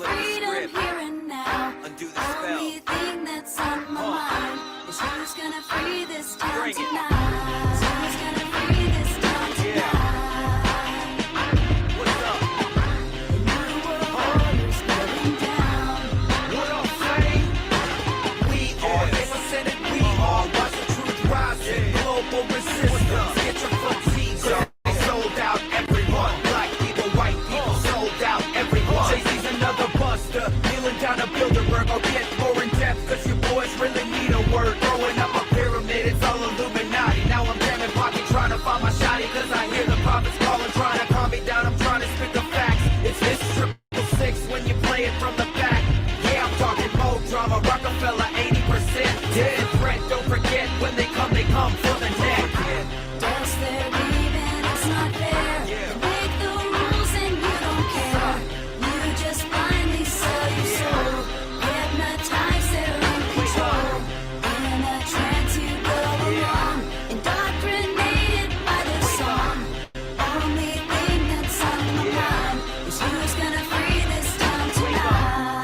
freedom here and now. Undo the spell. Only thing that's on my mind is who's gonna free this town Bring it. tonight. Who's gonna free this town tonight? What's up? The new world order's going down. What up, Flame? We are innocent and we are watch the truth rising. Global resistance. Get your fatigues up. They sold out everyone. Black people, white people, sold out everyone. Jay-Z's another buster. Kneeling down a Bilderberg. I'll get more in depth cause you boys really need a word. Throwing up a pyramid, it's all Illuminati. Now I'm jamming pocket trying to find my shotty cause I hear the prophets calling, trying to calm me down. I'm trying to spit the facts. It's this 666 when you play it from the back. Yeah, I'm talking more drama. Rockefeller 80% dead threat. Don't forget when they come for the neck. Does they're leaving, it's not fair. They make the rules and you don't care. You just blindly sell your soul. Hypnotize, they're in control. In a trance you go along, indoctrinated by this song. Only thing that's on my mind is who's gonna free this town tonight.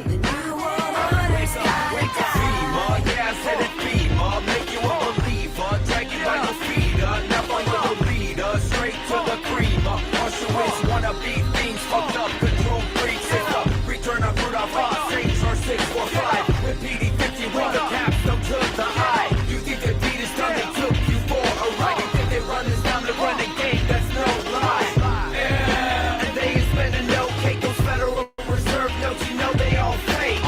The new world order's gotta die. FEMA, yeah, I said it FEMA. Make you a believer. Drag you by your feet. Never your leader. Straight to the creamer. Auschwitz wannabe fiends. Fucked up control freaks. It's a return of Rudolph Haas. Saints or 645. With PD-50 with the capstone to the eye. You think the deed is done? They took you for a ride. You think they run this down the running game? That's no lie. Yeah. And they ain't spending no cake. Those Federal Reserve notes, you know they all fake.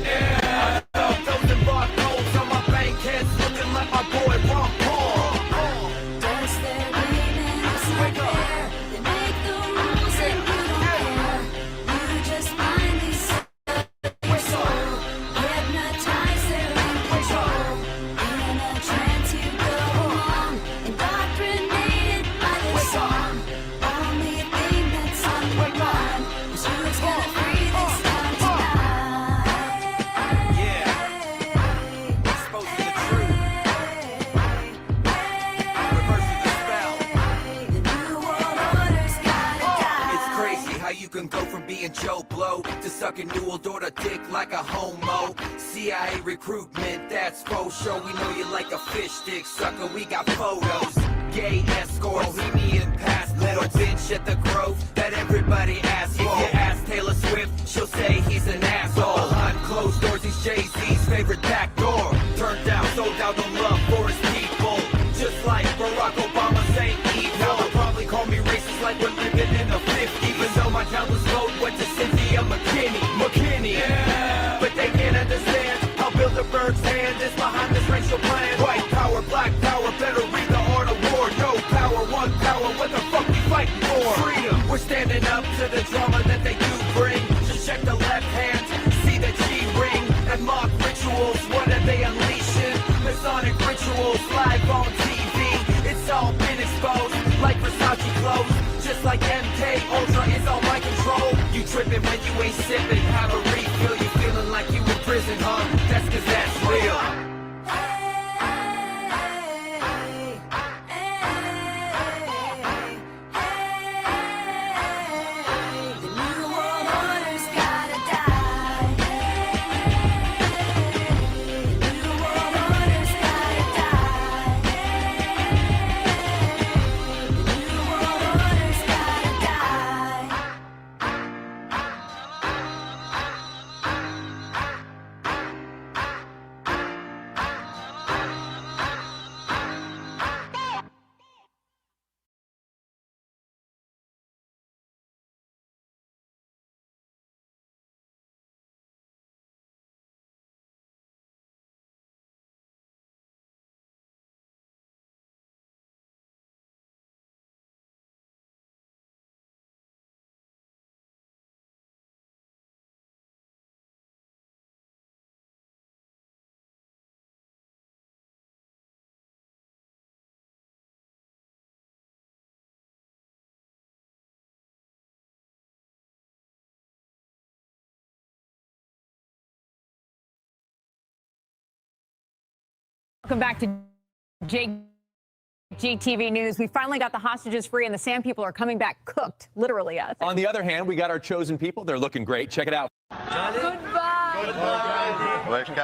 Yeah. Those in barcodes on my bank heads looking like my boy Ron Paul. Does they're leaving, it's not fair. They make the rules and you don't care. You just blindly sell your soul. Hypnotize, they're in control. In a trance you go along, indoctrinated by this song. Only thing that's on my mind is who's gonna free this town tonight. Yeah. Exposing the truth. Reversing the spell. The new world order's gotta die. It's crazy how you can go from being Joe Blow to sucking New World Order dick like a homo. CIA recruitment, that's faux show. We know you like a fish stick, sucker. We got photos. Gay escorts, Bohemian passports. Little bitch at the Grove that everybody asks for. If you ask Taylor Swift, she'll say he's an asshole. Behind closed doors, he's Jay-Z's favorite back door. Turned out, sold out on love for his people. Just like Barack Obama saying evil. Now they'll probably call me racist like we're living in the 50s. Even though my countless vote went to Cynthia McKinney. Yeah. But they can't understand how Bilderberg's hand is behind this racial plan. White power, black power, better read the art of war. No power, one power, what the fuck we fighting for? Freedom. We're standing up to the drama that they do bring. Just check the left hand, see the G-ring. And mock rituals, what are they unleashing? Masonic rituals live on TV. It's all been exposed, like Versace clothes. Just like MK Ultra is all my control. You tripping when you ain't sipping. Have a refill, you feeling like you in prison, huh? That's cause that's real. The new world order's gotta die. The new world order's gotta die. The new world order's gotta die. Welcome back to Jake, GTV News. We finally got the hostages free, and the Sand People are coming back cooked, literally. On the other hand, we got our chosen people. They're looking great. Check it out. Goodbye. Welcome.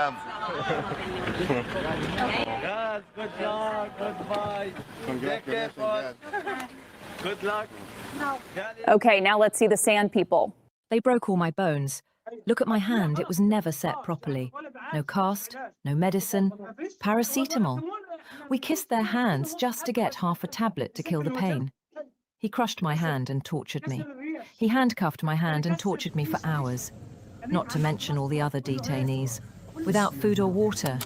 Guys, good luck. Goodbye. Congratulations. Good luck. Okay, now let's see the Sand People. They broke all my bones. Look at my hand, it was never set properly. No cast, no medicine, paracetamol. We kissed their hands just to get half a tablet to kill the pain. He crushed my hand and tortured me. He handcuffed my hand and tortured me for hours. Not to mention all the other detainees. Without food or water.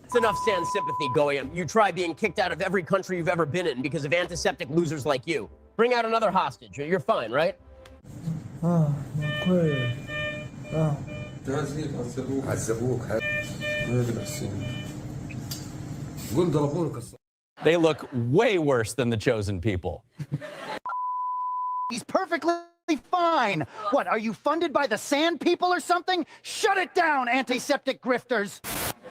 It's enough sand sympathy, Goyam. You try being kicked out of every country you've ever been in because of antiseptic losers like you. Bring out another hostage. You're fine, right? They look way worse than the chosen people. He's perfectly fine. What, are you funded by the Sand People or something? Shut it down, antiseptic grifters.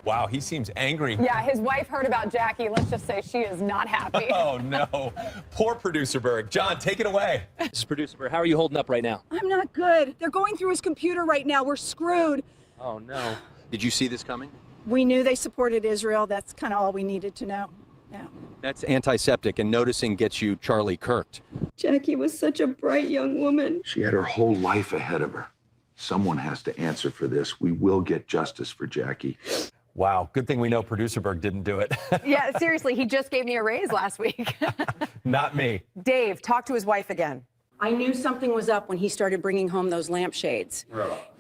Wow, he seems angry. Yeah, his wife heard about Jackie. Let's just say she is not happy. Oh, no. Poor Producer Berg. John, take it away. This is Producer Bird. How are you holding up right now? I'm not good. They're going through his computer right now. We're screwed. Oh, no. Did you see this coming? We knew they supported Israel. That's kind of all we needed to know. Yeah. That's antiseptic, and noticing gets you Charlie Kirked. Jackie was such a bright young woman. She had her whole life ahead of her. Someone has to answer for this. We will get justice for Jackie. Wow, good thing we know Producer Berg didn't do it. Yeah, seriously, he just gave me a raise last week. Not me. Dave, talk to his wife again. I knew something was up when he started bringing home those lampshades.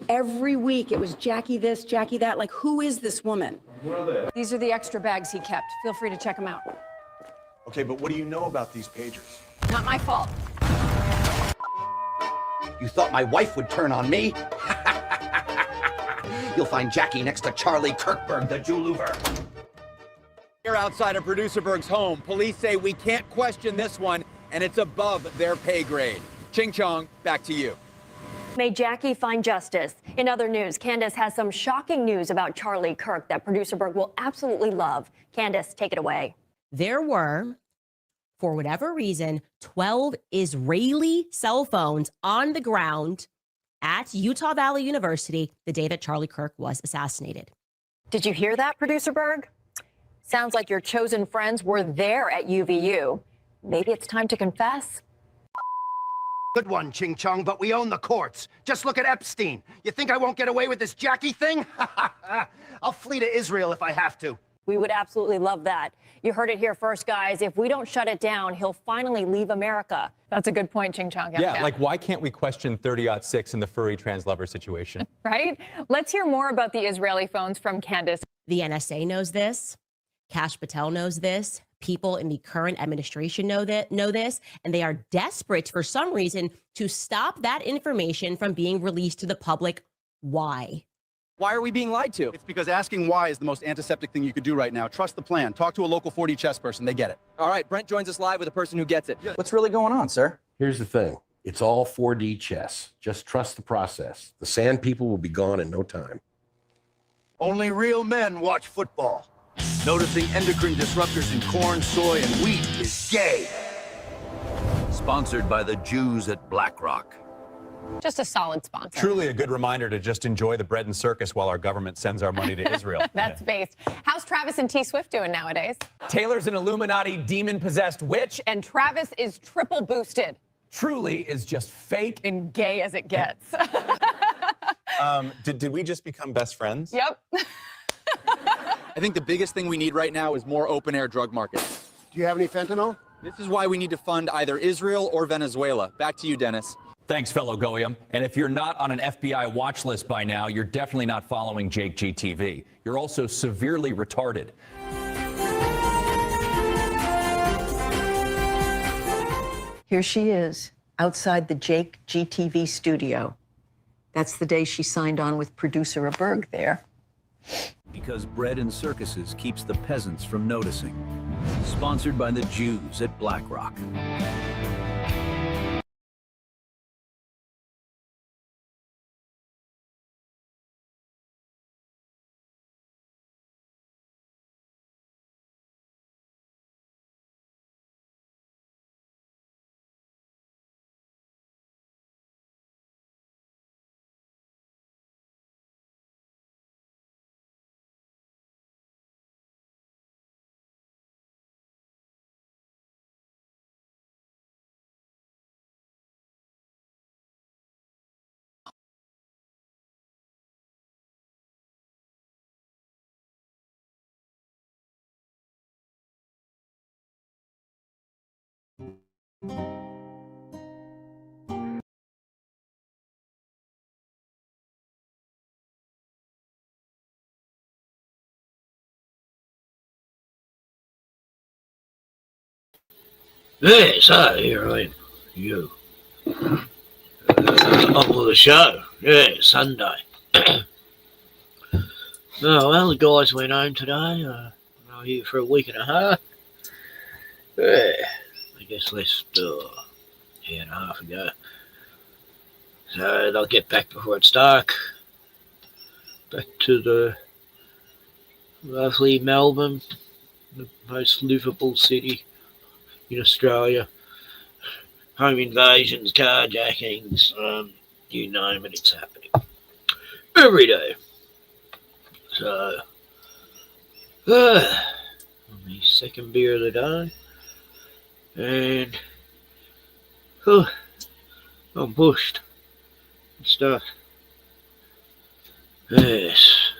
Every week it was Jackie this, Jackie that. Like, who is this woman? These are the extra bags he kept. Feel free to check them out. Okay, but what do you know about these pagers? Not my fault. You thought my wife would turn on me? You'll find Jackie next to Charlie Kirkberg, the Jew Louver. Here outside of Producer Berg's home, police say we can't question this one, and it's above their pay grade. Ching Chong, back to you. May Jackie find justice. In other news, Candace has some shocking news about Charlie Kirk that Producer Berg will absolutely love. Candace, take it away. There were, for whatever reason, 12 Israeli cell phones on the ground at Utah Valley University the day that Charlie Kirk was assassinated. Did you hear that, Producer Berg? Sounds like your chosen friends were there at UVU. Maybe it's time to confess. Good one, Ching Chong, but we own the courts. Just look at Epstein. You think I won't get away with this Jackie thing? I'll flee to Israel if I have to. We would absolutely love that. You heard it here first, guys. If we don't shut it down, he'll finally leave America. That's a good point, Ching Chong. Yeah, like why can't we question 30-06 in the furry trans lover situation? Right? Let's hear more about the Israeli phones from Candace. The NSA knows this. Kash Patel knows this. People in the current administration know this, and they are desperate for some reason to stop that information from being released to the public. Why? Why are we being lied to? It's because asking why is the most antiseptic thing you could do right now. Trust the plan. Talk to a local 4D chess person. They get it. All right, Brent joins us live with a person who gets it. What's really going on, sir? Here's the thing. It's all 4D chess. Just trust the process. The Sand People will be gone in no time. Only real men watch football. Noticing endocrine disruptors in corn, soy, and wheat is gay. Sponsored by the Jews at BlackRock. Just a solid sponsor. Truly a good reminder to just enjoy the bread and circus while our government sends our money to Israel. That's based. How's Travis and T Swift doing nowadays? Taylor's an Illuminati demon-possessed witch. And Travis is triple boosted. Truly is just fake. And gay as it gets. Did we just become best friends? Yep. I think the biggest thing we need right now is more open-air drug markets. Do you have any fentanyl? This is why we need to fund either Israel or Venezuela. Back to you, Dennis. Thanks, fellow Goyam. And if you're not on an FBI watch list by now, you're definitely not following Jake GTV. You're also severely retarded. Here she is, outside the Jake GTV studio. That's the day she signed on with producer Berg there. Because bread and circuses keeps the peasants from noticing. Sponsored by the Jews at BlackRock. Yes, here I am. You. On with the show. Yeah, Sunday. Oh, well, the guys went home today. They were here for a week and a half. Yeah, I guess left a year and a half ago. So they'll get back before it's dark. Back to the lovely Melbourne, the most livable city in Australia. Home invasions, carjackings, you name it, it's happening every day. So, my second beer of the day, and I'm pushed and stuff. Yes.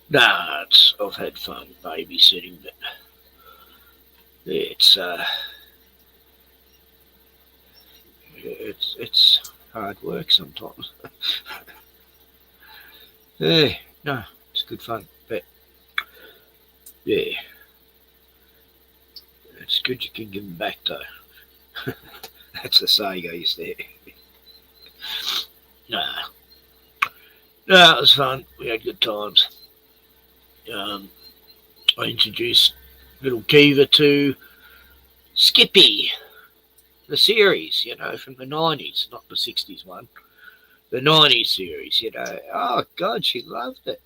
Nah, I've had fun babysitting, but it's hard work sometimes. Yeah, no, it's good fun, but yeah, it's good you can give them back though. That's the saying I used to hear. Nah, it was fun. We had good times. I introduced little Kiva to Skippy, the series, from the 90s, not the 60s one. The 90s series, Oh, God, she loved it.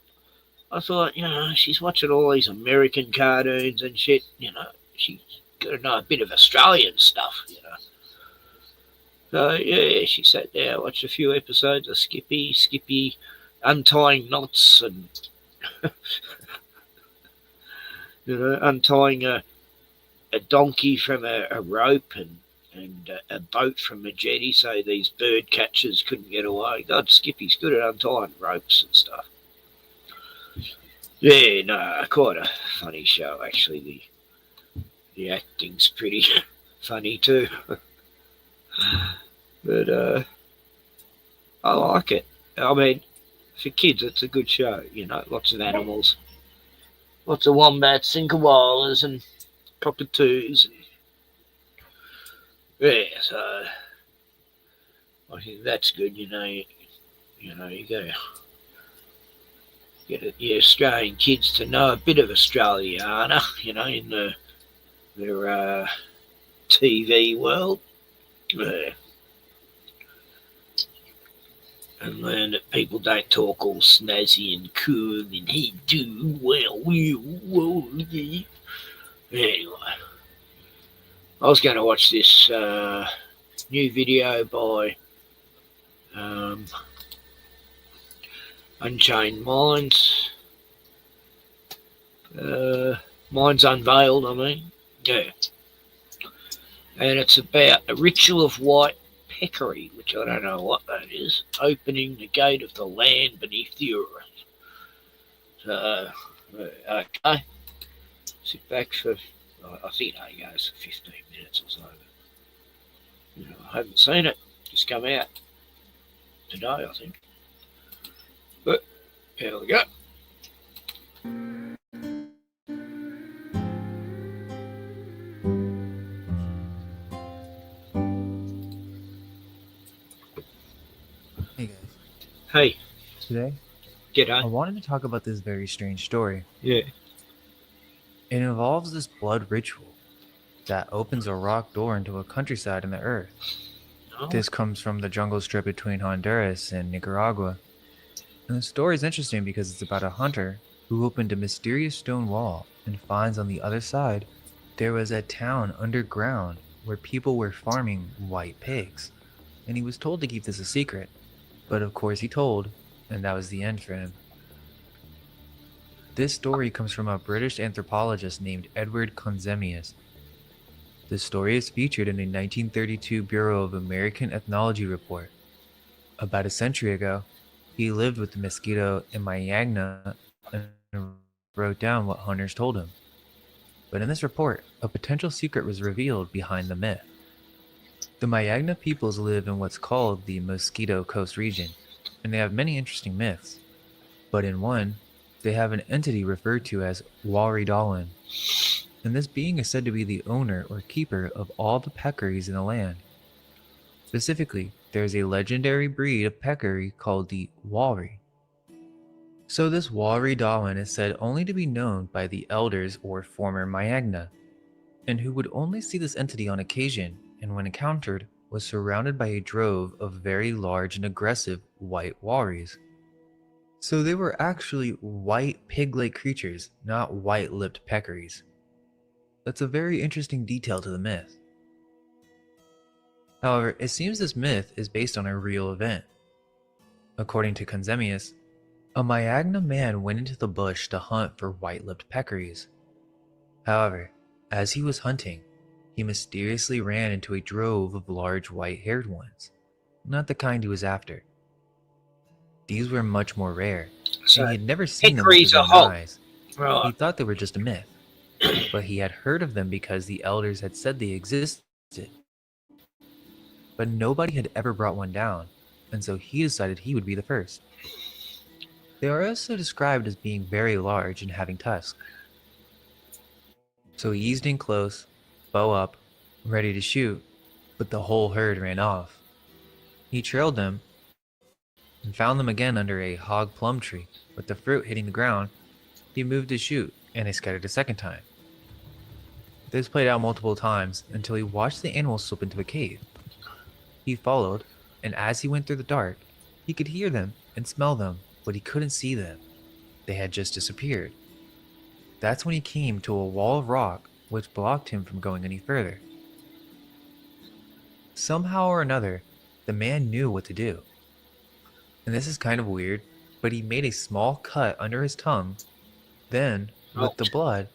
I thought, she's watching all these American cartoons and shit, she's got to know a bit of Australian stuff, So, yeah, she sat there, watched a few episodes of Skippy untying knots and, untying a donkey from a rope and a boat from a jetty so these bird catchers couldn't get away. God, Skippy's good at untying ropes and stuff. Yeah, no, quite a funny show, actually. The acting's pretty funny too. But I like it. I mean, for kids, it's a good show. Lots of animals. Lots of wombats and koalas and cockatoos. And yeah, so I think that's good. You gotta get your Australian kids to know a bit of Australiana, in their TV world. Yeah. And learn that people don't talk all snazzy and cool and he do well. Yeah. Anyway, I was going to watch this new video by Unchained Minds. Minds Unveiled, I mean. Yeah. And it's about a ritual of white peccary, which I don't know what that is, opening the gate of the land beneath the earth. So, okay. Sit back for, I think it only goes for 15 minutes or so. I haven't seen it. Just come out today, I think. But, here we go. Hey guys. Hey. Today, G'day. I wanted to talk about this very strange story. Yeah. It involves this blood ritual that opens a rock door into a countryside in the earth. Oh. This comes from the jungle strip between Honduras and Nicaragua. And the story is interesting because it's about a hunter who opened a mysterious stone wall and finds on the other side there was a town underground where people were farming white pigs. And he was told to keep this a secret. But of course he told, and that was the end for him. This story comes from a British anthropologist named Edward Conzemius. This story is featured in a 1932 Bureau of American Ethnology report. About a century ago, he lived with the mosquito Imayagna and wrote down what hunters told him. But in this report, a potential secret was revealed behind the myth. The Mayagna peoples live in what's called the Mosquito Coast region, and they have many interesting myths. But in one, they have an entity referred to as Wari Dahlin, and this being is said to be the owner or keeper of all the peccaries in the land. Specifically, there is a legendary breed of peccary called the Wari. So this Wari Dahlin is said only to be known by the elders or former Mayagna, and who would only see this entity on occasion, and when encountered, was surrounded by a drove of very large and aggressive white waris. So they were actually white pig-like creatures, not white-lipped peccaries. That's a very interesting detail to the myth. However, it seems this myth is based on a real event. According to Consemius, a Mayagna man went into the bush to hunt for white-lipped peccaries. However, as he was hunting, he mysteriously ran into a drove of large white-haired ones, not the kind he was after. These were much more rare, So, and he had never seen them with peccaries his are own hot. eyes. Right. He thought they were just a myth, but he had heard of them because the elders had said they existed. But nobody had ever brought one down, and so he decided he would be the first. They are also described as being very large and having tusks. So he eased in close, bow up, ready to shoot, but the whole herd ran off. He trailed them and found them again under a hog plum tree. With the fruit hitting the ground, he moved to shoot, and they scattered a second time. This played out multiple times until he watched the animals slip into a cave. He followed, and as he went through the dark, he could hear them and smell them, but he couldn't see them. They had just disappeared. That's when he came to a wall of rock which blocked him from going any further. Somehow or another, the man knew what to do. And this is kind of weird, but he made a small cut under his tongue. Then, with the blood,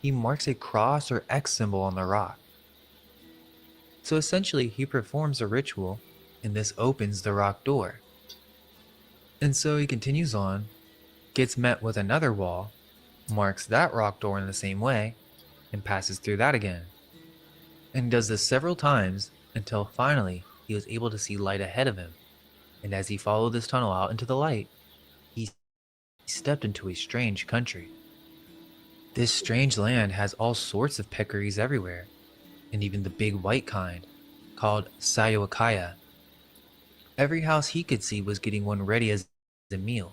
he marks a cross or X symbol on the rock. So essentially, he performs a ritual, and this opens the rock door. And so he continues on, gets met with another wall, marks that rock door in the same way, and passes through that again. And does this several times until finally he was able to see light ahead of him. And as he followed this tunnel out into the light, he stepped into a strange country. This strange land has all sorts of peccaries everywhere, and even the big white kind, called Sayawakaya. Every house he could see was getting one ready as a meal,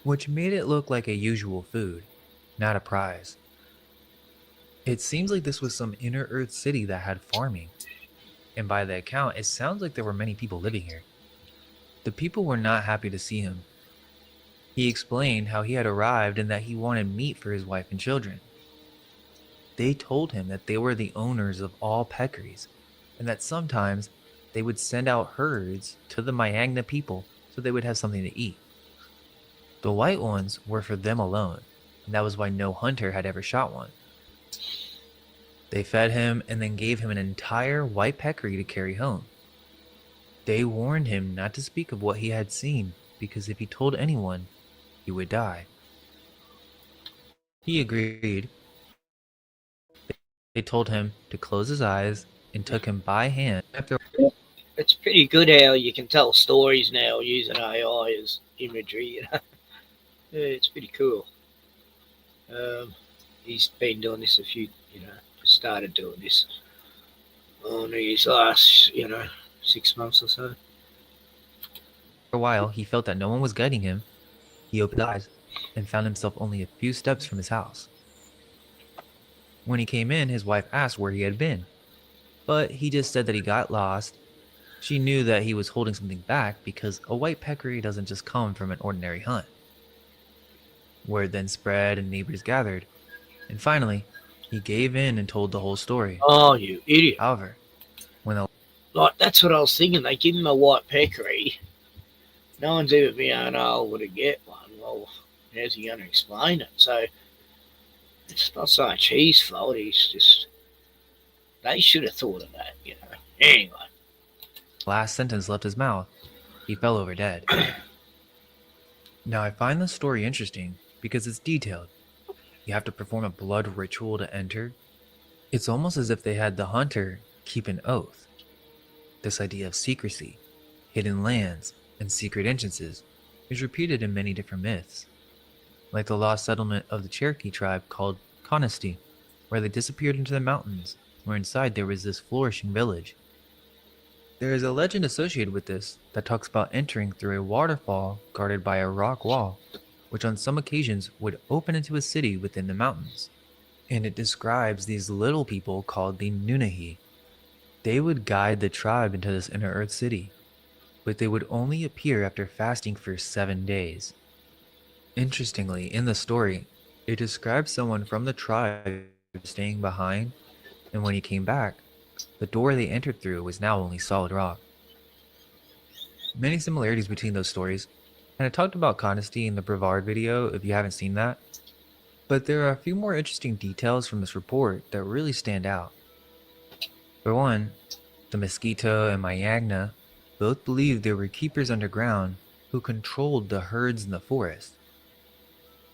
which made it look like a usual food, not a prize. It seems like this was some inner earth city that had farming, and by the account, it sounds like there were many people living here. The people were not happy to see him. He explained how he had arrived and that he wanted meat for his wife and children. They told him that they were the owners of all peccaries, and that sometimes they would send out herds to the Mayagna people so they would have something to eat. The white ones were for them alone, and that was why no hunter had ever shot one. They fed him and then gave him an entire white peccary to carry home. They warned him not to speak of what he had seen, because if he told anyone, he would die. He agreed. They told him to close his eyes and took him by hand. It's pretty good how you can tell stories now using AI as imagery, you know. Yeah, it's pretty cool. He's been doing this just started doing this on his last, 6 months or so. For a while, he felt that no one was guiding him. He opened his eyes and found himself only a few steps from his house. When he came in, his wife asked where he had been, but he just said that he got lost. She knew that he was holding something back because a white peccary doesn't just come from an ordinary hunt. Word then spread and neighbors gathered, and finally, he gave in and told the whole story. Oh, you idiot. However, when that's what I was thinking. They give him a white peccary. No one's ever been able to get one. Well, how's he going to explain it? So, it's not so much his fault. They should have thought of that, Anyway. last sentence left his mouth, he fell over dead. Now, I find this story interesting because it's detailed. You have to perform a blood ritual to enter. It's almost as if they had the hunter keep an oath. This idea of secrecy, hidden lands, and secret entrances is repeated in many different myths, like the lost settlement of the Cherokee tribe called Conisty, where they disappeared into the mountains, where inside there was this flourishing village. There is a legend associated with this that talks about entering through a waterfall guarded by a rock wall, which on some occasions would open into a city within the mountains. And it describes these little people called the Nunahi. They would guide the tribe into this inner earth city, but they would only appear after fasting for 7 days. Interestingly, in the story, it describes someone from the tribe staying behind, and when he came back, the door they entered through was now only solid rock. Many similarities between those stories, and I talked about Conisty in the Brevard video if you haven't seen that, but there are a few more interesting details from this report that really stand out. For one, the Mosquito and Mayagna both believed there were keepers underground who controlled the herds in the forest.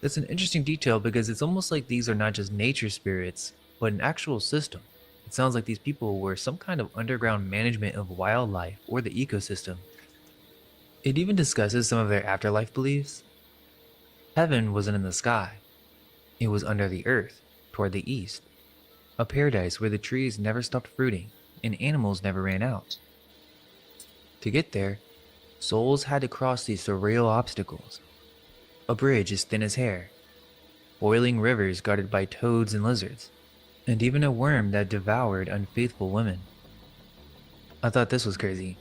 That's an interesting detail because it's almost like these are not just nature spirits, but an actual system. It sounds like these people were some kind of underground management of wildlife or the ecosystem. It even discusses some of their afterlife beliefs. Heaven wasn't in the sky. It was under the earth, toward the east. A paradise where the trees never stopped fruiting and animals never ran out. To get there, souls had to cross these surreal obstacles. A bridge as thin as hair, boiling rivers guarded by toads and lizards, and even a worm that devoured unfaithful women. I thought this was crazy,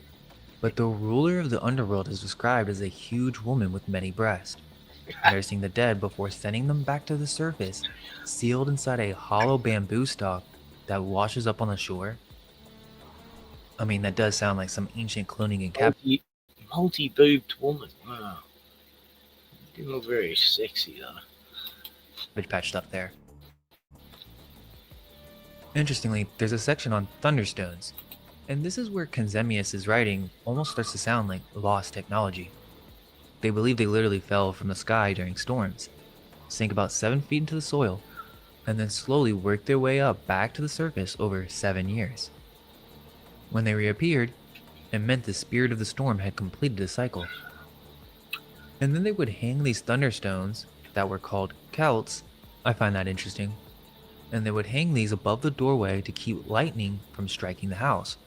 but the ruler of the underworld is described as a huge woman with many breasts, nursing the dead before sending them back to the surface, sealed inside a hollow bamboo stalk that washes up on the shore. I mean, that does sound like some ancient cloning and captivity. Multi-boobed woman. Wow. Didn't look very sexy though. Patched up there. Interestingly, there's a section on thunderstones, and this is where Kanzemius' writing almost starts to sound like lost technology. They believe they literally fell from the sky during storms, sank about 7 feet into the soil, and then slowly worked their way up back to the surface over 7 years. When they reappeared, it meant the spirit of the storm had completed the cycle. And then they would hang these thunderstones that were called celts. I find that interesting. And they would hang these above the doorway to keep lightning from striking the house,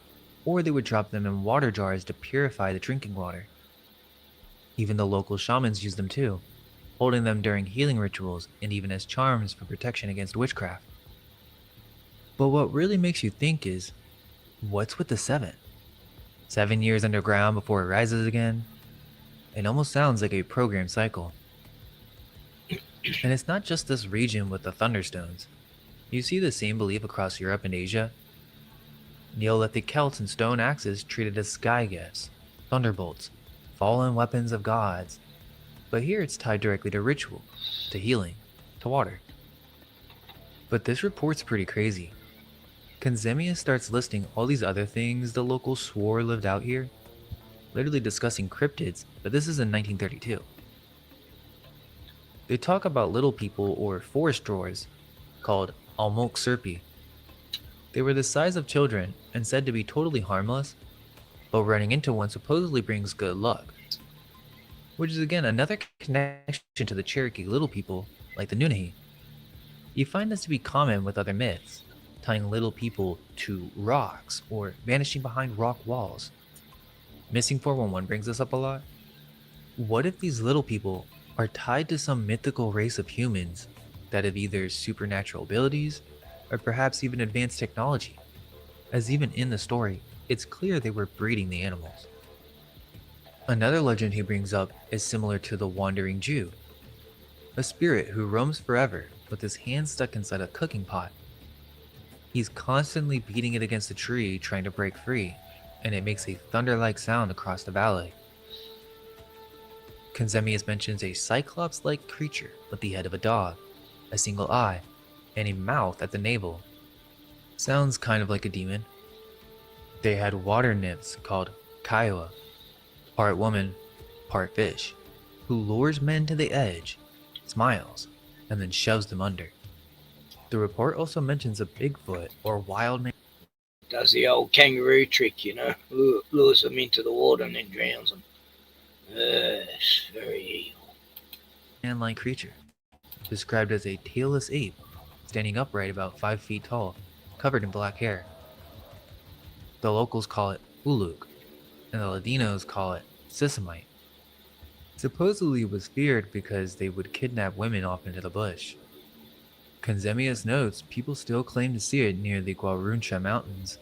or they would drop them in water jars to purify the drinking water. Even the local shamans used them too, holding them during healing rituals and even as charms for protection against witchcraft. But what really makes you think is, what's with the 7? 7 years underground before it rises again? It almost sounds like a programmed cycle. And it's not just this region with the thunderstones. You see the same belief across Europe and Asia. Neolithic Celts and stone axes treated as sky gifts, thunderbolts, fallen weapons of gods. But here it's tied directly to ritual, to healing, to water. But this report's pretty crazy. Kanzemius starts listing all these other things the locals swore lived out here, literally discussing cryptids, but this is in 1932. They talk about little people or forest drawers called Almok Serpi. They were the size of children and said to be totally harmless, but running into one supposedly brings good luck. Which is again another connection to the Cherokee little people like the Nunahi. You find this to be common with other myths, tying little people to rocks or vanishing behind rock walls. Missing 411 brings this up a lot. What if these little people are tied to some mythical race of humans that have either supernatural abilities or perhaps even advanced technology? As even in the story, it's clear they were breeding the animals. Another legend he brings up is similar to the Wandering Jew, a spirit who roams forever with his hand stuck inside a cooking pot. He's constantly beating it against a tree trying to break free, and it makes a thunder-like sound across the valley. Kanzemius mentions a cyclops-like creature with the head of a dog, a single eye, and a mouth at the navel. Sounds kind of like a demon. They had water nymphs called Kiowa, part woman, part fish, who lures men to the edge, smiles, and then shoves them under. The report also mentions a Bigfoot or wild Does the old kangaroo trick, you know, lures them into the water and then drowns them. It's very evil. man-like creature, described as a tailless ape, standing upright about 5 feet tall, covered in black hair. The locals call it uluk, and the Ladinos call it sisamite. Supposedly it was feared because they would kidnap women off into the bush. Konzemius notes people still claim to see it near the Guaruncha Mountains,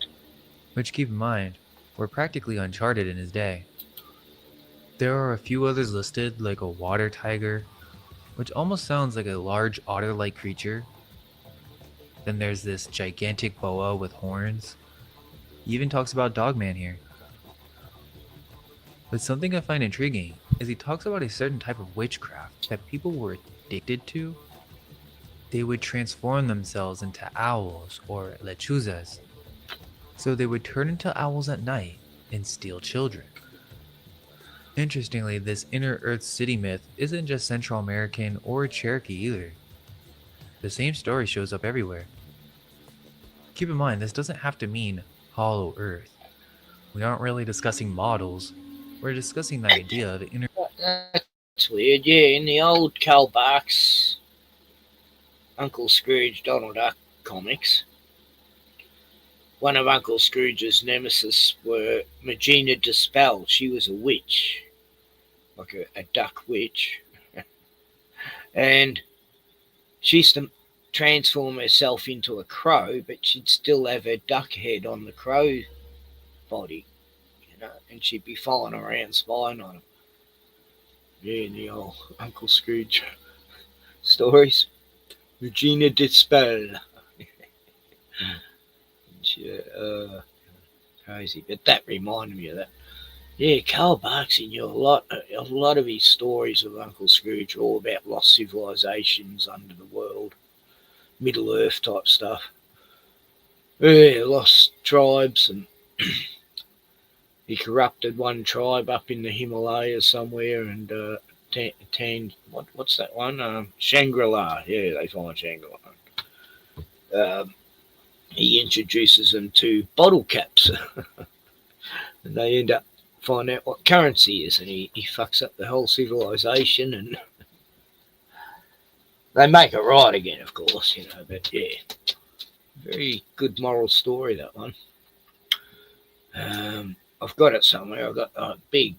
which, keep in mind, were practically uncharted in his day. There are a few others listed, like a water tiger, which almost sounds like a large otter-like creature. Then there's this gigantic boa with horns. He even talks about Dogman here. But something I find intriguing is he talks about a certain type of witchcraft that people were addicted to. They would transform themselves into owls or lechuzas, so they would turn into owls at night and steal children. Interestingly, this Inner Earth City myth isn't just Central American or Cherokee either. The same story shows up everywhere. Keep in mind, this doesn't have to mean Hollow Earth. We aren't really discussing models, we're discussing the idea of inner. That's weird, yeah. In the old Karl Barks, Uncle Scrooge, Donald Duck comics, one of Uncle Scrooge's nemesis were Magina Dispel. She was a witch, like a duck witch. And she used to transform herself into a crow, but she'd still have her duck head on the crow body, you know, and she'd be following around spying on him. Yeah, in the old Uncle Scrooge stories. Regina Dispel. Crazy, but that reminded me of that. Yeah, Karl Barks knew a lot of his stories of Uncle Scrooge are all about lost civilizations under the world, Middle Earth type stuff. Yeah, lost tribes, and he corrupted one tribe up in the Himalayas somewhere, and what's that one? Shangri-La. Yeah, they find Shangri-La. He introduces them to bottle caps, and they end up finding out what currency is, and he fucks up the whole civilization, and they make it right again, of course, you know. But yeah, very good moral story, that one. I've got it somewhere. I've got a big,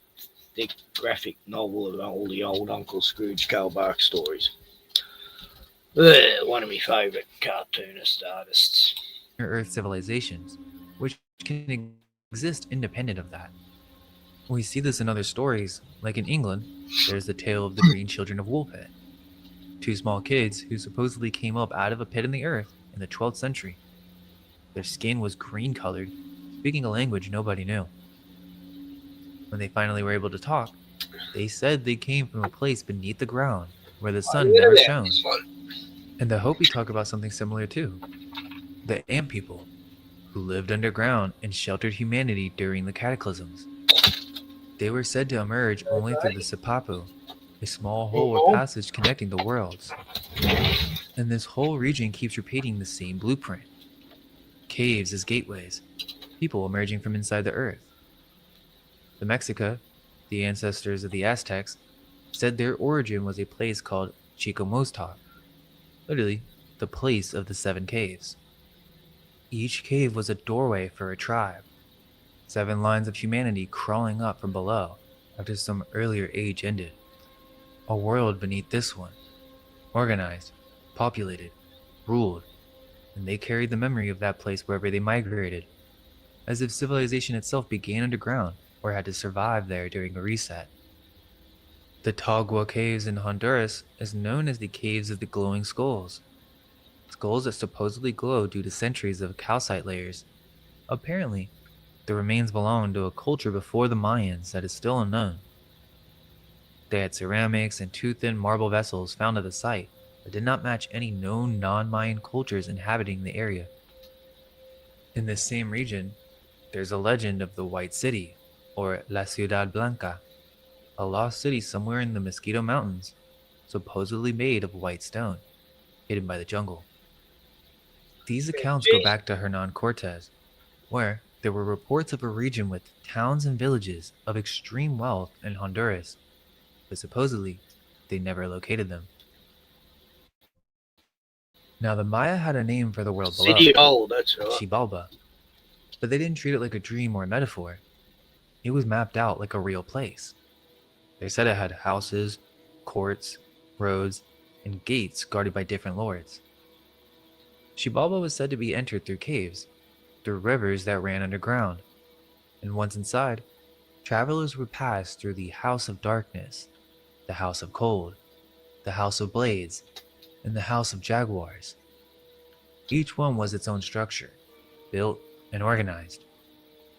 thick graphic novel of all the old Uncle Scrooge Karl Barks stories. One of my favourite cartoonist artists. Earth civilizations, which can exist independent of that. We see this in other stories, like in England, there's the tale of the Green Children of Woolpit, 2 small kids who supposedly came up out of a pit in the earth in the 12th century. Their skin was green colored, speaking a language nobody knew. When they finally were able to talk, they said they came from a place beneath the ground where the sun never shone. And the Hopi talk about something similar too. The Ant people, who lived underground and sheltered humanity during the cataclysms. They were said to emerge only through the Sipapu, a small hole or passage connecting the worlds. And this whole region keeps repeating the same blueprint. Caves as gateways, people emerging from inside the earth. The Mexica, the ancestors of the Aztecs, said their origin was a place called Chicomostoc, literally the place of the 7 caves. Each cave was a doorway for a tribe, 7 lines of humanity crawling up from below after some earlier age ended. A world beneath this one, organized, populated, ruled, and they carried the memory of that place wherever they migrated, as if civilization itself began underground or had to survive there during a reset. The Tagua Caves in Honduras is known as the Caves of the Glowing Skulls. Skulls that supposedly glow due to centuries of calcite layers. Apparently, the remains belong to a culture before the Mayans that is still unknown. They had ceramics and 2 thin marble vessels found at the site that did not match any known non-Mayan cultures inhabiting the area. In this same region, there's a legend of the White City, or La Ciudad Blanca, a lost city somewhere in the Mosquito Mountains, supposedly made of white stone, hidden by the jungle. These accounts go back to Hernan Cortes, where there were reports of a region with towns and villages of extreme wealth in Honduras, but supposedly they never located them. Now, the Maya had a name for the world below, City of Gold, that's right. Xibalba, but they didn't treat it like a dream or a metaphor. It was mapped out like a real place. They said it had houses, courts, roads, and gates guarded by different lords. Xibalba was said to be entered through caves, through rivers that ran underground, and once inside, travelers would pass through the House of Darkness, the House of Cold, the House of Blades, and the House of Jaguars. Each one was its own structure, built and organized.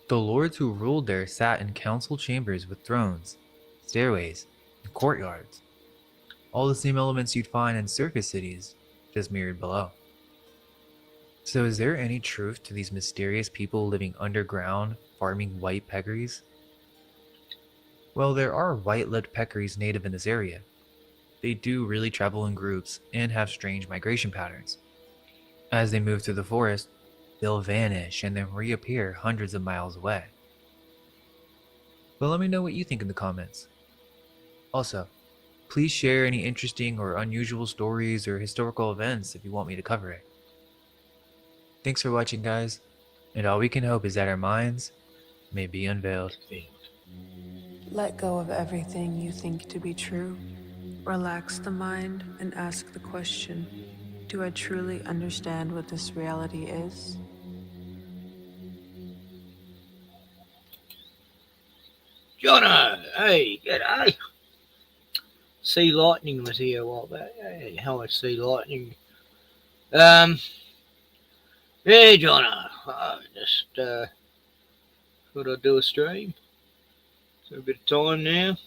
The lords who ruled there sat in council chambers with thrones, stairways, and courtyards. All the same elements you'd find in circus cities, just mirrored below. So is there any truth to these mysterious people living underground, farming white peccaries? Well, there are white-lipped peccaries native in this area. They do really travel in groups and have strange migration patterns. As they move through the forest, they'll vanish and then reappear hundreds of miles away. But let me know what you think in the comments. Also, please share any interesting or unusual stories or historical events if you want me to cover it. Thanks for watching, guys, and all we can hope is that our minds may be unveiled. Let go of everything you think to be true. Relax the mind and ask the question, do I truly understand what this reality is? Jono, hey, g'day. Sea Lightning was here a while back. Hey, how I See Lightning. Yeah, Jono, I just thought I'd do a stream. So a bit of time now.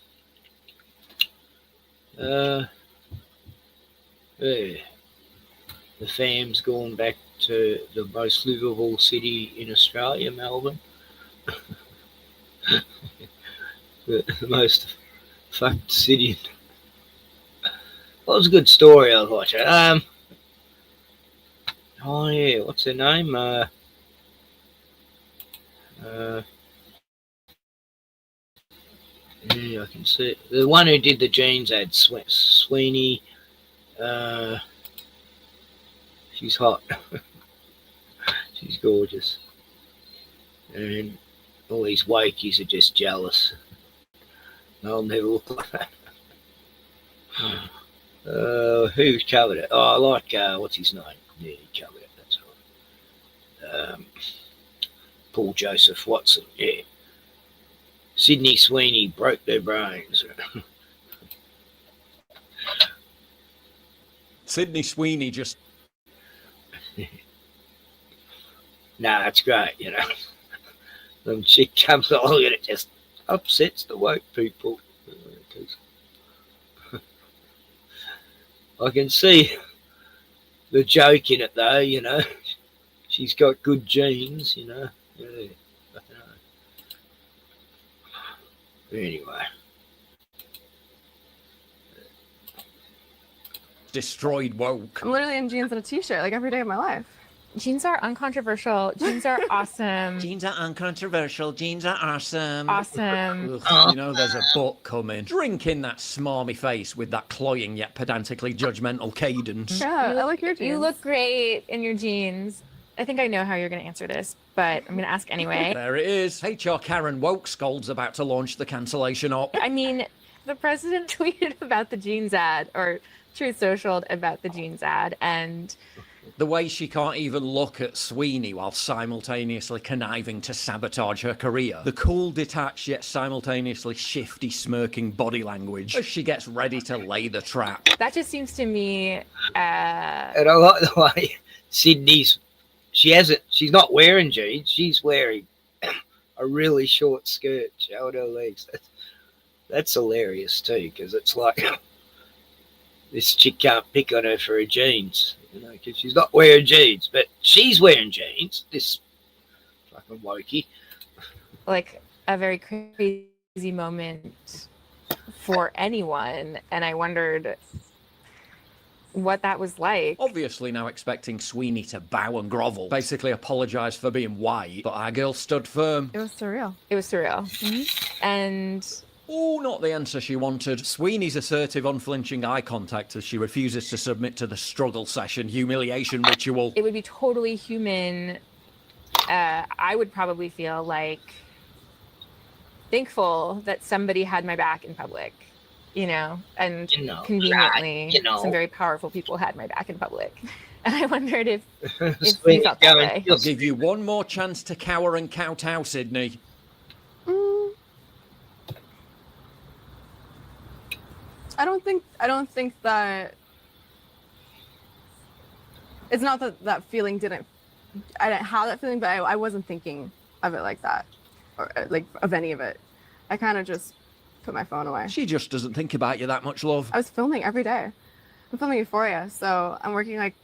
Yeah, the fam's gone back to the most livable city in Australia, Melbourne. the most fucked city. That was a good story I was watching. Oh yeah, what's her name? Yeah, I can see it. The one who did the jeans ad, Sweeney. She's hot. She's gorgeous. And all these wakies are just jealous. They'll never look like that. Who's covered it? Oh, I like, what's his name? Yeah, he covered it, that's right. Paul Joseph Watson, yeah. Sydney Sweeney broke their brains. Sydney Sweeney just... Nah, it's great, you know. When she comes along and it just upsets the woke people. I can see the joke in it though, you know. She's got good genes, you know. Yeah, I don't know. Anyway. Destroyed woke. I'm literally in jeans and a t-shirt like every day of my life. Jeans are uncontroversial. Jeans are awesome. Jeans are uncontroversial. Jeans are awesome. Awesome. Ugh, you know there's a book coming. Drink in that smarmy face with that cloying yet pedantically judgmental cadence. Yeah, I like your jeans. You look great in your jeans. I think I know how you're going to answer this, but I'm going to ask anyway. There it is. HR Karen Woke Scold's about to launch the cancellation op. I mean, the president tweeted about the jeans ad, or Truth Socialed about the jeans ad, and... The way she can't even look at Sweeney while simultaneously conniving to sabotage her career. The cool, detached, yet simultaneously shifty, smirking body language as she gets ready to lay the trap. That just seems to me... And I like the way Sydney's... She's not wearing jeans. She's wearing a really short skirt showing her legs. That's hilarious too, because it's like... This chick can't pick on her for her jeans, you know, because she's not wearing jeans, but she's wearing jeans, this fucking wokey. Like a very crazy moment for anyone, and I wondered what that was like. Obviously now expecting Sweeney to bow and grovel, basically apologise for being white, but our girl stood firm. It was surreal. It was surreal. And oh, not the answer she wanted. Sweeney's assertive, unflinching eye contact as she refuses to submit to the struggle session humiliation ritual. it would be totally human. I would probably feel like thankful that somebody had my back in public, and conveniently, some very powerful people had my back in public. And I wondered if you felt that way. I'll give you one more chance to cower and kowtow, Sydney. I don't think that it's not that feeling I didn't have that feeling, but I wasn't thinking of it like that, or like of any of it. I kind of just put my phone away. She just doesn't think about you that much, love. I was filming every day. I'm filming Euphoria, so I'm working like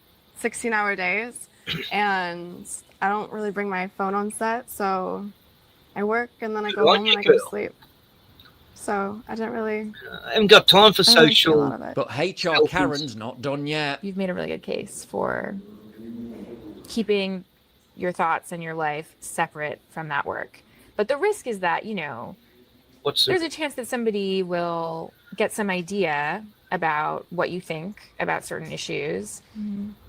16-hour days, and I don't really bring my phone on set, so I work and then I go home and I go to sleep. So I didn't really. I haven't got time for social. But HR Karen's not done yet. You've made a really good case for keeping your thoughts and your life separate from that work. But the risk is that, there's a chance that somebody will get some idea about what you think about certain issues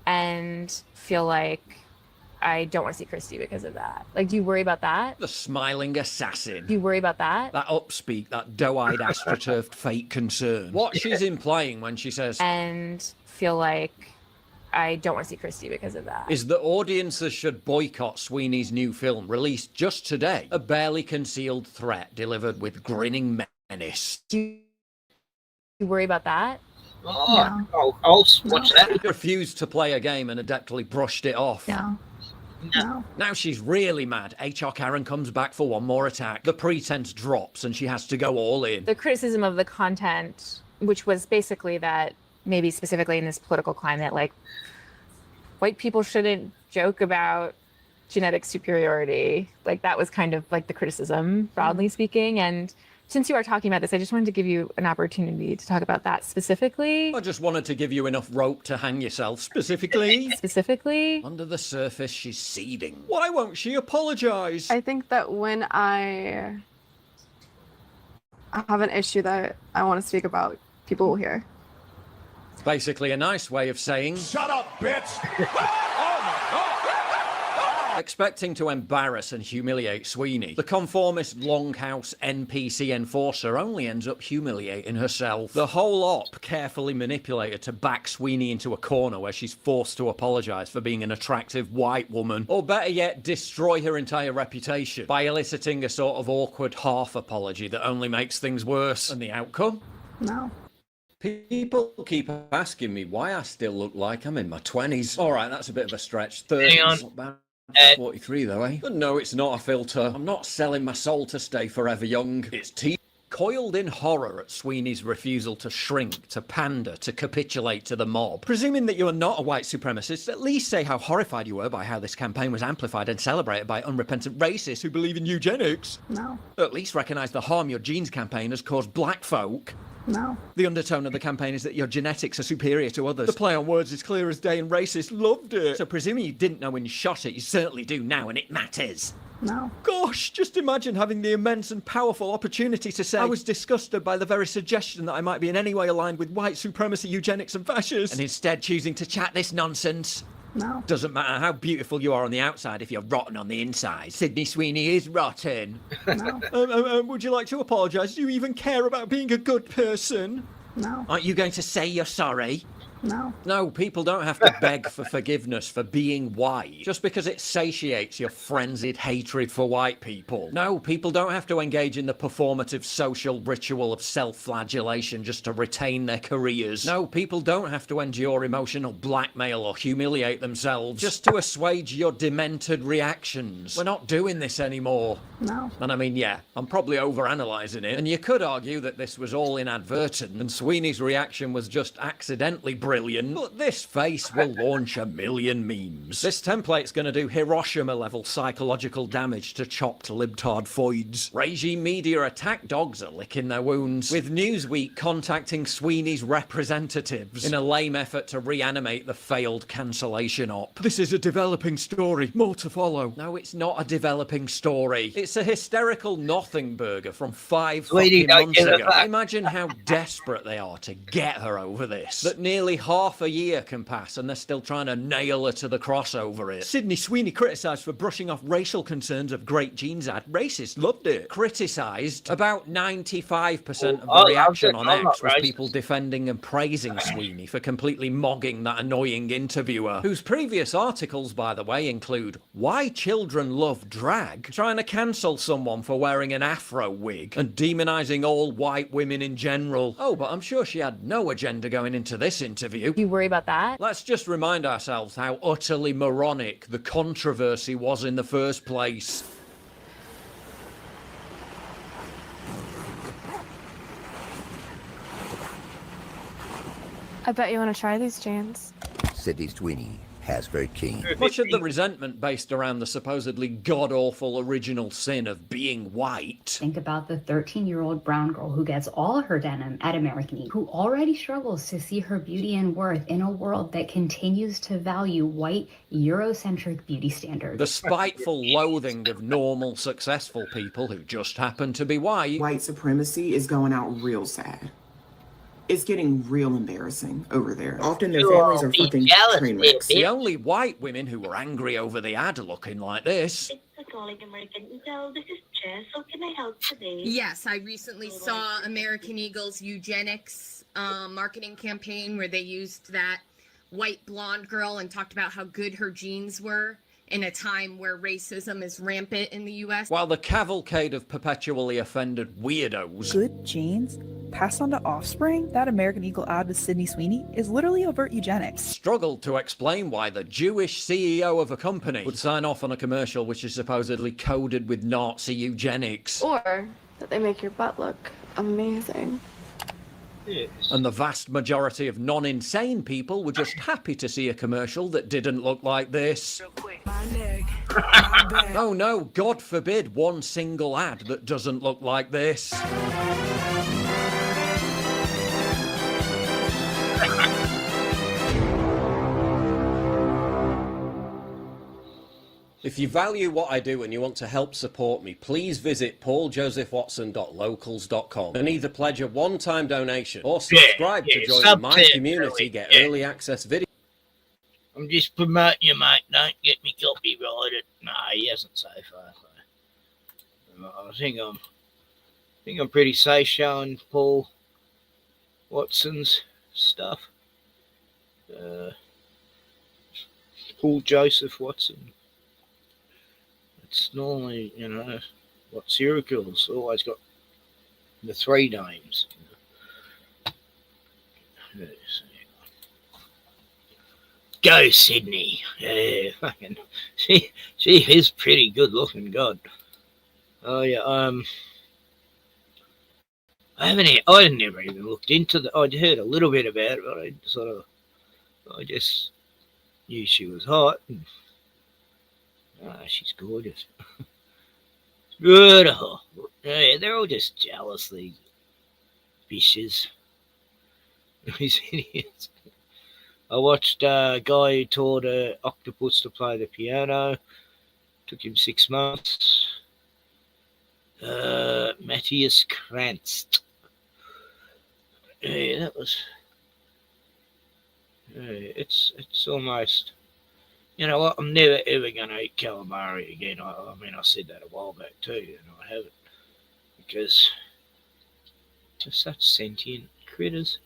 and feel like, I don't want to see Christy because of that. Like, do you worry about that? The smiling assassin. Do you worry about that? That upspeak, that doe-eyed astroturfed fake concern. What she's implying when she says, and feel like, I don't want to see Christy because of that. Is that audiences should boycott Sweeney's new film, released just today. A barely concealed threat delivered with grinning menace. Do you worry about that? I'll watch that. Refused to play a game and adeptly brushed it off. No. Now she's really mad. HR Karen comes back for one more attack. The pretense drops and she has to go all in. The criticism of the content, which was basically that maybe specifically in this political climate, like, white people shouldn't joke about genetic superiority. Like, that was kind of like the criticism, broadly speaking. And since you are talking about this, I just wanted to give you an opportunity to talk about that specifically. I just wanted to give you enough rope to hang yourself, specifically. Specifically? Under the surface, she's seething. Why won't she apologise? I think that when I have an issue that I want to speak about, people will hear. It's basically a nice way of saying, Shut up, bitch! expecting to embarrass and humiliate Sweeney. The conformist longhouse NPC enforcer only ends up humiliating herself. The whole op carefully manipulated to back Sweeney into a corner where she's forced to apologise for being an attractive white woman. Or better yet, destroy her entire reputation by eliciting a sort of awkward half apology that only makes things worse. And the outcome? No. People keep asking me why I still look like I'm in my 20s. All right, that's a bit of a stretch. 30 is not bad. 43 though, eh? But no, it's not a filter. I'm not selling my soul to stay forever young. It's coiled in horror at Sweeney's refusal to shrink, to pander, to capitulate to the mob. Presuming that you are not a white supremacist, at least say how horrified you were by how this campaign was amplified and celebrated by unrepentant racists who believe in eugenics. No. At least recognise the harm your genes campaign has caused black folk. No. The undertone of the campaign is that your genetics are superior to others. The play on words is clear as day and racists loved it. So presuming you didn't know when you shot it, you certainly do now and it matters. No. Gosh, just imagine having the immense and powerful opportunity to say I was disgusted by the very suggestion that I might be in any way aligned with white supremacy, eugenics and fascists. And instead choosing to chat this nonsense. No. Doesn't matter how beautiful you are on the outside if you're rotten on the inside. Sydney Sweeney is rotten. No. Would you like to apologise? Do you even care about being a good person? No. Aren't you going to say you're sorry? No. No, people don't have to beg for forgiveness for being white, just because it satiates your frenzied hatred for white people. No, people don't have to engage in the performative social ritual of self-flagellation just to retain their careers. No, people don't have to endure emotional blackmail or humiliate themselves just to assuage your demented reactions. We're not doing this anymore. No. And I mean, yeah, I'm probably overanalyzing it, and you could argue that this was all inadvertent, and Sweeney's reaction was just accidentally brilliant, but this face will launch a million memes. This template's going to do Hiroshima-level psychological damage to chopped libtard foids. Regime media attack dogs are licking their wounds, with Newsweek contacting Sweeney's representatives in a lame effort to reanimate the failed cancellation op. This is a developing story, more to follow. No, it's not a developing story. It's a hysterical nothing burger from 5 Sweetie, fucking don't months give it ago. back. Imagine how desperate they are to get her over this. That nearly half a year can pass and they're still trying to nail her to the cross over it. Sydney Sweeney criticised for brushing off racial concerns of Great Jeans ad. Racists loved it. Criticised. About 95% of the reaction on X was people defending and praising Sweeney for completely mogging that annoying interviewer, whose previous articles, by the way, include Why Children Love Drag, trying to cancel someone for wearing an afro wig, and demonising all white women in general. Oh, but I'm sure she had no agenda going into this interview. You worry about that? Let's just remind ourselves how utterly moronic the controversy was in the first place. I bet you want to try these jeans. Sydney Sweeney has very keen. Much of the resentment based around the supposedly god-awful original sin of being white. Think about the 13-year-old brown girl who gets all her denim at American Eagle, who already struggles to see her beauty and worth in a world that continues to value white, Eurocentric beauty standards. The spiteful loathing of normal, successful people who just happen to be white. White supremacy is going out real sad. It's getting real embarrassing over there. Often their families are fucking train wrecks. The only white women who were angry over the ad looking like this. Calling American Eagle. This is Jess. How can I help today? Yes, I recently saw American Eagle's eugenics marketing campaign where they used that white blonde girl and talked about how good her genes were in a time where racism is rampant in the U.S. While the cavalcade of perpetually offended weirdos. Good genes passed on to offspring? That American Eagle ad with Sydney Sweeney is literally overt eugenics. Struggled to explain why the Jewish CEO of a company would sign off on a commercial which is supposedly coded with Nazi eugenics. Or that they make your butt look amazing. And the vast majority of non-insane people were just happy to see a commercial that didn't look like this. Oh no, God forbid one single ad that doesn't look like this. If you value what I do and you want to help support me, please visit pauljosephwatson.locals.com and either pledge a one-time donation or subscribe to join my community, get early access videos. I'm just promoting you, mate. Don't get me copyrighted. Nah, he hasn't so far. I think I'm pretty safe showing Paul Watson's stuff. Paul Joseph Watson. It's normally, what serial killers always got the 3 names. Go Sydney. Yeah, fucking. She is pretty good looking. God. Oh yeah. I never even looked into the. I heard a little bit about it, but I just knew she was hot. And, she's gorgeous. Beautiful. Yeah, they're all just jealous, these bitches. These idiots. I watched a guy who taught an octopus to play the piano. Took him 6 months. Matthias Krantz. Yeah, that was. It's almost. You know what? I'm never ever going to eat calamari again. I mean, I said that a while back too, and I haven't, because they're such sentient critters.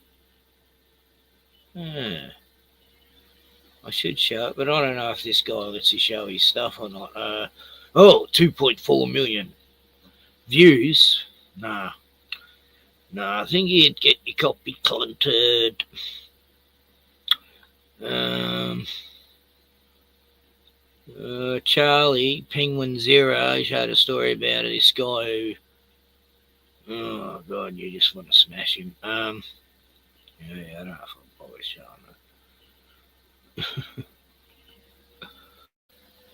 I should show it, but I don't know if this guy lets you show his stuff or not. 2.4 million views. Nah, I think you'd get your copy cluntered. Charlie Penguin Zero showed a story about this guy who, oh god, you just want to smash him. Yeah, I don't know if I'll bother showing it.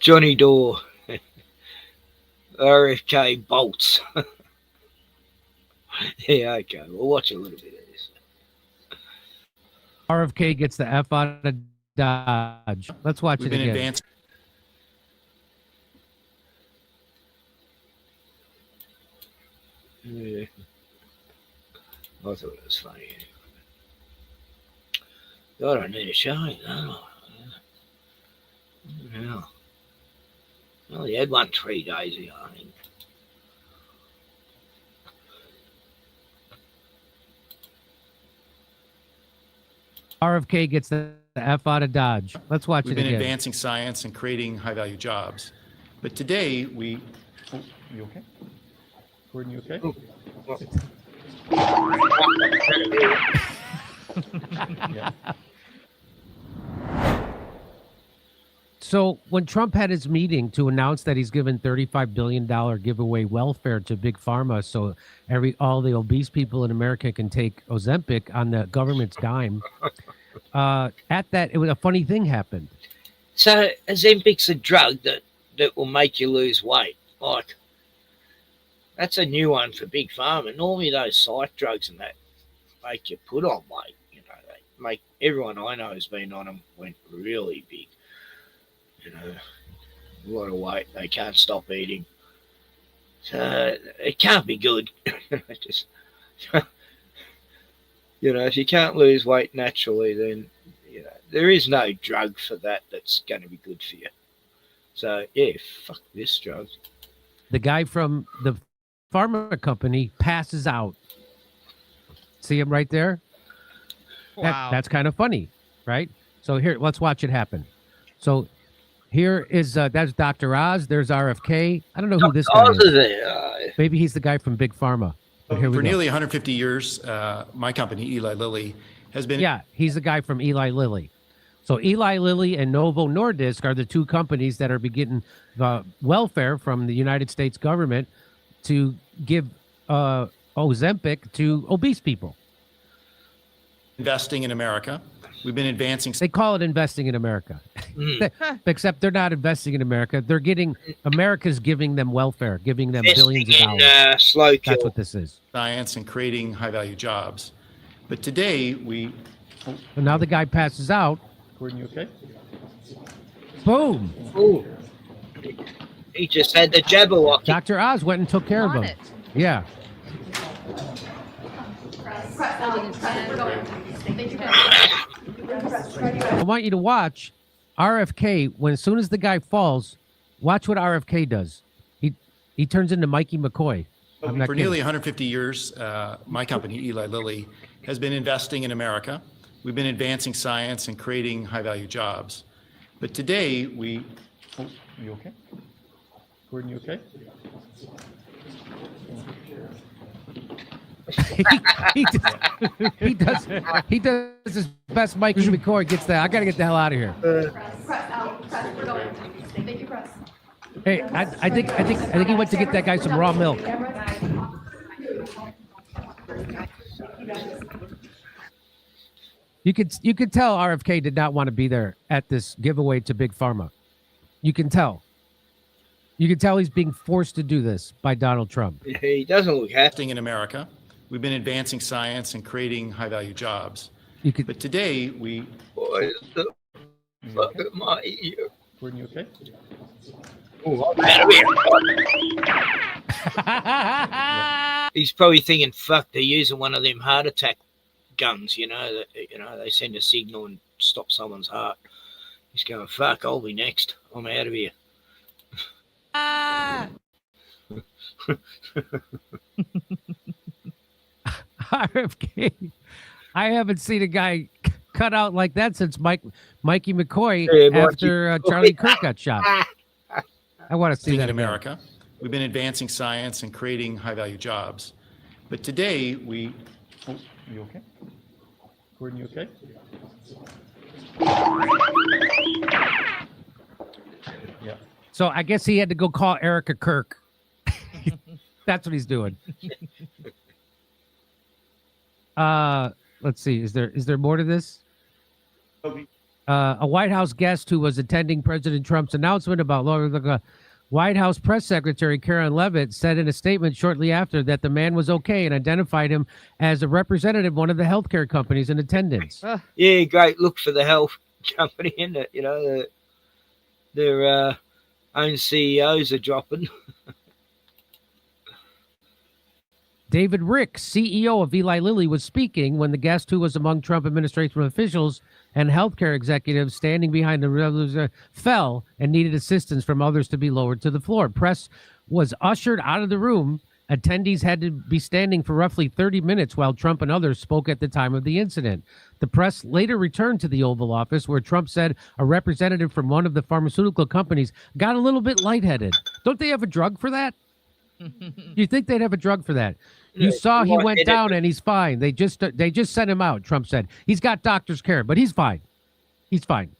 Johnny Dore. RFK bolts. Yeah, okay. We'll watch a little bit of this. RFK gets the F out of Dodge. Let's watch it again. Yeah. I thought it was funny. I don't need a showing, though. Yeah. Well, he had one 3 days ago, I think. RFK gets the F out of Dodge. Let's watch it again. We've been advancing science and creating high-value jobs. But today, we... Oh, you okay? Gordon, you okay? Yeah. So when Trump had his meeting to announce that he's given $35 billion giveaway welfare to Big Pharma so all the obese people in America can take Ozempic on the government's dime, at that, it was a funny thing happened. So Ozempic's a drug that will make you lose weight. Like, that's a new one for Big Pharma. Normally those psych drugs and that make you put on weight. You know, they make everyone I know who's been on them went really big. You know, a lot of weight. They can't stop eating. So it can't be good. Just, you know, if you can't lose weight naturally, then, you know, there is no drug for that that's going to be good for you. So, yeah, fuck this drug. The guy from the pharma company passes out. See him right there? Wow. That's kind of funny, right? So here, let's watch it happen. So here is, that's Dr. Oz. There's RFK. I don't know who this guy Oz is. There. Maybe he's the guy from Big Pharma. But here we For go. nearly 150 years, my company, Eli Lilly, has been... Yeah, he's the guy from Eli Lilly. So Eli Lilly and Novo Nordisk are the two companies that are getting welfare from the United States government to give Ozempic to obese people. investing in America. We've been advancing... They call it investing in America. Except they're not investing in America. They're getting... America's giving them welfare, giving them billions of dollars. Slow kill. That's what this is. Science and creating high-value jobs. But today, we... And now the guy passes out. Gordon, you okay? Boom. Ooh. He just had the Jabberwocky. Dr. Oz went and took care of him. Yeah. I want you to watch RFK. As soon as the guy falls, watch what RFK does. He turns into Mikey McCoy. I'm not For kidding. nearly 150 years, my company, Eli Lilly, has been investing in America. We've been advancing science and creating high-value jobs. But today, we... Oh, you okay? Gordon, you okay? he does his best. Mikey McCoy gets that. I got to get the hell out of here. Hey, I think he went to get that guy some raw milk. You could tell RFK did not want to be there at this giveaway to Big Pharma. You can tell. You can tell he's being forced to do this by Donald Trump. He doesn't look happy. In America, we've been advancing science and creating high-value jobs. But today, we... Boy, the fuck at my ear. Gordon, you okay? Oh, I'm out of here. He's probably thinking, fuck, they're using one of them heart attack guns, you know, they send a signal and stop someone's heart. He's going, fuck, I'll be next. I'm out of here. RFK. I haven't seen a guy cut out like that since Mikey McCoy after Charlie Kirk got shot. I want to see that in again. America. We've been advancing science and creating high-value jobs. But today, we... Oh, you okay? Gordon, you okay? Yeah. So I guess he had to go call Erica Kirk. That's what he's doing. let's see. Is there more to this? A White House guest who was attending President Trump's announcement about White House press secretary Karen Leavitt said in a statement shortly after that the man was okay and identified him as a representative of one of the healthcare companies in attendance. Yeah, great look for the health company, isn't it? You know, their own CEOs are dropping. David Rick, CEO of Eli Lilly, was speaking when the guest, who was among Trump administration officials and healthcare executives standing behind the fell and needed assistance from others to be lowered to the floor. Press was ushered out of the room. Attendees had to be standing for roughly 30 minutes while Trump and others spoke at the time of the incident. The press later returned to the Oval Office, where Trump said a representative from one of the pharmaceutical companies got a little bit lightheaded. Don't they have a drug for that? You think they'd have a drug for that? You saw he went down and he's fine. They just sent him out. Trump said he's got doctor's care, but he's fine. He's fine.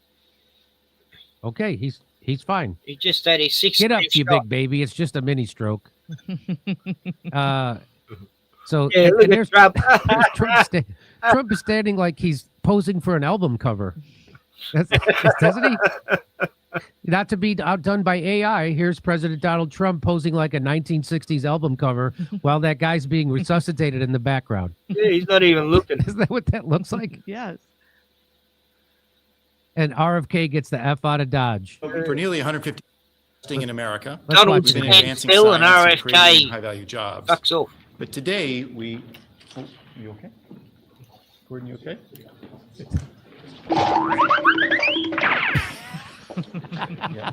Okay, he's fine. He just had his 6th. Get up, you big baby. It's just a mini stroke. So yeah, and there's Trump. Trump is standing like he's posing for an album cover. Doesn't he? Not to be outdone by AI, here's President Donald Trump posing like a 1960s album cover while that guy's being resuscitated in the background. Yeah, he's not even looking. Isn't that what that looks like? Yes. And RFK gets the F out of Dodge. For nearly 150 in America, Donald's we've been advancing still an science and creating RFK. high-value jobs. Fucks off. But today we... Oh, you okay? Gordon, you okay? Yeah.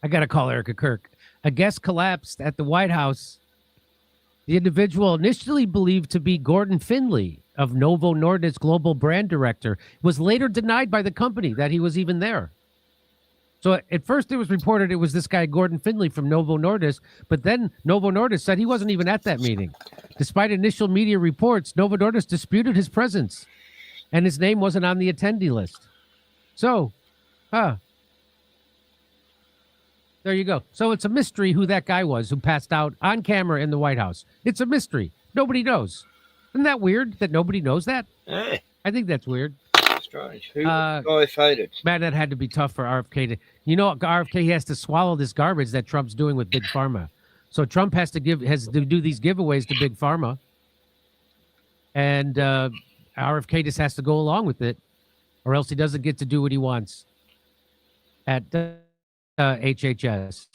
I got to call Erica Kirk. A guest collapsed at the White House. The individual, initially believed to be Gordon Findlay of Novo Nordisk global brand director, was later denied by the company that he was even there. So at first it was reported it was this guy, Gordon Findlay from Novo Nordisk, but then Novo Nordisk said he wasn't even at that meeting. Despite initial media reports, Novo Nordisk disputed his presence, and his name wasn't on the attendee list. So, there you go. So it's a mystery who that guy was who passed out on camera in the White House. It's a mystery. Nobody knows. Isn't that weird that nobody knows that? Hey. I think that's weird. Strange. Who was faded? Man, that had to be tough for RFK to. You know, RFK has to swallow this garbage that Trump's doing with Big Pharma. So Trump has to do these giveaways to Big Pharma, and RFK just has to go along with it, or else he doesn't get to do what he wants at HHS.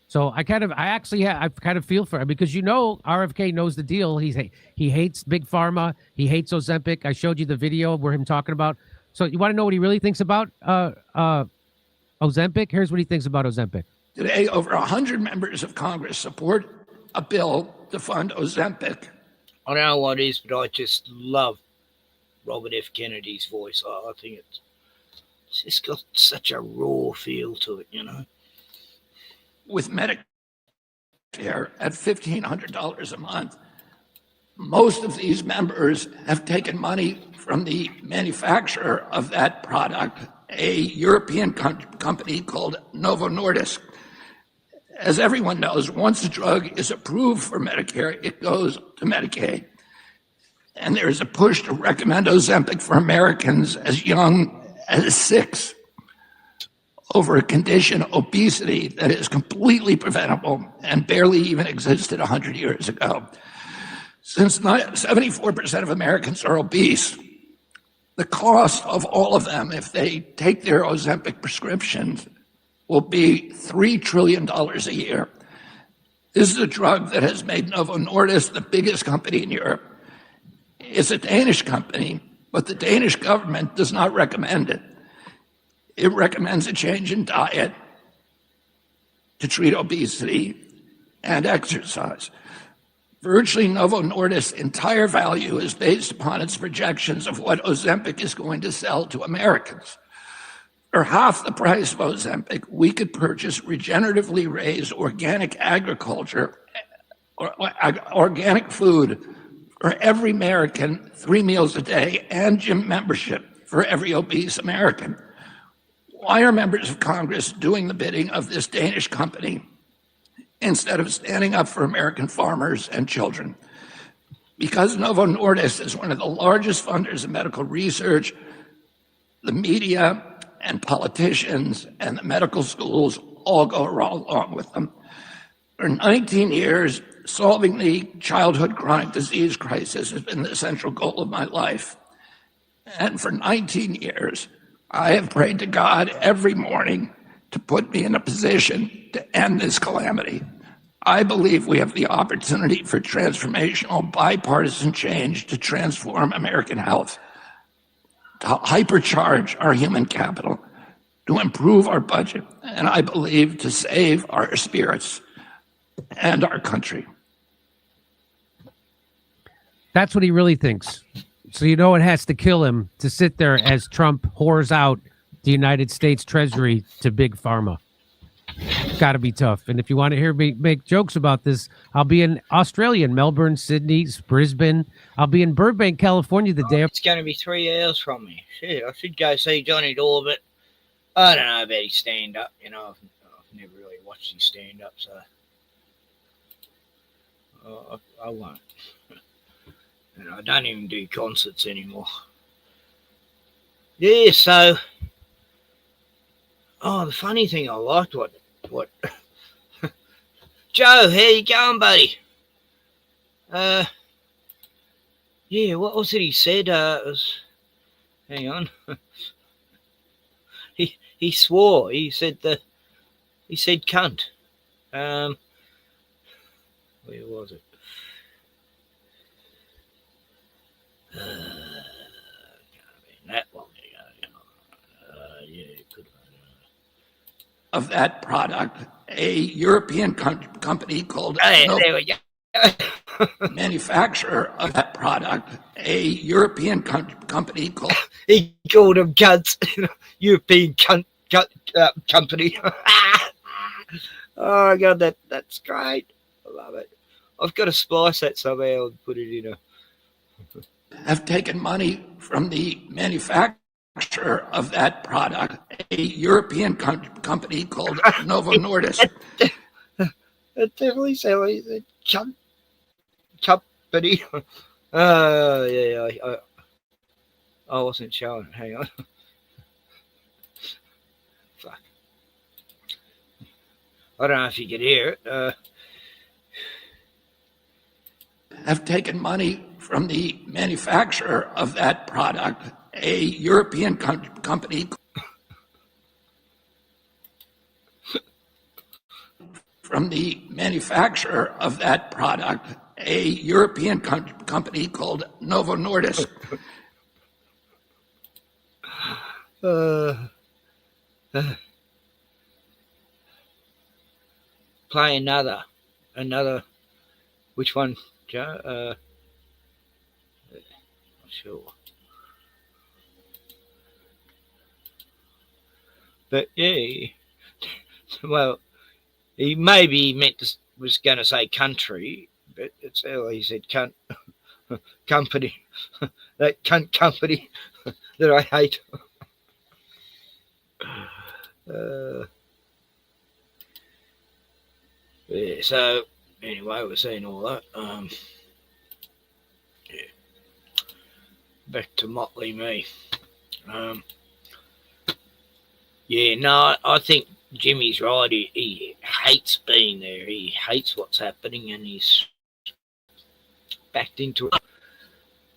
So I kind of feel for him because, you know, RFK knows the deal. He hates Big Pharma. He hates Ozempic. I showed you the video where him talking about. So you want to know what he really thinks about Ozempic? Here's what he thinks about Ozempic. Today, over 100 members of Congress support a bill to fund Ozempic. I don't know what it is, but I just love Robert F. Kennedy's voice. I think it's just got such a raw feel to it, you know. With Medicare at $1,500 a month, most of these members have taken money from the manufacturer of that product, a European company called Novo Nordisk. As everyone knows, once a drug is approved for Medicare, it goes to Medicaid. And there is a push to recommend Ozempic for Americans as young as 6 over a condition, obesity, that is completely preventable and barely even existed 100 years ago. Since 74% of Americans are obese, the cost of all of them, if they take their Ozempic prescriptions, will be $3 trillion a year. This is a drug that has made Novo Nordisk the biggest company in Europe. It's a Danish company, but the Danish government does not recommend it. It recommends a change in diet to treat obesity and exercise. Virtually Novo Nordisk's entire value is based upon its projections of what Ozempic is going to sell to Americans. For half the price of Ozempic, we could purchase regeneratively raised organic agriculture, or organic food for every American, 3 meals a day, and gym membership for every obese American. Why are members of Congress doing the bidding of this Danish company instead of standing up for American farmers and children? Because Novo Nordisk is one of the largest funders of medical research, the media and politicians and the medical schools all go along with them. For 19 years, solving the childhood chronic disease crisis has been the central goal of my life. And for 19 years, I have prayed to God every morning to put me in a position to end this calamity. I believe we have the opportunity for transformational bipartisan change to transform American health, to hypercharge our human capital, to improve our budget, and I believe to save our spirits and our country. That's what he really thinks. So you know it has to kill him to sit there as Trump whores out the United States Treasury to Big Pharma. Got to be tough. And if you want to hear me make jokes about this, I'll be in Australia, in Melbourne, Sydney, Brisbane. I'll be in Burbank, California the day It's going to be 3 hours from me. Shit, I should go see Johnny Dore, but I don't know about his stand-up. You know, I've never really watched his stand-up, so I won't. And I don't even do concerts anymore. Yeah, so... Oh, the funny thing, I liked what... Joe, how you going, buddy? Yeah, what was it he said? It was... Hang on. he swore. He said cunt. Where was it? Can't have been that long ago. Yeah, it could have been. Of that product, a European company called Hey, there we go. manufacturer of that product, a European company called... He called them cunts. European cunt company. Oh, God, that's great. I love it. I've got to splice that somehow and put it in a... have taken money from the manufacturer of that product, a European company called Novo Nordisk. It definitely sounds like a company. Yeah, I wasn't showing it. Hang on. Fuck. I don't know if you could hear it. Have taken money from the manufacturer of that product, a European company from the manufacturer of that product, a European company called Novo Nordisk. Play another. Which one, Joe? Not sure. But yeah, well, he maybe was going to say country, but it's how he said cunt company. That cunt company that I hate. Yeah, so anyway, we're saying all that. Yeah. Back to Motley Me. Yeah, no, I think Jimmy's right. He hates being there. He hates what's happening, and he's backed into it.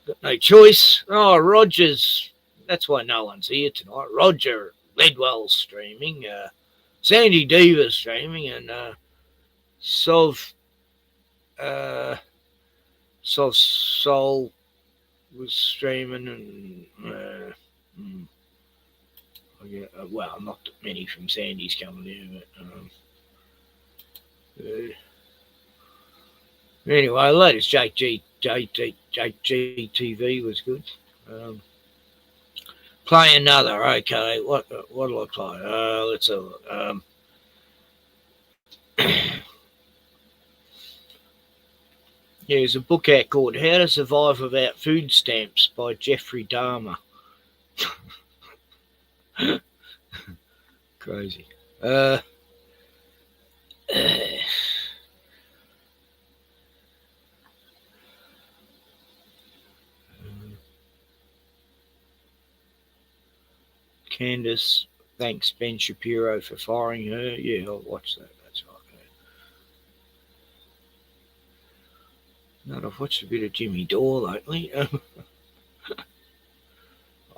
Got no choice. Oh, Roger's. That's why no one's here tonight. Roger Ledwell's streaming. Sandy Diva's streaming, and Sov Soul was streaming, and well, not many from Sandy's coming in, but anyway, latest JGTV was good. Play another. Okay, what'll I play? Let's have a look. Yeah, there's a book out called How to Survive Without Food Stamps by Jeffrey Dahmer. Crazy. Candace thanks Ben Shapiro for firing her. Yeah, I'll watch that. That's right. No, I've watched a bit of Jimmy Dore lately.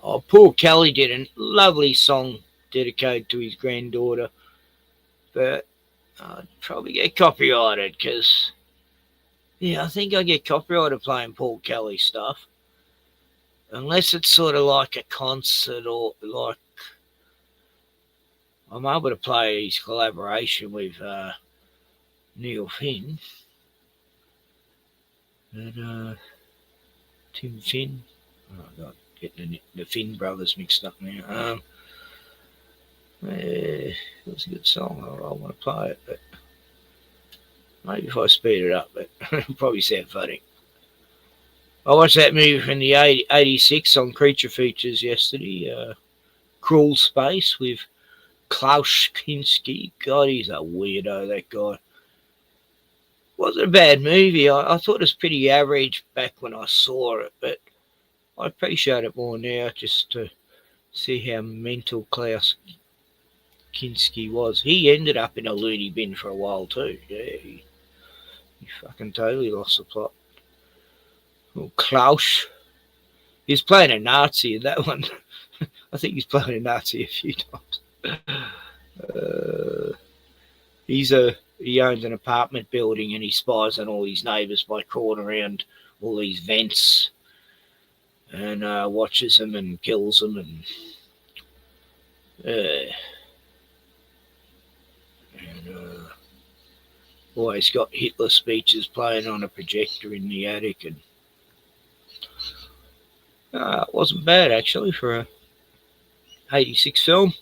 Oh, Paul Kelly did a lovely song dedicated to his granddaughter, but I'd probably get copyrighted because, yeah, I think I get copyrighted playing Paul Kelly stuff. Unless it's sort of like a concert or like I'm able to play his collaboration with Neil Finn and Tim Finn. Oh, God, getting the Finn brothers mixed up now. It was a good song. I want to play it, but maybe if I speed it up, but it'll probably sound funny. I watched that movie from the 86 on Creature Features yesterday, Cruel Space with Klaus Kinski. God, he's a weirdo, that guy. Wasn't a bad movie. I thought it was pretty average back when I saw it, but I appreciate it more now just to see how mental Klaus Kinski was. He ended up in a loony bin for a while too. Yeah, he fucking totally lost the plot. Well, Klaus. He's playing a Nazi in that one. I think he's playing a Nazi a few times. He owns an apartment building and he spies on all his neighbours by crawling around all these vents and watches them and kills them and always got Hitler speeches playing on a projector in the attic and it wasn't bad actually for a 86 film.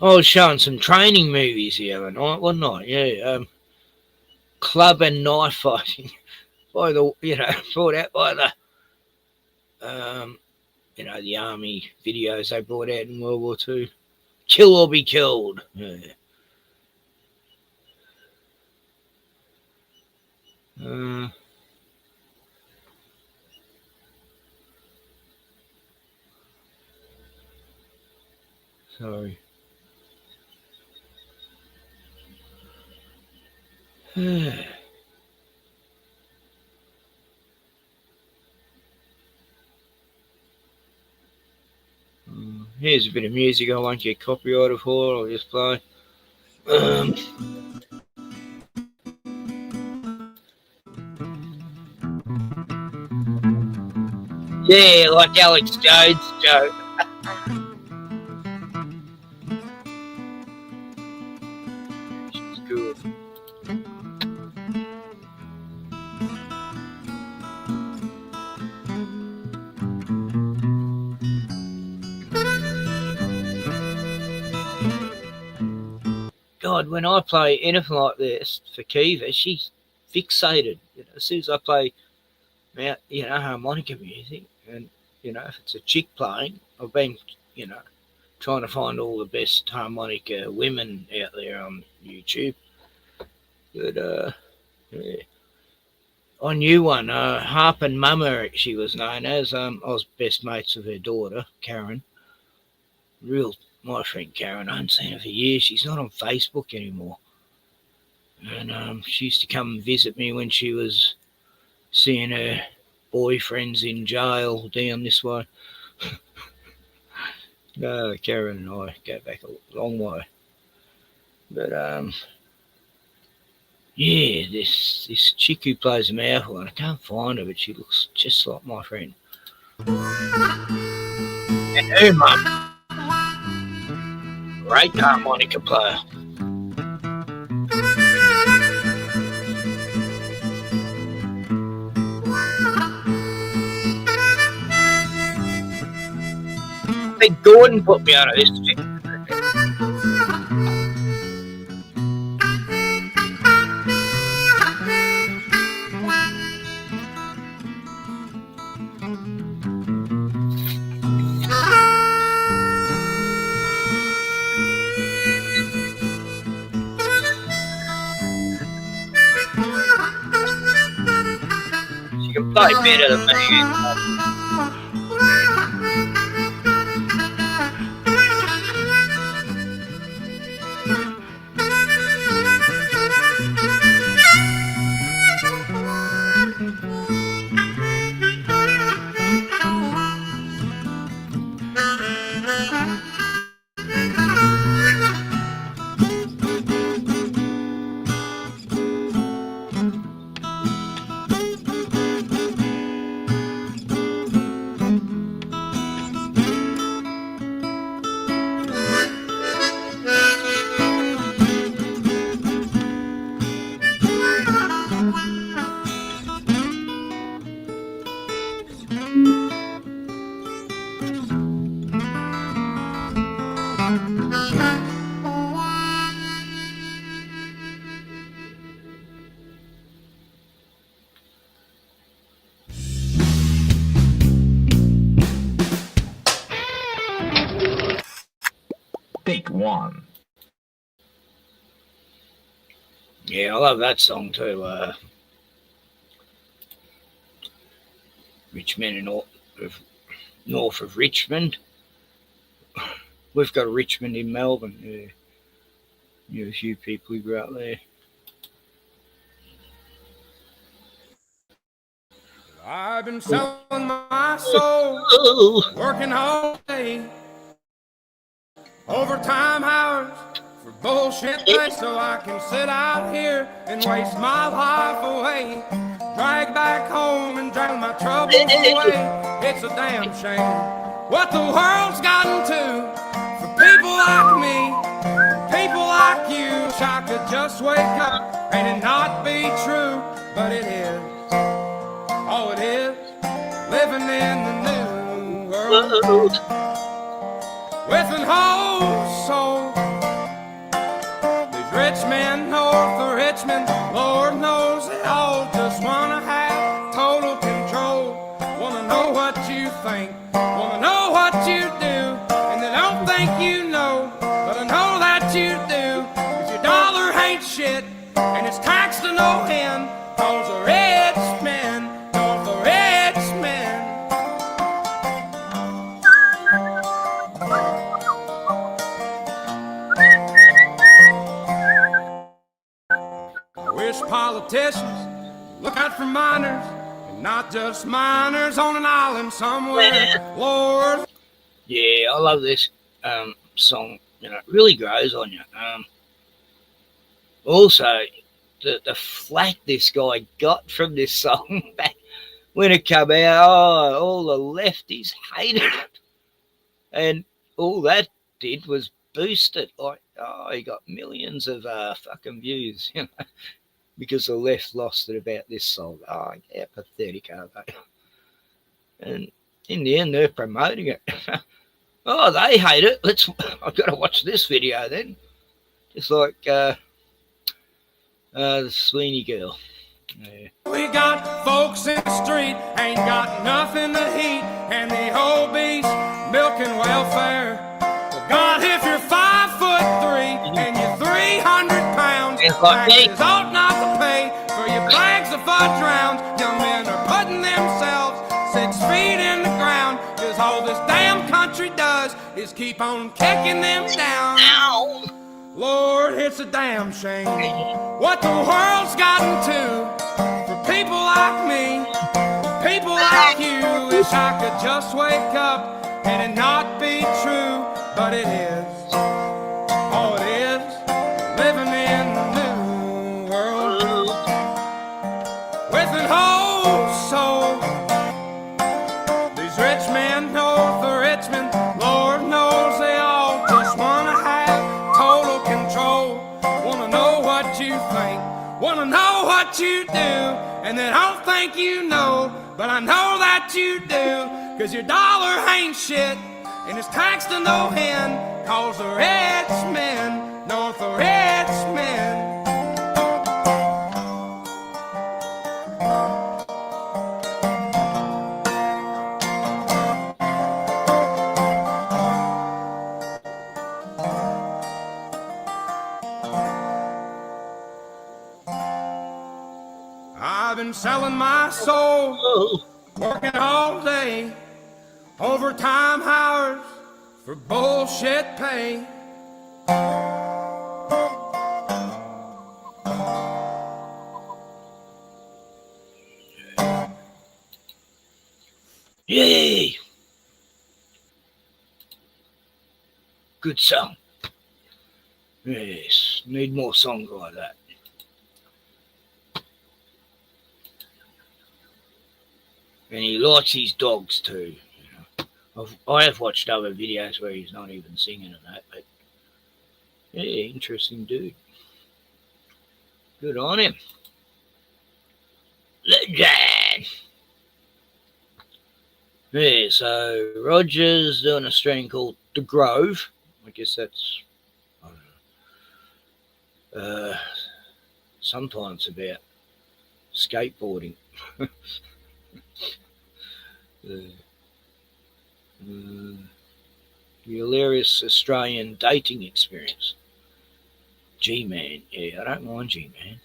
I was showing some training movies the other night, wasn't I? Yeah, club and knife fighting by the brought out by the the army videos they brought out in World War II. Kill or be killed. Yeah. Sorry. Here's a bit of music I won't get copyrighted for. I'll just play. Yeah, like Alex Jones' joke. She's good. God, when I play anything like this for Kiva, she's fixated. As soon as I play, harmonica music, and if it's a chick playing, I've been, trying to find all the best harmonica women out there on YouTube. But yeah. I knew one, Harp and Mama, she was known as. I was best mates with her daughter, Karen. My friend Karen, I haven't seen her for years. She's not on Facebook anymore. And she used to come and visit me when she was seeing her boyfriends in jail down this way. Karen and I go back a long way. But yeah, this chick who plays the mouth one, I can't find her, but she looks just like my friend. And her mum, great harmonica player. I think Gordon put me on this chick. She can play better than me. one. Yeah, I love that song too. Richmond and north of Richmond. We've got a Richmond in Melbourne. Yeah. Knew a few people who grew up there. I've been selling my soul, working all day, overtime hours for bullshit pay, so I can sit out here and waste my life away, drag back home and drown my troubles away. It's a damn shame what the world's gotten to for people like me, people like you. Wish I could just wake up and it not be true, but it is. Oh, it is living in the new world with an whole soul. These rich men north of Richmond, Lord knows they all just wanna have total control. Wanna know what you think, wanna know what you do, and they don't think you know, but I know that you do. 'Cause your dollar ain't shit, and it's taxed to no end, 'cause the rich men. Politicians look out for miners, and not just miners on an island somewhere. Lord. Yeah, I love this song. You know, it really grows on you. Also, the flack this guy got from this song back when it came out, all the lefties hated it, and all that did was boost it. Like, he got millions of fucking views. You know. Because the left lost it about this song. Oh, yeah, pathetic, aren't they? And in the end, they're promoting it. Oh, they hate it. I've got to watch this video then. Just like the Sweeney girl. Yeah. We got folks in the street, ain't got nothing to eat, and the whole beast milking welfare. Well, God, if you're 5'3" and you're 300 pounds, taxes ought not to pay for your bags of fudge rounds. Young men are putting themselves 6 feet in the ground, 'cause all this damn country does is keep on kicking them down. Ow. Lord, it's a damn shame what the world's gotten to for people like me, people like you. Wish I could just wake up and it not be true, but it is. Oh, it is living in the new world with an whole soul. These rich men north of Richmond, Lord knows they all just wanna have total control. Wanna know what you think, wanna know what you do, and they don't think you know, but I know that you do. 'Cause your dollar ain't shit, and it's taxed to no end, 'cause the rich men north of Richmond. I've been selling my soul, working all day, overtime hours for bullshit pay. Yay! Good song. Yes, need more songs like that. And he likes his dogs too. You know. I have watched other videos where he's not even singing and that, but yeah, interesting dude. Good on him. Legend. Yeah, so Roger's doing a stream called The Grove. I guess that's, I don't know, sometimes about skateboarding. The hilarious Australian dating experience. G-Man. Yeah, I don't mind G-Man.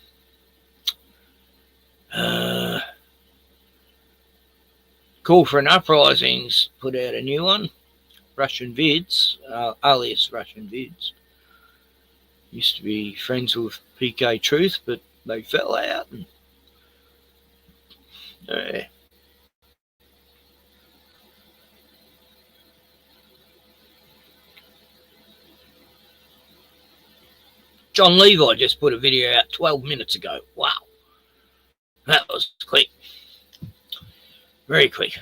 Call for an Uprising's put out a new one. Russian Vids, alias Russian Vids. Used to be friends with PK Truth, but they fell out. And, John Levi just put a video out 12 minutes ago. Wow. That was quick. Very quick.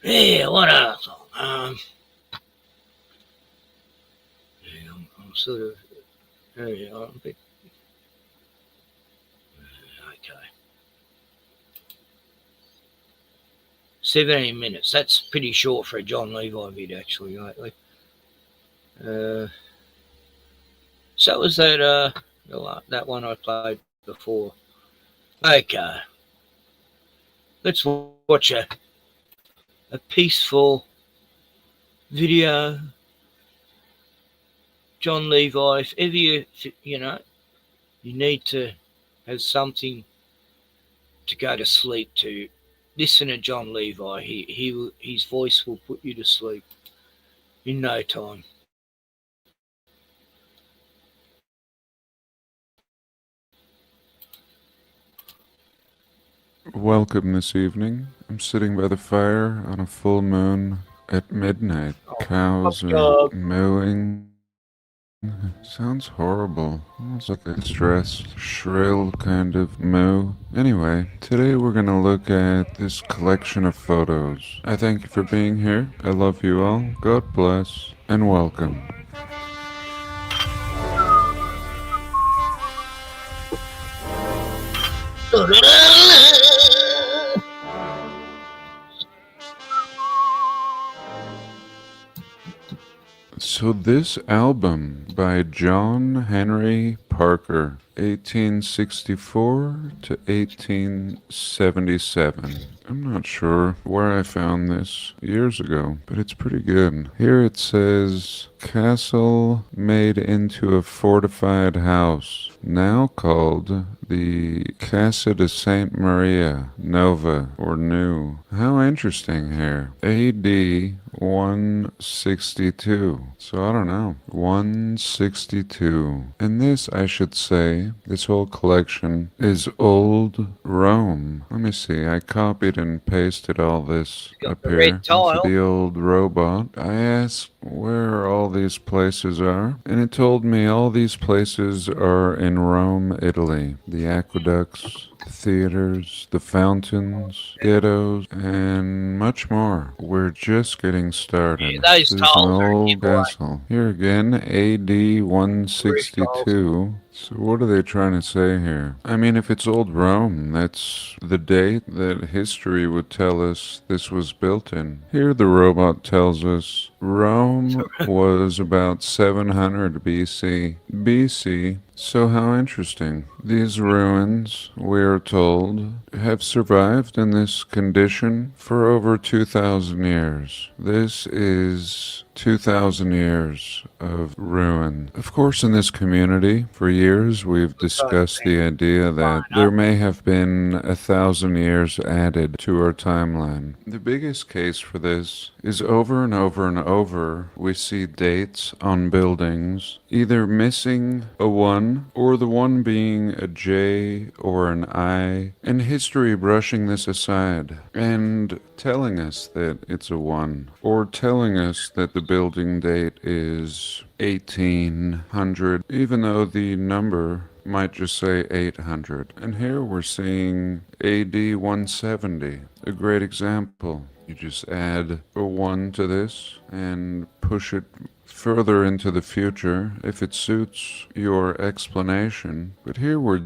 Yeah, what else? I'm sort of... Okay. 17 minutes. That's pretty short for a John Levi vid, actually, lately. So was that that one I played before. Okay. Let's watch a peaceful video. John Levi, if ever you need to have something to go to sleep to, listen to John Levi. His voice will put you to sleep in no time. Welcome this evening. I'm sitting by the fire on a full moon at midnight. Cows are mooing. Sounds horrible. It's like a stressed, shrill kind of moo. Anyway, today we're gonna look at this collection of photos. I thank you for being here. I love you all. God bless, and welcome. So this album by John Henry Parker, 1864 to 1877. I'm not sure where I found this years ago, but it's pretty good. Here it says, castle made into a fortified house, now called the Casa de Saint Maria Nova, or New. How interesting here. AD 162. So I don't know. 162. And this, I should say, this whole collection is old Rome. Let me see. I copied and pasted all this up here into the old robot. I asked where all these places are, and it told me all these places are in Rome, Italy. The aqueducts, the theaters, the fountains, ghettos, and much more. We're just getting started. This is an old castle. Here again, AD 162. So what are they trying to say here? I mean, if it's old Rome, that's the date that history would tell us this was built in. Here the robot tells us Rome was about 700 BC. BC. So how interesting. These ruins, we are told, have survived in this condition for over 2,000 years. This is 2,000 years of ruin. Of course, in this community, for years, we've discussed the idea that there may have been 1,000 years added to our timeline. The biggest case for this is over and over and over, we see dates on buildings either missing a 1 or the 1 being a J or an I, and history brushing this aside and telling us that it's a 1, or telling us that the building date is 1800, even though the number might just say 800. And here we're seeing AD 170, a great example. You just add a 1 to this and push it further into the future if it suits your explanation. But here we're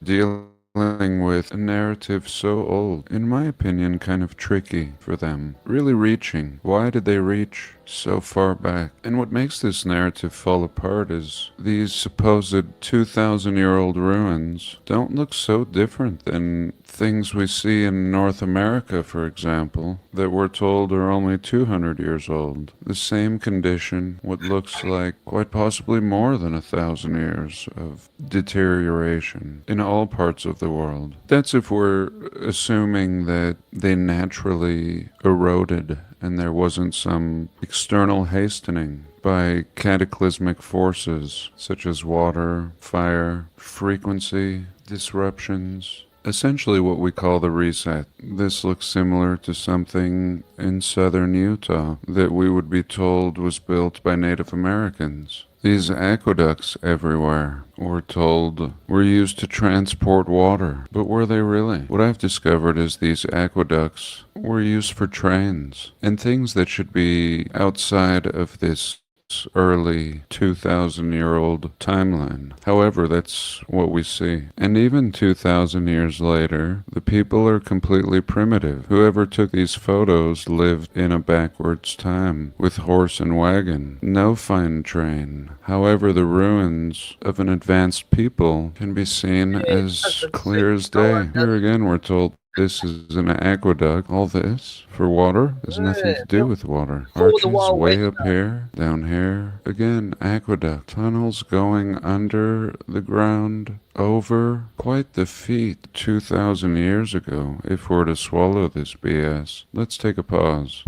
dealing with a narrative so old, in my opinion, kind of tricky for them. Really reaching. Why did they reach so far back. And what makes this narrative fall apart is these supposed 2,000-year-old ruins don't look so different than things we see in North America, for example, that we're told are only 200 years old. The same condition, what looks like quite possibly more than 1,000 years of deterioration in all parts of the world. That's if we're assuming that they naturally eroded and there wasn't some external hastening by cataclysmic forces such as water, fire, frequency, disruptions. Essentially what we call the reset. This looks similar to something in southern Utah that we would be told was built by Native Americans. These aqueducts everywhere, we're told, were used to transport water. But were they really? What I've discovered is these aqueducts were used for trains and things that should be outside of this early 2,000-year-old timeline. However, that's what we see. And even 2,000 years later, the people are completely primitive. Whoever took these photos lived in a backwards time with horse and wagon, no fine train. However, the ruins of an advanced people can be seen as clear as day. Here again, we're told this is an aqueduct. All this for water has nothing to do with water. Arches way up here, down here. Again, aqueduct. Tunnels going under the ground, over. Quite the feat 2,000 years ago, if we're to swallow this BS. Let's take a pause.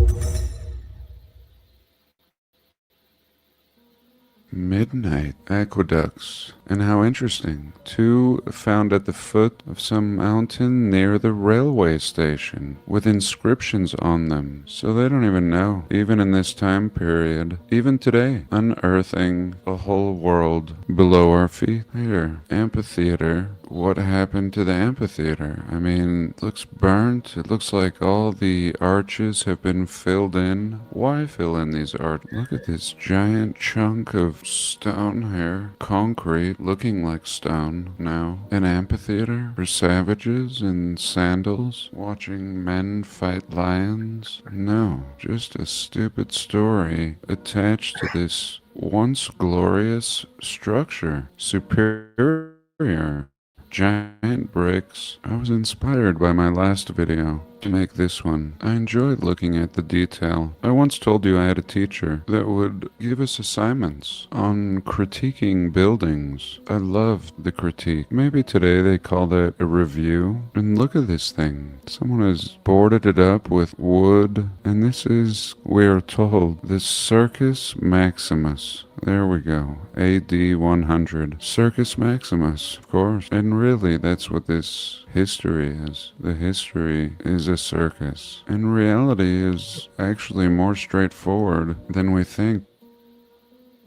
Midnight aqueducts. And how interesting. 2 found at the foot of some mountain near the railway station with inscriptions on them. So they don't even know. Even in this time period, even today, unearthing a whole world below our feet. Here, amphitheater. What happened to the amphitheater? I mean, it looks burnt. It looks like all the arches have been filled in. Why fill in these arches? Look at this giant chunk of stone here. Concrete, looking like stone now. An amphitheater for savages in sandals watching men fight lions? No, just a stupid story attached to this once glorious structure. Superior. Giant bricks. I was inspired by my last video to make this one. I enjoyed looking at the detail. I once told you I had a teacher that would give us assignments on critiquing buildings. I loved the critique. Maybe today they call that a review. And look at this thing. Someone has boarded it up with wood, and this is, we are told, the Circus Maximus. There we go. AD 100. Circus Maximus, of course. And really, that's what this history is. The history is a circus. And reality is actually more straightforward than we think.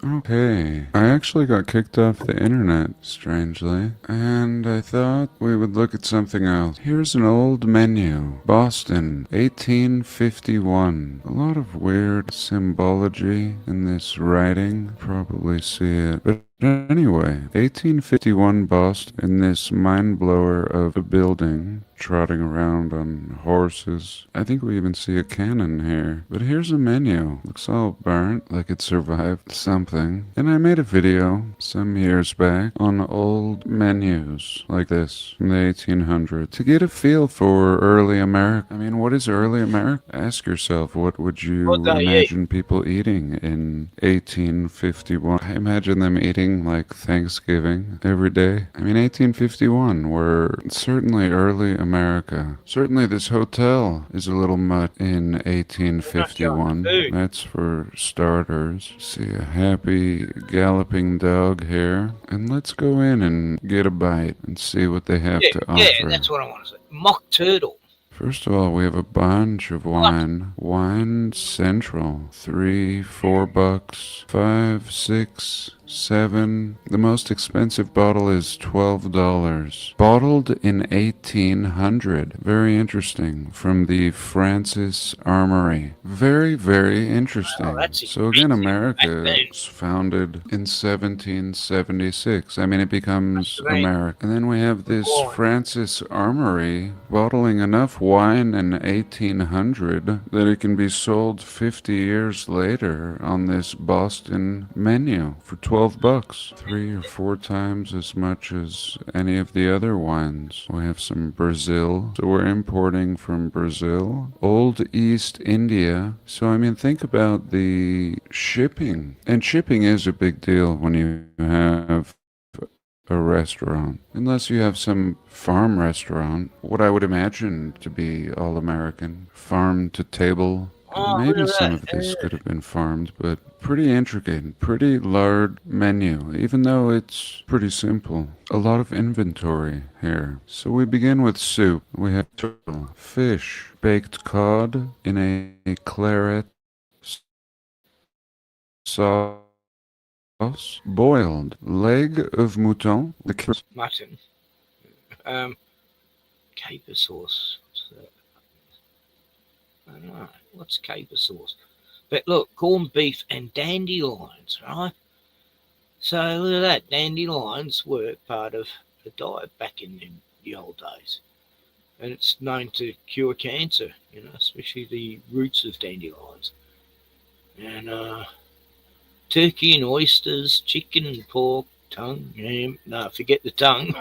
Okay, I actually got kicked off the internet, strangely, and I thought we would look at something else. Here's an old menu. Boston, 1851. A lot of weird symbology in this writing. Probably see it. But anyway, 1851 Boston, in this mind blower of a building, trotting around on horses. I think we even see a cannon here. But here's a menu. Looks all burnt, like it survived something. And I made a video some years back on old menus like this from the 1800s to get a feel for early America. I mean, what is early America? Ask yourself, what would you imagine people eating in 1851? I imagine them eating like Thanksgiving every day. I mean, 1851 were certainly early America. Certainly this hotel is a little mutt in 1851. That's for starters. See a happy galloping dog here. And let's go in and get a bite and see what they have to offer. Yeah, that's what I want to say. Mock turtle. First of all, we have a bunch of wine. Wine Central. $3, $4, $5, $6. 7. The most expensive bottle is $12. Bottled in 1800. Very interesting. From the Francis Armory. Very, very interesting. So again, America was founded in 1776. I mean, it becomes America. And then we have this Francis Armory bottling enough wine in 1800 that it can be sold 50 years later on this Boston menu for $12, 3 or 4 times as much as any of the other wines. We have some Brazil, so we're importing from Brazil. Old East India. So I mean, think about the shipping, and shipping is a big deal when you have a restaurant. Unless you have some farm restaurant, what I would imagine to be all American, farm to table. Maybe some of this could have been farmed, but pretty intricate, pretty large menu, even though it's pretty simple. A lot of inventory here. So we begin with soup. We have turtle, fish, baked cod in a claret sauce, boiled leg of mouton, Mutton. Caper sauce. What's that? I don't know. What's caper sauce? But look, corned beef and dandelions, right? So look at that. Dandelions were part of the diet back in the old days. And it's known to cure cancer, you know, especially the roots of dandelions. And turkey and oysters, chicken and pork, tongue, ham. No, forget the tongue.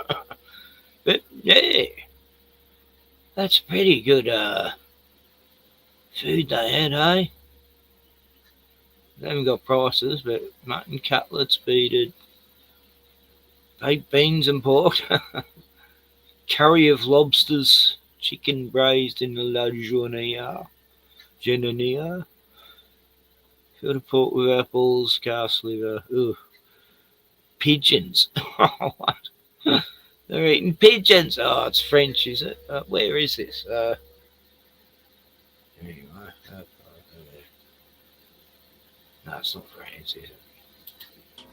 But yeah, that's pretty good food they had, eh? They haven't got prices, but mutton cutlets, beaded, baked beans and pork, curry of lobsters, chicken braised in la journée, field of pork with apples, calf's liver, pigeons. What? They're eating pigeons. Oh, it's French, is it? Where is this? Anyway, no, it's not France, is it?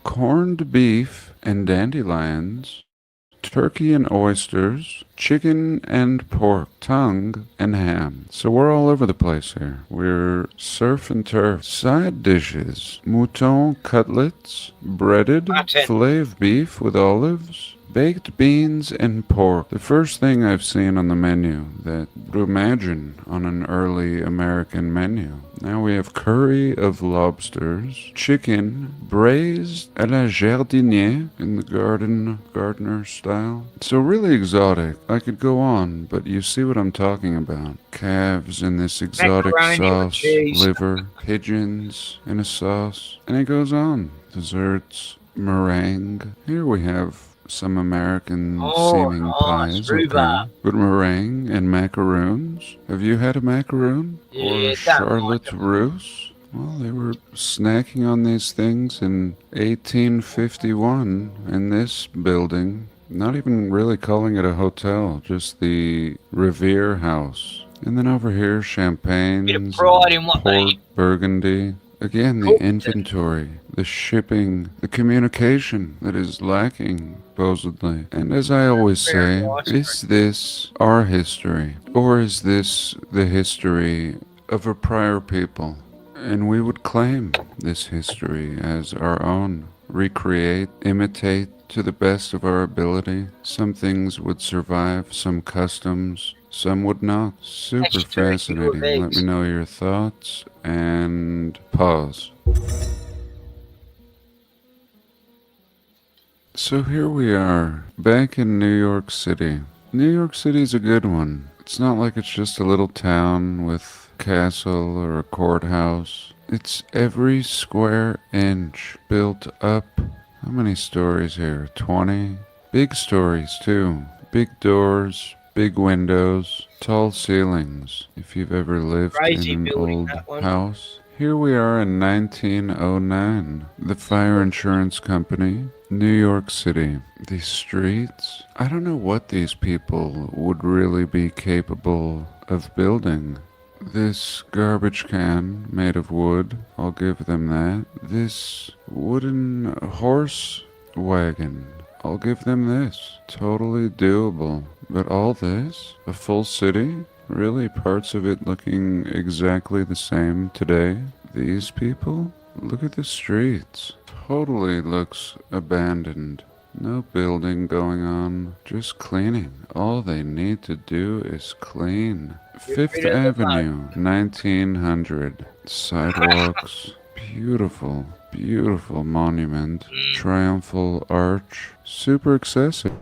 corned beef and dandelions, turkey and oysters, chicken and pork, tongue and ham. So we're all over the place here. We're surf and turf. Side dishes, mouton cutlets, breaded, filet of beef with olives, baked beans and pork. The first thing I've seen on the menu that would imagine on an early American menu. Now we have curry of lobsters, chicken, braised à la jardinière in the gardener style. So really exotic. I could go on, but you see what I'm talking about. Calves in this exotic sauce, liver, pigeons in a sauce, and it goes on. Desserts, meringue. Here we have some American seeming pies, okay. But meringue and macaroons. Have you had a macaroon? Or Charlotte Russe? Well, they were snacking on these things in 1851 in this building. Not even really calling it a hotel, just the Revere House. And then over here, champagnes, port, burgundy. Again, the inventory, the shipping, the communication that is lacking, supposedly. And as I always say, is this our history? Or is this the history of a prior people? And we would claim this history as our own. Recreate, imitate to the best of our ability. Some things would survive, some customs, some would not. Super fascinating. Let me know your thoughts and pause. So here we are, back in New York City. New York City's a good one. It's not like it's just a little town with a castle or a courthouse. It's every square inch built up. How many stories here? 20? Big stories too. Big doors, big windows, tall ceilings. If you've ever lived in an old house. Here we are in 1909. The fire insurance company, New York City. These streets, I don't know what these people would really be capable of building. This garbage can made of wood, I'll give them that. This wooden horse wagon, I'll give them this. Totally doable. But all this? A full city? Really, parts of it looking exactly the same today? These people? Look at the streets. Totally looks abandoned. No building going on, just cleaning. All they need to do is clean. Fifth Avenue, 1900. Sidewalks, beautiful, beautiful monument. Triumphal arch, super excessive.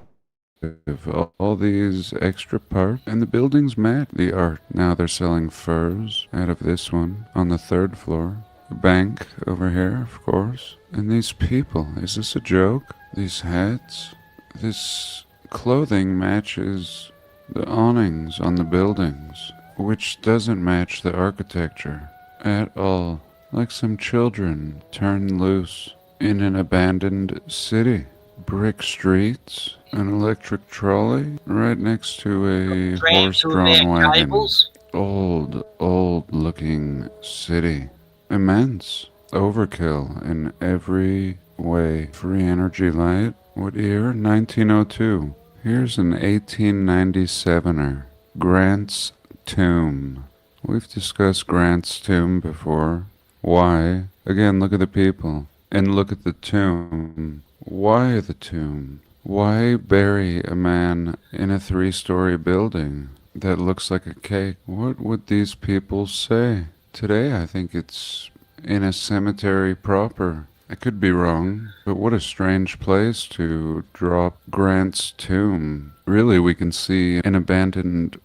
All these extra parts, and the building's mad. The art. Now they're selling furs out of this one on the 3rd floor. A bank over here, of course. And these people, is this a joke? These hats? This clothing matches the awnings on the buildings, which doesn't match the architecture at all. Like some children turned loose in an abandoned city. Brick streets, an electric trolley right next to a horse-drawn wagon. Old looking city. Immense. Overkill in every way. Free energy light. What year? 1902. Here's an 1897er. Grant's Tomb. We've discussed Grant's Tomb before. Why? Again, look at the people. And look at the tomb. Why the tomb? Why bury a man in a 3-story building that looks like a cake? What would these people say? Today I think it's in a cemetery proper. I could be wrong, but what a strange place to drop Grant's Tomb. Really, we can see an abandoned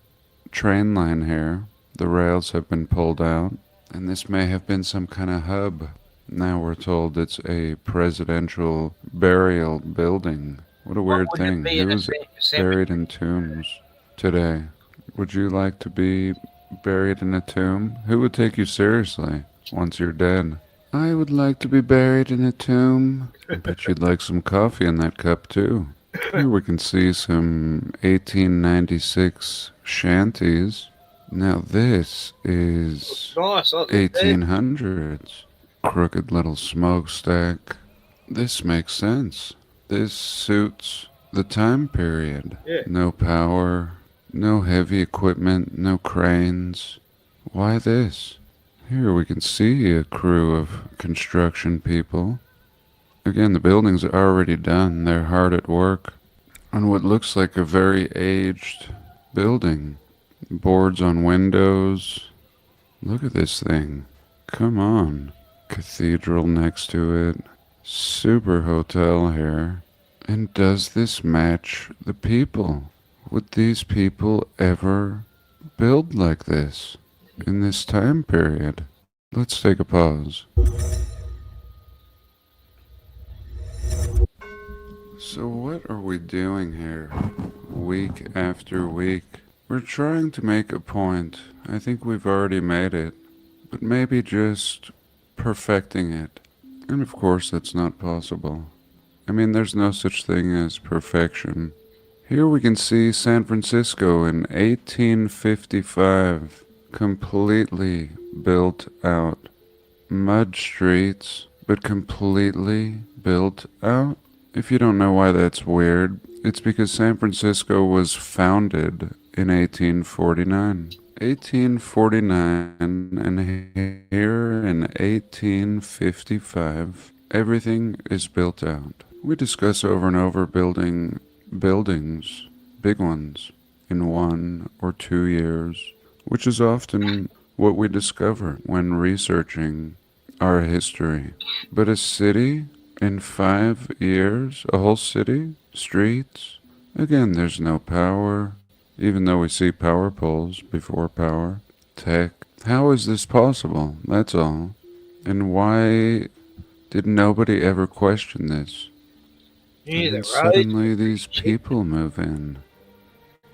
train line here. The rails have been pulled out, and this may have been some kind of hub. Now we're told it's a presidential burial building. What a weird thing. Who's buried in tombs today? Would you like to be buried in a tomb? Who would take you seriously once you're dead? I would like to be buried in a tomb. I bet you'd like some coffee in that cup too. Here we can see some 1896 shanties. Now this is 1800s. Crooked little smokestack. This makes sense. This suits the time period. No power, no heavy equipment, no cranes. Why this? Here we can see a crew of construction people. Again, the buildings are already done. They're hard at work on what looks like a very aged building. Boards on windows. Look at this thing. Come on. Cathedral next to it. Super hotel here. And does this match the people? Would these people ever build like this in this time period? Let's take a pause. So what are we doing here? Week after week. We're trying to make a point. I think we've already made it. But maybe just perfecting it. And of course that's not possible. I mean, there's no such thing as perfection. Here we can see San Francisco in 1855, completely built out. Mud streets, but completely built out. If you don't know why that's weird, it's because San Francisco was founded in 1849. 1849, and here in 1855, everything is built out. We discuss over and over building buildings, big ones, in 1 or 2 years, which is often what we discover when researching our history. But a city in 5 years, a whole city, streets, again, there's no power. Even though we see power poles before power, tech. How is this possible? That's all. And why did nobody ever question this? And then suddenly these people move in.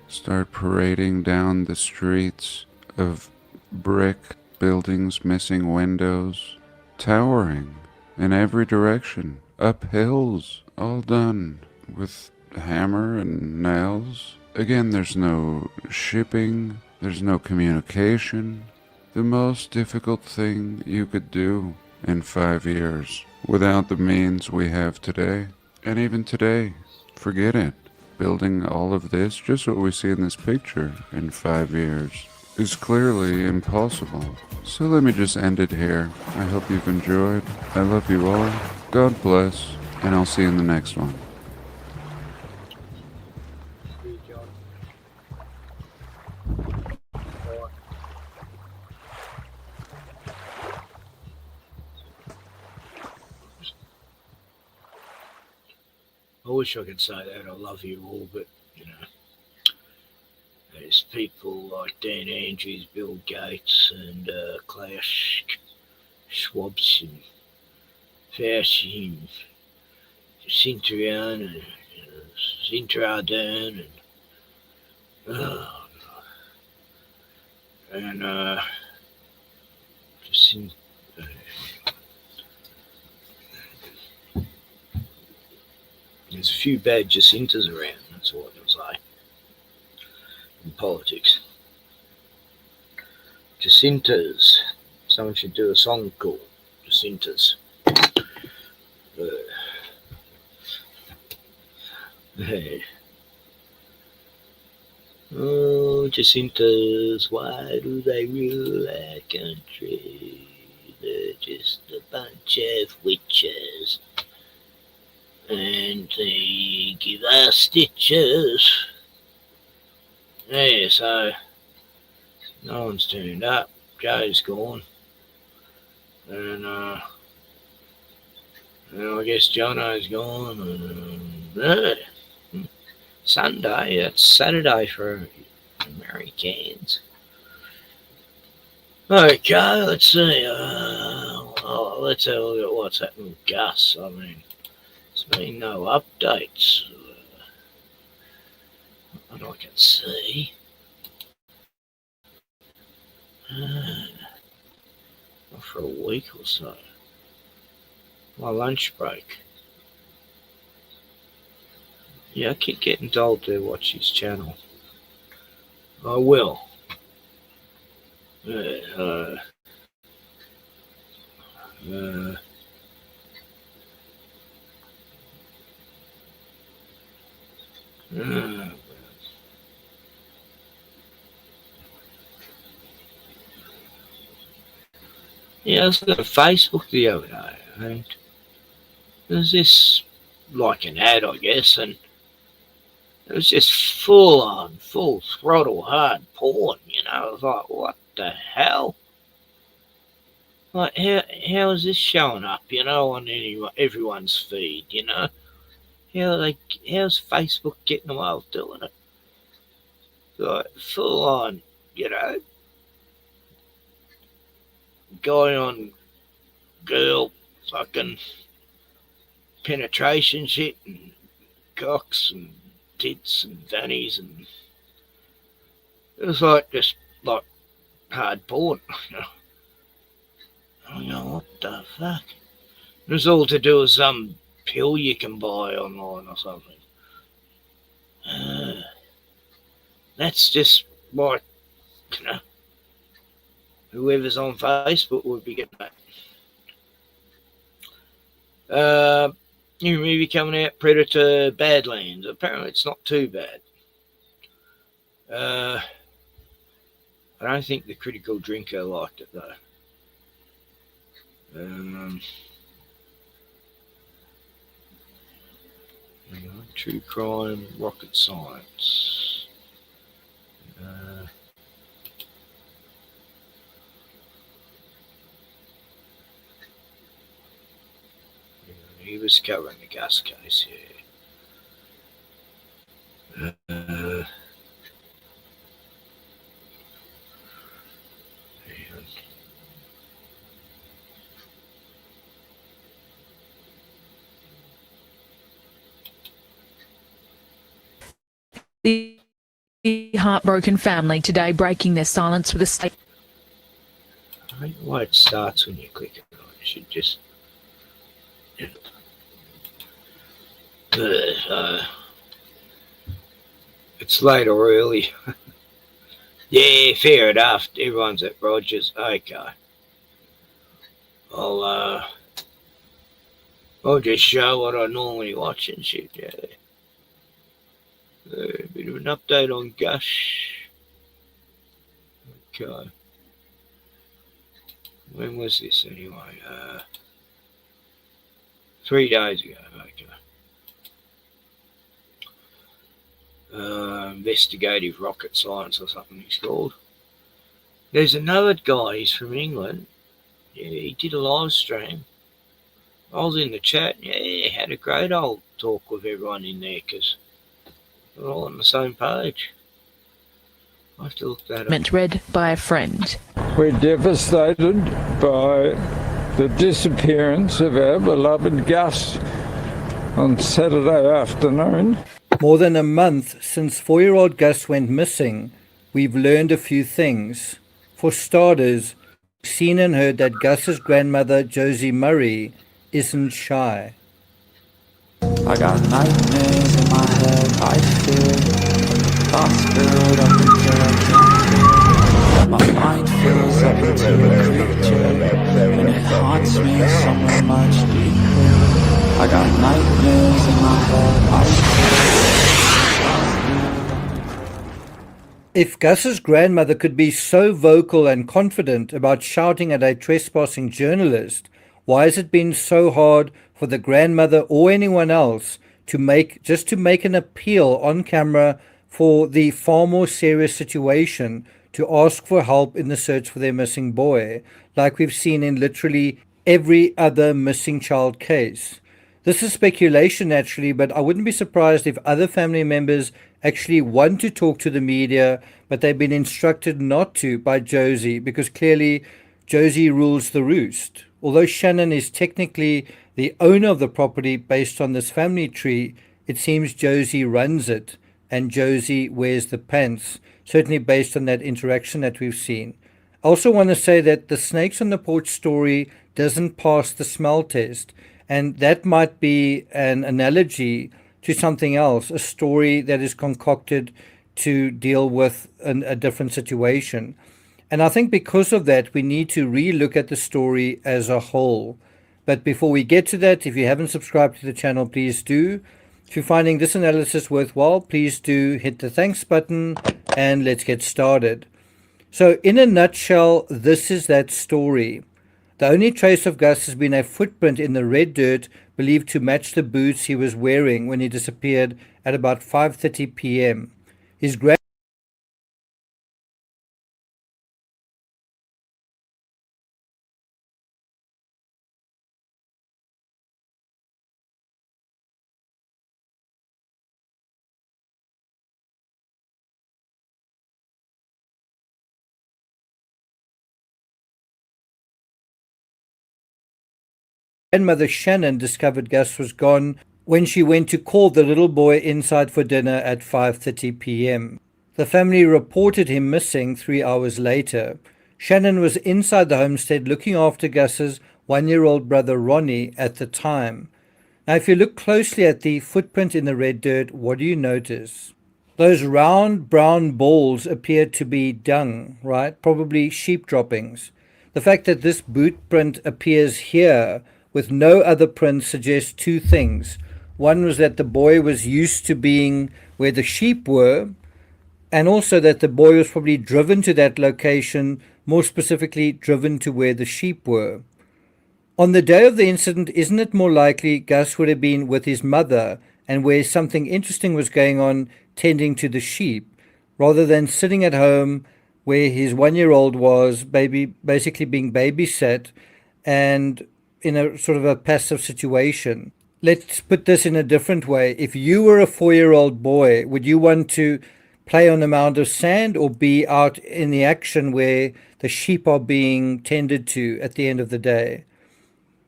Start parading down the streets of brick buildings missing windows. Towering in every direction. Up hills. All done with hammer and nails. Again, there's no shipping, there's no communication, The most difficult thing you could do in 5 years without the means we have today. And even today, forget it. Building all of this, just what we see in this picture, in 5 years is clearly impossible. So let me just end it here. I hope you've enjoyed. I love you all. God bless. And I'll see you in the next one. I wish I could say that I love you all, but, you know, there's people like Dan Andrews, Bill Gates, and Klaus Schwab, and Fauci, and Jacinta and Jacinta Ardern, and Jacinta. There's a few bad Jacintas around, that's all I can say, in politics. Jacintas. Someone should do a song called Jacintas. Oh, Jacintas, why do they rule our country? They're just a bunch of witches. And they give us stitches. Yeah, so no one's turned up. Joe's gone. And I guess Jono's gone. Sunday, that's Saturday for Americans. Okay, let's see. Let's have a look at what's happened with Gus. I mean, there's been no updates. What I can see. For a week or so. My lunch break. Yeah, I keep getting told to watch his channel. I will. Yeah, I was on Facebook the other day, and there's this, like an ad, I guess, and it was just full throttle, hard porn, you know. I was like, what the hell? Like, how is this showing up, you know, on everyone's feed, you know? How's Facebook getting away with doing it? Like, full on, you know, guy on girl fucking penetration shit and cocks and tits and fannies, and it was like just like hard porn. You know? I don't know what the fuck. It was all to do with some pill you can buy online or something. That's just like, you know, whoever's on Facebook would be getting that. New movie coming out, Predator Badlands. Apparently it's not too bad. I don't think the critical drinker liked it though. True crime, rocket science. He was covering the gas case here. The heartbroken family today breaking their silence with a statement. I don't know why it starts when you click it. You should just. It's late or early. Yeah, fair enough. Everyone's at Rogers. Okay. I'll just show what I normally watch and shit. Yeah. A bit of an update on Gus. Okay. When was this anyway? 3 days ago. Okay. Investigative rocket science or something he's called. There's another guy, he's from England. Yeah, he did a live stream. I was in the chat. Yeah, he had a great old talk with everyone in there because we're all on the same page. I have to look that up. Read by a friend. We're devastated by the disappearance of our beloved Gus on Saturday afternoon. More than a month since 4-year-old Gus went missing, we've learned a few things. For starters, we've seen and heard that Gus's grandmother, Josie Murray, isn't shy. I got nightmares in my head, I fear thoughts build up until I can't feel. My mind fills up into a creature, and it haunts me somewhere much deeper. I got nightmares in my head, I fear. If Gus's grandmother could be so vocal and confident about shouting at a trespassing journalist, why has it been so hard for the grandmother or anyone else to make an appeal on camera for the far more serious situation to ask for help in the search for their missing boy, like we've seen in literally every other missing child case? This is speculation naturally, but I wouldn't be surprised if other family members actually want to talk to the media, but they've been instructed not to by Josie, because clearly Josie rules the roost. Although Shannon is technically the owner of the property based on this family tree, it seems Josie runs it, and Josie wears the pants, certainly based on that interaction that we've seen. I also want to say that the snakes on the porch story doesn't pass the smell test, and that might be an analogy to something else, a story that is concocted to deal with a different situation. And I think because of that, we need to re-look at the story as a whole. But before we get to that, if you haven't subscribed to the channel, please do. If you're finding this analysis worthwhile, please do hit the thanks button and let's get started. So in a nutshell, this is that story. The only trace of Gus has been a footprint in the red dirt believed to match the boots he was wearing when he disappeared at about 5:30 p.m. His grandmother Shannon discovered Gus was gone when she went to call the little boy inside for dinner at 5:30 p.m. The family reported him missing 3 hours later. Shannon was inside the homestead looking after Gus's 1-year-old brother Ronnie at the time. Now, if you look closely at the footprint in the red dirt, what do you notice? Those round brown balls appear to be dung, right? Probably sheep droppings. The fact that this boot print appears here with no other print suggests two things. One was that the boy was used to being where the sheep were, and also that the boy was probably driven to that location, more specifically driven to where the sheep were. On the day of the incident, isn't it more likely Gus would have been with his mother and where something interesting was going on tending to the sheep, rather than sitting at home where his 1-year-old was basically being babysat and in a sort of a passive situation? Let's put this in a different way. If you were a 4-year-old boy, would you want to play on a mound of sand or be out in the action where the sheep are being tended to at the end of the day?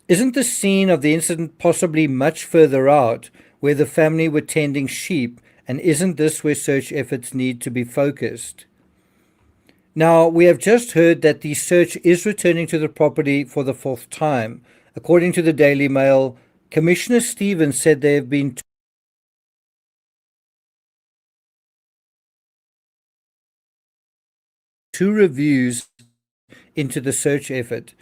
Isn't the scene of the incident possibly much further out where the family were tending sheep, and isn't this where search efforts need to be focused? Now, we have just heard that the search is returning to the property for the 4th time. According to the Daily Mail, Commissioner Stevens said there have been 2 reviews into the search effort.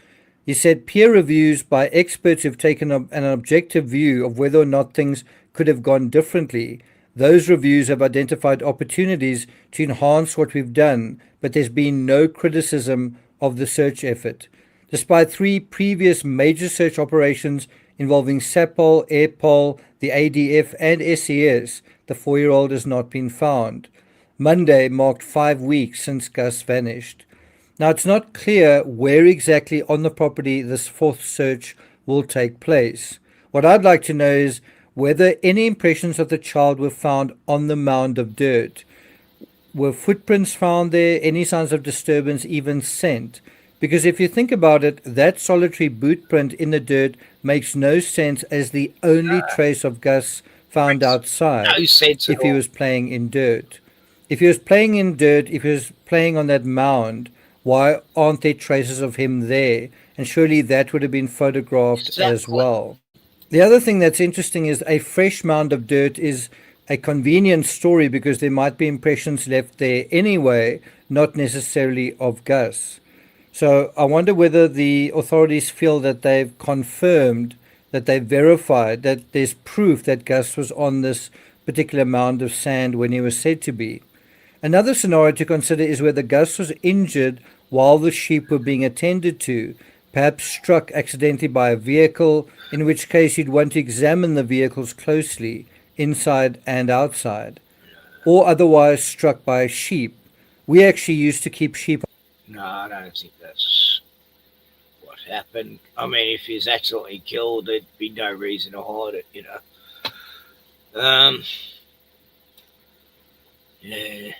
He said peer reviews by experts who've taken an objective view of whether or not things could have gone differently. Those reviews have identified opportunities to enhance what we've done, but there's been no criticism of the search effort. Despite 3 previous major search operations involving SAPOL, AirPol, the ADF, and SES, the 4-year-old has not been found. Monday marked 5 weeks since Gus vanished. Now, it's not clear where exactly on the property this 4th search will take place. What I'd like to know is whether any impressions of the child were found on the mound of dirt. Were footprints found there? Any signs of disturbance, even scent? Because if you think about it, that solitary boot print in the dirt makes no sense as the only trace of Gus found outside if he was playing in dirt. If he was playing in dirt, if he was playing on that mound, why aren't there traces of him there? And surely that would have been photographed as well. The other thing that's interesting is a fresh mound of dirt is a convenient story because there might be impressions left there anyway, not necessarily of Gus. So I wonder whether the authorities feel that they've confirmed, that they've verified, that there's proof that Gus was on this particular mound of sand when he was said to be. Another scenario to consider is whether Gus was injured while the sheep were being attended to, perhaps struck accidentally by a vehicle, in which case you'd want to examine the vehicles closely, inside and outside, or otherwise struck by a sheep. We actually used to keep sheep. No, I don't think that's what happened. I mean, if he's accidentally killed, there'd be no reason to hide it, you know. Yeah.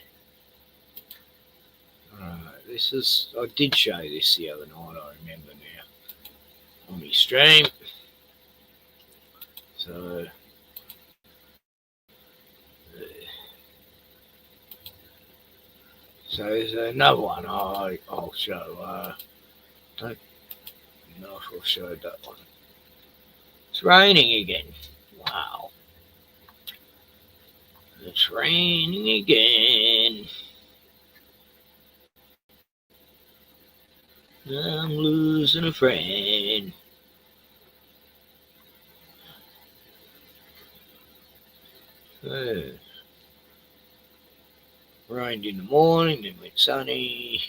This is, I did show this the other night, I remember now, on my stream. So, so there's another one I'll show. Don't know if I've showed that one. It's raining again. Wow. It's raining again. I'm losing a friend. Rained in the morning, then went sunny.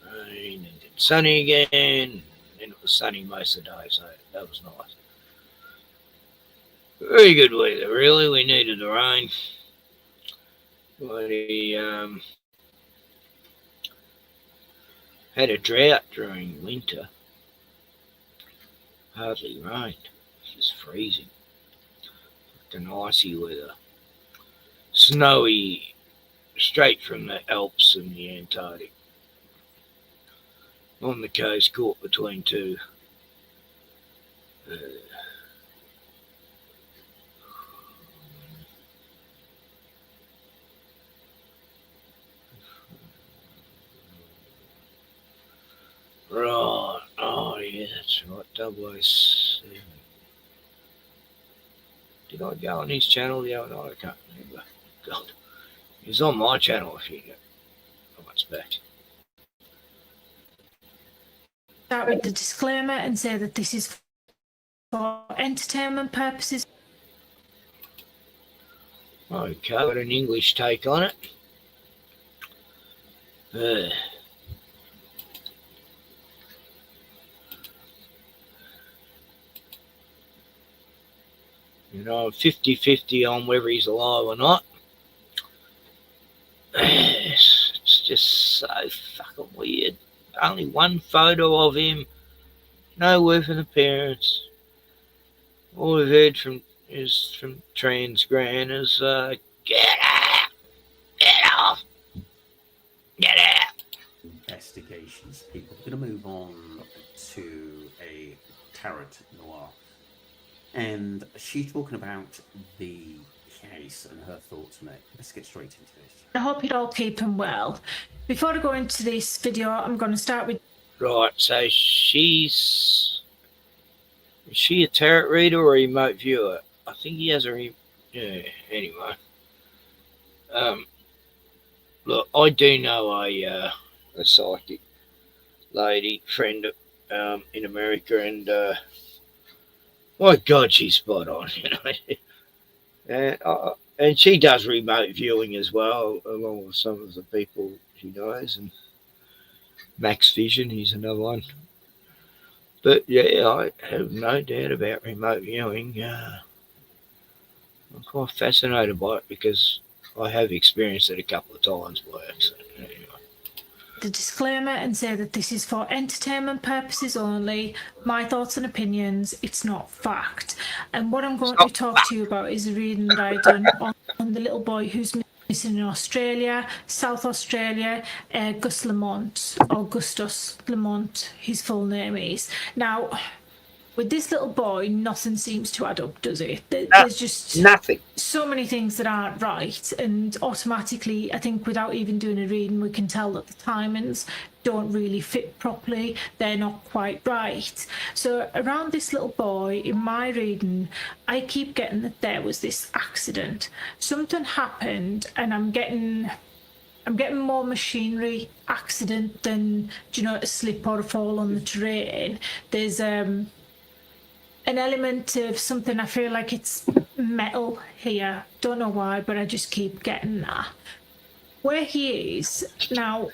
Rain and then sunny again. And then it was sunny most of the day, so that was nice. Very good weather, really. We needed the rain. We had a drought during winter. Hardly rained. It was freezing. An icy weather. Snowy, straight from the Alps and the Antarctic. On the coast, caught between two. Right, oh yeah, that's right, 007. Did I go on his channel the other night? I can't remember. God, he was on my channel a few months back. Start with the disclaimer and say that this is for entertainment purposes. Okay, got an English take on it. You know, 50-50 on whether he's alive or not. It's just so fucking weird. Only one photo of him. No word from the parents. All we've heard from Trans Gran is, get out! Get off! Get out! Investigations, people. We're going to move on to a tarot noir. And she's talking about the case and her thoughts on it. Let's get straight into this. I hope you're all keeping well. Before I go into this video, I'm going to start with... Right, so is she a tarot reader or a remote viewer? I think he has a yeah, anyway. Look, I do know a psychic lady friend in America, and my God, she's spot on, you know. And she does remote viewing as well, along with some of the people she knows. And Max Vision, he's another one. But yeah, I have no doubt about remote viewing. I'm quite fascinated by it because I have experienced it a couple of times by accident. Anyway. The disclaimer and say that this is for entertainment purposes only. My thoughts and opinions, it's not fact. And what I'm going to talk to you about is a reading that I done on the little boy who's missing in Australia, South Australia, Gus Lamont, or Gustus Lamont, his full name is. Now, with this little boy, nothing seems to add up, does it? There's just nothing. So many things that aren't right, and automatically, I think without even doing a reading, we can tell that the timings don't really fit properly. They're not quite right. So around this little boy, in my reading, I keep getting that there was this accident. Something happened, and I'm getting more machinery accident than, you know, a slip or a fall on the terrain. There's an element of something. I feel like it's metal here. Don't know why, but I just keep getting that. Where he is now,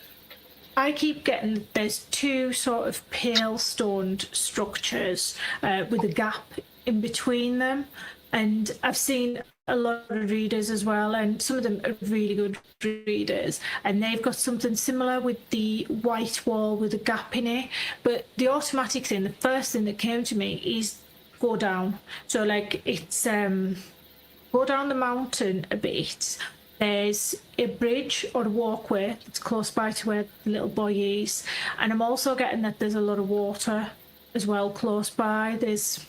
I keep getting that there's two sort of pale stoned structures with a gap in between them. And I've seen a lot of readers as well, and some of them are really good readers, and they've got something similar with the white wall with a gap in it. But the automatic thing, the first thing that came to me is go down. So like it's go down the mountain a bit. There's a bridge or a walkway that's close by to where the little boy is, and I'm also getting that there's a lot of water as well close by. There's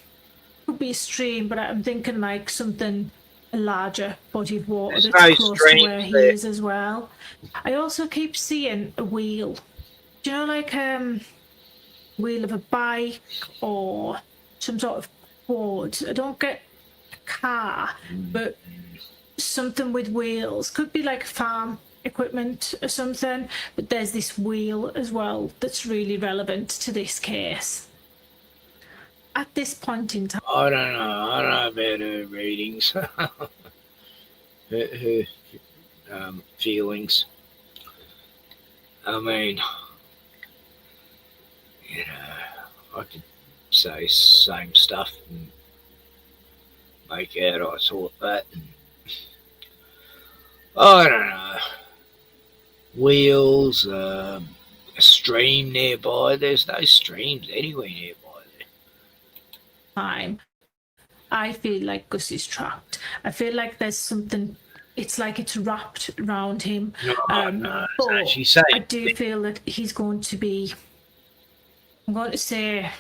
could be a stream, but I'm thinking like something a larger body of water that's close to where he is as well. I also keep seeing a wheel. Do you know, like wheel of a bike or some sort of board? I don't get a car, but something with wheels. Could be like farm equipment or something, but there's this wheel as well that's really relevant to this case. At this point in time, I don't know. I don't know about her readings, her feelings. I mean, you know, I could say same stuff and make out I thought that. And, I don't know. Wheels, a stream nearby. There's no streams anywhere nearby. Time, I feel like Gus is trapped. I feel like there's something. It's like it's wrapped around him. No, but saying. I do feel that he's going to be. I'm going to say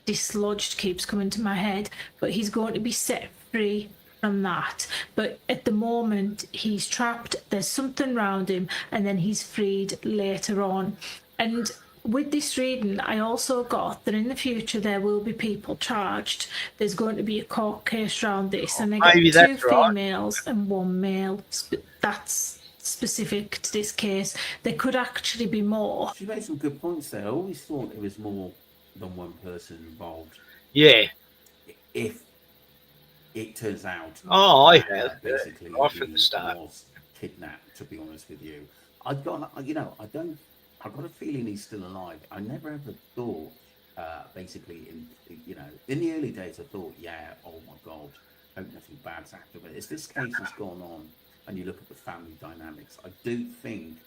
dislodged keeps coming to my head, but he's going to be set free from that. But at the moment, he's trapped. There's something around him, and then he's freed later on. And with this reading, I also got that in the future there will be people charged. There's going to be a court case around this, and they get two females and one male. That's specific to this case. There could actually be more. She made some good points there. I always thought there was more than one person involved. Yeah. If it turns out, I have basically right from the start was kidnapped. To be honest with you, I've got a feeling he's still alive. I never ever thought, basically, in the early days, I thought, oh my God, hope nothing bad's happened. But as this case has gone on, and you look at the family dynamics, I do think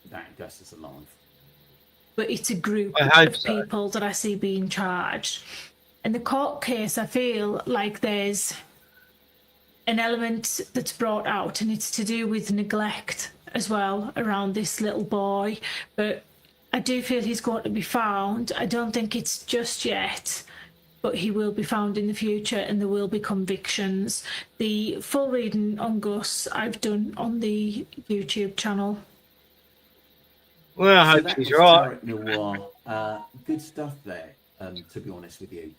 that Gus is alive. But it's a group of people that I see being charged. In the court case, I feel like there's an element that's brought out, and it's to do with neglect as well around this little boy. But I do feel he's going to be found. I don't think it's just yet, but he will be found in the future, and there will be convictions. The full reading on Gus I've done on the YouTube channel. Well, I hope she's right. Noir. Good stuff there, to be honest with you.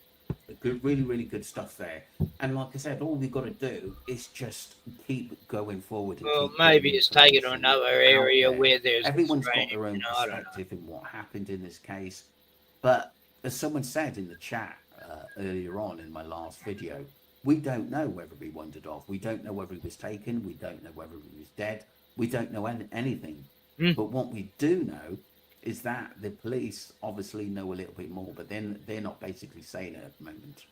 good, really, really good stuff there. And like I said, all we've got to do is just keep going forward. And Well, keep maybe it's taken to another area where there's everyone's got extreme, their own I don't know. perspective in what happened in this case. But as someone said in the chat earlier on in my last video, we don't know whether he wandered off. We don't know whether he was taken. We don't know whether he was dead. We don't know anything. But what we do know is that the police obviously know a little bit more, but then they're not basically saying it at the moment.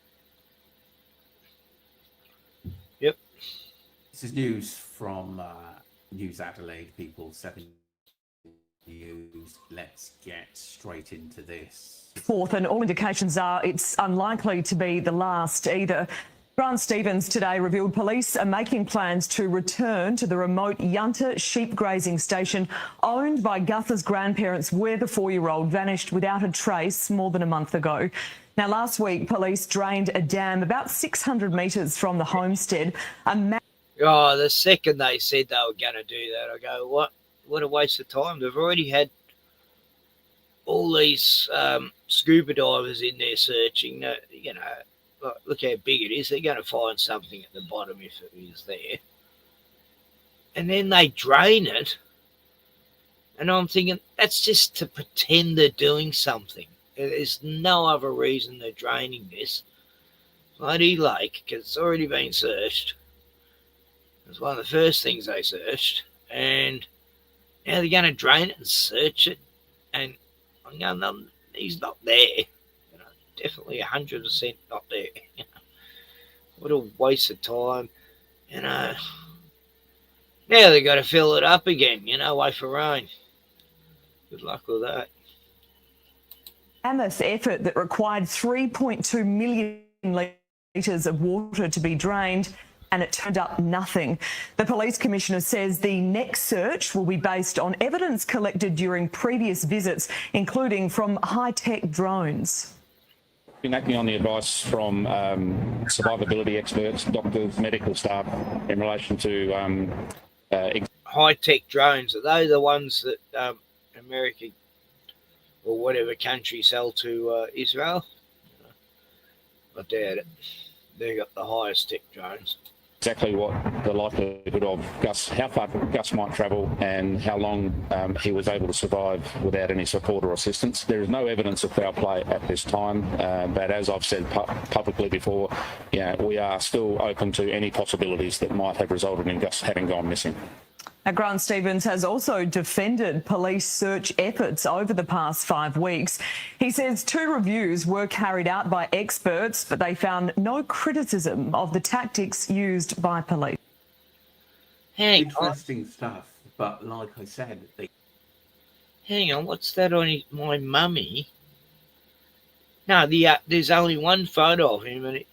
Yep. This is news from News Adelaide, people, 7 News. Let's get straight into this. Fourth, and all indications are it's unlikely to be the last either. Grant Stevens today revealed police are making plans to return to the remote Yunta sheep grazing station owned by Gus's grandparents, where the 4-year-old vanished without a trace more than a month ago. Now, last week, police drained a dam about 600 metres from the homestead. The second they said they were going to do that, I go, what? What a waste of time. They've already had all these scuba divers in there searching. Look how big it is. They're going to find something at the bottom if it is there. And then they drain it. And I'm thinking, that's just to pretend they're doing something. There's no other reason they're draining this bloody lake, because it's already been searched. It was one of the first things they searched. And now they're going to drain it and search it. And I'm going, no, he's not there. Definitely 100% not there. What a waste of time. Now they've got to fill it up again, wait for rain. Good luck with that. Mammoth effort that required 3.2 million litres of water to be drained, and it turned up nothing. The police commissioner says the next search will be based on evidence collected during previous visits, including from high-tech drones. Been acting on the advice from survivability experts, doctors, medical staff in relation to high-tech drones. Are they the ones that America or whatever country sell to Israel? I doubt it. They got the highest tech drones. exactly what the likelihood of Gus, how far Gus might travel and how long he was able to survive without any support or assistance. There is no evidence of foul play at this time, but as I've said publicly before, we are still open to any possibilities that might have resulted in Gus having gone missing. Now, Grant Stevens has also defended police search efforts over the past 5 weeks. He says 2 reviews were carried out by experts, but they found no criticism of the tactics used by police. Interesting stuff, but like I said... Hang on, what's that on my mummy? No, there's only one photo of him, and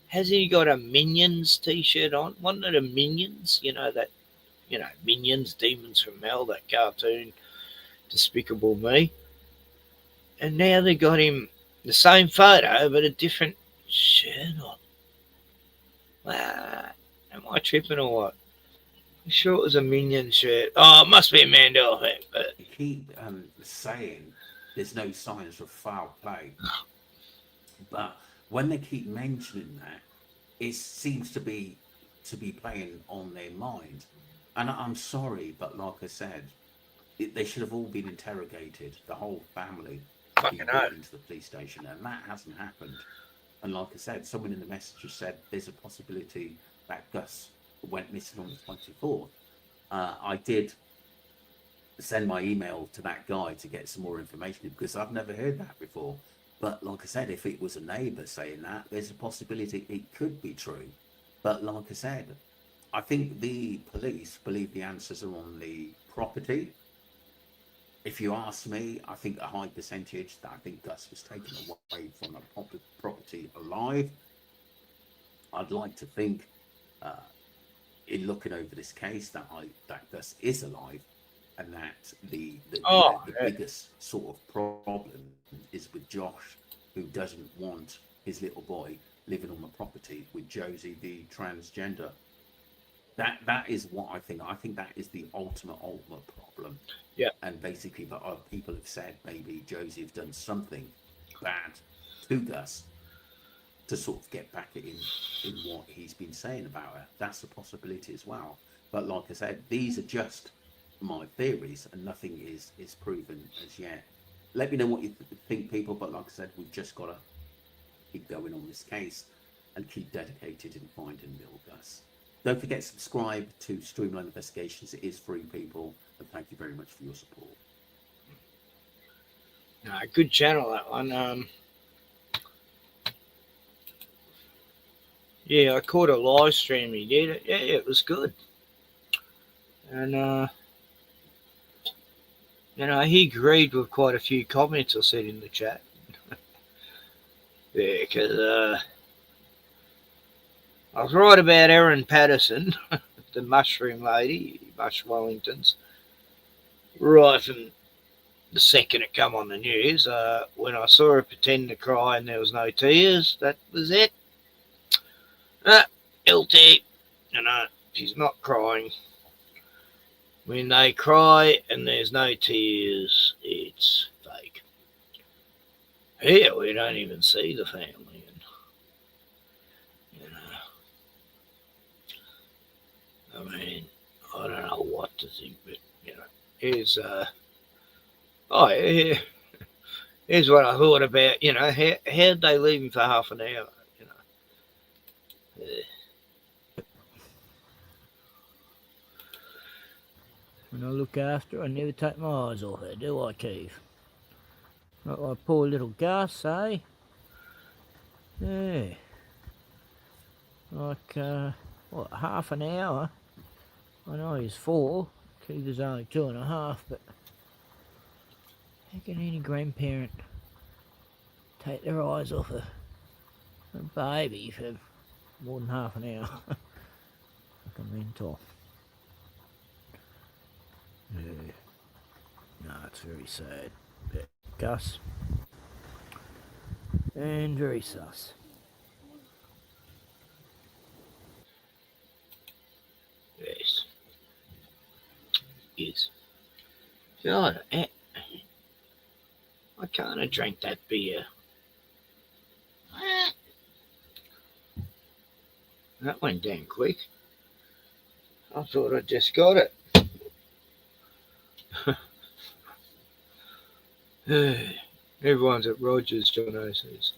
hasn't he got a Minions T-shirt on? Wasn't it a Minions? Minions, Demons from Hell, that cartoon, Despicable Me. And now they got him the same photo, but a different shirt on. Wow. Am I tripping or what? I'm sure it was a Minion shirt. Oh, it must be a Mandela hat. But you keep saying there's no signs of foul play. But when they keep mentioning that, it seems to be playing on their mind. And I'm sorry, but like I said, they should have all been interrogated, the whole family, been brought into the police station, and that hasn't happened. And like I said, someone in the messages said there's a possibility that Gus went missing on the 24th. I did send my email to that guy to get some more information because I've never heard that before. But like I said, if it was a neighbour saying that, there's a possibility it could be true. But like I said, I think the police believe the answers are on the property. If you ask me, I think a high percentage that I think Gus was taken away from a property alive. I'd like to think, in looking over this case, that Gus is alive, and that the biggest sort of problem is with Josh, who doesn't want his little boy living on the property with Josie, the transgender. That is what I think. I think that is the ultimate problem. Yeah. And basically, but people have said maybe Josie have done something bad to Gus, to sort of get back at him in what he's been saying about her. That's a possibility as well. But like I said, these are just my theories, and nothing is proven as yet. Let me know what you think, people. But like I said, we've just got to keep going on this case and keep dedicated in finding little Gus. Don't forget to subscribe to Streamline Investigations. It is free, people, and thank you very much for your support. Good channel, that one. Yeah, I caught a live stream he did. Yeah, it was good. And, he agreed with quite a few comments I said in the chat. Yeah, because I was right about Erin Patterson, the mushroom lady, Mush Wellingtons, right from the second it come on the news. When I saw her pretend to cry and there was no tears, that was it. LT, she's not crying. When they cry and there's no tears, it's fake. Here we don't even see the family. I mean, I don't know what to think, but here's here's what I thought about. How'd they leave him for half an hour? When I look after her, I never take my eyes off her, do I, Keith? Not like poor little Gus, eh? Yeah. Like, half an hour? I know he's 4. Keith is only 2.5, but how can any grandparent take their eyes off a baby for more than half an hour? Like a mental. Yeah. No, it's very sad. But Gus. And very sus. Yes. Yes. God, I can't have drank that beer. That went down quick. I thought I just got it. Everyone's at Rogers, John O says.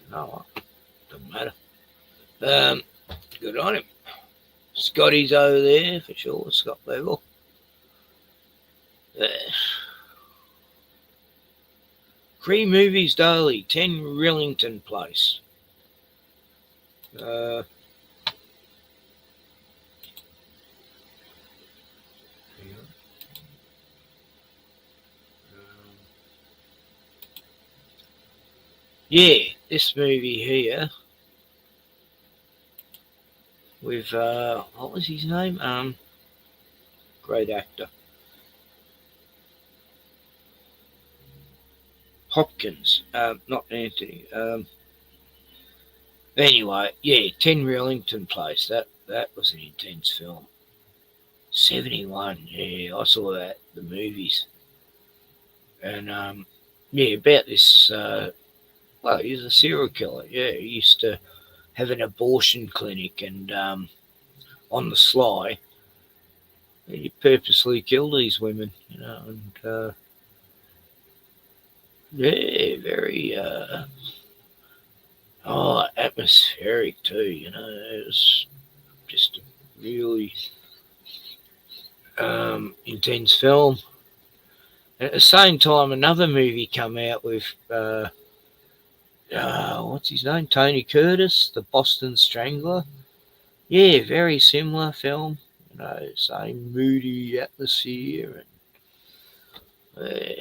No, doesn't matter. Good on him. Scotty's over there for sure, Scott Level. Free Movies Daily, 10 Rillington Place. Yeah, this movie here with what was his name? Great actor. Hopkins, not Anthony. Anyway, yeah, 10 Rillington Place. That was an intense film. 71, yeah, I saw that, the movies. And yeah, about this well, he was a serial killer. Yeah, he used to have an abortion clinic, and on the sly, he purposely killed these women, and yeah, very atmospheric too. It was just a really intense film. And at the same time, another movie come out with what's his name? Tony Curtis, The Boston Strangler. Yeah, very similar film. Same moody atmosphere and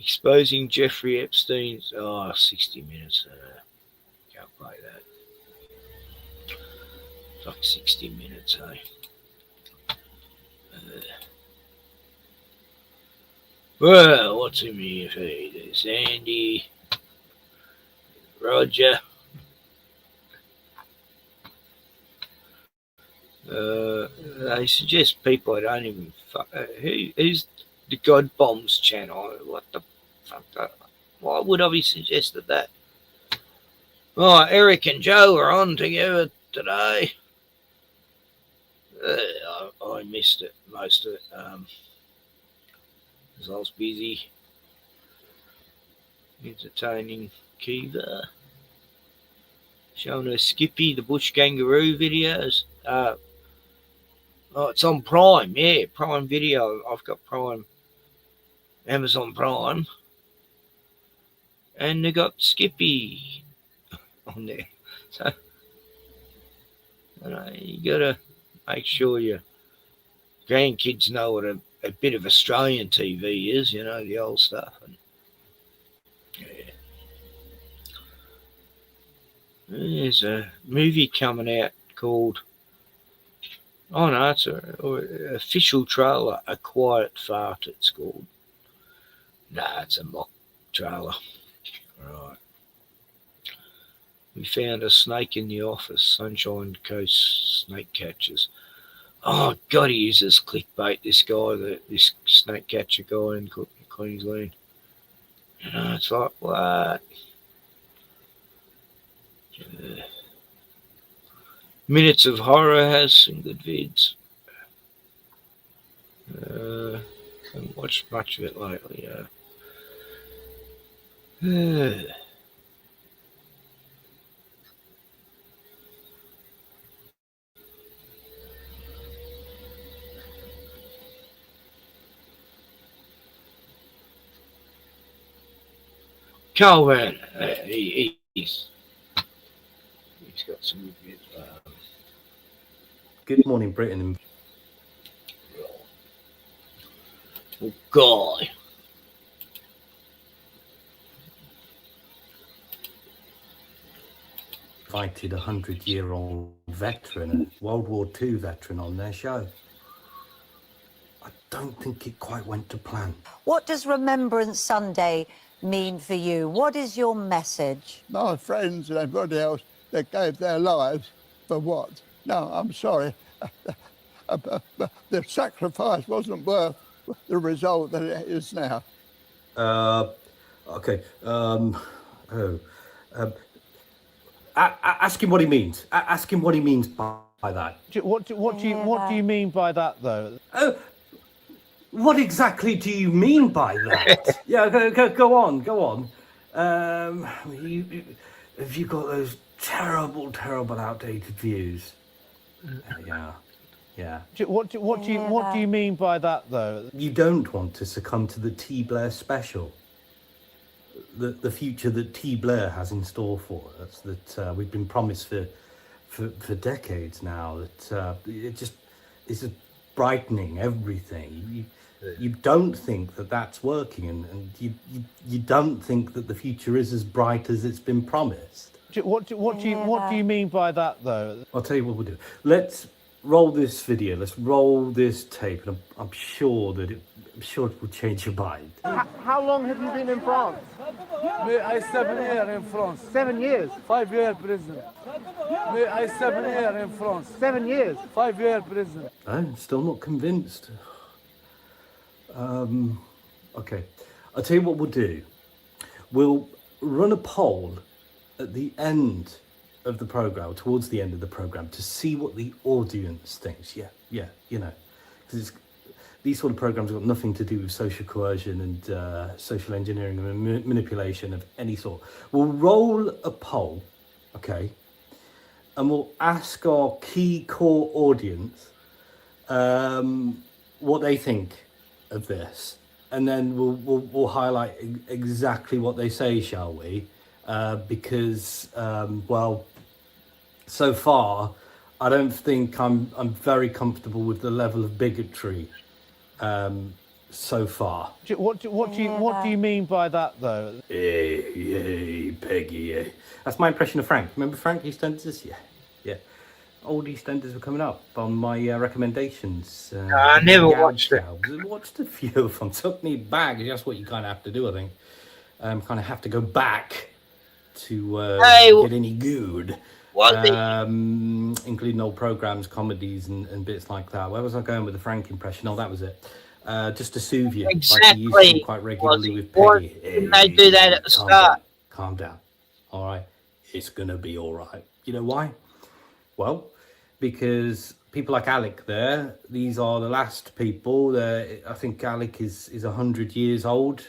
exposing Jeffrey Epstein's 60 minutes. Can't play that. It's like 60 minutes, eh? Well, what's in my feed? There's Andy, Roger, They suggest people I don't even who's the God Bombs channel? What the fuck? Why would I be suggested that? Oh, Eric and Joe are on together today. I missed it, most of it, because I was busy entertaining Kiva, showing her Skippy the Bush Kangaroo videos. Oh, it's on Prime, yeah, Prime Video. I've got Prime, Amazon Prime, and they got Skippy on there. So, you gotta make sure your grandkids know what a bit of Australian TV is, the old stuff. And, yeah. There's a movie coming out called, oh no, it's a official trailer, A Quiet Fart, it's called. Nah, it's a mock trailer. Right. We found a snake in the office, Sunshine Coast snake catchers. Oh, God, he uses clickbait, this guy, this snake catcher guy in Queensland. It's like, what? Minutes of Horror has some good vids. Haven't watched much of it lately. Calvin, he's got some good. Good morning, Britain. Oh, God. Invited a 100-year-old veteran, a World War II veteran, on their show. I don't think it quite went to plan. What does Remembrance Sunday mean for you? What is your message? My friends and everybody else that gave their lives for what? No, I'm sorry. The sacrifice wasn't worth the result that it is now. Okay. Ask him what he means. Ask him what he means by that. What do you mean by that, though? What exactly do you mean by that? Yeah, go on. Have you got those terrible, outdated views? Yeah. What do you mean by that, though? You don't want to succumb to the T. Blair special. The future that T. Blair has in store for us, that we've been promised for decades now, that it just is brightening everything. You don't think that that's working, and you don't think that the future is as bright as it's been promised. What do you mean by that, though? I'll tell you what we'll do. Let's roll this video. Let's roll this tape, and I'm sure it will change your mind. How long have you been in France? I 7 years in France. 7 years? 5 years prison. I 7 years in France. 7 years? 5 years prison. I'm still not convinced. Okay, I'll tell you what we'll do. We'll run a poll at the end of the program, towards the end of the program, to see what the audience thinks. Yeah, because these sort of programs have got nothing to do with social coercion and social engineering and manipulation of any sort. We'll roll a poll, okay, and we'll ask our key core audience what they think of this, and then we'll highlight exactly what they say, shall we? Because well, so far I don't think I'm very comfortable with the level of bigotry so far. What do you mean by that, though? Hey, Peggy. That's my impression of Frank. Remember Frank EastEnders? Yeah. Old EastEnders were coming up on my recommendations. I never watched it. Watched a few of them. Took me back. That's what you kind of have to do, I think. Kind of have to go back to get any good. including old programs, comedies, and bits like that. Where was I going with the Frank impression? Oh, that was it. Just to soothe you, like he used to quite regularly with Peggy. Didn't they do that at the Calm start? down, calm down. All right, it's gonna be all right. You know why? Well, because people like Alec there, these are the last people. I think Alec is 100 years old,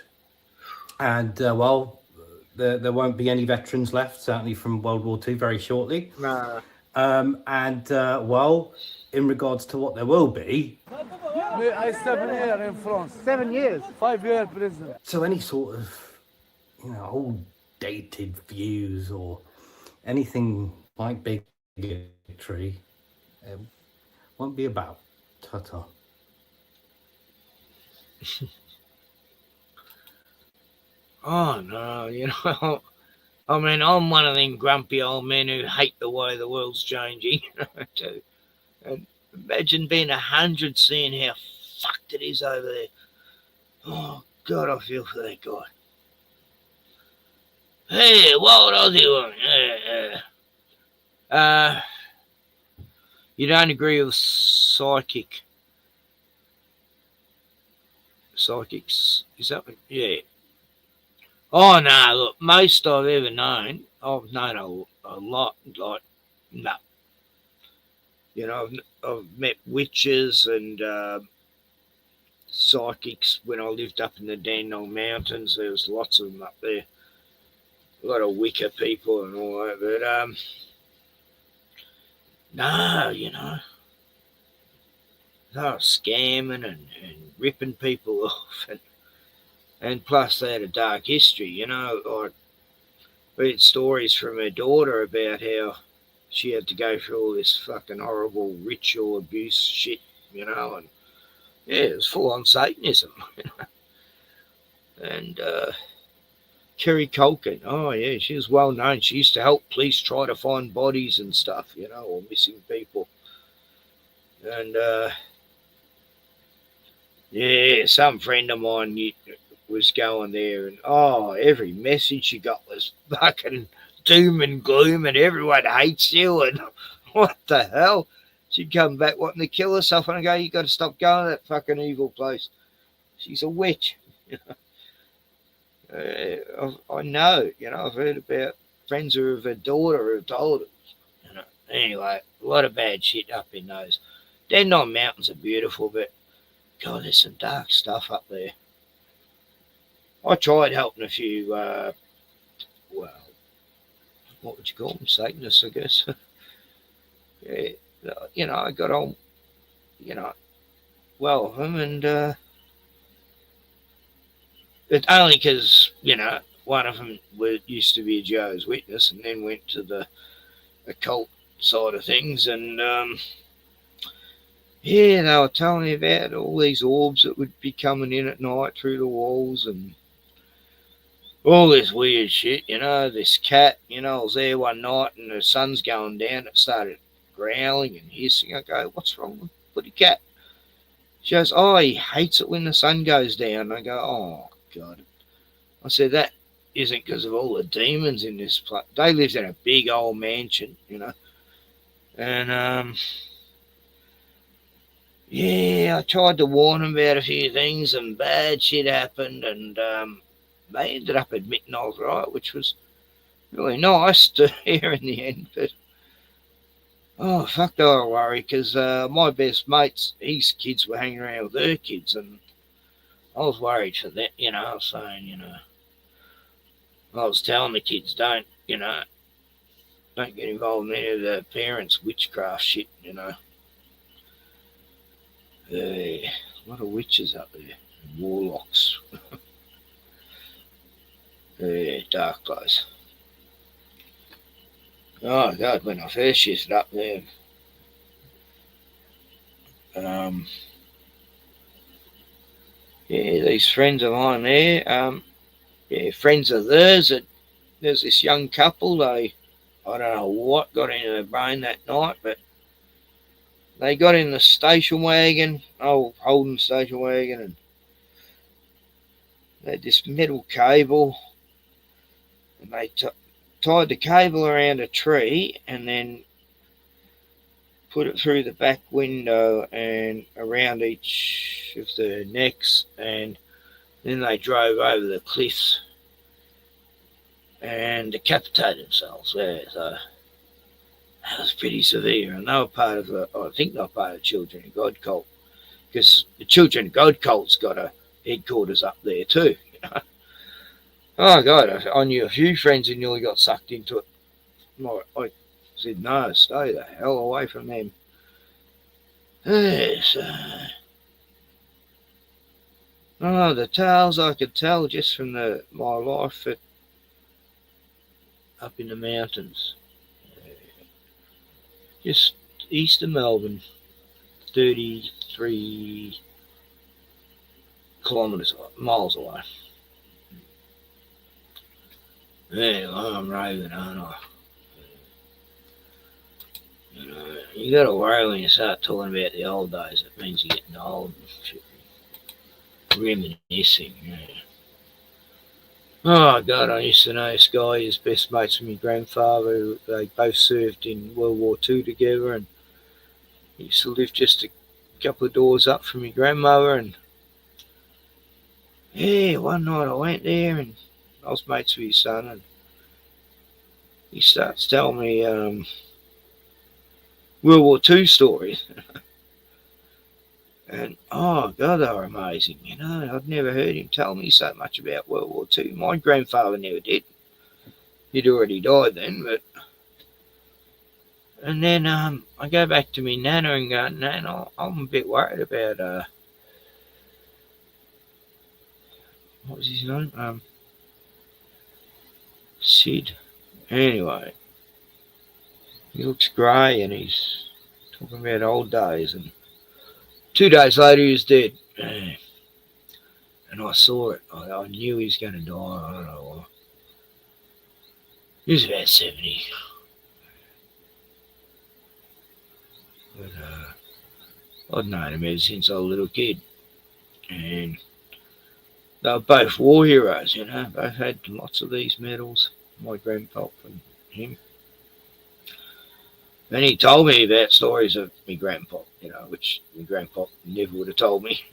and well, there won't be any veterans left, certainly from World War II, very shortly. No. Well, in regards to what there will be, I 7 years in France. 7 years. 5 years prison. so any sort of, old dated views or anything like bigotry won't be about. Ta-ta. Oh no, I mean, I'm one of them grumpy old men who hate the way the world's changing. Too. And imagine being 100, seeing how fucked it is over there. Oh God, I feel for that guy. Hey, Wild Aussie one. You don't agree with psychics? Is that what? Yeah. Oh no! Look, most I've ever known, I've known a lot. Like, no. I've met witches and psychics when I lived up in the Dandenong Mountains. There was lots of them up there. A lot of Wicca people and all that. But no, they were scamming and ripping people off, and plus they had a dark history. I read stories from her daughter about how she had to go through all this fucking horrible ritual abuse shit, and yeah, it was full on Satanism. And Kerry Culkin, oh yeah, she was well known. She used to help police try to find bodies and stuff, or missing people. And yeah, some friend of mine was going there, and every message she got was fucking doom and gloom, and everyone hates you, and what the hell? She'd come back wanting to kill herself, and I go, you got to stop going to that fucking evil place. She's a witch. I know, I've heard about friends who have a daughter who told her. Anyway, a lot of bad shit up in those. Dandenong Mountains are beautiful, but God, there's some dark stuff up there. I tried helping a few, well, what would you call them? Satanists, I guess. Yeah, I got on, well with them, and but only because, one of them used to be a Jehovah's Witness and then went to the occult side of things, and yeah, they were telling me about all these orbs that would be coming in at night through the walls and all this weird shit, this cat, I was there one night and the sun's going down, it started growling and hissing. I go, what's wrong with bloody cat? She goes, oh, he hates it when the sun goes down. I go, oh, God. I said, that isn't because of all the demons in this place. They lived in a big old mansion, and yeah, I tried to warn them about a few things and bad shit happened, and they ended up admitting I was right, which was really nice to hear in the end. But oh, fuck, they were worried because my best mates, his kids were hanging around with their kids, and I was worried for that, I was saying, I was telling the kids, don't get involved in any of the parents' witchcraft shit, a lot of witches up there, warlocks. Yeah, dark place. Oh God, when I first shifted up there, yeah, these friends of mine there, yeah, friends of theirs. There's this young couple. I don't know what got into their brain that night, but they got in the station wagon, Holden station wagon, and they had this metal cable, and tied the cable around a tree and then put it through the back window and around each of the necks, and then they drove over the cliffs and decapitated themselves there. So that was pretty severe. And they were part of the, I think they were part of the Children of God cult, because the Children of God cult's got a headquarters up there too. You know? Oh God, I knew a few friends who nearly got sucked into it. I said, no, stay the hell away from them. Yes. Oh, the tales I could tell just from my life up in the mountains. Just east of Melbourne, 33 miles away. Anyway, I'm raving, aren't I? You know, you got to worry when you start talking about the old days. It means you're getting old and shit. Reminiscing. Yeah. Oh God, I used to know this guy. His best mates with my grandfather. They both served in World War II together, and he used to live just a couple of doors up from my grandmother. And yeah, one night I went there, and I was mates with his son, and he starts telling me World War II stories. And oh God, they were amazing. You know, I'd never heard him tell me so much about World War II. My grandfather never did. He'd already died then, but. And then I go back to me Nana and go, Nana, I'm a bit worried about what was his name? Sid. Anyway, he looks grey and he's talking about old days. And 2 days later, he was dead. And I saw it. I knew he was going to die. I don't know why. He was about 70. But I'd known him ever since I was a little kid. And they were both war heroes, you know. Both had lots of these medals. My grandpop and him. And he told me about stories of my grandpop, you know, which my grandpop never would have told me.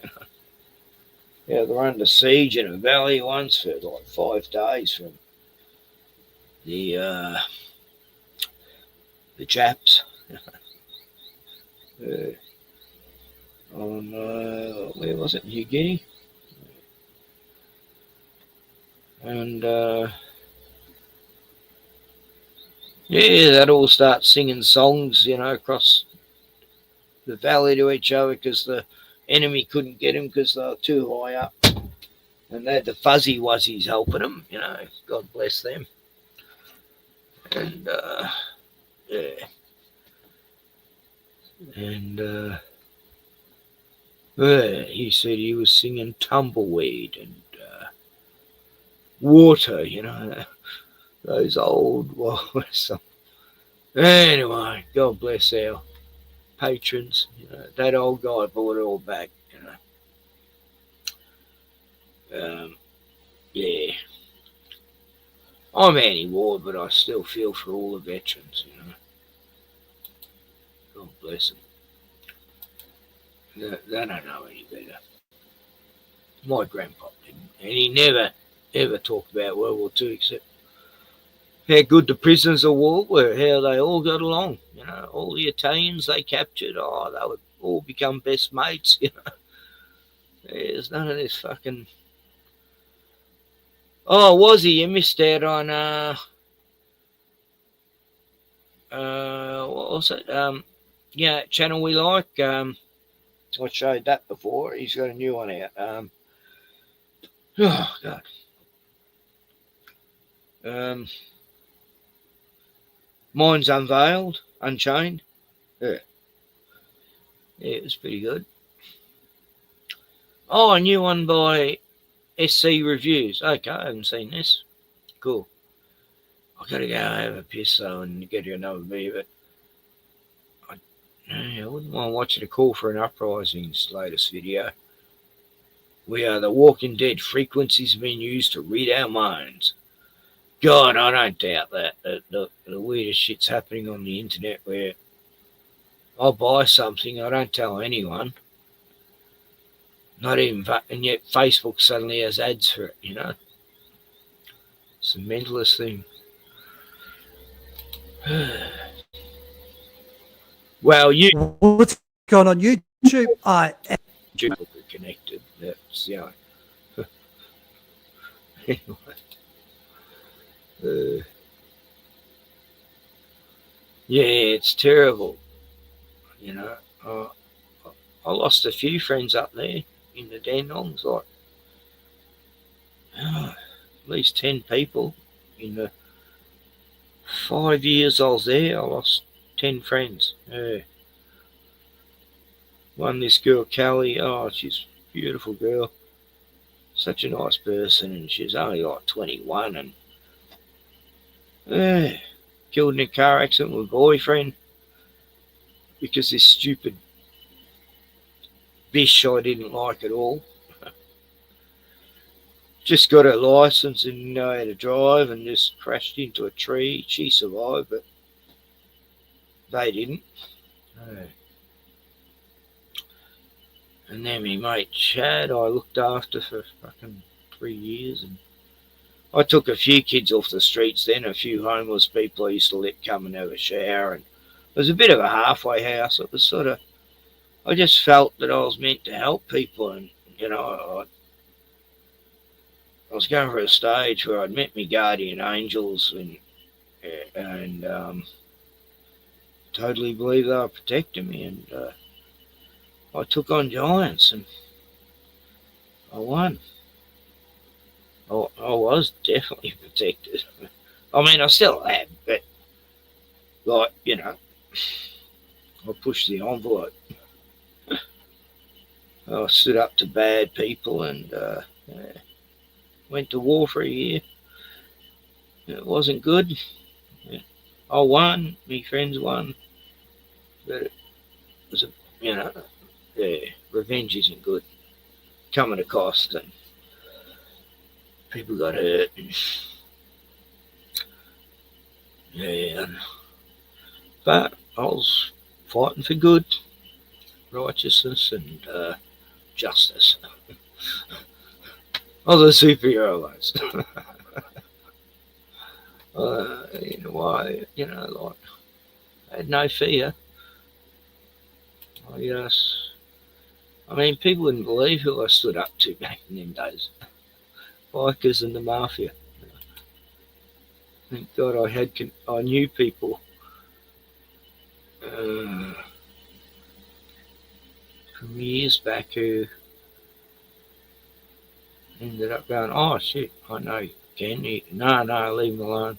Yeah, they were under siege in a valley once for like 5 days from the Japs. On where was it? New Guinea. And yeah, they'd all start singing songs, you know, across the valley to each other because the enemy couldn't get them because they were too high up. And they had the fuzzy wuzzies helping them, you know, God bless them. And yeah. And he said he was singing Tumbleweed and Water, you know, those old songs. Anyway, God bless our patrons. You know, that old guy brought it all back, you know. Yeah. I'm anti-war, but I still feel for all the veterans, you know. God bless them. They don't know any better. My grandpa didn't. And he never, ever talked about World War II except how good the prisoners of war were, how they all got along. You know, all the Italians they captured, they would all become best mates, you know. There's none of this fucking... Oh, was he? You missed out on, what was it? Yeah, Channel We Like. I showed that before. He's got a new one out. Oh, God. Mine's Unveiled, Unchained. Yeah. Yeah, it was pretty good. Oh, a new one by SC Reviews. Okay, I haven't seen this. Cool. I've got to go have a piss though and get you another beer, but I wouldn't mind watching A Call for an Uprising's latest video. We are the Walking Dead. Frequencies have been used to read our minds. God, I don't doubt that. The weirdest shit's happening on the internet where I'll buy something, I don't tell anyone. Not even, and yet Facebook suddenly has ads for it, you know. It's the mentalist thing. Well, what's going on YouTube? I am connected. That's, you know. Anyway. Yeah, it's terrible. You know, I lost a few friends up there in the Dandenongs, like at least 10 people in the 5 years I was there. I lost 10 friends. Yeah. One, this girl Kelly. Oh, she's a beautiful girl, such a nice person, and she's only like 21, and killed in a car accident with a boyfriend because this stupid bish I didn't like at all just got her license and didn't know how to drive and just crashed into a tree. She survived, but they didn't. And then my mate Chad, I looked after for fucking 3 years, and I took a few kids off the streets then, a few homeless people I used to let come and have a shower, and it was a bit of a halfway house. It was sort of, I just felt that I was meant to help people, and, you know, I was going for a stage where I'd met my guardian angels and totally believed they were protecting me, and I took on giants and I won. I was definitely protected. I mean, I still am, but, like, you know, I pushed the envelope. I stood up to bad people and went to war for a year. It wasn't good. I won. My friends won. But it was a, you know, revenge isn't good. Come at a cost, and people got hurt. And, but I was fighting for good, righteousness, and justice. I was a superhero, in a way, you know, like, I had no fear. I mean, people wouldn't believe who I stood up to back in them days. Bikers and the mafia. Thank God I knew people from years back who ended up going, oh shit, I know Ken. No, leave him alone.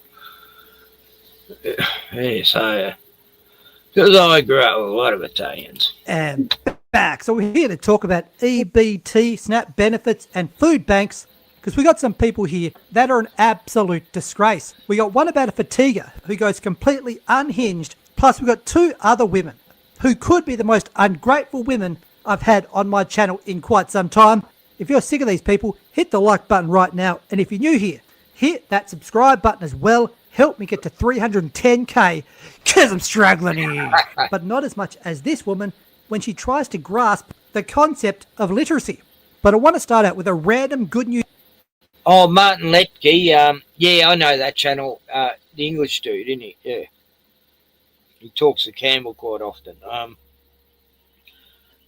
Yeah, so, because I grew up with a lot of Italians. And back. So we're here to talk about EBT, SNAP benefits and food banks, because we got some people here that are an absolute disgrace. We got one about a fatiguer who goes completely unhinged, plus we got two other women who could be the most ungrateful women I've had on my channel in quite some time. If you're sick of these people, hit the like button right now, and if you're new here, hit that subscribe button as well. Help me get to 310k, because I'm struggling here. But not as much as this woman when she tries to grasp the concept of literacy. But I want to start out with a random good news. Oh, Martin Letke, yeah, I know that channel, the English dude, isn't he? Yeah. He talks to Campbell quite often.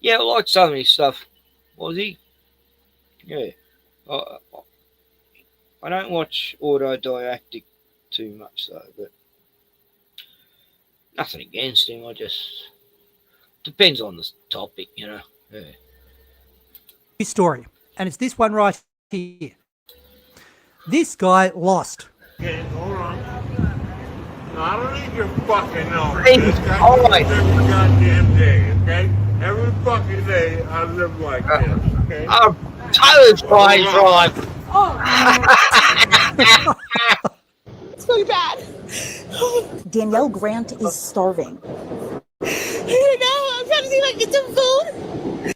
Yeah, I like some of his stuff. Was he? Yeah. I don't watch autodidactic too much though, but nothing against him. I just depends on the topic, you know. Yeah. Story, and it's this one right here. This guy lost. Okay, hold on. No, I don't need your fucking number. Hey, This guy all does right. this every goddamn day, okay? Every fucking day I live like this, okay? Tyler's fine, right? It's really bad. Danielle Grant is starving. I know. I'm trying to see if I can get some food.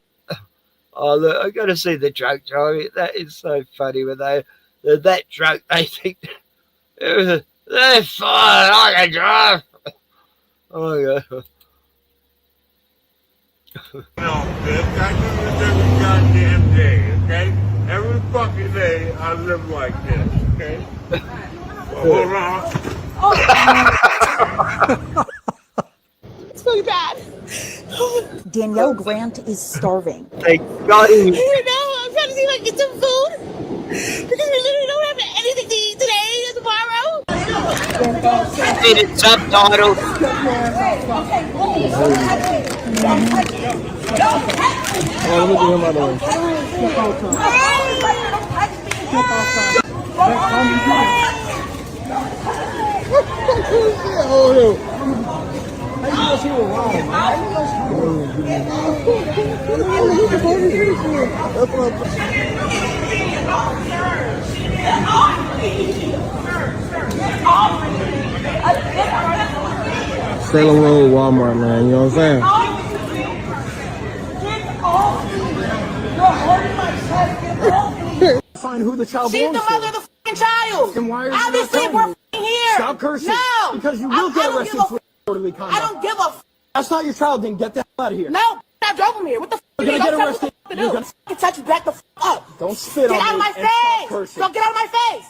Oh, look, I got to see the drunk driving. That is so funny when they're that drunk. They think They're fine. I can drive. Oh yeah. No, bitch, I do this every goddamn day, okay? Every fucking day I live like this, okay? Well, hold on. It's really bad. Danielle Grant is starving. They got him. I'm trying to see if I can get some food because we literally don't have anything to eat today or tomorrow. Need it subtitled. Oh, let me do him by the way. Salem Road, Walmart, man. You know what I'm saying? Find who the child She's the belongs mother of the fucking child. Then why are you Obviously, not we're telling me? fucking here. Stop cursing. No. Because you will get arrested for disorderly I conduct. don't give a That's not your child, then get the hell out of here. No, I drove him here. What the You're gonna get arrested. You're gonna touch you back the up. Don't spit Get on out of me my and stop face. cursing. Don't get out of my face.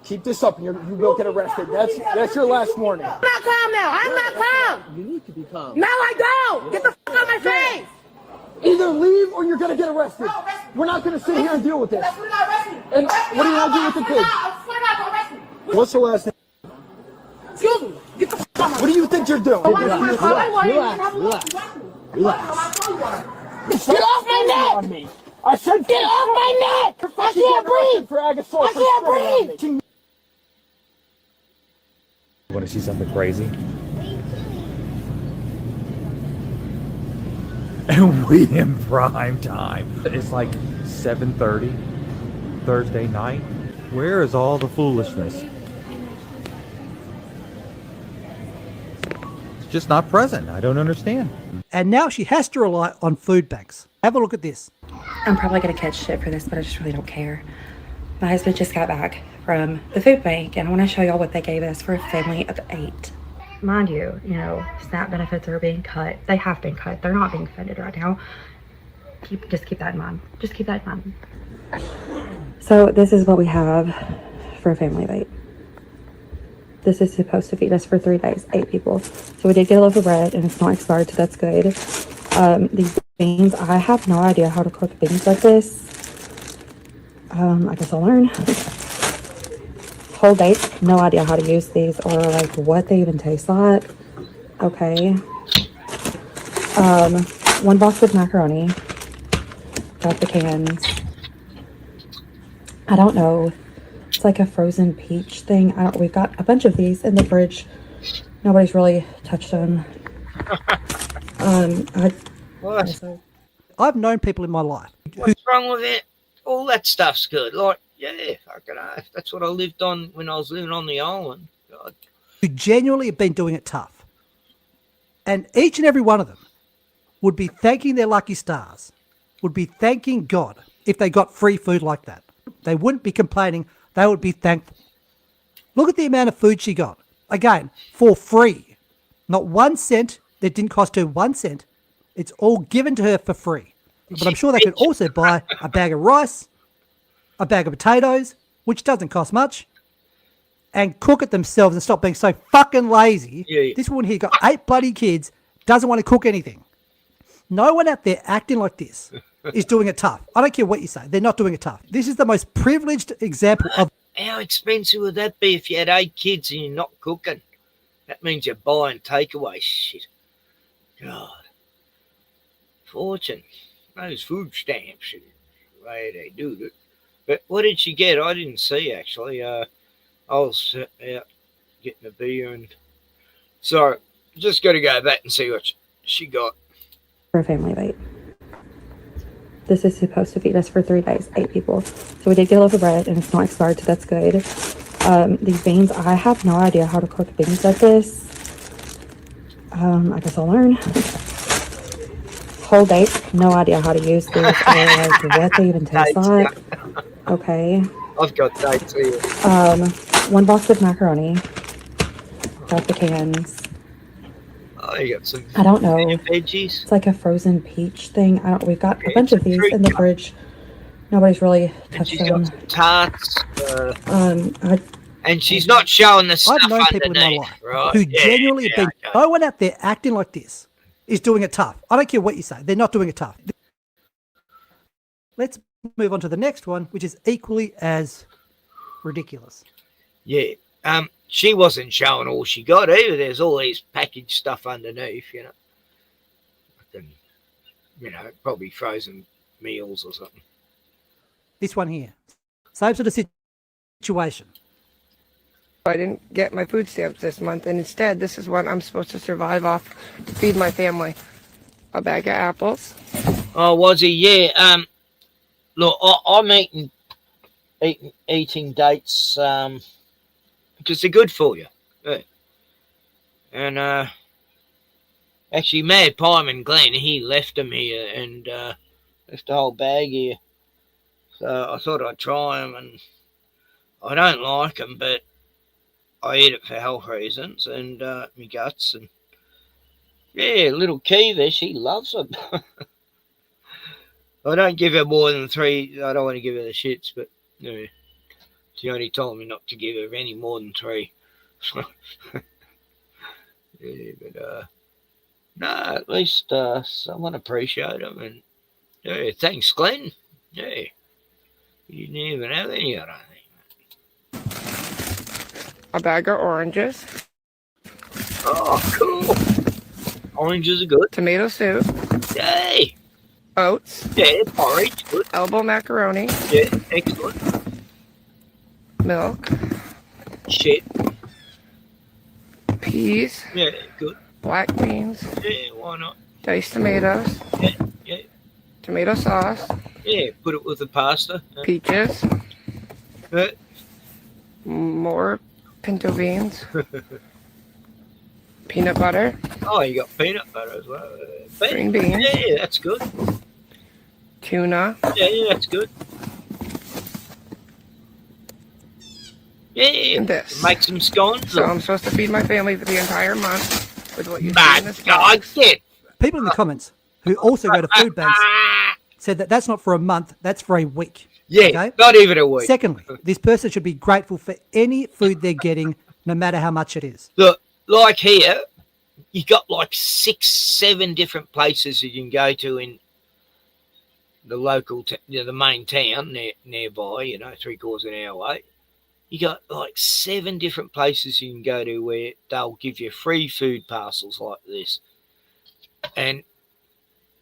Keep this up and you will get arrested. That's your last warning. I'm not calm now. I'm not calm. You need to be calm. No, I don't. Get the fuck out of my face. Either leave or you're gonna get arrested. We're not gonna sit here and deal with this. That's what you're not arresting. And what are you gonna do with the kid? I swear to God, don't arrest me. What's the last name? Excuse me. Get the fuck out of my What do you think you're doing? Relax. Get off my neck! I said get off my neck! I can't breathe! I can't breathe! You want to see something crazy? And we in prime time. It's like 7:30 Thursday night. Where is all the foolishness? It's just not present. I don't understand. And now she has to rely on food banks. Have a look at this. I'm probably going to catch shit for this, but I just really don't care. My husband just got back from the food bank, and I want to show y'all what they gave us for a family of 8. Mind you, SNAP benefits are being cut. They have been cut. They're not being funded right now. Just keep that in mind. Just keep that in mind. So this is what we have for a family of 8. This is supposed to feed us for 3 days, 8 people. So we did get a loaf of bread, and it's not expired, so that's good. These beans, I have no idea how to cook beans like this. I guess I'll learn. Whole dates, no idea how to use these or like what they even taste like. Okay. 1 box of macaroni. Got the cans. I don't know. It's like a frozen peach thing. We've got a bunch of these in the fridge. Nobody's really touched them. I've known people in my life. What's wrong with it? All that stuff's good. Like, yeah, fucking hell. That's what I lived on when I was living on the island. God. Who genuinely have been doing it tough. And each and every one of them would be thanking their lucky stars, would be thanking God if they got free food like that. They wouldn't be complaining. They would be thankful. Look at the amount of food she got. Again, for free. Not 1 cent. That didn't cost her 1 cent. It's all given to her for free. But I'm sure they could also buy a bag of rice, a bag of potatoes, which doesn't cost much, and cook it themselves and stop being so fucking lazy. Yeah. This woman here got 8 bloody kids, doesn't want to cook anything. No one out there acting like this is doing it tough. I don't care what you say. They're not doing it tough. This is the most privileged example of... How expensive would that be if you had 8 kids and you're not cooking? That means you're buying takeaway shit. God. Fortune. Those food stamps and the way they do it. But what did she get? I didn't see, actually. I was out getting a beer, and so just got to go back and see what she got. For a family of 8. This is supposed to feed us for 3 days, 8 people. So we did get a loaf of bread, and it's not expired, so that's good. These beans, I have no idea how to cook beans like this. I guess I'll learn. Whole dates, no idea how to use these or like what they even taste like. Okay. I've got dates here. one box of macaroni. Got the cans. Oh, you got some. I don't know. Veggies. It's like a frozen peach thing. We've got a bunch of these in the fridge. Nobody's really touched them. Tarts. I And she's not showing the stuff I've known people in my underneath, life right? who genuinely have been. okay. No one out there acting like this is doing it tough. I don't care what you say. They're not doing it tough. Let's move on to the next one, which is equally as ridiculous. Yeah. She wasn't showing all she got either. There's all these packaged stuff underneath, you know. And, you know, probably frozen meals or something. This one here. Same sort of situation. I didn't get my food stamps this month, and instead, this is what I'm supposed to survive off to feed my family. A bag of apples. Oh, was he? Yeah. Look, I'm eating dates because they're good for you. Yeah. And actually, Mad Pieman Glenn, he left them here and left the whole bag here. So I thought I'd try them, and I don't like them, but I eat it for health reasons and my guts. And yeah, little Kiva, she loves them. I don't give her more than 3. I don't want to give her the shits, but yeah, she only told me not to give her any more than 3. Yeah, but no, at least someone appreciate them. And yeah, thanks, Glenn. Yeah, you didn't even have any, I don't think. A bag of oranges. Oh, cool. Oranges are good. Tomato soup. Yay. Oats. Yeah, porridge. Good. Elbow macaroni. Yeah, excellent. Milk. Shit. Peas. Yeah, good. Black beans. Yeah, why not? Diced tomatoes. Yeah, yeah. Tomato sauce. Yeah, put it with the pasta. Peaches. More pinto beans. Peanut butter. Oh, you got peanut butter as well. Green beans. Yeah, that's good. Tuna. Yeah, that's good. Yeah, And this. make some scones. So I'm supposed to feed my family for the entire month with what you see My in this God, box. People in the comments who also go to food banks said that that's not for a month, that's for a week. Yeah, okay? not even a week. Secondly, this person should be grateful for any food they're getting, no matter how much it is. Look, like here, you got like 6, 7 different places you can go to in the local, the main town nearby, you know, 3/4 an hour away. You got like 7 different places you can go to where they'll give you free food parcels like this. And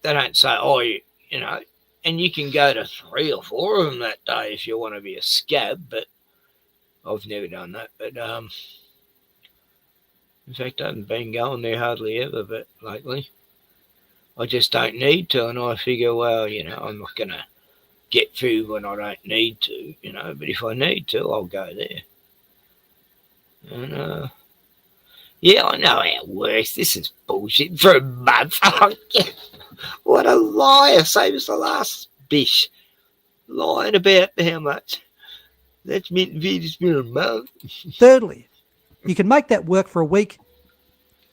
they don't say, oh, you know, and you can go to 3 or 4 of them that day if you want to be a scab, but I've never done that. But in fact, I haven't been going there hardly ever, but lately I just don't need to. And I figure, well, you know, I'm not going to get food when I don't need to, you know, but if I need to, I'll go there. And yeah, I know how it works. This is bullshit for a month. What a liar. Same as the last bish. Lying about how much. That's meant to be just been a month. Thirdly, you can make that work for a week.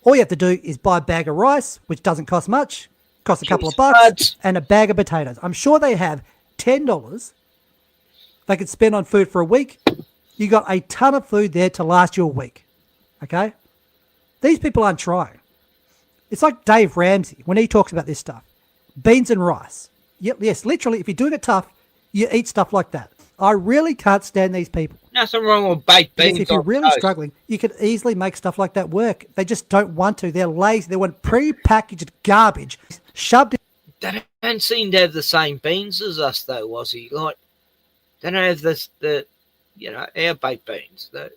All you have to do is buy a bag of rice, which doesn't cost much, costs a couple of bucks, and a bag of potatoes. I'm sure they have $10 they could spend on food for a week. You got a ton of food there to last you a week. Okay? These people aren't trying. It's like Dave Ramsey when he talks about this stuff. Beans and rice. Yes, literally, if you're doing it tough, you eat stuff like that. I really can't stand these people. Nothing wrong with baked beans. Because if you're really struggling, you could easily make stuff like that work. They just don't want to. They're lazy. They want pre-packaged garbage shoved in. They don't seem to have the same beans as us, though, was he? Like, they don't have the you know, our baked beans. They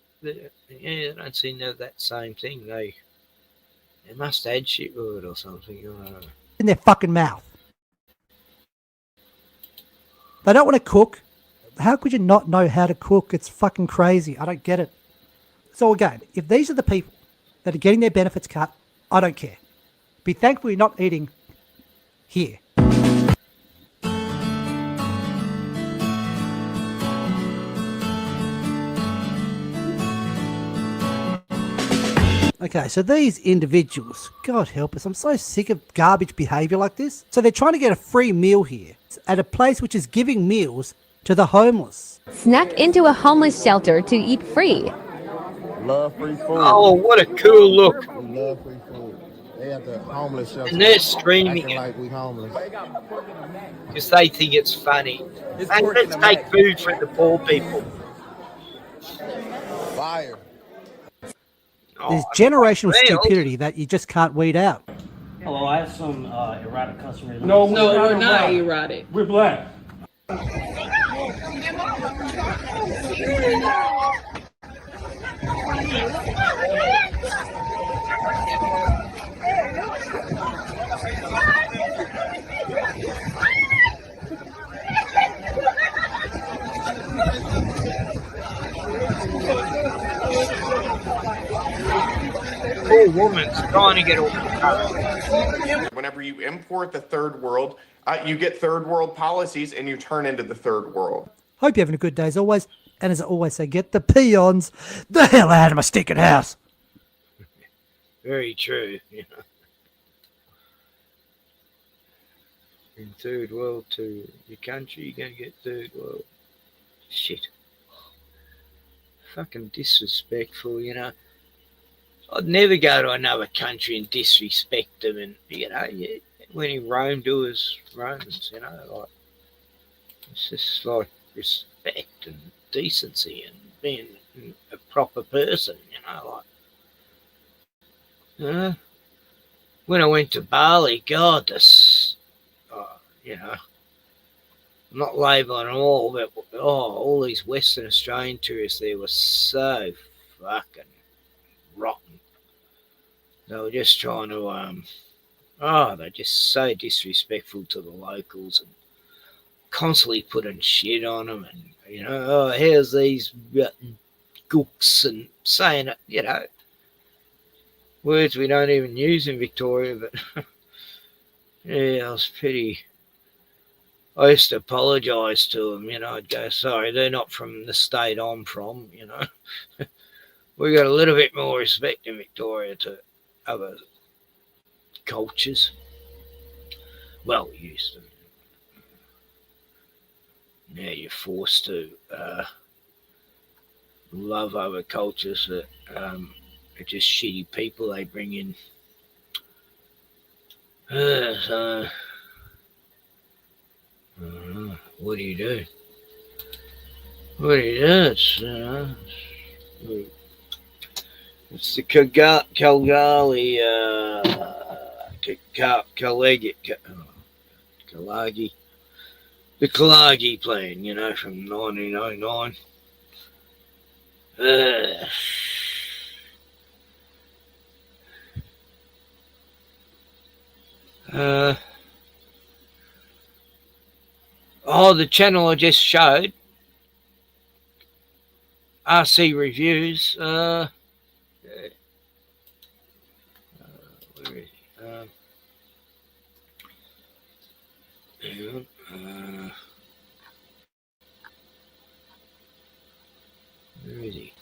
don't seem to have that same thing. They must add shit to it or something. I don't know. In their fucking mouth. They don't want to cook. How could you not know how to cook? It's fucking crazy. I don't get it. So again, if these are the people that are getting their benefits cut, I don't care. Be thankful you're not eating here. Okay, so these individuals, God help us, I'm so sick of garbage behaviour like this. So they're trying to get a free meal here at a place which is giving meals to the homeless. Snuck into a homeless shelter to eat free. Love free food. Oh, what a cool look. We love free food. They at the homeless shelter. And they're streaming acting it like we homeless. because they think it's funny. Hey, let's take food from the poor people. Fire. There's Oh, generational well. stupidity that you just can't weed out. Hello, I have some erotic customers. No, we're not erotic. We're black. Poor woman's trying to get off the car. Whenever you import the third world, you get third world policies and you turn into the third world. Hope you're having a good day as always. And as I always say, get the peons the hell out of my stinking house. Very true, you know. In third world to your country, you're going to get third world. Shit. Fucking disrespectful, you know. I'd never go to another country and disrespect them, and you know, when in Rome, do as Romans, you know, like it's just like respect and decency and being a proper person, you know, like. When I went to Bali, God, this, you know, I'm not labelling them all, but all these Western Australian tourists there were so fucking rotten. They were just trying to, they're just so disrespectful to the locals and constantly putting shit on them and, you know, how's these gooks and saying it, you know, words we don't even use in Victoria, but yeah, I used to apologise to them, you know, I'd go, sorry, they're not from the state I'm from, you know. We got a little bit more respect in Victoria to other cultures. Well, we used to. Now you're forced to love other cultures that are just shitty people they bring in. So, what do you do? What do you do? It's the Kalagi, the Kalagi plan, you know, from 1909. The channel I just showed, RC Reviews, where is he? Hang on. Where is he?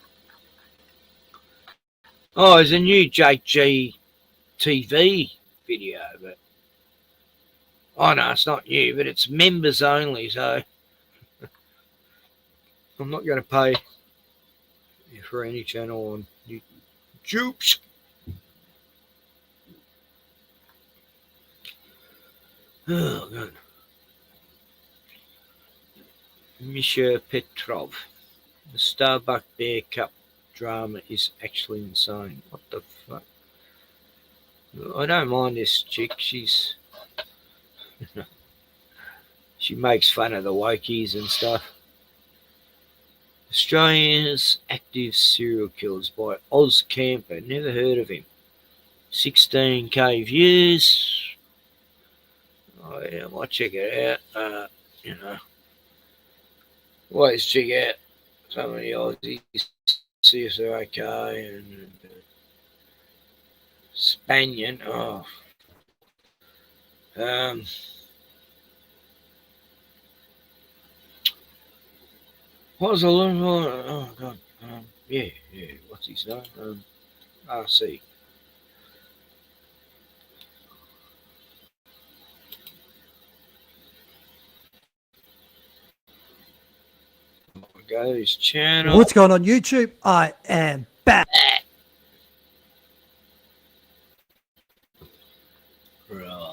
Oh, there's a new JG TV video, but no, it's not new, but it's members only, so I'm not going to pay for any channel on YouTube. Oh, God. Misha Petrov. The Starbuck Bear Cup drama is actually insane. What the fuck? I don't mind this chick. She makes fun of the wokies and stuff. Australia's active serial killers by Oz Camper. Never heard of him. 16k views. Oh yeah, I might check it out. You know, always check out some of the Aussies, see if they're okay. And Spanian. What was the little? Oh God. Yeah. What's his name? RC. Go to his channel. What's going on YouTube? I am back. Right.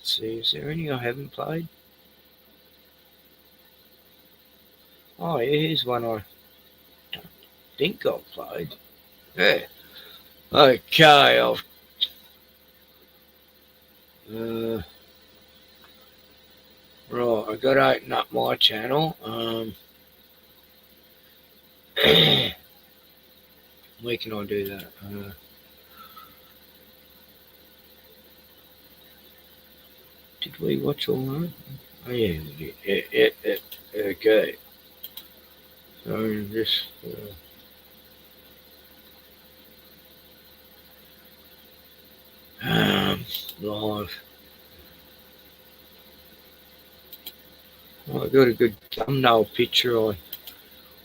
Let's see, is there any I haven't played? Oh, here's one I don't think I've played. Yeah. Okay, I've right, I got to open up my channel. Where can I do that? Did we watch all that? Oh yeah, we did. Okay. So this. Live. I got a good thumbnail picture.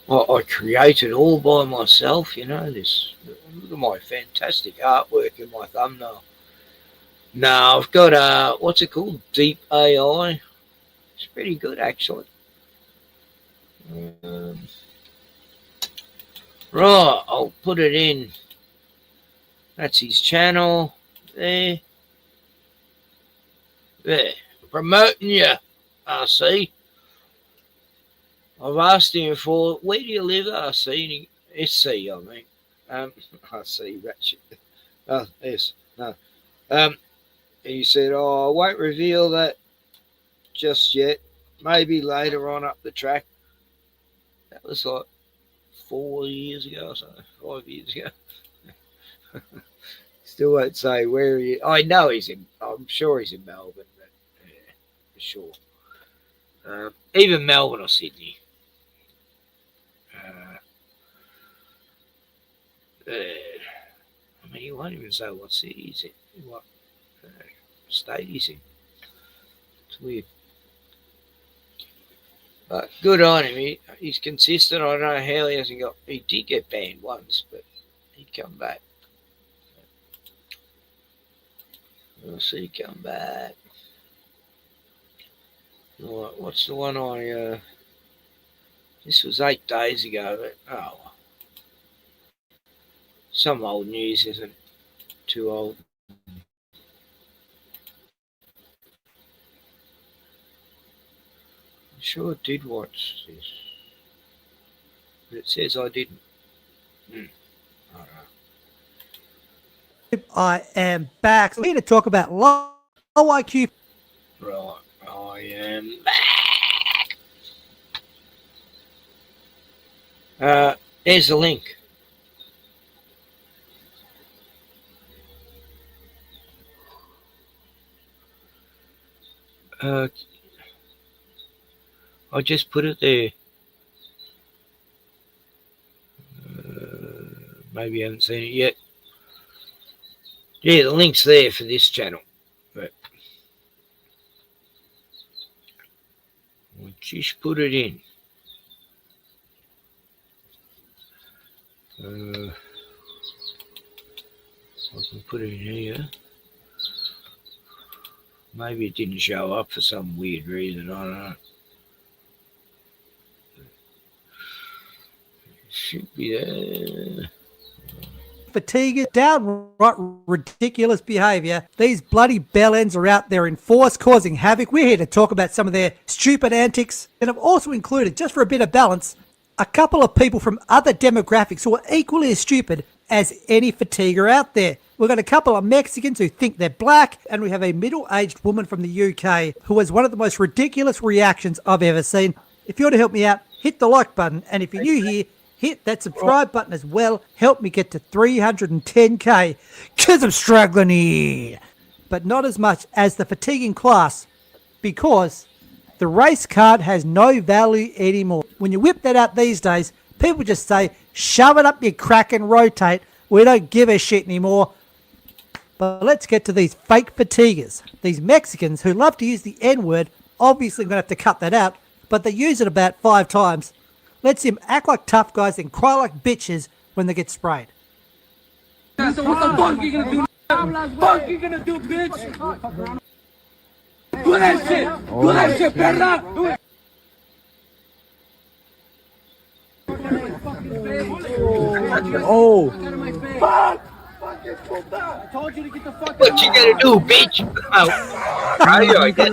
I created all by myself. You know this. Look at my fantastic artwork in my thumbnail. Now I've got what's it called? Deep AI. It's pretty good actually. Right, I'll put it in. That's his channel. There. Promoting you. RC. I've asked him for, where do you live, RC? SC, I mean. RC, ratchet. Oh, yes, no. He said, oh, I won't reveal that just yet. Maybe later on up the track. That was like 4 years ago or so, 5 years ago. Still won't say where he is. I know I'm sure he's in Melbourne, but yeah, for sure. Even Melbourne or Sydney. I mean, he won't even say what city he's in, what state he's in. It's weird. But good on him. He's consistent. I don't know how he hasn't got. He did get banned once, but he'd come back. We'll see, come back. Right, what's the one I? This was 8 days ago. But, oh, some old news isn't too old. I'm sure I did watch this, but it says I didn't. I don't know. I am back. We're here to talk about low IQ. Right, I am back. There's the link. I just put it there. Maybe you haven't seen it yet. Yeah, the link's there for this channel. But I'll just put it in. I can put it in here. Maybe it didn't show up for some weird reason. I don't know. It should be there. Fatigue, downright ridiculous behaviour. These bloody bellends are out there in force causing havoc. We're here to talk about some of their stupid antics. And I've also included, just for a bit of balance, a couple of people from other demographics who are equally as stupid as any fatiguer out there. We've got a couple of Mexicans who think they're black, and we have a middle-aged woman from the UK who has one of the most ridiculous reactions I've ever seen. If you want to help me out, hit the like button, and if you're new here, hit that subscribe button as well. Help me get to 310k, because I'm struggling here. But not as much as the fatiguing class, because the race card has no value anymore. When you whip that out these days, people just say, shove it up your crack and rotate. We don't give a shit anymore. But let's get to these fake fatiguers, these Mexicans who love to use the N-word. Obviously, I'm going to have to cut that out, but they use it about 5 times. Let's them act like tough guys and cry like bitches when they get sprayed. So what the fuck you gonna do? Fuck you gonna do, bitch? Do that shit! Do that shit, perra! Do it! Oh! Fuck! I told you to get the fuck What you gonna do, bitch? Oh, I get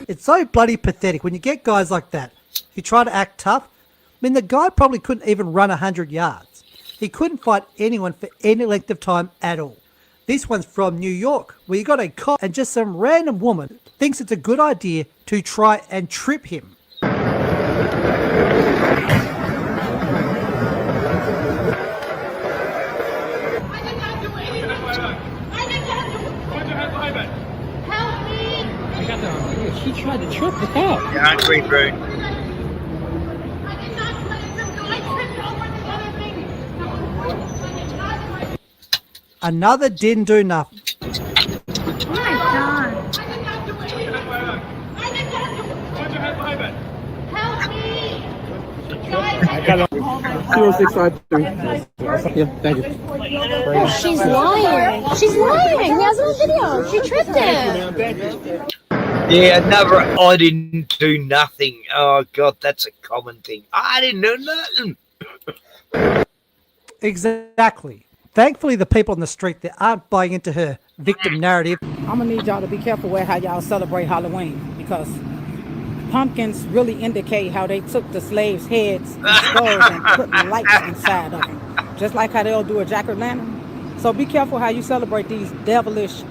It's so bloody pathetic when you get guys like that who try to act tough. I mean, the guy probably couldn't even run 100 yards. He couldn't fight anyone for any length of time at all. This one's from New York, where you got a cop and just some random woman thinks it's a good idea to try and trip him. She tried to trip without. You're hungry, bro. Another didn't do nothing. Oh my god. I got 0653. Yeah, thank you. She's lying. She's lying. He has no video. She tripped him. Yeah, another. I didn't do nothing. Oh God, that's a common thing. I didn't do nothing. Exactly. Thankfully, the people on the street that aren't buying into her victim narrative. I'm gonna need y'all to be careful with how y'all celebrate Halloween, because pumpkins really indicate how they took the slaves' heads and skulls and put lights inside of them, just like how they'll do a jack-o'-lantern. So be careful how you celebrate these devilish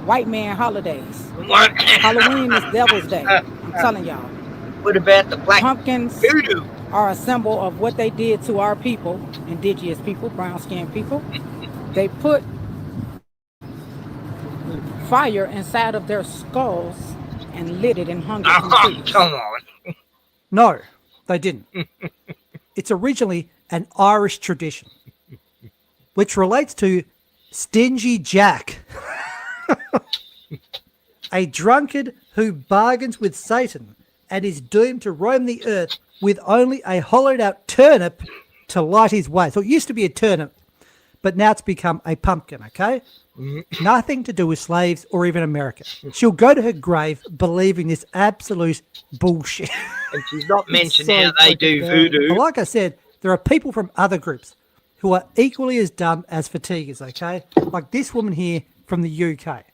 white man holidays. What? Halloween is Devil's Day. I'm telling y'all. What about the black pumpkins? voodoo? Are a symbol of what they did to our people, indigenous people, brown-skinned people. They put fire inside of their skulls and lit it and hung it from trees. Come on. No, they didn't. It's originally an Irish tradition, which relates to Stingy Jack, a drunkard who bargains with Satan and is doomed to roam the earth with only a hollowed out turnip to light his way. So it used to be a turnip, but now it's become a pumpkin, okay? Nothing to do with slaves or even America. She'll go to her grave believing this absolute bullshit. And she's not mentioned how they do voodoo. But like I said, there are people from other groups who are equally as dumb as fatiguers, okay? Like this woman here from the UK.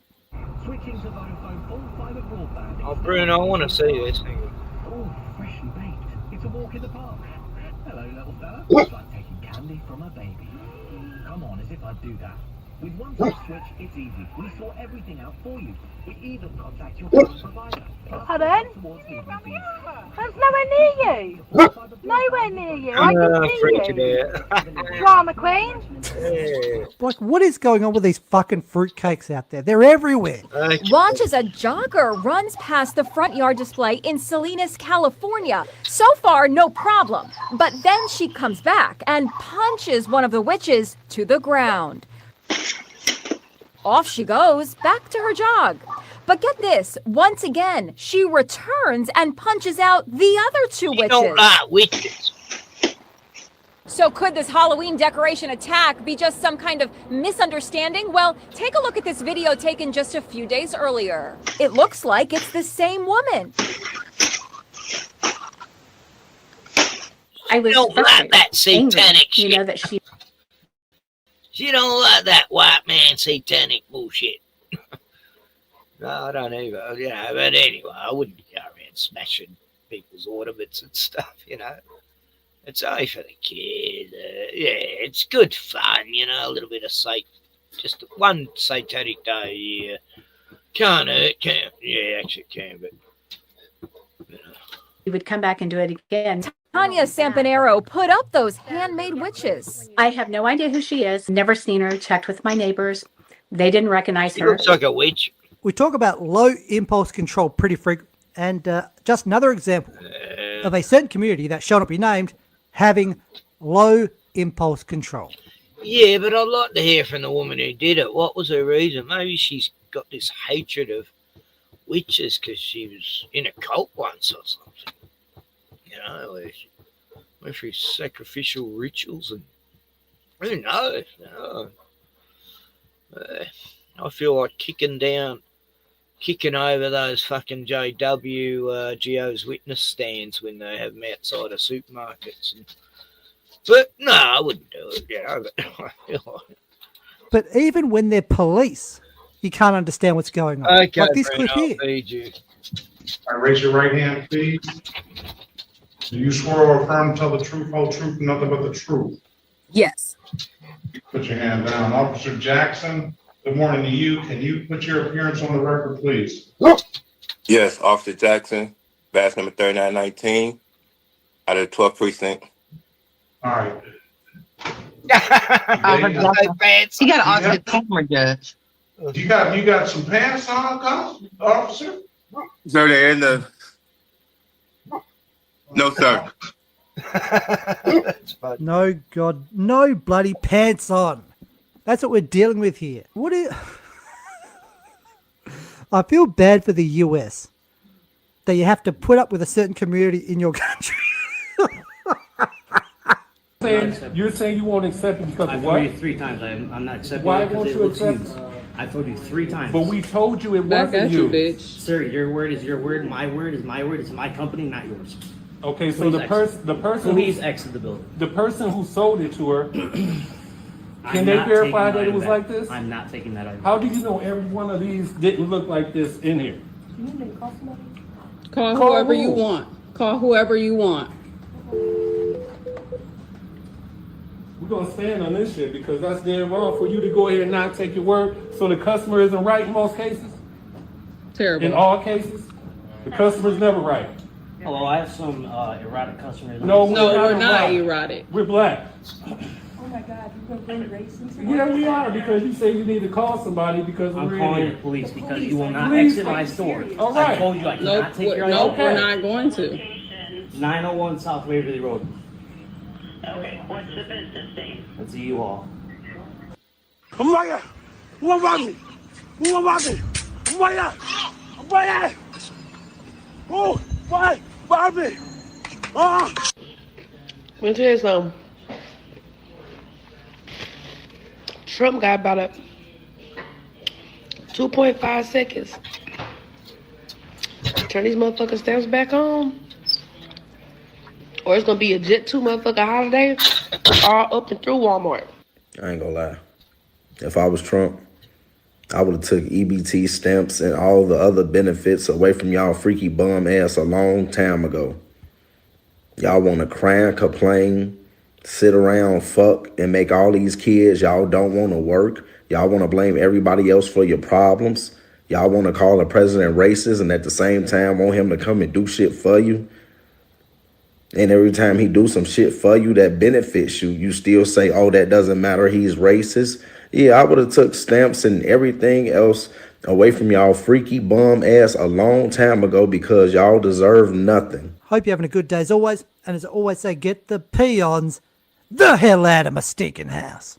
Oh, Bruno, I want to see this thing. Fresh and baked. It's a walk in the park. Hello, little fella. It's like taking candy from a baby. Come on, as if I'd do that. With one touch switch, it's easy. We sort everything out for you. We even contact your phone provider. Pardon? That's nowhere near you. Nowhere near you. I can see you. Drama queen. Like, what is going on with these fucking fruitcakes out there? They're everywhere. Watch as a jogger runs past the front yard display in Salinas, California. So far, no problem. But then she comes back and punches one of the witches to the ground. Off she goes, back to her jog. But get this, once again, she returns and punches out the other two witches. Don't like witches. So could this Halloween decoration attack be just some kind of misunderstanding? Well, take a look at this video taken just a few days earlier. It looks like it's the same woman. I don't like that satanic shit. You know that she She don't like that white man satanic bullshit. No, I don't either. You know, but anyway, I wouldn't go around smashing people's ornaments and stuff, you know. It's only for the kids. Yeah, it's good fun, you know, a little bit of just one satanic day a year. Can't hurt, can. Yeah, actually can, but would come back and do it again. Tanya Sampanero put up those handmade witches. I have no idea who she is. Never seen her. Checked with my neighbors. They didn't recognize she her. looks like a witch. We talk about low impulse control pretty frequently, and just another example of a certain community that shall not be named having low impulse control. Yeah, but I'd like to hear from the woman who did it. What was her reason? Maybe she's got this hatred of witches because she was in a cult once or something. You know, where through sacrificial rituals and who knows? You know. I feel like kicking over those fucking JW Geo's witness stands when they have them outside of supermarkets. But no, I wouldn't do it. You know, but I feel like. But even when they're police, you can't understand what's going on. Okay, like this Bruno, clip here. I'll feed you. All right, raise your right hand, please. Do you swear or affirm to tell the truth, whole truth, and nothing but the truth? Yes. Put your hand down. Officer Jackson, good morning to you. Can you put your appearance on the record, please? Yes, Officer Jackson, badge number 3919, out of the 12th precinct. All right. You got to ask the camera, Judge. You got some pants on, officer? Sir, they're in the. No, sir. No, God, no bloody pants on. That's what we're dealing with here. What is? I feel bad for the US that you have to put up with a certain community in your country. You're saying you won't accept it because I've of told what? you 3 times. I'm not accepting Why it because won't it you looks accept? used. I told you 3 times. But we told you it Back wasn't at you, you. bitch. Sir, your word is your word. My word is my word. It's my company, not yours. Okay, so Please the exit. person Please exit the building. the person who sold it to her, can I'm they not verify taking that it item was back. like this? I'm not taking that item. How do you know every one of these didn't look like this in here? Call Call whoever who? you want. Call whoever you want. We're gonna stand on this shit because that's dead wrong for you to go ahead and not take your word. So the customer isn't right in most cases? Terrible. In all cases? The customer's never right. Hello, I have some erotic customers. No, We're not black. erotic. We're black. Oh my God, you're going to bring race into Yeah, we are, because you say you need to call somebody because I'm we're calling in the here. police because you will not Please, exit my store. All right. I told you I cannot take your Nope, item. we're not going to. 901 South Waverly Road. Okay, what's the business name? That's a U-Haul. Let me tell you something. Trump got about a 2.5 seconds. Turn these motherfucking stamps back on. Or it's gonna be a Jet 2 motherfucking holiday all up and through Walmart. I ain't gonna lie. If I was Trump, I would have took EBT stamps and all the other benefits away from y'all freaky bum ass a long time ago. Y'all want to cry and complain, sit around, fuck, and make all these kids. Y'all don't want to work. Y'all want to blame everybody else for your problems. Y'all want to call the president racist and at the same time want him to come and do shit for you. And every time he do some shit for you that benefits you, you still say, oh, that doesn't matter, he's racist. Yeah, I would have took stamps and everything else away from y'all freaky bum ass a long time ago because y'all deserve nothing. Hope you're having a good day as always. And as I always say, get the peons the hell out of my stinking house.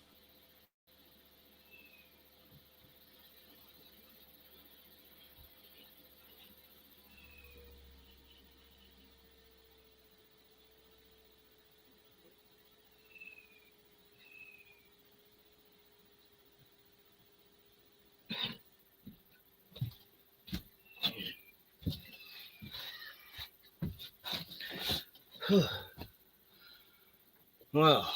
Well,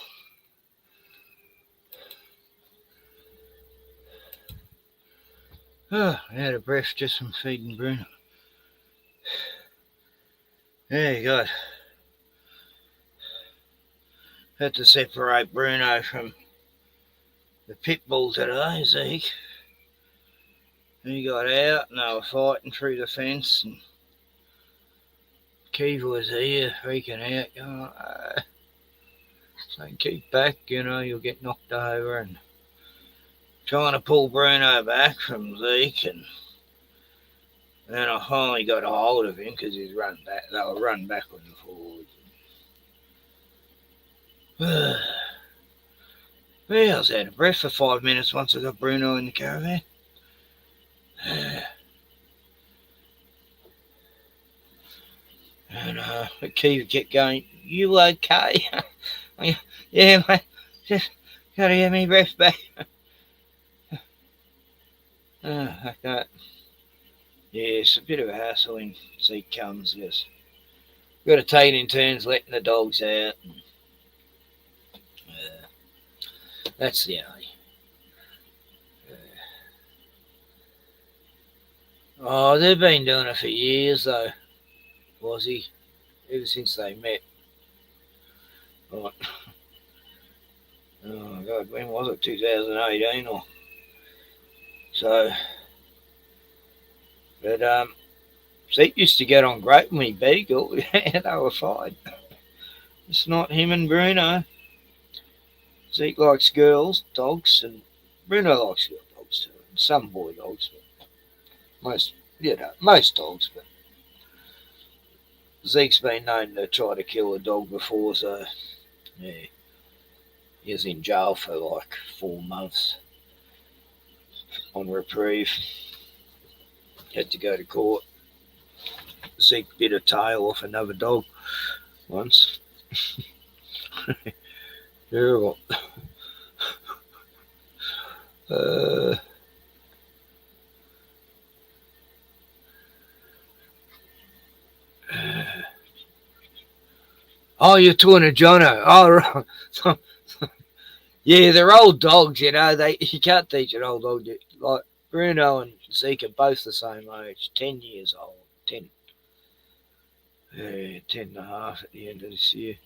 I had a breath just from feeding Bruno. There you go. Had to separate Bruno from the pit bull today, Zeke. He got out and they were fighting through the fence, and Keith was here freaking out, going, saying, keep back, you'll get knocked over, and trying to pull Bruno back from Zeke, and And I finally got a hold of him because he's running back. They were running backwards and forwards. Well, I was out of breath for 5 minutes once I got Bruno in the caravan. And Keith kept going, "You okay?" Yeah, mate. Just gotta get me breath back. Like that. Yeah, it's a bit of a hassle when Zeke comes. Yes, got to take it in turns letting the dogs out. That's the only. Oh, they've been doing it for years, though. Was he? Ever since they met. Right. Oh God, when was it? 2018 or so. But Zeke used to get on great when he beagle. Yeah, they were fine. It's not him and Bruno. Zeke likes girls, dogs, and Bruno likes girl dogs too. And some boy dogs, but most dogs. But Zeke's been known to try to kill a dog before, so yeah, he was in jail for like 4 months on reprieve. Had to go to court. Zeke bit a tail off another dog once. Terrible. Oh, you're talking to Jono. Oh, right. Yeah, they're old dogs, you know. You can't teach an old dog. Like Bruno and Zeke are both the same age, 10 years old. 10. Yeah, 10 and a half at the end of this year.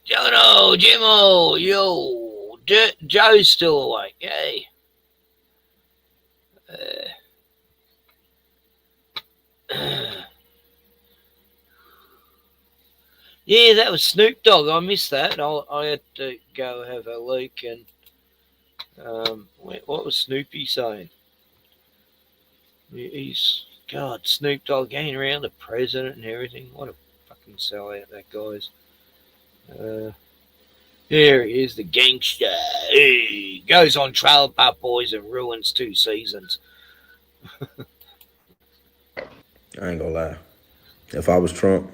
Jono, Jimmo, yo, Joe's still awake. Hey. Yeah, that was Snoop Dogg. I missed that. I had to go have a look. And what was Snoopy saying? God, Snoop Dogg hanging around the president and everything. What a fucking sellout that guy's. Here he is, the gangster. Hey, goes on Trailer Park Boys and ruins 2 seasons. I ain't gonna lie. If I was Trump,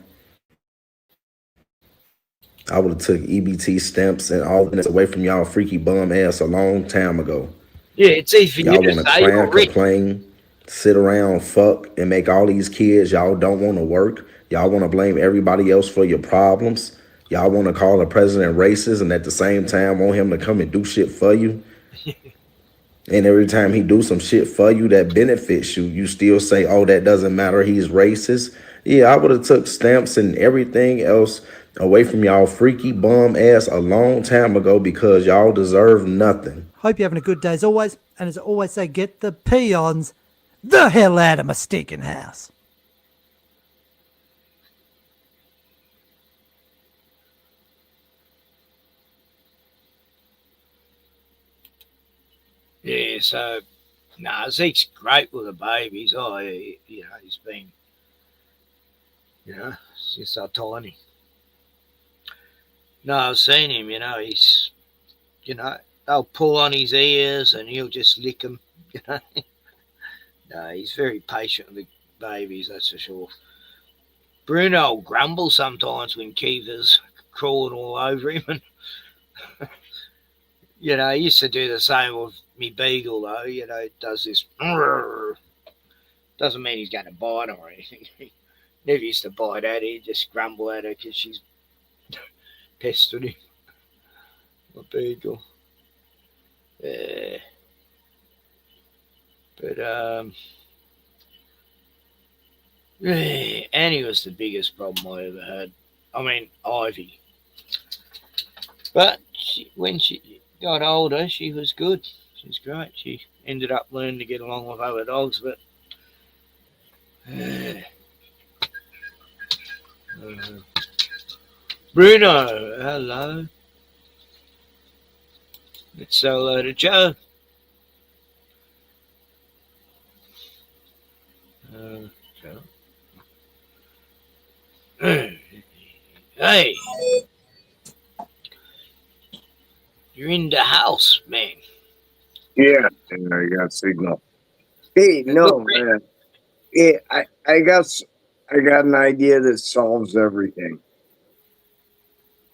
I would have took EBT stamps and all this away from y'all freaky bum ass a long time ago. Yeah, it's easy for Y'all you to want to say. cry, complain, sit around, fuck, and make all these kids. Y'all don't want to work. Y'all want to blame everybody else for your problems. Y'all want to call the president racist and at the same time want him to come and do shit for you. And every time he do some shit for you that benefits you, you still say, oh, that doesn't matter, he's racist. Yeah, I would have took stamps and everything else away from y'all freaky bum ass a long time ago because y'all deserve nothing. Hope you're having a good day as always. And as I always say, get the peons the hell out of my stinking house. Yeah, so, Zeke's great with the babies. Oh, yeah, he's been, since they're tiny. No, I've seen him, he's, they'll pull on his ears and he'll just lick them, No, he's very patient with the babies, that's for sure. Bruno will grumble sometimes when Kiva's crawling all over him. And he used to do the same with me beagle, though. Does this. Doesn't mean he's going to bite her or anything. He never used to bite at her. He'd just grumble at her because she's pestered him. My beagle. Yeah. But, Annie was the biggest problem I ever had. I mean, Ivy. But when she got older, she was good. She was great. She ended up learning to get along with other dogs, but Bruno, hello. Let's say hello to Joe. Hey, you're in the house, man. Yeah, and I got signal. Hey, Look, no, yeah, I got an idea that solves everything.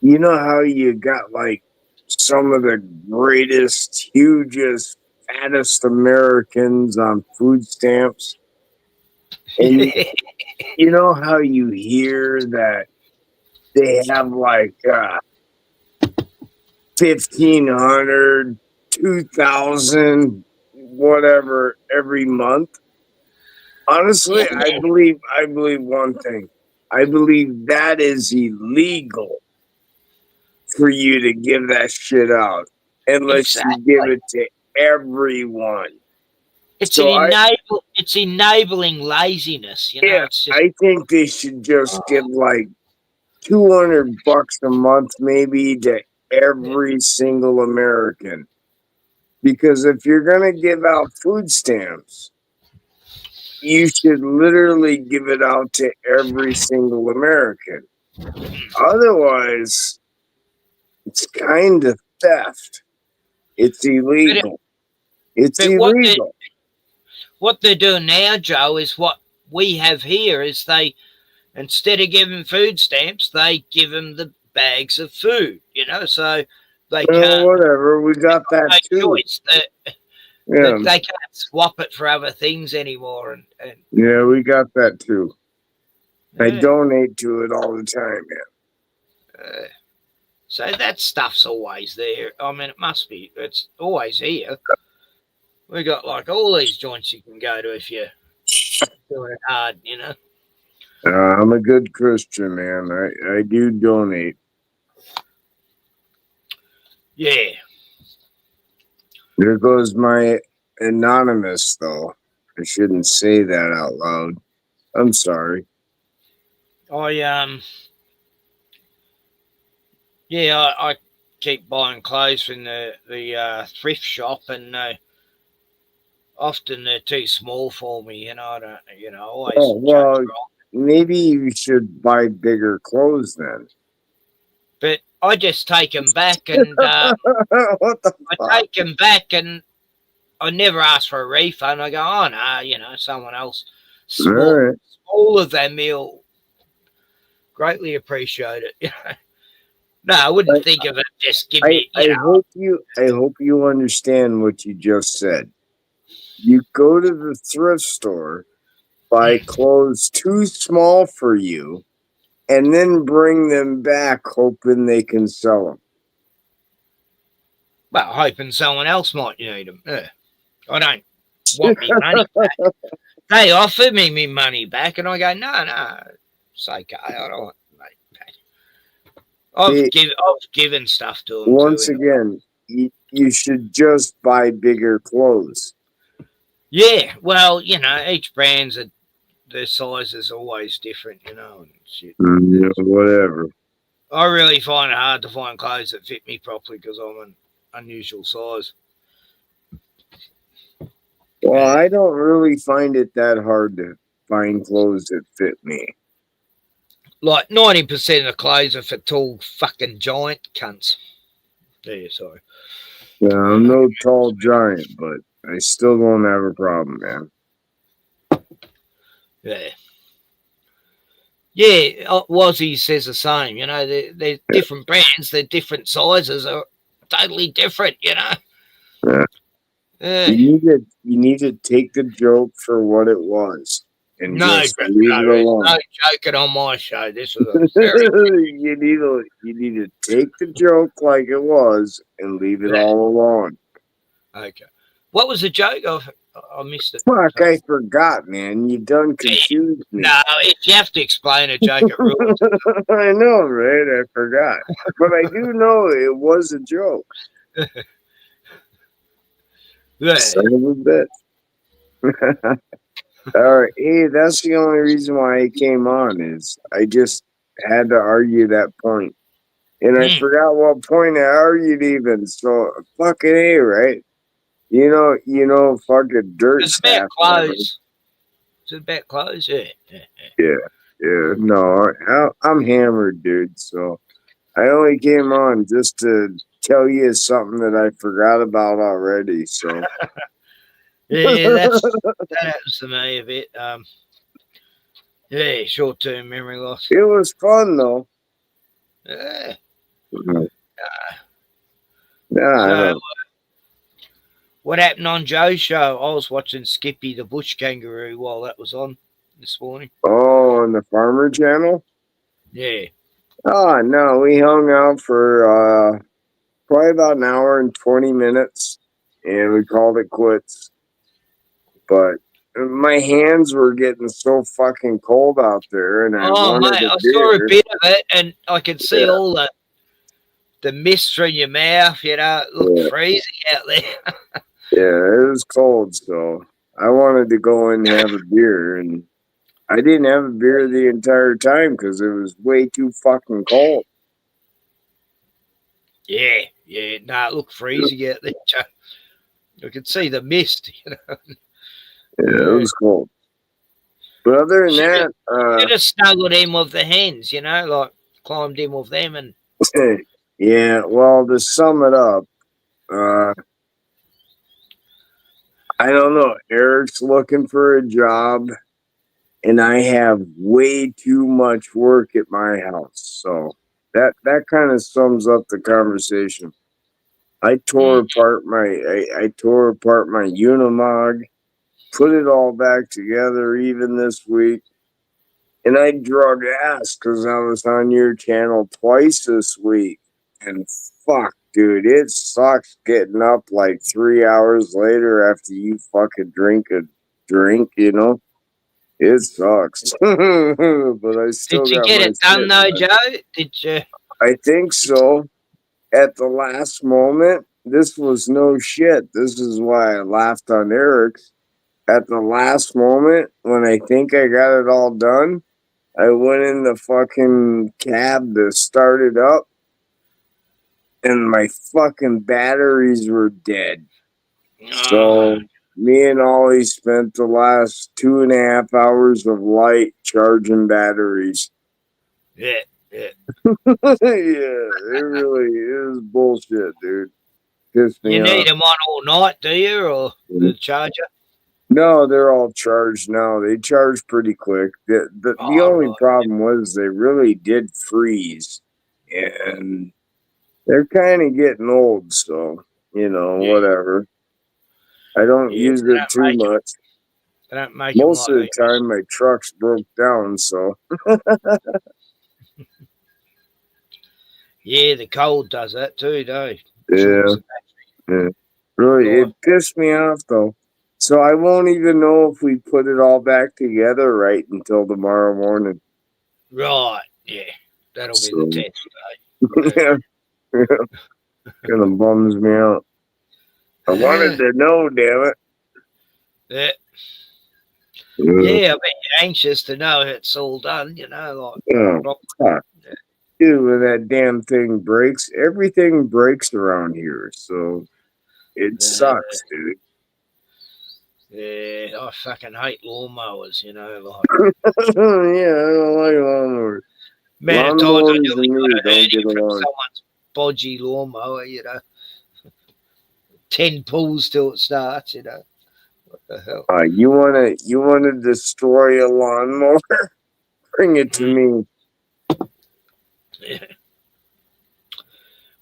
You know how you got like some of the greatest, hugest, fattest Americans on food stamps, and you know how you hear that they have like 1,500, 2,000, whatever every month. Honestly, I believe one thing. I believe that is illegal for you to give that shit out unless you give exactly. it to everyone. It's So it's enabling laziness, you know, yeah, it's just I think they should just give like $200 a month maybe to every single American. Because if you're gonna give out food stamps, you should literally give it out to every single American. Otherwise, it's kind of theft. It's illegal. It's but illegal. what they're doing now, Joe, is what we have here is they, instead of giving food stamps, they give them the bags of food, you know, so they Well, can't whatever. We got that no too. choice that Yeah. they can't swap it for other things anymore, and Yeah, we got that too. I yeah. donate to it all the time, man. So that stuff's always there. I mean, it must be. It's always here. We got like all these joints you can go to if you're doing it hard, you know. I'm a good Christian, man. I do donate. Yeah. There goes my anonymous, though. I shouldn't say that out loud. I'm sorry. I keep buying clothes from the thrift shop, and often they're too small for me. You know, I don't. You know, always Oh, change well, wrong. maybe you should buy bigger clothes then. But I just take them back, and What the I fuck? take them back, and I never ask for a refund. I go, oh no, you know, someone else All right. smaller than me will greatly appreciate it. You know? No, I wouldn't think of it. Just give me, you know. I hope you understand what you just said. You go to the thrift store, buy clothes too small for you, and then bring them back hoping they can sell them. Well, hoping someone else might need them. Yeah. I don't want me money back. They offer me money back, and I go, no, it's okay. I don't want money back. I've given stuff to them Once too. again, you should just buy bigger clothes. Yeah, well, you know, each brand's their size is always different, you know, and shit. Yeah, whatever. I really find it hard to find clothes that fit me properly because I'm an unusual size. Well, I don't really find it that hard to find clothes that fit me. Like 90% of the clothes are for tall fucking giant cunts. Yeah, sorry. Yeah, I'm no tall giant, but I still don't have a problem, man. Yeah. Yeah, Wazzy says the same. You know, they're different brands, they're different sizes, are totally different, you know. Yeah. Yeah. You need to take the joke for what it was and just leave it there's alone. no joking on my show. This was a very you need to take the joke like it was and leave it all alone. okay. What was the joke? I missed it. Fuck, I forgot, man. You done confused me. No, if you have to explain a joke, it ruins. I know, right? I forgot. But I do know it was a joke. Yeah. Son of a bitch. All right. Hey, that's the only reason why I came on is I just had to argue that point. And I forgot what point I argued even. So fucking A, right? You know, fucking dirt It's about staff. clothes. Is it about close? Yeah. No, I'm hammered, dude. So I only came on just to tell you something that I forgot about already. So Yeah, that happens to me a bit. Yeah, short-term memory loss. it was fun though. Yeah. Yeah, I So, don't. what happened on Joe's show? I was watching Skippy the Bush Kangaroo while that was on this morning. Oh, on the Farmer Channel. Yeah. Oh no, we hung out for probably about an hour and 20 minutes, and we called it quits. But my hands were getting so fucking cold out there, and I Oh, wanted mate, a I saw a beer. bit of it, and I could see Yeah, all the mist from your mouth. You know, it looked yeah, freezing out there. yeah. It was cold, so I wanted to go in and have a beer, and I didn't have a beer the entire time because it was way too fucking cold. Yeah. No, it looked freezing out there, Joe. I could see the mist. You know. Yeah, it was cold. But other than that, Should have snuggled in with the hens. You know, like climbed in with them and. yeah. Well, to sum it up, I don't know. Eric's looking for a job, and I have way too much work at my house. So that kind of sums up the conversation. I tore apart I tore apart my Unimog, put it all back together even this week, and I drug ass because I was on your channel twice this week. And fuck, dude, it sucks getting up like 3 hours later after you fucking drink a drink, you know? It sucks. But I still Did you got get my it done shit though, done. Joe? Did you? I think so. At the last moment, this was no shit. This is why I laughed on Eric's. At the last moment, when I think I got it all done, I went in the fucking cab to start it up, and my fucking batteries were dead. So me and Ollie spent the last 2.5 hours of light charging batteries. Yeah. Yeah, it really is bullshit, dude. Pissed me You need off. them on all night, do you, or the charger? No, they're all charged now. They charge pretty quick. The only problem was they really did freeze, and they're kind of getting old. So whatever. I don't Yeah, use it too much. they don't make them Most like of the they used. time, my truck's broke down. So Yeah, the cold does that too, though. yeah, Shorts the yeah. Really, life. it pissed me off though. So I won't even know if we put it all back together right until tomorrow morning. Right, yeah. That'll be the So test yeah, kind of bums me out. I wanted to know, damn today. it. Yeah, I bet you're anxious to know it's all done, you know, Oh, fuck. Dude, when that damn thing breaks, everything breaks around here. So it sucks, dude. Yeah, I fucking hate lawnmowers, you know, like. Yeah, I don't like lawnmowers. Man, at times I Lawnmowers nearly and me got a don't get hernia from along. someone's bodgy lawnmower, you know. 10 pulls till it starts, you know. What the hell? You wanna destroy a lawnmower? Bring it to me. Yeah.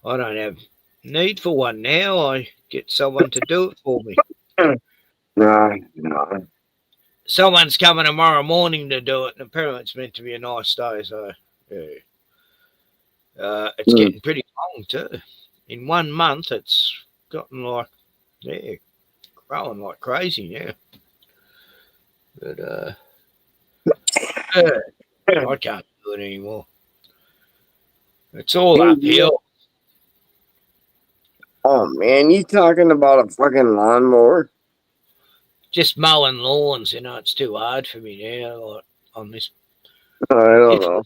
I don't have need for one now. I get someone to do it for me. No. Someone's coming tomorrow morning to do it, and apparently it's meant to be a nice day, so yeah. It's getting pretty long too. In 1 month, it's gotten like, growing like crazy, yeah. But I can't do it anymore. It's all uphill. Oh man, you talking about a fucking lawnmower? Just mowing lawns, you know, it's too hard for me now. Like on this, I don't know.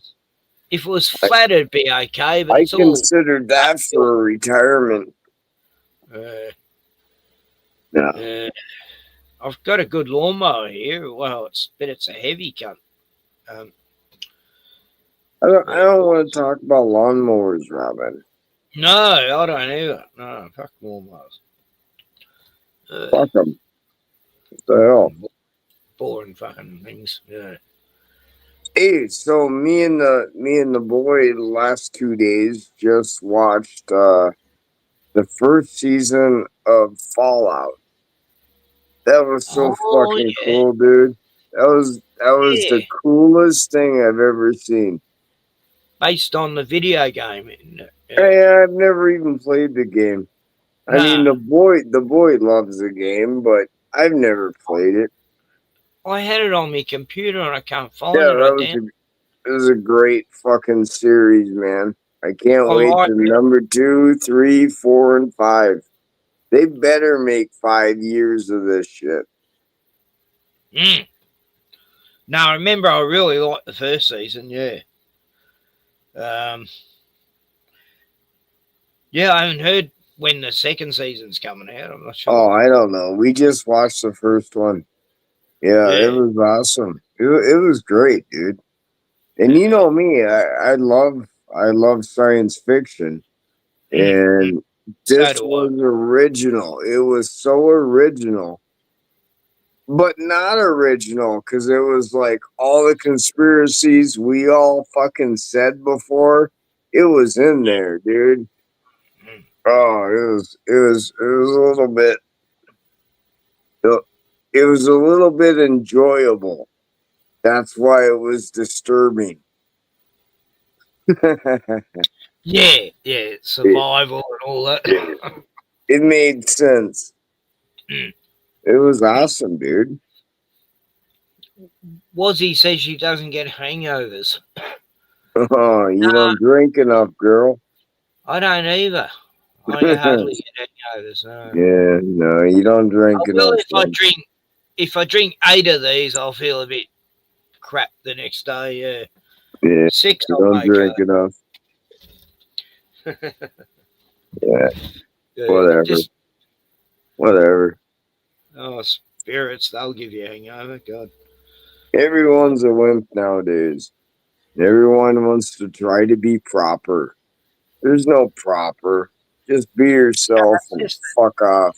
If it was flat, it'd be okay, but I it's all considered that for a retirement. Yeah. I've got a good lawnmower here. Well, it's a heavy cunt. Um, I don't want to talk about lawnmowers, Robin. no, I don't either. No, fuck lawnmowers. Fuck them. What the hell? Boring fucking things. Yeah. Hey, so me and the boy the last 2 days just watched the first season of Fallout. That was so Oh fucking yeah, cool, dude. That was yeah. the coolest thing I've ever seen. Based on the video game. Hey, I've never even played the game. I mean, Nah. the boy loves the game, but I've never played it. I had it on my computer and I can't Yeah, find it. it was a great fucking series, man. I can't I wait like to it. number 2, 3, 4, and 5. They better make 5 years of this shit. Mm. Now, remember, I really liked the first season. Yeah. Yeah, I haven't heard when the second season's coming out. I'm not sure. Oh, I don't know. We just watched the first one. Yeah, it Yeah. was awesome. It was great, dude. And you know me, I love science fiction. And So this do I. was original. It was so original, but not original because it was like all the conspiracies we all fucking said before. It was in there, dude. Oh, it was a little bit. It was a little bit enjoyable. That's why it was disturbing. Yeah, survival and all that. It made sense. Mm. It was awesome, dude. Wazzy says she doesn't get hangovers. Oh, you don't drink enough, girl. I don't either. I hardly get hangovers. No. Yeah, no, you don't drink I will enough. if I drink 8 of these, I'll feel a bit crap the next day. Yeah. Yeah, 6, you I'm don't drink enough. okay. Yeah, Yeah, whatever. Whatever. Spirits, they'll give you a hangover. God. Everyone's a wimp nowadays. Everyone wants to try to be proper. There's no proper. Just be yourself and fuck off.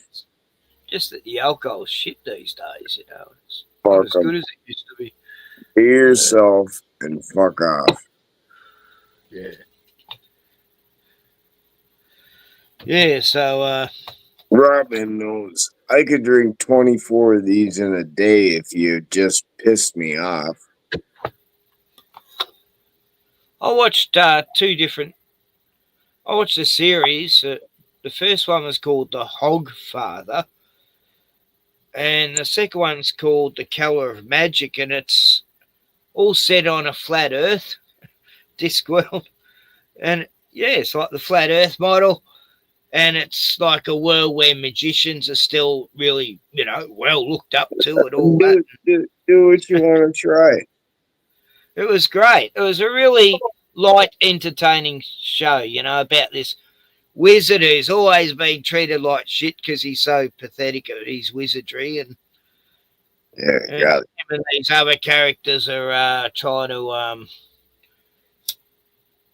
Just that the alcohol's shit these days, you know. It's not Fuck as 'em. good as it used to be. Be yourself and fuck off. Yeah. Yeah, so Robin knows I could drink 24 of these in a day if you just pissed me off. I watched I watched a series. The first one was called The Hog Father, and the second one's called The Color of Magic, and it's all set on a flat Earth, Discworld, and yeah, it's like the flat Earth model, and it's like a world where magicians are still really, well looked up to and all that. Do what you want to try. It was great. It was a really light, entertaining show, about this wizard who's always been treated like shit because he's so pathetic at his wizardry, and got it. him and these other characters are trying to.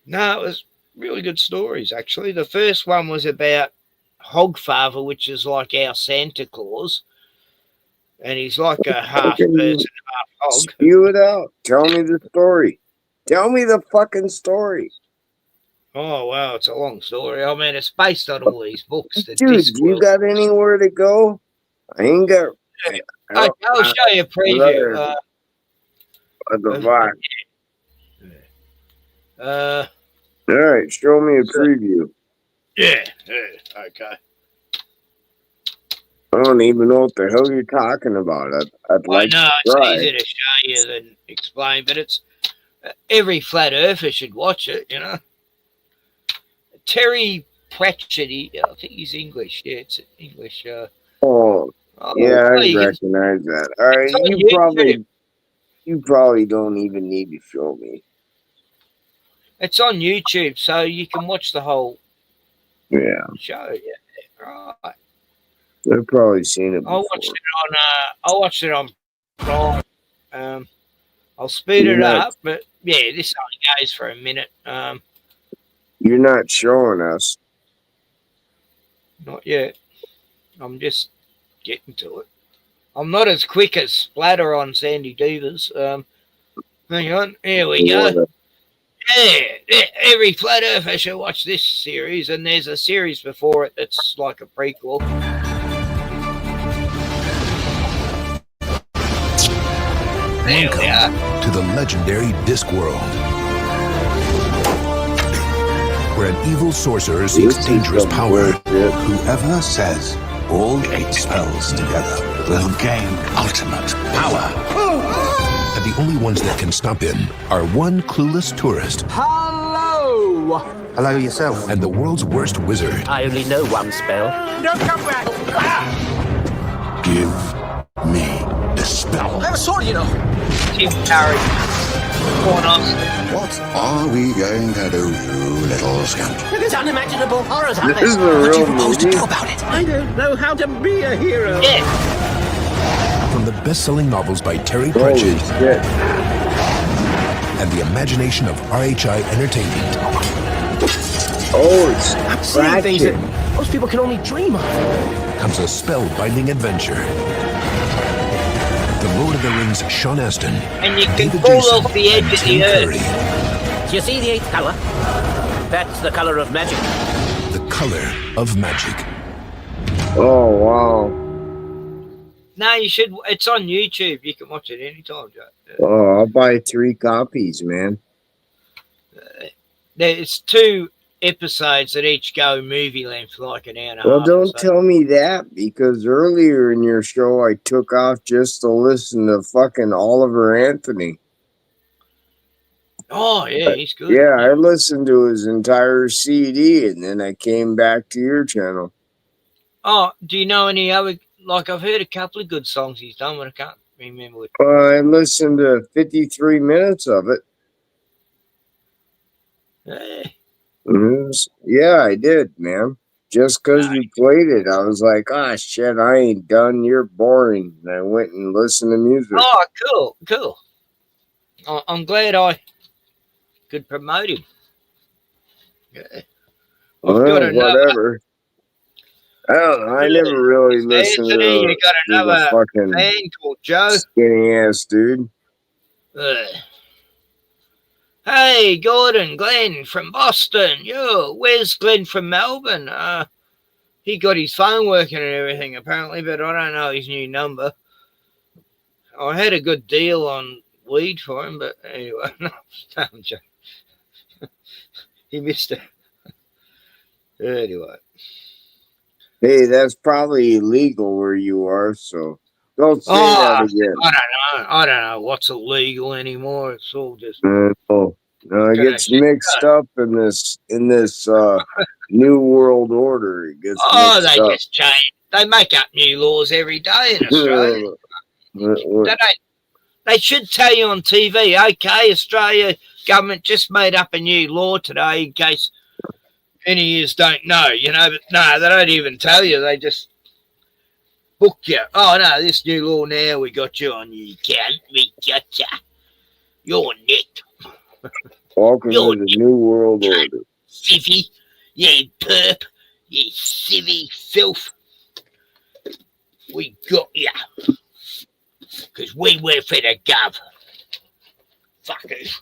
No, it was really good stories actually. The first one was about Hogfather, which is like our Santa Claus, and he's like a half person, half hog. Spew it out. Tell me the story. Tell me the fucking story. Oh, wow, it's a long story. I mean, it's based on all these books. Dude, you got anywhere to go? I ain't got... I'll show you a preview. All right, show me a preview. Yeah, okay. I don't even know what the hell you're talking about. I'd like I know, to try. it's easier to show you than explain, but it's... every flat earther should watch it, Terry Pratchett, I think he's English. Yeah, it's English. Yeah, I recognize that. All right, you probably don't even need to show me. It's on YouTube, so you can watch the whole show. Yeah, right. I've probably seen it I before. watched it on Prime. I'll speed You're it not, up, but yeah, this only goes for a minute. you're not showing us. Not yet. I'm just getting to it. I'm not as quick as Splatter on Sandy Divas. Hang on, here we go. What Yeah, every flat earther should watch this series, and there's a series before it that's like a prequel. Welcome to the legendary Discworld, where an evil sorcerer seeks dangerous power. Whoever says all 8 spells together will gain ultimate power. And the only ones that can stop him are one clueless tourist. Hello! Hello yourself. And the world's worst wizard. I only know one spell. Don't come back! Give me the spell. I have a sword, you know. Jim Carrey. What are we going to do, you little scamp? There's unimaginable horrors out This is there. a What real you supposed to movie? do about it? I don't know how to be a hero. Yeah. From the best-selling novels by Terry Holy Pratchett shit. and the imagination of RHI Entertainment Oh, it's I'm seeing things Pratchett. that most people can only dream of. comes a spellbinding adventure. The Lord of the Rings Sean Astin, And you can David fall Jason, off the edge and of the Tim earth. Curry. Do you see the 8th color? That's the color of magic. The Color of Magic. Oh, wow. No, you should. It's on YouTube. You can watch it anytime, Joe. Oh, I'll buy 3 copies, man. There's 2 episodes that each go movie length, like an hour and a Well, half. or don't so. tell me that, because earlier in your show, I took off just to listen to fucking Oliver Anthony. Oh yeah, he's good. Yeah, I listened to his entire CD, and then I came back to your channel. Oh, do you know any other? Like I've heard a couple of good songs he's done, but I can't remember which. I listened to 53 minutes of it. Yeah, I did, man. Just because you played it, I was like, ah, shit, I ain't done. You're boring. And I went and listened to music. Oh, cool. I'm glad I could promote him. Yeah. Whatever. I don't know. I never really listened to Anthony, you got the another fucking fan called Joe. skinny ass dude. Hey, Gordon, Glenn from Boston. Yo, where's Glenn from Melbourne? He got his phone working and everything apparently, but I don't know his new number. I had a good deal on weed for him, but anyway, no, I'm joking. He missed it. Anyway. Hey, that's probably illegal where you are, so don't say that again. I don't know what's illegal anymore. It's all just No, it gets mixed up in this new world order. It gets mixed they up. just change. They make up new laws every day in Australia. They should tell you on TV, okay, Australia government just made up a new law today in case any of you don't know, but no, they don't even tell you. They just book you. Oh, no, this new law now, we got you on your account. We got you. You're net. Welcome to the new world order. Civvy. Yeah, perp. You civvy filth. We got you. Because we work for the gov. Fuckers.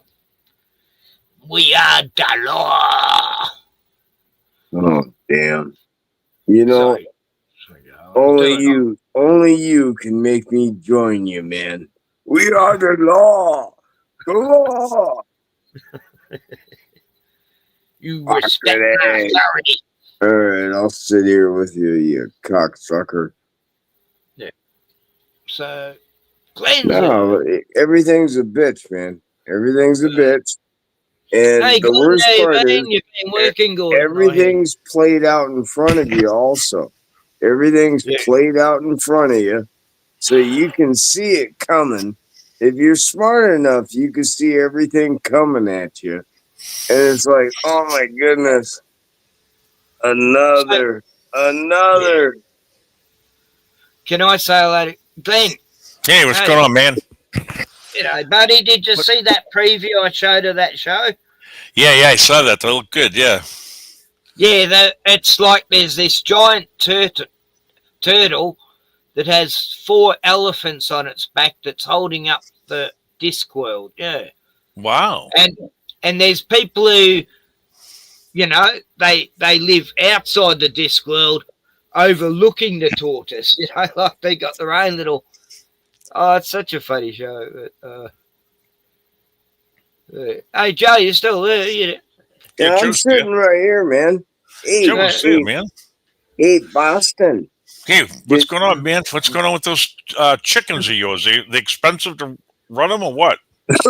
We are the law. Oh, damn. Only you can make me join you, man. We are the law. The law. You respect my authority. All right, I'll sit here with you, you cocksucker. Yeah. So, Glenn. No, everything's a bitch, man. Everything's a bitch. And hey, the worst part is, you've been working good. everything's played out in front of you also. Everything's played out in front of you. So you can see it coming. If you're smart enough, you can see everything coming at you. And it's like, oh my goodness. Another. Can I say hello to Glenn? Hey, what's going on, man? You know, buddy, did you see that preview I showed of that show? Yeah, I saw that. They look good, yeah. Yeah, it's like there's this giant turtle that has 4 elephants on its back that's holding up the Discworld. Yeah. Wow. And there's people who, you know, they live outside the Discworld, overlooking the tortoise. You know, like they got their own little. Oh, it's such a funny show. Hey, Joe, you still there? Yeah, I'm sitting right here, man. Hey, man. Hey, Boston. Hey, what's going on, man? What's going on with those chickens of yours? They expensive to run them or what?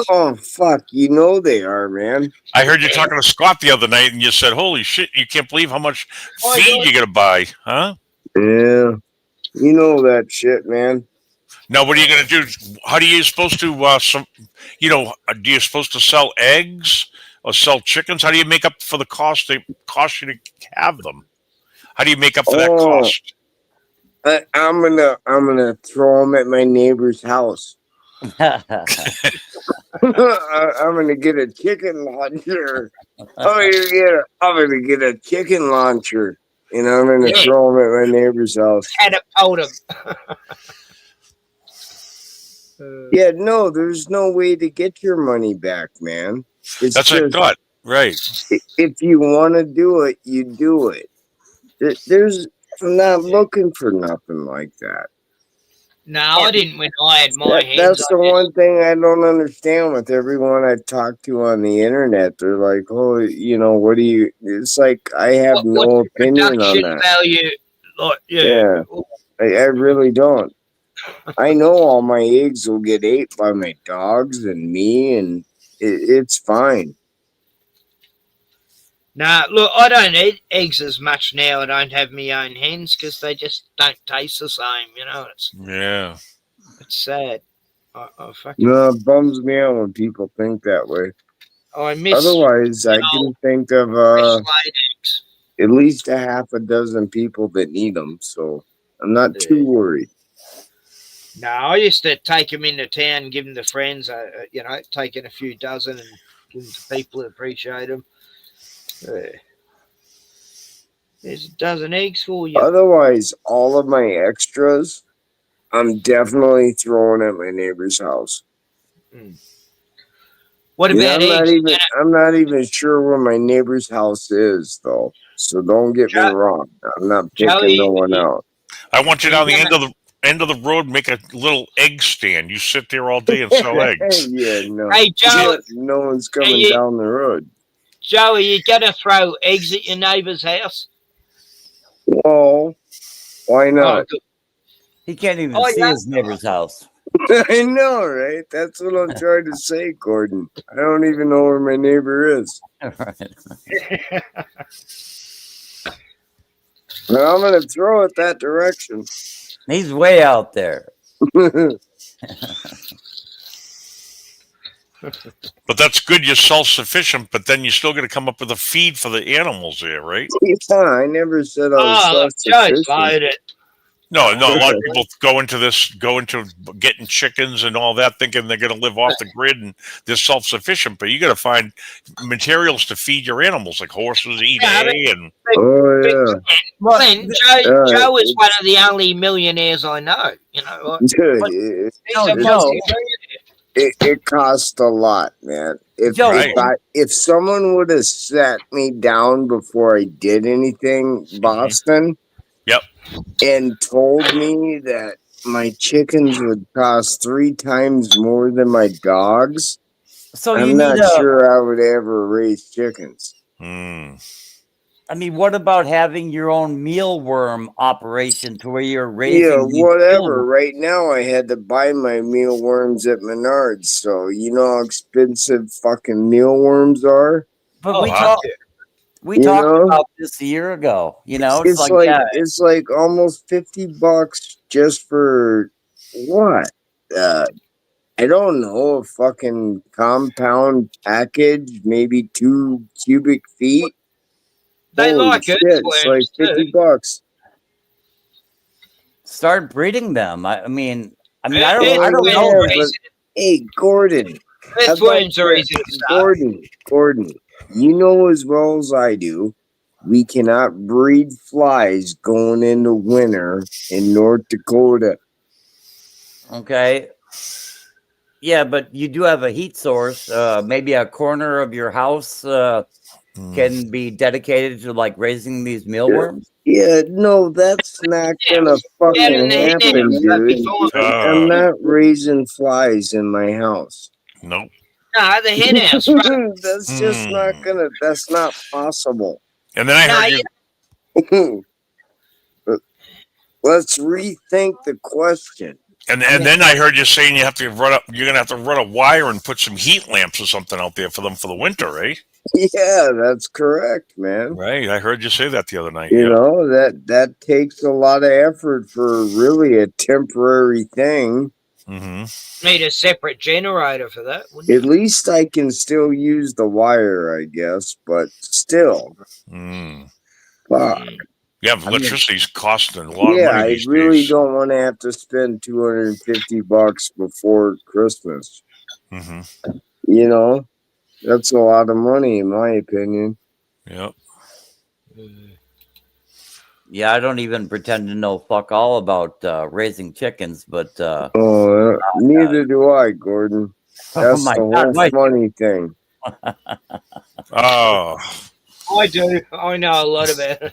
Oh, fuck. You know they are, man. I heard you talking to Scott the other night, and you said, holy shit, you can't believe how much feed you're going to buy, huh? Yeah. You know that shit, man. Now, what are you going to do? How are you supposed to, do you supposed to sell eggs or sell chickens? How do you make up for the cost they cost you to have them? How do you make up for that cost? I'm gonna throw them at my neighbor's house. I'm gonna get a chicken launcher. I'm gonna get a chicken launcher, and I'm gonna throw them at my neighbor's house. Catapult them. Yeah, no, there's no way to get your money back, man. That's what I thought. Right. If you want to do it, you do it. I'm not looking for nothing like that. No, I didn't when I had my hands That's the on it. one thing I don't understand with everyone I talk to on the internet. They're like, oh, what do you... It's like, I have no opinion on that. Value, like, Yeah, I really don't. I know all my eggs will get ate by my dogs and me, and it's fine. Nah, look, I don't eat eggs as much now. I don't have my own hens because they just don't taste the same. You know, it's sad. I fucking. No, it bums me out when people think that way. I miss. Otherwise, I can think of at least a half a dozen people that need them, so I'm not too worried. No, I used to take them into town and give them to friends. Taking a few dozen and give them to people who appreciate them. There's a dozen eggs for you. Otherwise, all of my extras, I'm definitely throwing at my neighbor's house. What about eggs? I'm not even sure where my neighbor's house is, though. So don't get me wrong. I'm not picking no one out. I want you down the end of the road, make a little egg stand. You sit there all day and sell eggs. Yeah, no. Hey, Joe. No one's coming down the road. Joe, are you going to throw eggs at your neighbor's house? Well, why not? He can't even see his neighbor's house. I know, right? That's what I'm trying to say, Gordon. I don't even know where my neighbor is. But I'm going to throw it that direction. He's way out there. But that's good. You're self-sufficient, but then you're still going to come up with a feed for the animals there, right? Yeah, I never said I was self-sufficient. No, a lot of people go into getting chickens and all that, thinking they're going to live off the grid and they're self-sufficient. But you got to find materials to feed your animals, like horses eat hay and. Oh yeah. Glenn, Joe is one of the only millionaires I know. You know, it costs a lot, man. If someone would have sat me down before I did anything, Boston. Yep. And told me that my chickens would cost 3 times more than my dogs. So I'm not sure I would ever raise chickens. I mean, what about having your own mealworm operation to where you're raising? Yeah, whatever. Right now, I had to buy my mealworms at Menards. So you know how expensive fucking mealworms are. But we talked about this a year ago. You know, it's like almost $50 just for what? I don't know, a fucking compound package, maybe 2 cubic feet. They Holy like shit, it. it's like $50. Start breeding them. I mean, I Oh, don't yeah, know. but hey, Gordon, I'd like Earthworms are to, easy to start. Gordon, you know as well as I do, we cannot breed flies going into winter in North Dakota. Okay. Yeah, but you do have a heat source. Maybe a corner of your house can be dedicated to like raising these mealworms. Yeah, no, that's not gonna fucking happen, dude. I'm not raising flies in my house. Nope. No, the hen house. Right? That's just not gonna. That's not possible. And then I heard you. Let's rethink the question. And then I heard you saying you have to run up. You're gonna have to run a wire and put some heat lamps or something out there for them for the winter, eh? Yeah, that's correct, man. Right. I heard you say that the other night. You Yep. know that takes a lot of effort for really a temporary thing. Mm-hmm. Need a separate generator for that, wouldn't At least I can still use the wire, I guess, but still. Fuck. Yeah, electricity's costing a lot of Yeah, money I these really days. don't want to have to spend $250 before Christmas. Mm-hmm. You know, that's a lot of money, in my opinion. Yep. Yeah, I don't even pretend to know fuck all about raising chickens, but neither do I, Gordon. That's my the God, whole funny thing. Oh. I do. I know a lot about it.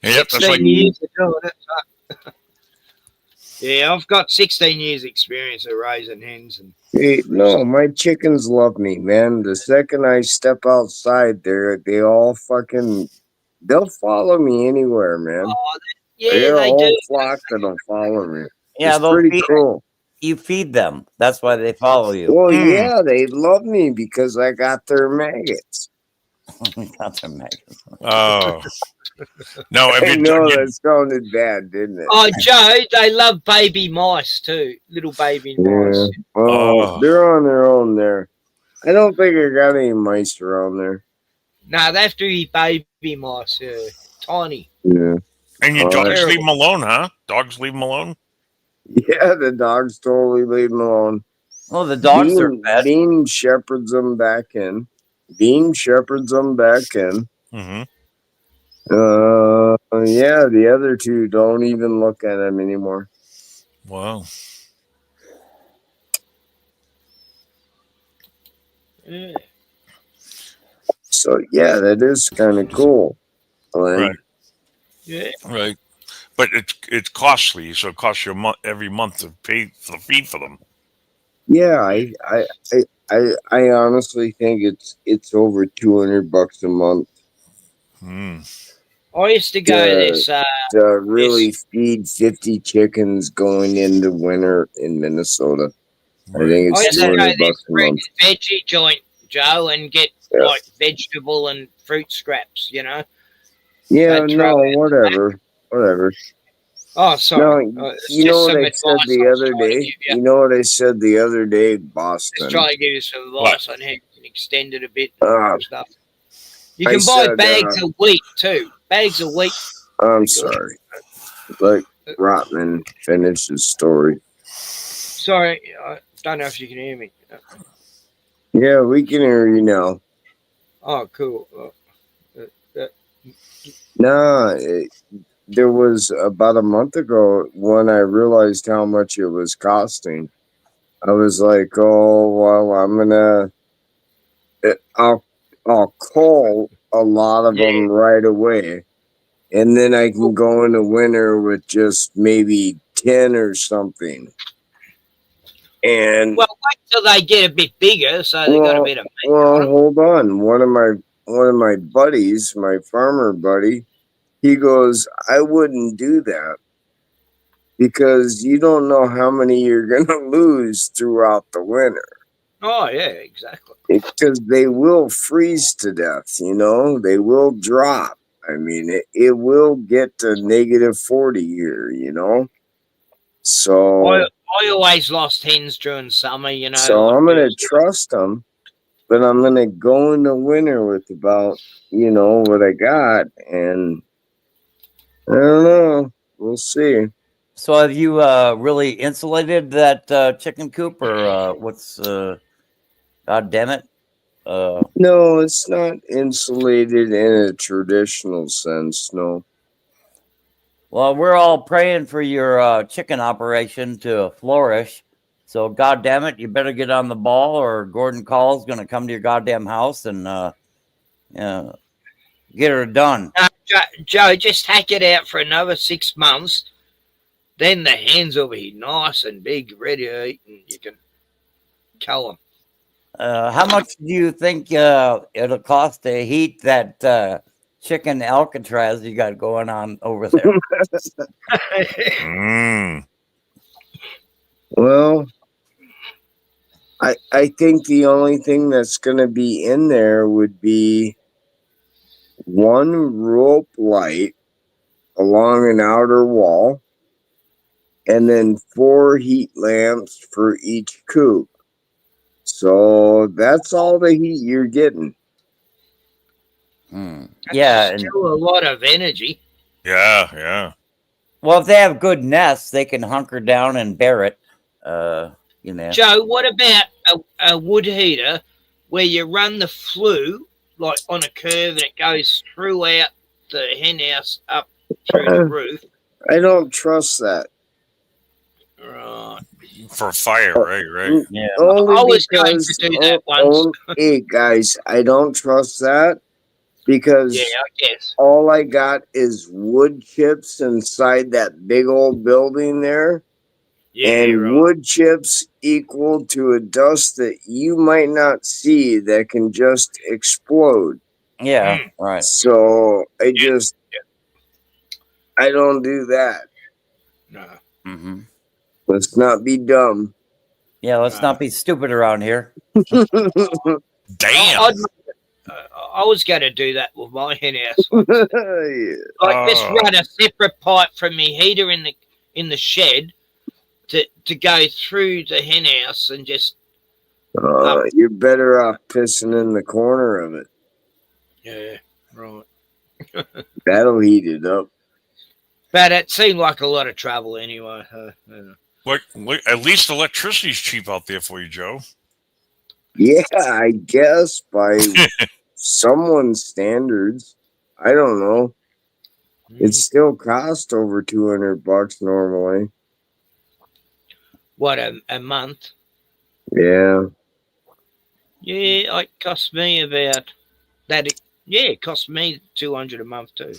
Yep, that's 16 like years of doing it. Yeah, I've got 16 years experience of raising hens. And Hey, no, my chickens love me, man. The second I step outside there, they'll follow me anywhere, man. I got a they whole do. flock that'll follow me. Yeah, It's pretty cool. You feed them. That's why they follow you. Well, yeah, they love me because I got their maggots. Got their maggots. Oh. No, I know that sounded bad, didn't it? Oh, Joe, they love baby mice too. Little baby mice. Oh, they're on their own there. I don't think I got any mice around there. No, they have to be baby mice. Tiny. Yeah. And your Oh, dogs that's- leave them alone, huh? Dogs leave them alone? Yeah, the dogs totally leave them alone. Oh, the dogs are fed. Bean shepherds them back in. Mm-hmm. Yeah, the other two don't even look at him anymore. Wow. Yeah. So yeah, that is kind of cool. Right. Yeah. Right. But it's costly, so it costs you every month to pay for the feed for them. Yeah, I honestly think it's over $200 a month. I used to go to this. To really feed 50 chickens going into winter in Minnesota. I think I it's used to go to $200 this a month. veggie joint, Joe, and get like vegetable and fruit scraps. You know. Yeah, They'd throw no, whatever. Oh, sorry. No, It's you just know what some I advice said the I was other trying to day? give you. You know what I said the other day, Just Boston? trying to give you some advice on how you can extend it a bit Ah, and stuff. You I can buy said, bags of wheat too. Bags of wheat. I'm sorry. Let Rotman finish his story. Sorry, I don't know if you can hear me. Yeah, we can hear you now. Oh, cool. No, there was about a month ago when I realized how much it was costing. I was like, oh, well, I'm gonna, I'll call a lot of them right away. And then I can go into winter with just maybe 10 or something. And Well, wait till they get a bit bigger, so they got a bit of meat. well, hold on. One of my buddies, my farmer buddy, he goes, I wouldn't do that because you don't know how many you're gonna lose throughout the winter. Oh yeah, exactly. Because they will freeze to death, they will drop. I mean, it will get to -40 here. So I always lost hens during summer, So I'm gonna trust them, but I'm gonna go into winter with about what I got, and I don't know. We'll see. So have you really insulated that chicken coop, or what's? God damn it! No, it's not insulated in a traditional sense. No. Well, we're all praying for your chicken operation to flourish. So, God damn it, you better get on the ball, or Gordon Call's going to come to your goddamn house and get her done. Joe, just hack it out for another 6 months. Then the hens will be nice and big, ready to eat, and you can kill them. How much do you think it'll cost to heat that chicken Alcatraz you got going on over there? Well, I think the only thing that's going to be in there would be one rope light along an outer wall, and then 4 heat lamps for each coop. So that's all the heat you're getting. Yeah, Still a lot of energy. Yeah. Well, if they have good nests, they can hunker down and bear it. Joe, what about a wood heater where you run the flue like on a curve and it goes throughout the hen house up through the roof? I don't trust that. Right. For fire, right. Yeah. Only I was because, going to do that once. hey guys, I don't trust that because Yeah, I guess. all I got is wood chips inside that big old building there. Yeah, and right. wood chips equal to a dust that you might not see that can just explode. Yeah, right. So I I don't do that. No. Mm-hmm. Let's not be dumb. Yeah, let's not be stupid around here. Damn. I was going to do that with my hen house once. Like just run a separate pipe from my heater in the shed to go through the hen house and just. You're better off pissing in the corner of it. Yeah, right. That'll heat it up. But it seemed like a lot of trouble anyway. Look, at least electricity's cheap out there for you, Joe. Yeah, I guess by someone's standards. I don't know. It still costs over $200 normally. What, a month? Yeah. Yeah, it cost me about that. Yeah, it cost me $200 a month too.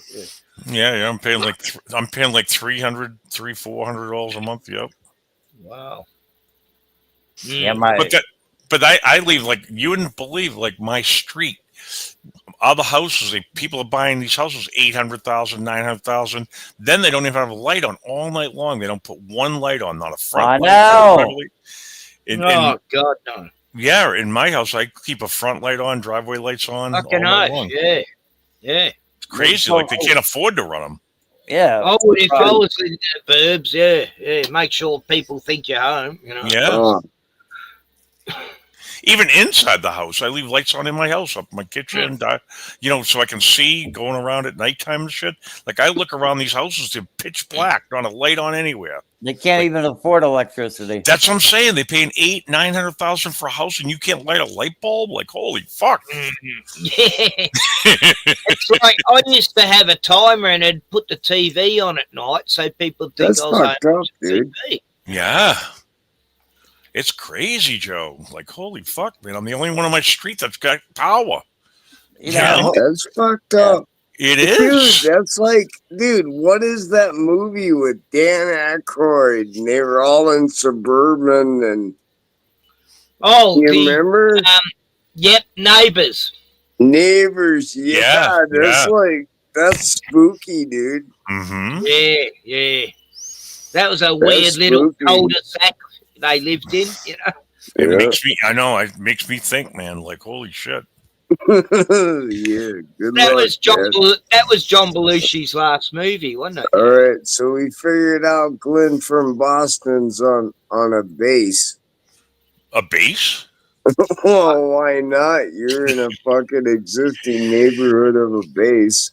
Yeah. I'm paying like $400 a month. Yep. Wow. Yeah, but I leave, like, you wouldn't believe, like, my street. Other houses, people are buying these houses 800,000, 900,000. Then they don't even have a light on all night long. They don't put one light on, not a front light. know. Oh God, no. Yeah, in my house, I keep a front light on, driveway lights on Fucking all night oath, long. yeah. It's crazy. Like, they can't afford to run them. Yeah. I would if I was in the burbs. Yeah. Make sure people think you're home. You know. Yeah. Even inside the house, I leave lights on in my house, up my kitchen, so I can see going around at nighttime and shit. Like, I look around these houses, they're pitch black, not a light on anywhere. They can't even afford electricity. That's what I'm saying. They're paying $800,000-$900,000 for a house, and you can't light a light bulb. Like, holy fuck! Yeah. It's like I used to have a timer and I'd put the TV on at night so people think That's I was fucked home up, dude. TV. Yeah. It's crazy, Joe. Like, holy fuck, man. I'm the only one on my street that's got power. That's fucked up. It is. Dude, that's like, dude, what is that movie with Dan Aykroyd? And they were all in Suburban and... Oh, you remember? Yep, Neighbors. Neighbors, yeah. Yeah. That's spooky, dude. Mm-hmm. Yeah. That was a weird little spooky. cul-de-sac they lived in, It makes me think, man, like, holy shit. Yeah, good That luck, was John. Dad. That was John Belushi's last movie, wasn't it? All right, so we figured out Glenn from Boston's on a base. A base? Well, why not? You're in a fucking existing neighborhood of a base.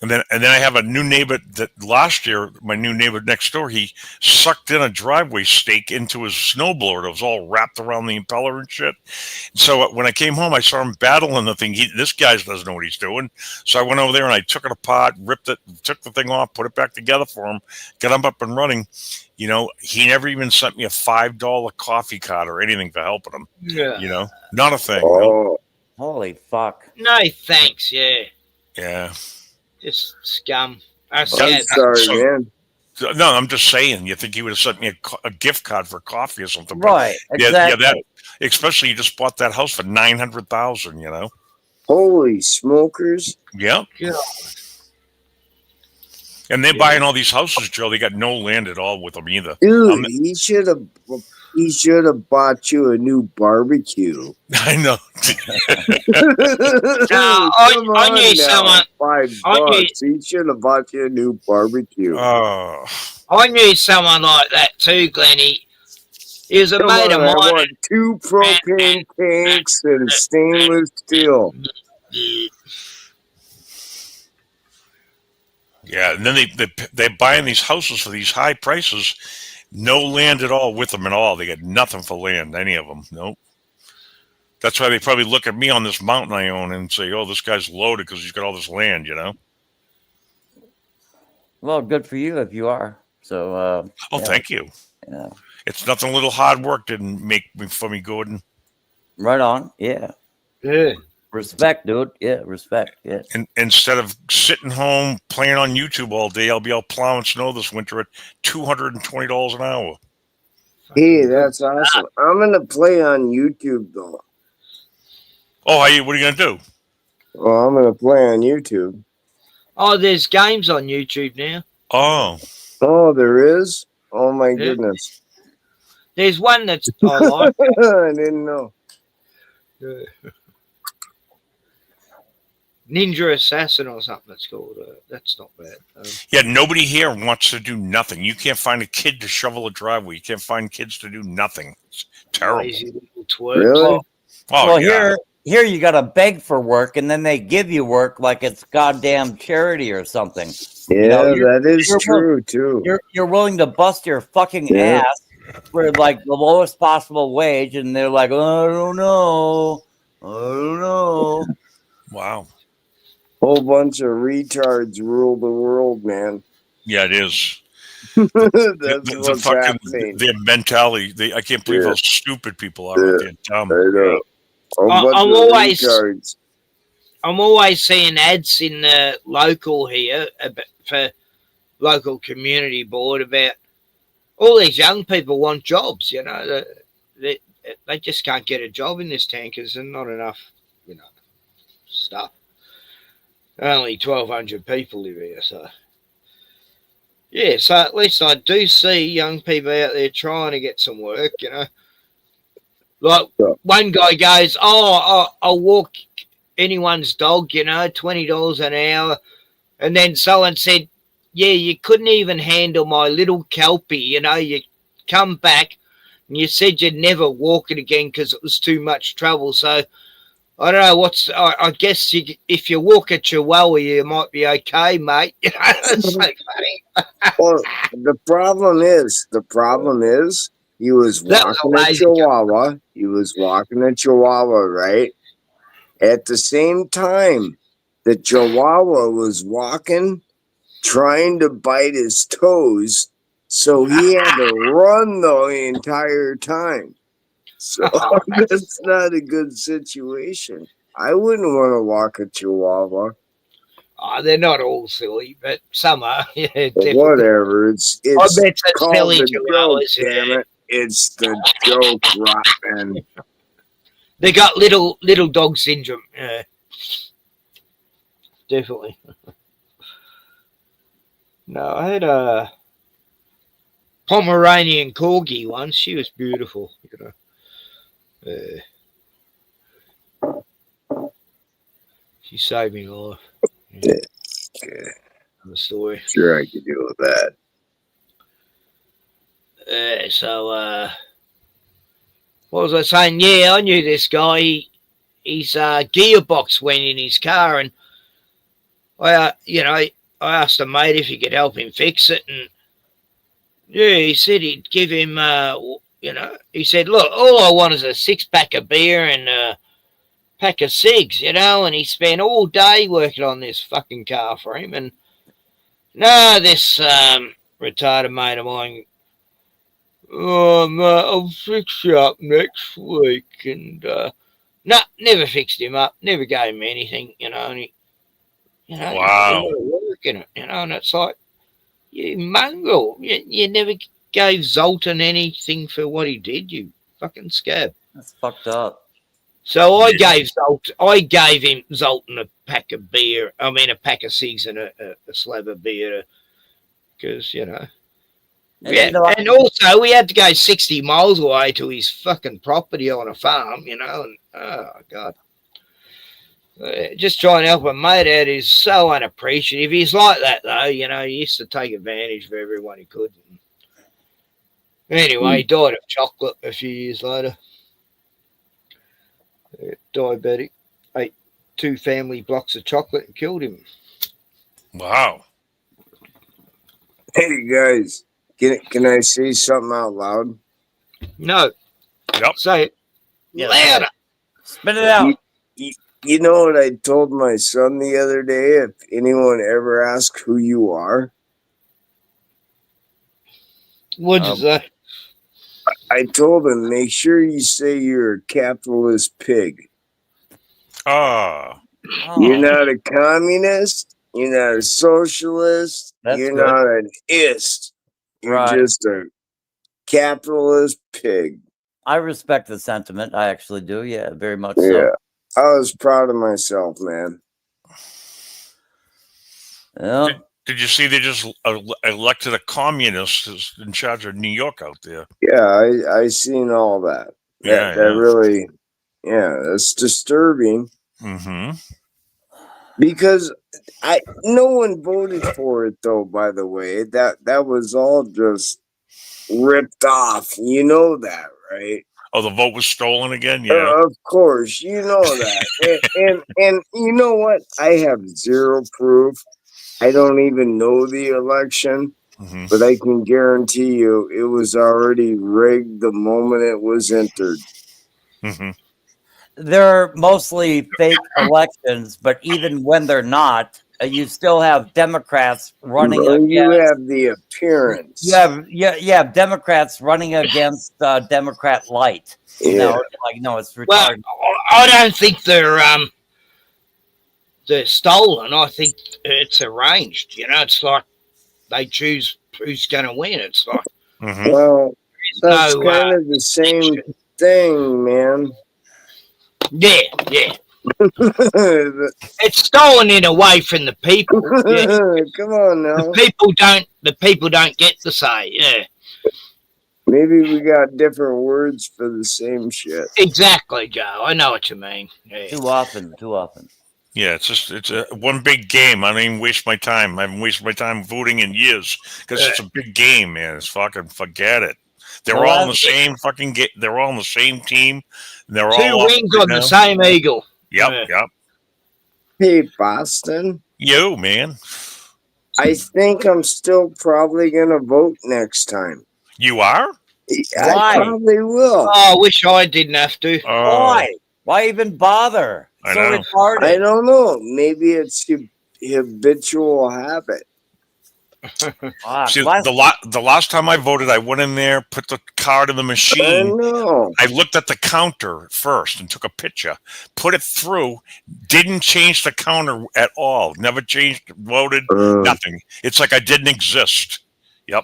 And then I have a new neighbor that last year, my new neighbor next door, he sucked in a driveway stake into his snowblower. It was all wrapped around the impeller and shit. So when I came home, I saw him battling the thing. This guy doesn't know what he's doing. So I went over there and I took it apart, ripped it, took the thing off, put it back together for him, got him up and running. You know, he never even sent me a $5 coffee card or anything for helping him. Yeah. You know, not a thing. Oh, No. Holy fuck. No thanks, yeah. Yeah. Just scum. I'm sorry, man. No, I'm just saying. You think he would have sent me a gift card for coffee or something? Right. Exactly. Yeah. Especially you just bought that house for $900,000. You know. Holy smokers! Yeah. And they're buying all these houses, Joe. They got no land at all with them either. Dude, he should have bought you a new barbecue. I know. I knew someone. $5. He should have bought you a new barbecue. Oh. I knew someone like that too, Glenny. He was a mate of I mine. want 2 propane tanks and stainless steel. Yeah, and then they're buying these houses for these high prices. No land at all with them at all. They got nothing for land, any of them. Nope. That's why they probably look at me on this mountain I own and say, "Oh, this guy's loaded because he's got all this land," you know. Well, good for you if you are. So. Thank you. Yeah. It's nothing. A little hard work didn't make for me, Gordon. Right on. Yeah. Yeah. Respect, dude. Yeah, respect. Yeah. And instead of sitting home playing on YouTube all day, I'll be out plowing snow this winter at $220 an hour. Hey, that's awesome. I'm gonna play on YouTube though. Oh, what are you gonna do? Well, I'm gonna play on YouTube. Oh, there's games on YouTube now. Oh, there is. Oh my goodness. There's one that's I like. I didn't know. Ninja Assassin or something it's called. That's not bad. Yeah, nobody here wants to do nothing. You can't find a kid to shovel a driveway. You can't find kids to do nothing. It's terrible. Lazy little twerps. Really? Well, here you got to beg for work, and then they give you work like it's goddamn charity or something. Yeah, that is true too. You're willing to bust your fucking ass for like the lowest possible wage, and they're like, I don't know. Wow. Whole bunch of retards rule the world, man. Yeah, it is. That's what's happening. Their mentality. I can't believe how stupid people are. They're dumb. I know. I'm always seeing ads in the local here for local community board about all these young people want jobs. You know, they just can't get a job in this town because there's not enough, stuff. Only 1,200 people live here, so yeah. So at least I do see young people out there trying to get some work. Like one guy goes, I'll walk anyone's dog, $20 an hour. And then someone said, yeah, you couldn't even handle my little kelpie, you come back and you said you'd never walk it again because it was too much trouble. So I don't know I guess if you walk a chihuahua, you might be okay, mate. It's so funny. Well, the problem is he was walking a chihuahua. He was walking a chihuahua, right? At the same time, the chihuahua was walking, trying to bite his toes, so he had to run the entire time. So that's not a good situation. I wouldn't want to walk a chihuahua. They're not all silly, but some are. Yeah, whatever. It's I bet it's called silly the joke, damn it. It's the joke, Rottman. They got little dog syndrome. Yeah. Definitely. No, I had a Pomeranian corgi once. She was beautiful. She saved me life. Yeah. The story. Sure, I could deal with that. So, what was I saying? Yeah, I knew this guy. His gearbox went in his car, and I asked a mate if he could help him fix it, and yeah, he said he'd give him, he said, look, all I want is a 6-pack of beer and a pack of cigs, and he spent all day working on this fucking car for him, and no, this retarded mate of mine, oh, mate, I'll fix you up next week, and never fixed him up, never gave him anything, and he, he put a Wow. lot of work in it, and it's like, you mongrel, you never gave Zoltan anything for what he did, you fucking scab. That's fucked up. So I gave him Zoltan a pack of beer. I mean, a pack of cigs and a slab of beer, because and also we had to go 60 miles away to his fucking property on a farm, and oh god, just trying to help a mate out is so unappreciative. He's like that though, he used to take advantage of everyone he could. Anyway, he died of chocolate a few years later. Diabetic, ate 2 family blocks of chocolate and killed him. Wow. Hey guys, can I say something out loud? No. Yep. Say it. Yeah, louder. Spit it out. You know what I told my son the other day? If anyone ever asks who you are, what'd you say? I told him, make sure you say you're a capitalist pig. You're not a communist. You're not a socialist. You're not an ist. You're just a capitalist pig. I respect the sentiment. I actually do. Yeah, very much Yeah. so. I was proud of myself, man. Yeah. Did you see they just elected a communist in charge of New York out there? Yeah, I seen all that. That really, that's disturbing. Mm-hmm. Because no one voted for it though, by the way. That was all just ripped off. You know that, right? Oh, the vote was stolen again? Yeah. Of course, you know that. and you know what? I have zero proof. I don't even know the election, but I can guarantee you it was already rigged the moment it was entered. Mm-hmm. They're mostly fake elections, but even when they're not, you still have Democrats running against. You have the appearance. You have Democrats running against Democrat light. No, it's retarded. Well, I don't think they're stolen. I think it's arranged. It's like they choose who's going to win. It's like, well, that's kind of the same thing, man. Yeah. It's stolen in a way from the people. Yeah. Come on now. The people don't get to say. Yeah. Maybe we got different words for the same shit. Exactly, Joe. I know what you mean. Yeah. Too often. Yeah, it's a one big game. I don't even waste my time. I haven't wasted my time voting in years because it's a big game, man. It's fucking forget it. They're all in the same fucking game. They're all on the same team. They're all 2 wings on the same eagle. Yep. Hey, Boston. You, man. I think I'm still probably gonna vote next time. You are? I probably will. Oh, I wish I didn't have to. Why even bother? So retarded. I don't know. Maybe it's habitual habit. See, the last time I voted, I went in there, put the card in the machine. I looked at the counter first and took a picture, put it through, didn't change the counter at all. Never changed, voted, nothing. It's like I didn't exist. Yep.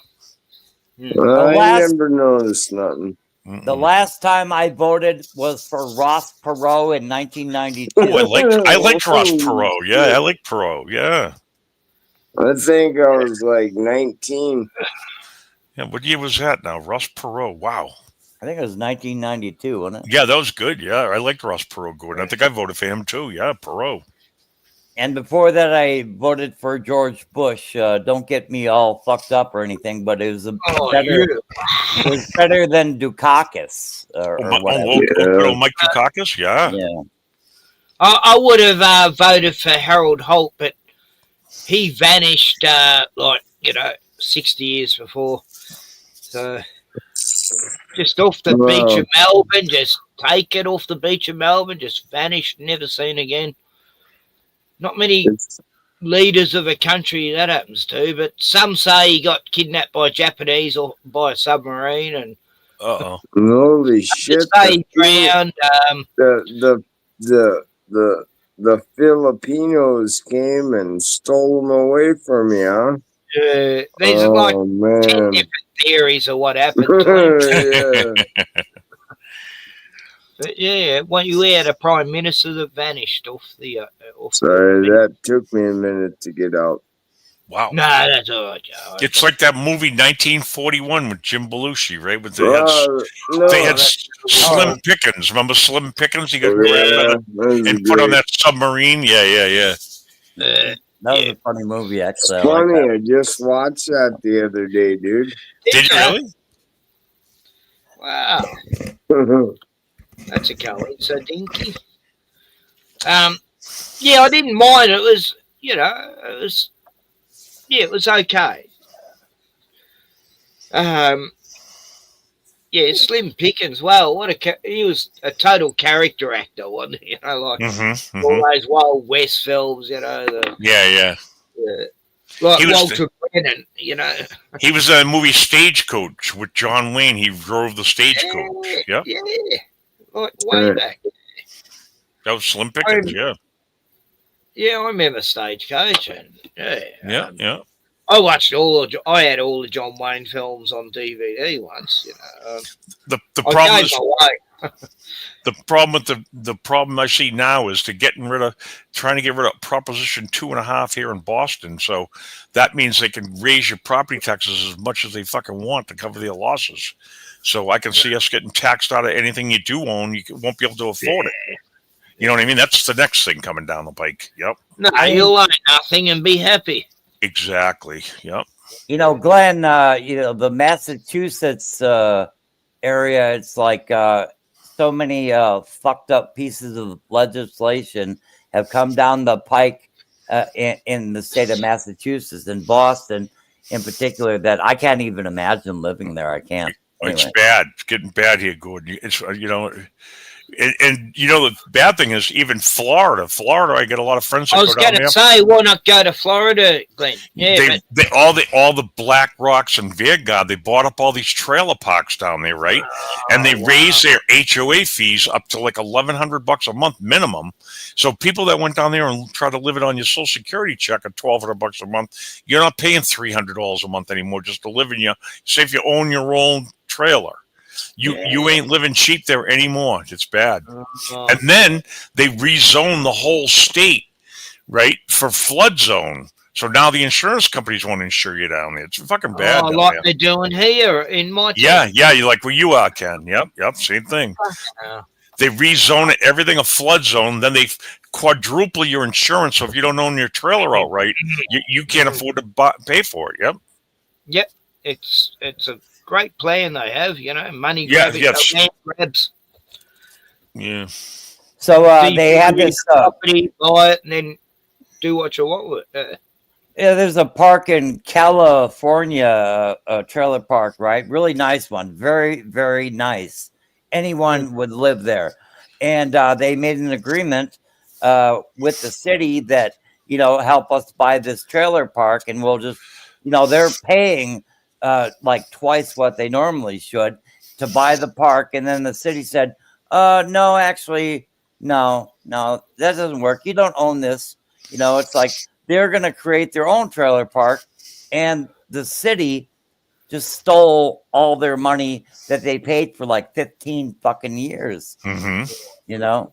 I never noticed nothing. The last time I voted was for Ross Perot in 1992. Oh, I liked Ross Perot. Yeah, I like Perot. Yeah. I think I was like 19. Yeah, what year was that now? Ross Perot. Wow. I think it was 1992, wasn't it? Yeah, that was good. Yeah, I liked Ross Perot good. I think I voted for him too. Yeah, Perot. And before that, I voted for George Bush. Don't get me all fucked up or anything, but it was it was better than Dukakis or whatever. Mike Dukakis, yeah. I would have voted for Harold Holt, but he vanished, 60 years before. So just off the beach of Melbourne, just taken off the beach of Melbourne, just vanished, never seen again. Not many leaders of a country that happens to, but some say he got kidnapped by Japanese or by a submarine, and holy shit! Say he drowned. The Filipinos came and stole them away from me, huh? There's like 10 different theories of what happened to him. But yeah, when you had a prime minister that vanished off the. Sorry, that took me a minute to get out. Wow. No, that's all right, Joe. It's like that movie 1941 with Jim Belushi, right? With they had Slim Pickens. Remember Slim Pickens? He got grabbed and put on that submarine. Yeah. That was a funny movie, actually. It's funny. I just watched that the other day, dude. Did you really? Wow. That's a coincidence. Yeah, I didn't mind. It was, it was okay. Yeah, Slim Pickens. Well, he was a total character actor, wasn't he? All those Wild West films. Yeah. Like Walter Brennan. He was in a movie Stagecoach with John Wayne. He drove the stagecoach. Yeah. Like way back. That was Slim Pickens. Yeah, I remember Stagecoach. And yeah. I had all the John Wayne films on DVD once. The problem is the problem I see now is trying to get rid of Proposition 2.5 here in Boston. So that means they can raise your property taxes as much as they fucking want to cover their losses. So I can see us getting taxed out of anything you do own. You won't be able to afford it. You know what I mean? That's the next thing coming down the pike. Yep. No, you'll own nothing and be happy. Exactly. Yep. Glenn, the Massachusetts area, it's like so many fucked up pieces of legislation have come down the pike in the state of Massachusetts, in Boston in particular, that I can't even imagine living there. I can't. Anyway. It's bad. It's getting bad here, Gordon. It's And the bad thing is even Florida. I get a lot of friends. I was going to say, why not go to Florida, Glenn? Yeah, all the Black Rocks and Vanguard, they bought up all these trailer parks down there, right? And they raised their HOA fees up to like $1,100 a month minimum. So people that went down there and tried to live it on your Social Security check at $1,200 a month, you're not paying $300 a month anymore just to live in your. Say if you own your own trailer. You ain't living cheap there anymore. It's bad. And then they rezone the whole state, right, for flood zone. So now the insurance companies won't insure you down there. It's fucking bad. Like they're doing here in my town. Yeah, you like where you are, Ken. Yep, same thing. They rezone everything a flood zone, then they quadruple your insurance. So if you don't own your trailer outright, you can't afford to pay for it. Yep, it's a great plan they have, money grabs. Yeah. So they had this property, buy it, and then do what you want with it. Yeah, there's a park in California, a trailer park, right? Really nice one. Very, very nice. Anyone would live there. And they made an agreement with the city that, help us buy this trailer park, and we'll just, they're paying like twice what they normally should to buy the park. And then the city said, no, actually, no, that doesn't work. You don't own this. It's like they're going to create their own trailer park, and the city just stole all their money that they paid for like 15 fucking years. Yeah.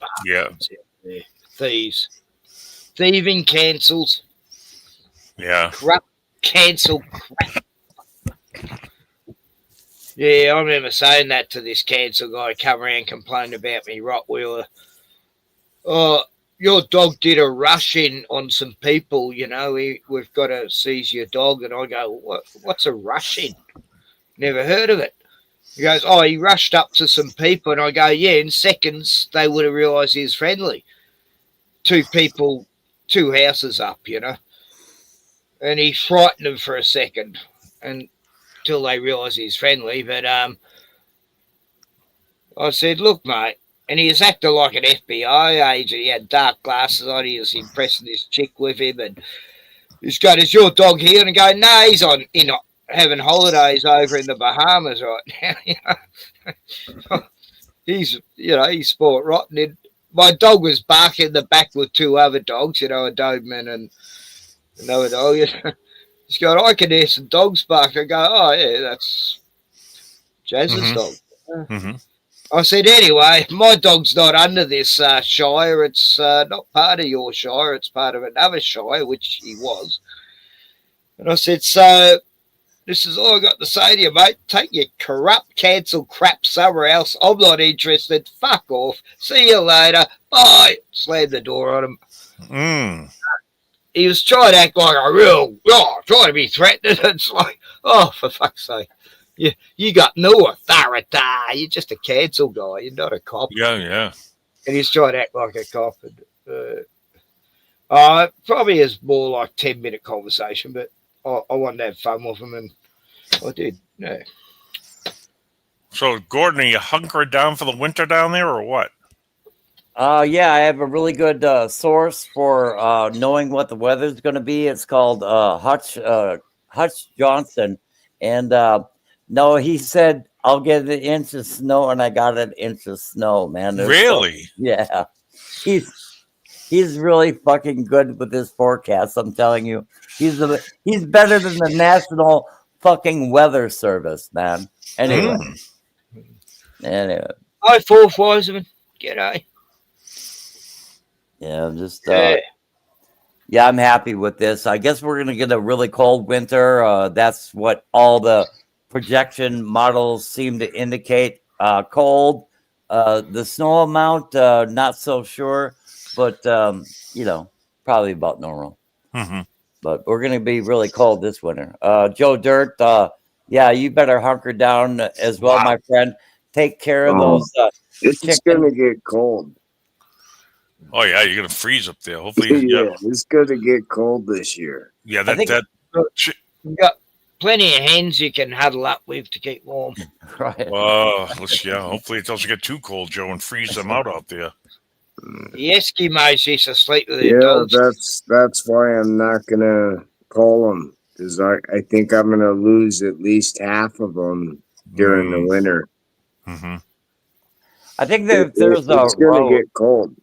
Thieves. Thieving cancels. Yeah. Corrupt cancel crap. Yeah, I remember saying that to this cancel guy. Come around and complained about me Rottweiler. Your dog did a rush in on some people, we've got to seize your dog. And I go, what's a rush in? Never heard of it. He goes, he rushed up to some people. And I go, yeah, in seconds, they would have realised he was friendly. Two people, two houses up, and he frightened them for a second, and until they realise he's friendly. But I said, "Look, mate," and he was acting like an FBI agent. He had dark glasses on. He was impressing this chick with him, and he's going, "Is your dog here?" And I go, "No, he's having holidays over in the Bahamas right now." He's sport rotten. And my dog was barking in the back with two other dogs, a Doberman and another dog. He's going, "I can hear some dogs bark." I go, "Oh yeah, that's Jazz's dog." Mm-hmm. I said, "Anyway, my dog's not under this shire. It's not part of your shire. It's part of another shire," which he was. And I said, "So this is all I got to say to you, mate. Take your corrupt, cancelled crap somewhere else. I'm not interested. Fuck off. See you later. Bye." Slammed the door on him. Mm. He was trying to act like a trying to be threatening. It's like, oh, for fuck's sake. You got no authority. You're just a cancel guy. You're not a cop. Yeah. And he's trying to act like a cop. And, probably is more like 10-minute conversation, but I wanted to have fun with him, and I did. Yeah. So, Gordon, are you hunkered down for the winter down there, or what? Yeah, I have a really good source for knowing what the weather's going to be. It's called Hutch Johnson, and no, he said I'll get an inch of snow, and I got an inch of snow, man. Really? Yeah, he's really fucking good with his forecast. I'm telling you, he's better than the National fucking Weather Service, man. Anyway. Hi, Fourth Wiseman. G'day. Yeah, I'm just I'm happy with this. I guess we're gonna get a really cold winter. That's what all the projection models seem to indicate. Cold. The snow amount, not so sure, but probably about normal. Mm-hmm. But we're gonna be really cold this winter. Joe Dirt, yeah, you better hunker down as well, my friend. Take care of those. It's gonna get cold. Oh yeah, you're gonna freeze up there. Hopefully, yeah, it's gonna get cold this year. Yeah, you got plenty of hens you can huddle up with to keep warm. Right. Hopefully it doesn't get too cold, Joe, and freeze them out there. The Eskimos used to sleep with their Yeah, dogs. that's why I'm not gonna call them, because I think I'm gonna lose at least half of them during the winter. Mm-hmm. I think that if there's it's gonna get cold.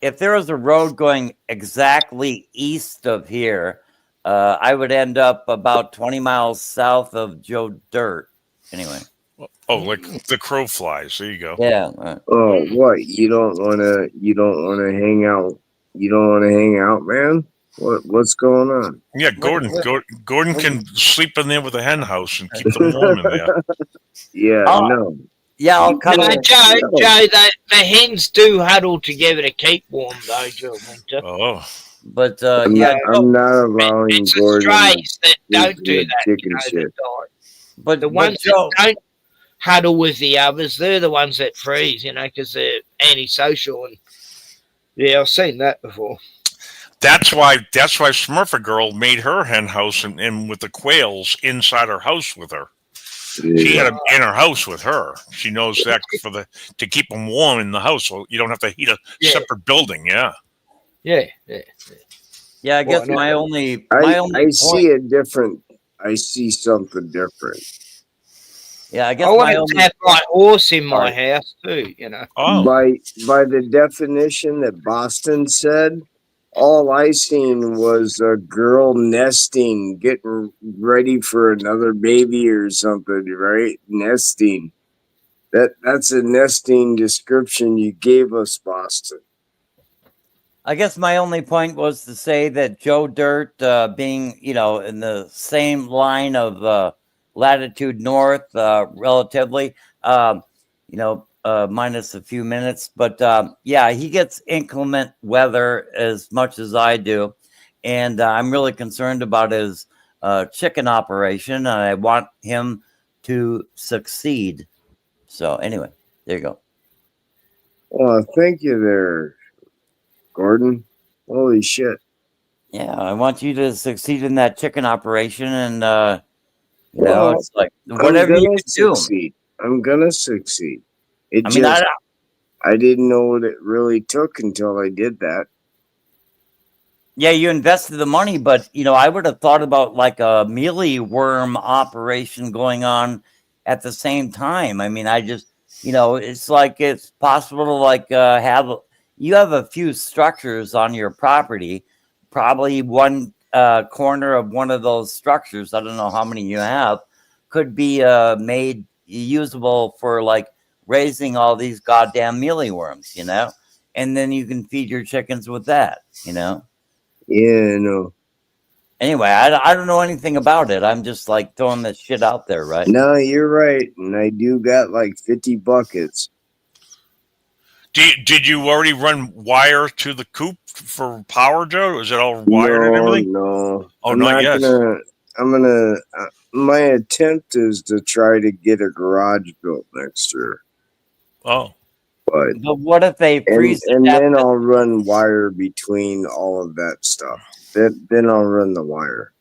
If there was a road going exactly east of here, I would end up about 20 miles south of Joe Dirt. Anyway. Oh, like the crow flies. There you go. Yeah. Oh, what? You don't wanna hang out? You don't wanna hang out, man? What's going on? Yeah, Gordon can sleep in there with a hen house and keep them warm in there. Yeah, no. Yeah, I'll come Joe, the hens do huddle together to keep warm, though, during winter. Oh. But, I'm not allowing Gordon strays that don't do that, chicken shit. But the ones that don't huddle with the others, they're the ones that freeze, because they're antisocial. And yeah, I've seen that before. That's why Smurfer Girl made her hen house and with the quails inside her house with her. Yeah. She had them in her house with her. She knows that to keep them warm in the house, so you don't have to heat a separate building. Yeah. Yeah. Yeah, I guess my only I see a different. I see something different. Yeah, I guess I want to have my horse in my house too. Oh. By the definition that Boston said, all I seen was a girl nesting, getting ready for another baby or something, right? Nesting. That's a nesting description you gave us, Boston. I guess my only point was to say that Joe Dirt, being, in the same line of latitude north, relatively, minus a few minutes. But he gets inclement weather as much as I do. And I'm really concerned about his chicken operation. And I want him to succeed. So anyway, there you go. Well, thank you there, Gordon. Holy shit. Yeah, I want you to succeed in that chicken operation, and Well, it's like I'm whatever you gonna can do. succeed. I'm gonna succeed. It I mean, just I didn't know what it really took until I did that. yeah, you invested the money, but I would have thought about like a mealy worm operation going on at the same time. I mean, I just, it's like it's possible to like you have a few structures on your property, probably one corner of one of those structures. I don't know how many you have, could be made usable for like raising all these goddamn mealy worms, and then you can feed your chickens with that. Yeah, no. Anyway, I don't know anything about it. I'm just like throwing this shit out there, right? No, you're right, and I do got like 50 buckets. Did you already run wire to the coop for power, Joe? Is it all wired and everything? No. Oh, I'm not not yet. gonna. My attempt is to try to get a garage built next year. Oh. But what if they freeze and then I'll run wire between all of that stuff. Then I'll run the wire.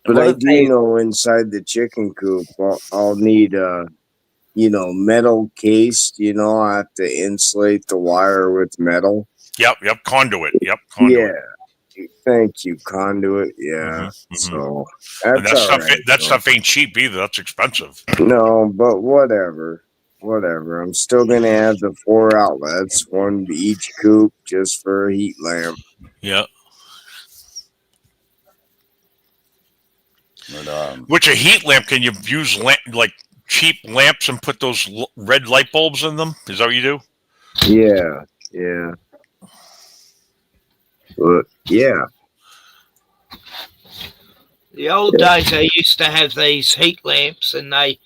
But I do know inside the chicken coop, I'll need metal cased. I have to insulate the wire with metal. Yep, conduit. Yep, conduit. Yeah, thank you, conduit. Yeah, so that's all right. That stuff ain't cheap either. That's expensive. No, but whatever. I'm still gonna have the 4 outlets, one to each coop, just for a heat lamp. Yeah. But, which a heat lamp, can you use like cheap lamps and put those red light bulbs in them? Is that what you do? Yeah. But yeah. The old days, they used to have these heat lamps, and they.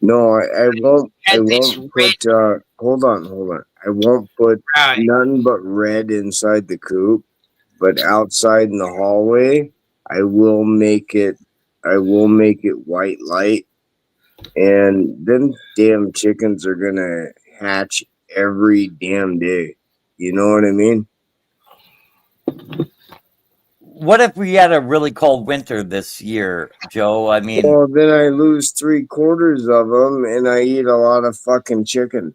No, I won't. I won't put. Hold on. I won't put nothing but red inside the coop, but outside in the hallway, I will make it. White light, and them damn chickens are gonna hatch every damn day. You know what I mean? What if we had a really cold winter this year, Joe? I mean, well, then I lose 3/4 of them, and I eat a lot of fucking chicken.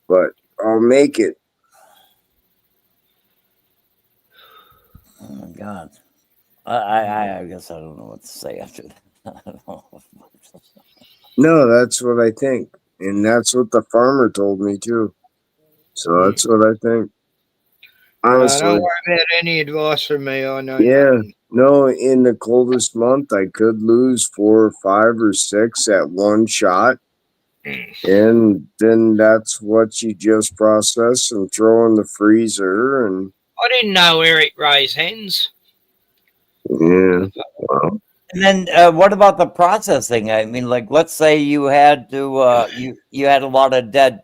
But I'll make it. Oh my God, I guess I don't know what to say after that. No, that's what I think, and that's what the farmer told me too. So that's what I think. Honestly, don't worry about any advice from me. I know. Yeah, nothing. no. In the coldest month, I could lose 4 or 5 or 6 at one shot, and then that's what you just process and throw in the freezer. And I didn't know Eric raised hens. yeah, well, And then what about the processing? I mean, like, let's say you had to you had a lot of dead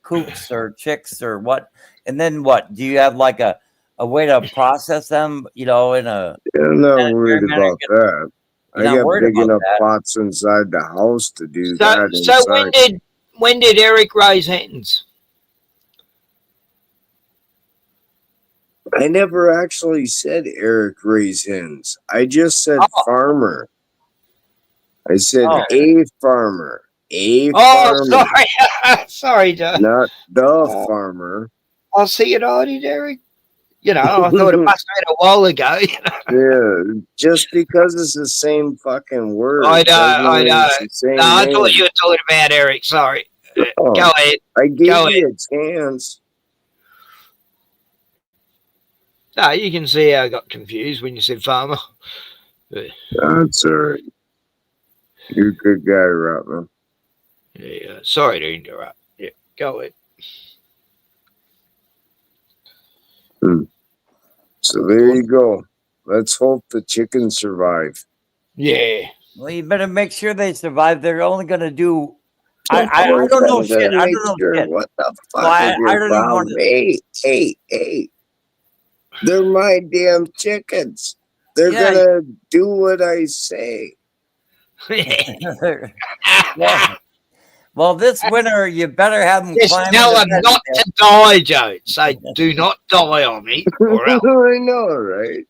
coops or chicks or what, and then what? Do you have like a way to process them? In a. I'm not worried about that. I got big enough that. pots inside the house to do that. So when did Eric raise hens? I never actually said Eric raised hens. I just said farmer. I said a farmer. Farmer. Sorry. Sorry, Joe. Not the farmer. I'll see it already, Eric. I thought it must have been a while ago. Yeah, just because it's the same fucking word. I know. I thought name. you were talking about Eric. Sorry. Oh, go ahead. I gave you a chance. No, you can see how I got confused when you said farmer. That's all right. You're a good guy, Rotman. Yeah, sorry to interrupt. Yeah, go ahead. So there you go. Let's hope the chickens survive. Yeah. Well, you better make sure they survive. They're only going to do. I don't know shit. I don't know shit. What the fuck? So I don't even want to. Hey. They're my damn chickens. They're gonna do what I say. Well, this winter you better have them. Just tell them not to die, Joe. Say, do not die on me. Or else. I know, right?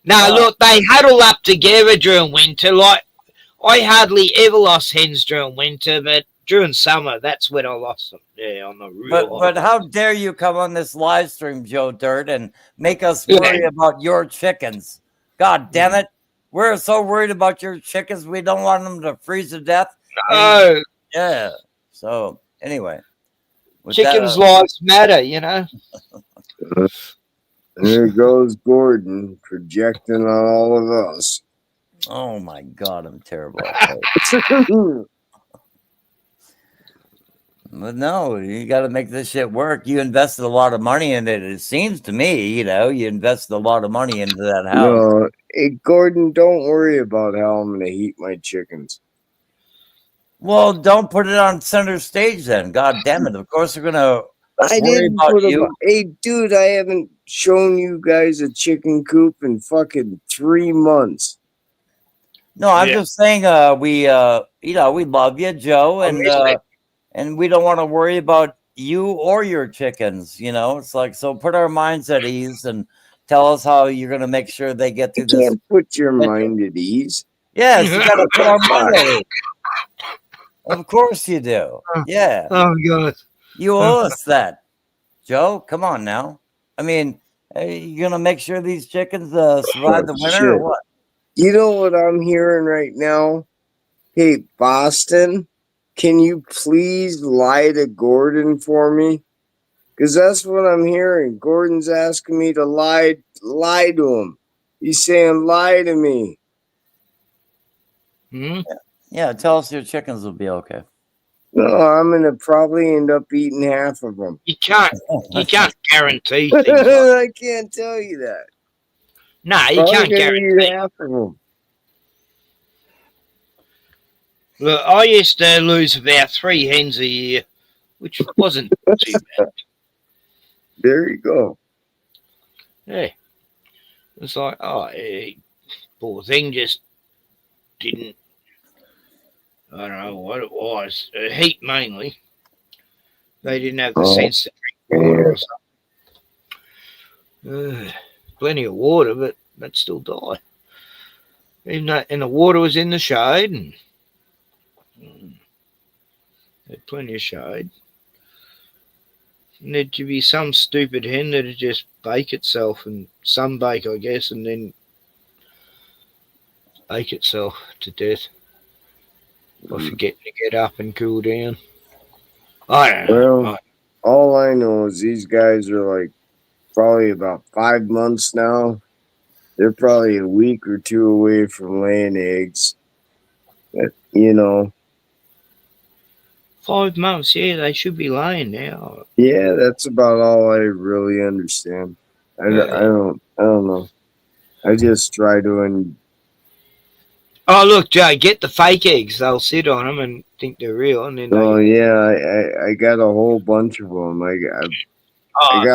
No, look, they huddle up together during winter. Like, I hardly ever lost hens during winter, but during summer, that's when I lost them. Yeah, on the real. But how dare you come on this live stream, Joe Dirt, and make us Yeah. worry about your chickens? God damn it. We're so worried about your chickens, we don't want them to freeze to death. No. Yeah. So, anyway. with Chickens' that, lives matter, you know? There goes Gordon projecting on all of us. Oh my God, I'm terrible. But no, you got to make this shit work. You invested a lot of money in it. It seems to me, you invested a lot of money into that house. No, hey, Gordon, don't worry about how I'm going to heat my chickens. Well, don't put it on center stage then. God damn it. Of course, they're going to I worry didn't about put you. Hey, dude, I haven't shown you guys a chicken coop in fucking 3 months. No, I'm just saying, we love you, Joe, and we don't want to worry about you or your chickens. It's like, so put our minds at ease and tell us how you're going to make sure they get through this. Can't put your mind at ease. Yes, you got to put our mind at ease. Of course you do. Yeah. Oh, God. You owe us that, Joe. Come on now. I mean, are you going to make sure these chickens survive the winter or Shit. what? You know what I'm hearing right now? Hey, Boston, can you please lie to Gordon for me? Because that's what I'm hearing. Gordon's asking me to lie to him. He's saying, lie to me. Yeah, tell us your chickens will be okay. No, I'm going to probably end up eating half of them. You can't guarantee things like I can't tell you that. No, you Probably can't gonna guarantee. eat half of them. Look, I used to lose about 3 hens a year, which wasn't too bad. There you go. Yeah. It's like, poor thing just didn't. I don't know what it was. Heat mainly. They didn't have the sense to drink water or something. Plenty of water, but they'd still die. And the water was in the shade, and had plenty of shade. And there'd be some stupid hen that'd just bake itself and sunbake, I guess, and then bake itself to death by forgetting to get up and cool down. I don't know. Well, all I know is these guys are like probably about 5 months now. They're probably a week or two away from laying eggs. But, 5 months, yeah, they should be laying now. Yeah, that's about all I really understand. I don't know. I just try to. Oh, look, Joe, get the fake eggs. They'll sit on them and think they're real, and then I got a whole bunch of them. I got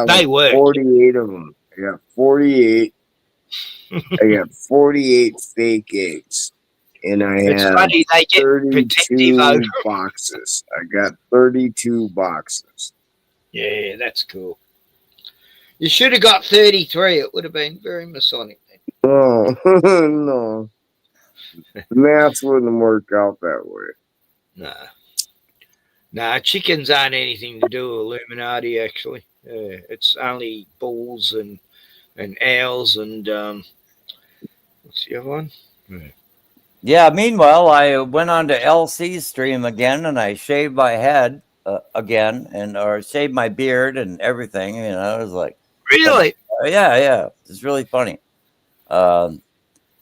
they like work. 48 of them. I got 48. I got 48 fake eggs. And I It's have funny they get 32 boxes. I got 32 boxes. Yeah, that's cool. You should have got 33. It would have been very Masonic then. Oh, no. The math wouldn't work out that way. Nah, chickens aren't anything to do with Illuminati, actually. It's only bulls and owls and what's the other one? Yeah, meanwhile, I went on to LC's stream again and I shaved my head again or shaved my beard and everything. It was like, really? Yeah. It's really funny.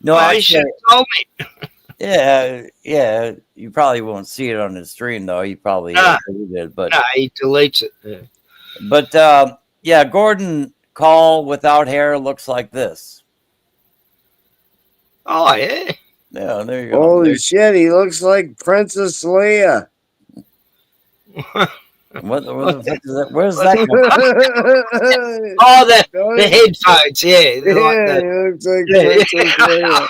No, you actually, should have told me. yeah. You probably won't see it on the stream though. You probably did, but he deletes it. Yeah. But yeah, Gordon Call without hair looks like this. Oh yeah. Yeah, there you go. Holy shit, he looks like Princess Leia. What the fuck is that? Where's that come Oh, the headphones, yeah. Yeah, he looks like Princess Leia.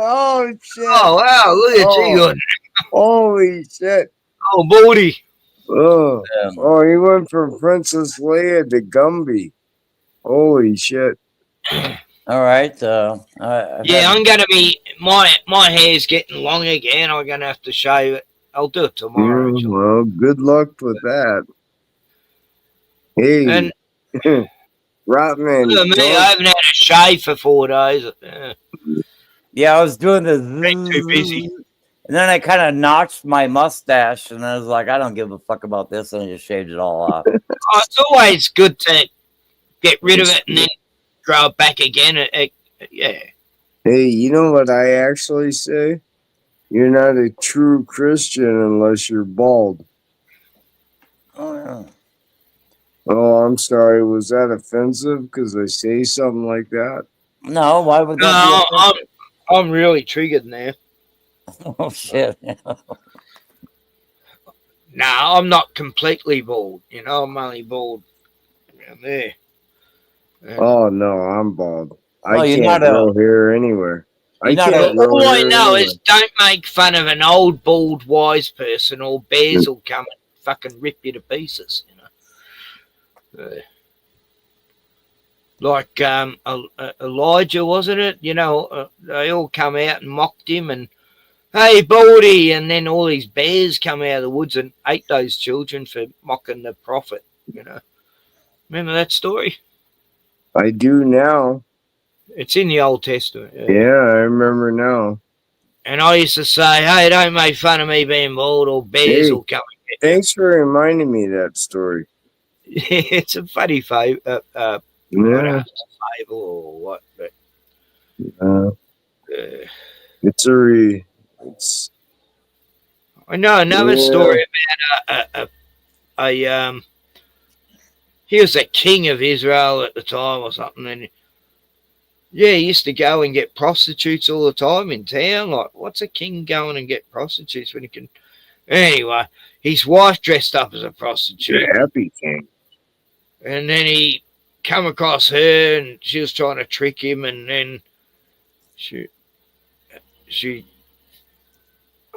Oh, shit. Oh, wow, look at you. Holy shit. Oh, Morty. Oh, he went from Princess Leia to Gumby. Holy shit! All right. Yeah, I'm gonna be my hair's getting long again. I'm gonna have to shave it. I'll do it tomorrow. Yeah, well, good luck with that. Hey, And Rotman, look at me, I haven't had a shave for 4 days. Yeah, I was doing the too busy. and then I kind of notched my mustache, and I was like, I don't give a fuck about this, and I just shaved it all off. Oh, it's always good to get rid of it and then grow it back again. Yeah. Hey, you know what I actually say? You're not a true Christian unless you're bald. Oh, yeah. Oh, I'm sorry. Was that offensive? Because I say something like that? No, why would that No, be offensive? I'm really triggered now. Oh shit! No, I'm not completely bald. You know, I'm only bald around there. Oh no, I'm bald. Well, I you're can't not grow hair anywhere. I not can't grow All I hair know anywhere. is don't make fun of an old, bald, wise person, or bears will come and fucking rip you to pieces. You know. Like Elijah, wasn't it? You know, they all come out and mocked him and, hey, Baldy, and then all these bears come out of the woods and ate those children for mocking the prophet, you know. Remember that story? I do now. It's in the Old Testament. Yeah, I remember now. And I used to say, hey, don't make fun of me being bald or bears Hey, will come and get thanks for reminding me that story. you. It's a funny fable. I don't know if it's a fable or what, but it's a it's. I know another story about he was a king of Israel at the time or something, and yeah, he used to go and get prostitutes all the time in town. Like, what's a king going and get prostitutes when he can? Anyway, his wife dressed up as a prostitute. The happy king. And then he come across her, and she was trying to trick him, and then she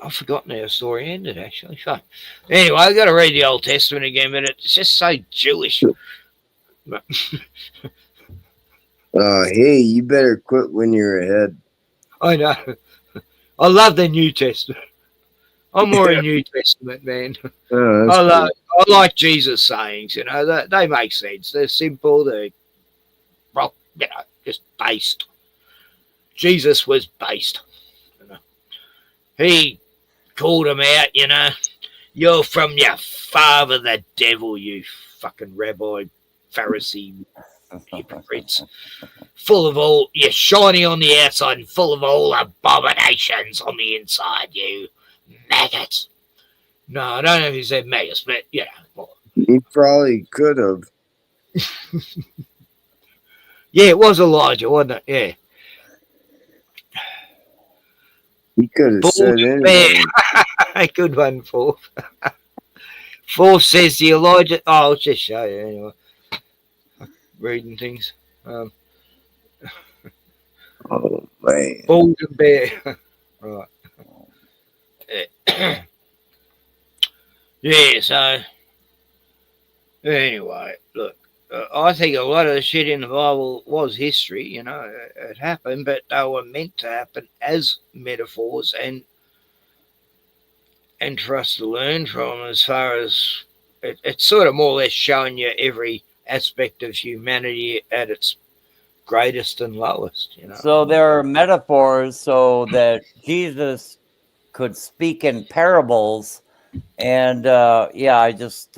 I've forgotten how the story ended, actually. So, anyway, I've got to read the Old Testament again, but it's just so Jewish. Hey, you better quit when you're ahead. I know. I love the New Testament. I'm more a New Testament man. I like Jesus' sayings. You know, they make sense. They're simple. They're, just based. Jesus was based. You know. He called them out. You know, you're from your father, the devil. You fucking rabbi, Pharisee, hypocrites. Full of all, you're shiny on the outside and full of all abominations on the inside, you maggots. No, I don't know if he said maggots, but yeah. Well, he probably could have. Yeah, it was Elijah, wasn't it? Yeah. He could have said anything. Good one, Fourth. Fourth says the Elijah. Oh, I'll just show you anyway. Reading things. Oh man. Bald and bear. Right. Yeah, so anyway, look, I think a lot of the shit in the Bible was history, you know, it happened, but they were meant to happen as metaphors and for us to learn from, as far as it's sort of more or less showing you every aspect of humanity at its greatest and lowest, you know. So there are metaphors so that Jesus could speak in parables. And I just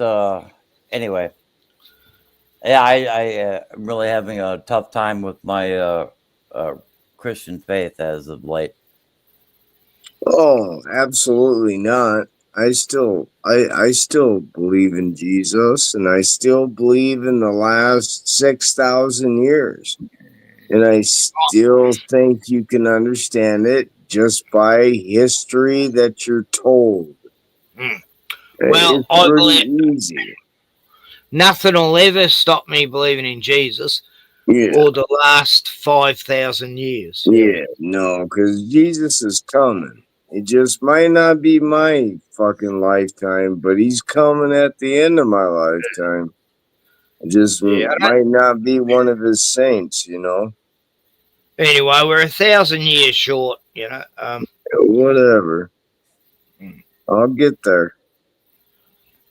anyway, yeah, I'm really having a tough time with my Christian faith as of late. Oh, absolutely not. I still believe in Jesus, and I still believe in the last 6,000 years, and I still think you can understand it just by history that you're told. Well, it's I pretty believe easy. Nothing will ever stop me believing in Jesus or the last 5,000 years. Yeah, no, because Jesus is coming. It just might not be my fucking lifetime, but he's coming at the end of my lifetime. It just might not be one of his saints, you know? Anyway, we're 1,000 years short, you know. Whatever. I'll get there.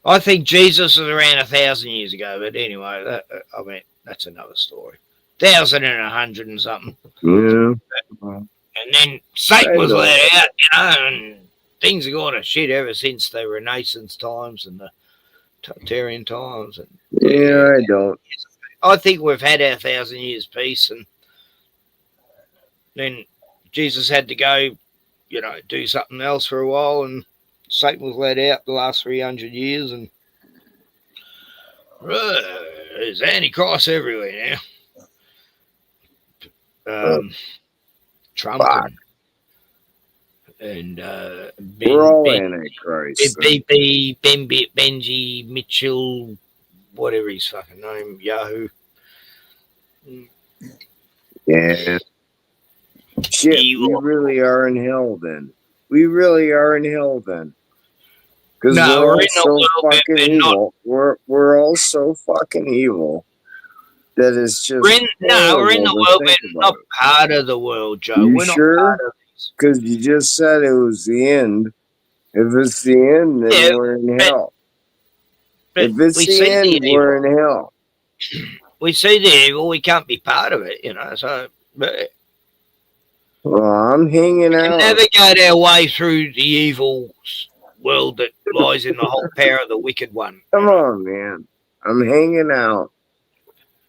I think Jesus was around 1,000 years ago, but anyway, I mean, that's another story. 1,100 and something. Yeah. And then Satan was let out, you know, and things have gone to shit ever since the Renaissance times and the Tartarian times. And yeah, I don't. I think we've had our 1,000 years peace, and then Jesus had to go, you know, do something else for a while, and Satan was let out the last 300 years, and there's Antichrist everywhere now. Trump and we're all Antichrist. Benji Mitchell, whatever his fucking name, Yahoo. Yeah. Shit, we really are in hell then. We really are in hell then. Because we're all so fucking evil. We're all so fucking evil that it's just we're in the world, but not part of the world, Joe. You we're sure? Not part of this. Because you just said it was the end. If it's the end, then we're in hell. If it's the end, we're in hell. We see the evil, we can't be part of it, you know. So, but well, I'm hanging out. Navigate our way through the evil world that lies in the whole power of the wicked one. Come on, man. I'm hanging out.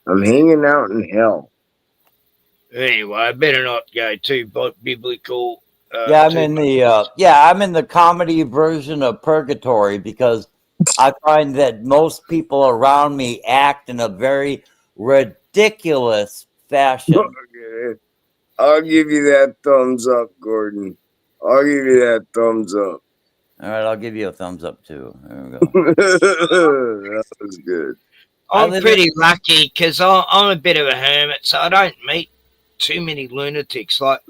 I'm hanging out in hell. Anyway, I better not go too biblical. I'm in the comedy version of purgatory because I find that most people around me act in a very ridiculous fashion. Okay. I'll give you that thumbs up, Gordon. I'll give you that thumbs up. All right, I'll give you a thumbs up too. There we go. That was good. I'm pretty lucky because I'm a bit of a hermit, so I don't meet too many lunatics. Like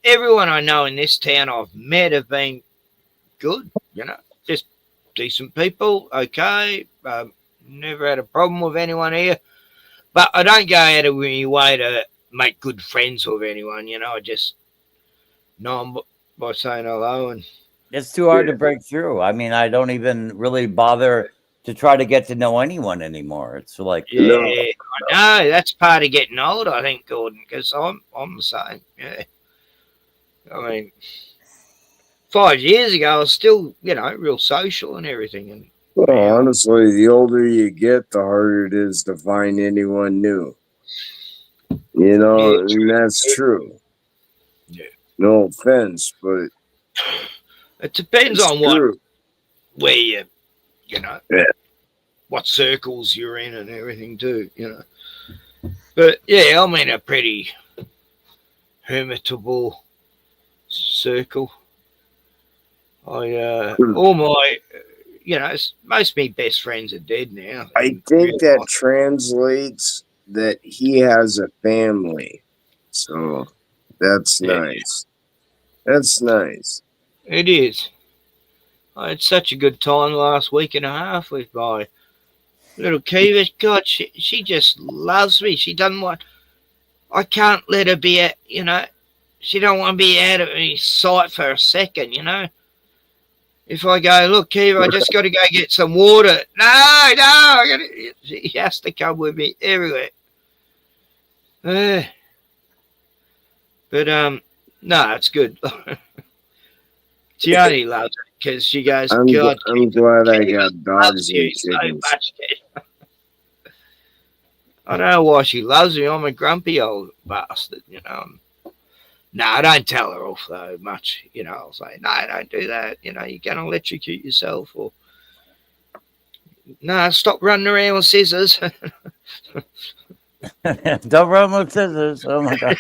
everyone I know in this town I've met have been good, you know, just decent people. Okay, never had a problem with anyone here, but I don't go out of my way to make good friends with anyone. You know, I just know them by saying hello, and it's too hard to break through. I mean, I don't even really bother to try to get to know anyone anymore. It's like I know that's part of getting old, I think, Gordon, because I'm the same. Yeah, I mean, 5 years ago, I was still, you know, real social and everything. And well, honestly, the older you get, the harder it is to find anyone new. You know, and that's true. Yeah. No offense, but it depends on where you know, what circles you're in and everything too, you know. But yeah, I'm in a pretty hermitable circle. All my, you know, most of my best friends are dead now. I think that translates that he has a family. So that's nice. That's nice. It is. I had such a good time last week and a half with my little Kiva. God, she just loves me. She doesn't want. I can't let her be at, you know. She don't want to be out of my sight for a second, you know. If I go, look, Kiva, I just got to go get some water. No, she has to come with me everywhere. But no, it's good. She only loves it because she goes, I'm God, glad I got dogs and chickens. So much. I don't know why she loves me. I'm a grumpy old bastard, you know. No, I don't tell her off though much. You know, I'll say, no, don't do that. You know, you're going to electrocute yourself. Or, no, stop running around with scissors. Don't run with scissors. Oh my God.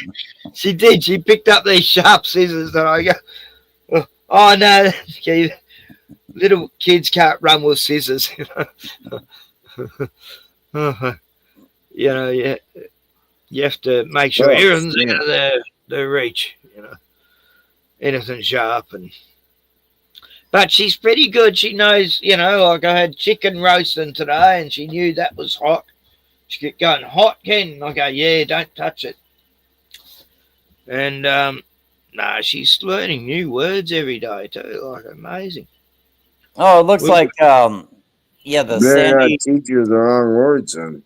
She did. She picked up these sharp scissors and I go, oh no, little kids can't run with scissors. You know, you have to make sure everyone's out of the reach, you know. anything sharp. But she's pretty good. She knows, like I had chicken roasting today and she knew that was hot. She kept going, hot, Ken? And I go, yeah, don't touch it. And she's learning new words every day too. Like, amazing. Oh, it looks like the They're Sandy. teach you the wrong words, son.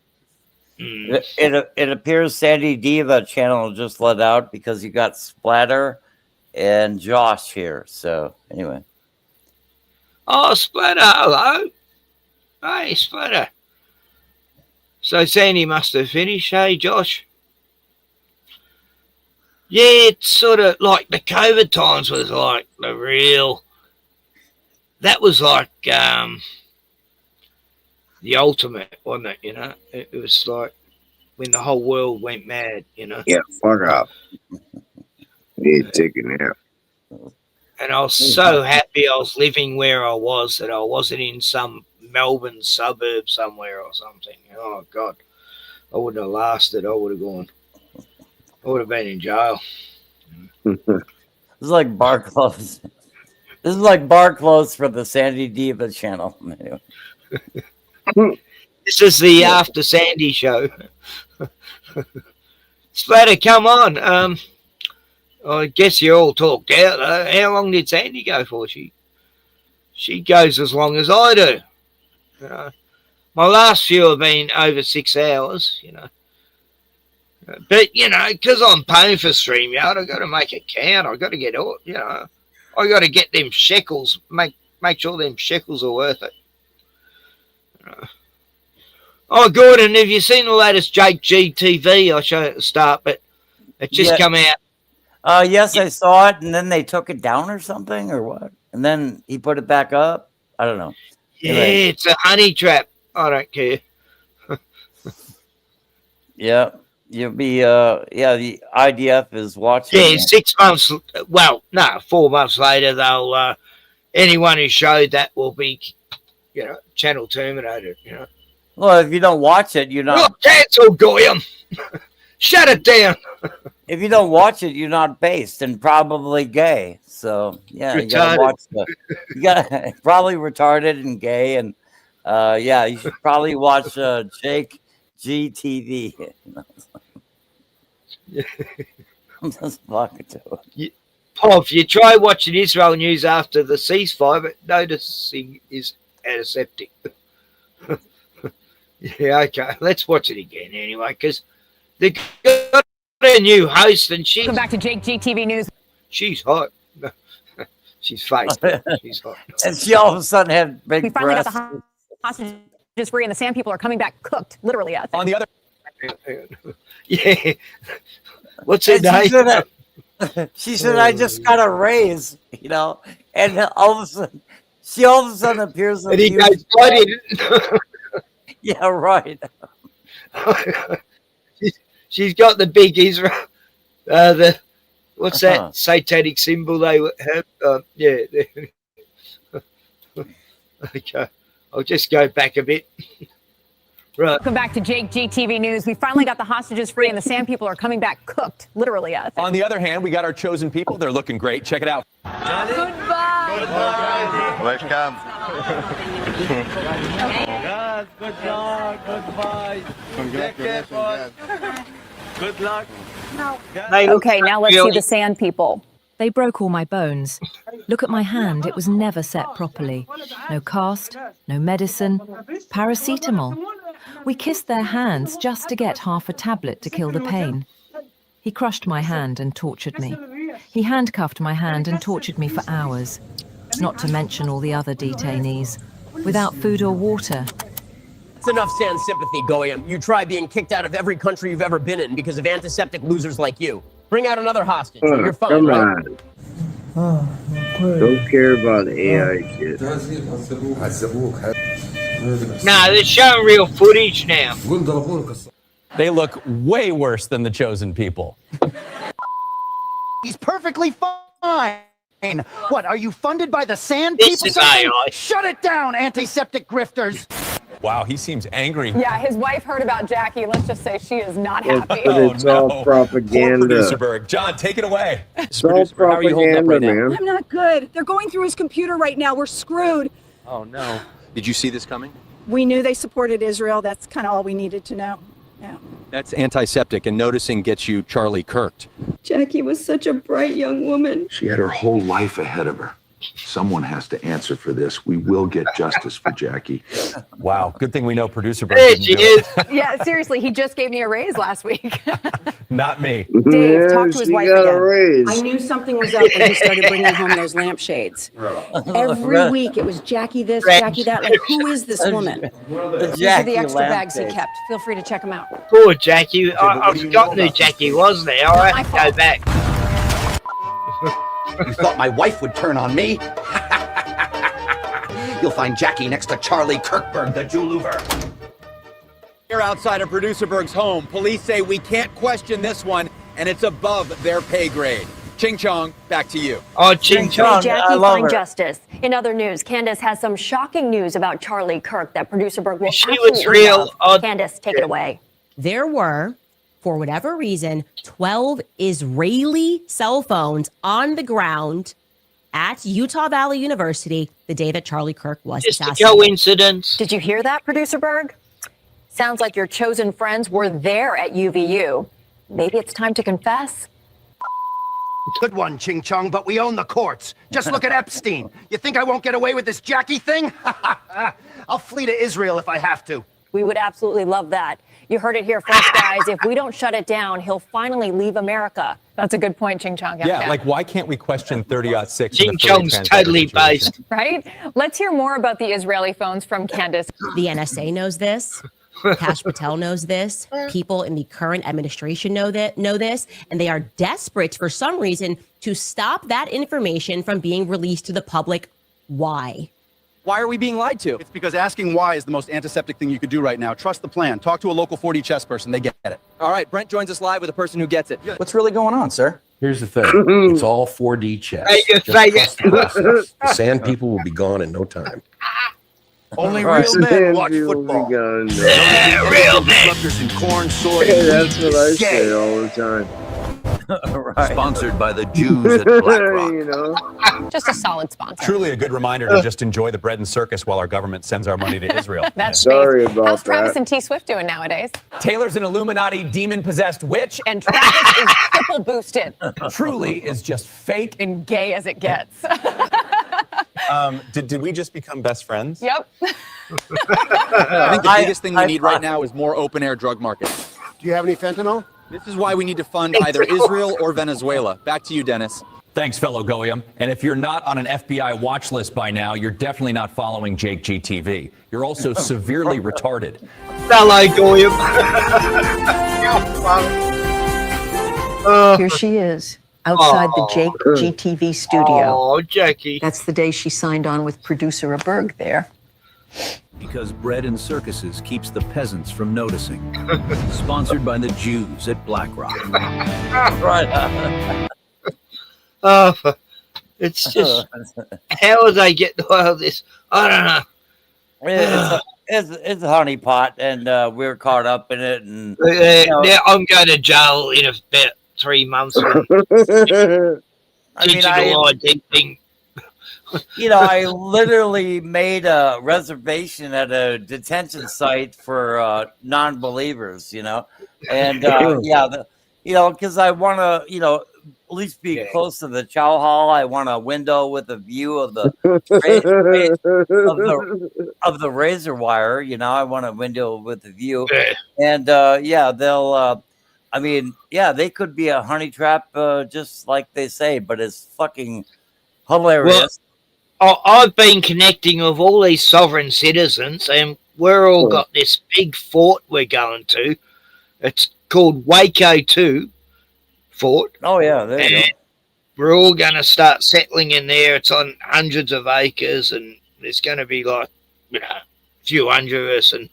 It appears Sandy Diva channel just let out because you got Splatter and Josh here. So anyway. Oh, Splatter, hello. Hey, Splatter. So Sandy must have finished, hey, Josh? Yeah, it's sort of like the COVID times was like the real... That was like the ultimate, wasn't it, It was like when the whole world went mad, Yeah, fuck off. You take a nap. And I was so happy I was living where I was, that I wasn't in some Melbourne suburb somewhere or something. Oh, God. I wouldn't have lasted. I would have gone. I would have been in jail. This is like bar clothes. This is like bar clothes for the Sandy Diva channel. Anyway. This is the After Sandy show. Splatter, come on. I guess you all talked out. How long did Sandy go for? She goes as long as I do. My last few have been over 6 hours, But, because I'm paying for StreamYard, I've got to make it count. I've got to get all, I got to get them shekels, make sure them shekels are worth it. Oh, Gordon, have you seen the latest Jake G TV? I showed at the start, but it just come out. Yes, I saw it, and then they took it down or something, or what? And then he put it back up. I don't know. Yeah, Anyway. it's a honey trap. I don't care. Yeah, you'll be. The IDF is watching. Yeah, 6 months. Well, no, 4 months later, they'll. Anyone who showed that will be, channel terminated. Well, if you don't watch it, you're not. Well, cancel, Goyam. Shut it down. If you don't watch it, you're not based and probably gay. So yeah, you gotta watch you gotta probably retarded and gay, and you should probably watch Jake GTV. I'm just fucking to it. Pov, you try watching Israel news after the ceasefire, but noticing is antiseptic. Yeah, okay. Let's watch it again anyway, because they got a new host and she's... Welcome back to Jake GTV News. She's hot. She's fake. She's hot. And she all of a sudden had big We finally breasts. got the hostages free, and the sand people are coming back cooked, literally. On the other... Yeah. What's it name? She said, I just got a raise, and all of a sudden, appears. And he goes, I didn't. Yeah, right. She's got the big Israel, what's that satanic symbol they have? Yeah. Okay, I'll just go back a bit. Right. Welcome back to Jake GTV News. We finally got the hostages free, and the sand people are coming back cooked, literally. On the other hand, we got our chosen people. They're looking great. Check it out. Goodbye. Welcome. Good luck. Goodbye. Good luck. Okay, now let's see the sand people. They broke all my bones. Look at my hand, it was never set properly. No cast, no medicine, paracetamol. We kissed their hands just to get half a tablet to kill the pain. He crushed my hand and tortured me. He handcuffed my hand and tortured me for hours. Not to mention all the other detainees. Without food or water. It's enough sand sympathy, Goyam. You try being kicked out of every country you've ever been in because of antiseptic losers like you. Bring out another hostage. You're fine, Come right? on. Don't care about AI shit. No, they're showing real footage now. They look way worse than the chosen people. He's perfectly fine. What, are you funded by the sand This people? is AI. Shut it down, antiseptic grifters. Wow, he seems angry. Yeah, his wife heard about Jackie. Let's just say she is not But happy. it's all Poor propaganda. producer Berg. John, take it away. It's all propaganda, man. I'm not good. They're going through his computer right now. We're screwed. Oh, no. Did you see this coming? We knew they supported Israel. That's kind of all we needed to know. Yeah. That's antiseptic, and noticing gets you Charlie Kirked. Jackie was such a bright young woman. She had her whole life ahead of her. Someone has to answer for this. We will get justice for Jackie. Wow, good thing we know producer Berg There didn't she do is. it. Yeah, seriously, he just gave me a raise last week. Not me. Dave, talk to his she wife got a again. raise. I knew something was up when he started bringing home those lampshades. Every week it was Jackie this, Jackie that. Like, who is this woman? These are the extra bags he kept. Feel free to check them out. Poor Jackie. I've forgotten who Jackie was now. I have to go back. You thought my wife would turn on me? You'll find Jackie next to Charlie Kirkberg, the Jew Louver. Here outside of producer Berg's home, police say we can't question this one, and it's above their pay grade. Ching Chong, back to you. Oh, Ching Chong. Jackie, find justice. In other news, Candace has some shocking news about Charlie Kirk that producer Berg will She absolutely was real. love. Candace, take it away. There were, for whatever reason, 12 Israeli cell phones on the ground at Utah Valley University the day that Charlie Kirk was Just a assassinated. coincidence. Did you hear that, producer Berg? Sounds like your chosen friends were there at UVU. Maybe it's time to confess. Good one, Ching Chong, but we own the courts. Just look at Epstein. You think I won't get away with this Jackie thing? I'll flee to Israel if I have to. We would absolutely love that. You heard it here first, guys. If we don't shut it down, he'll finally leave America. That's a good point, Ching Chong. Yeah, like why can't we question 30-06? Ching Chong's totally based. Right? Let's hear more about the Israeli phones from Candace. The NSA knows this. Kash Patel knows this. People in the current administration know this, and they are desperate for some reason to stop that information from being released to the public. Why? Why are we being lied to? It's because asking why is the most antiseptic thing you could do right now. Trust the plan. Talk to a local 4D chess person. They get it. All right, Brent joins us live with a person who gets it. What's really going on, sir? Here's the thing. It's all 4D chess. Just trust the process. The sand people will be gone in no time. Only real men watch football. Real Disruptors in corn, soy, Yeah, that's what I wheat, say gay. all the time. Sponsored by the Jews at BlackRock. You know? Just a solid sponsor. Truly a good reminder to just enjoy the bread and circus while our government sends our money to Israel. That's Sorry space. about How's Travis that. and T Swift doing nowadays? Taylor's an Illuminati demon-possessed witch, And Travis is triple boosted truly is just fake. and gay as it gets. Did we just become best friends? Yep. I think the biggest thing we need right now is more open-air drug markets. Do you have any fentanyl? This is why we need to fund either Israel or Venezuela. Back to you, Dennis. Thanks, fellow Goyam. And if you're not on an FBI watch list by now, you're definitely not following Jake GTV. You're also severely retarded. Hello, Goyam. Here she is, outside the Jake GTV studio. Oh, Jackie. That's the day she signed on with producer Berg there. Because bread and circuses keeps the peasants from noticing. Sponsored by the Jews at BlackRock. Right. It's just, how would they get to all this? I don't know. It's a honeypot, and we're caught up in it. And Now I'm going to jail in about 3 months. Digital ID thing. I literally made a reservation at a detention site for non-believers, and because I want to, at least be close to the chow hall. I want a window with a view of the of the razor wire. I want a window with a view, and they'll. They could be a honey trap, just like they say, but it's fucking hilarious. Well, I've been connecting with all these sovereign citizens, and we're all got this big fort we're going to. It's called Waco 2 Fort. Oh, yeah, there you go. We're all going to start settling in there. It's on hundreds of acres, and there's going to be like, a few hundred of us, and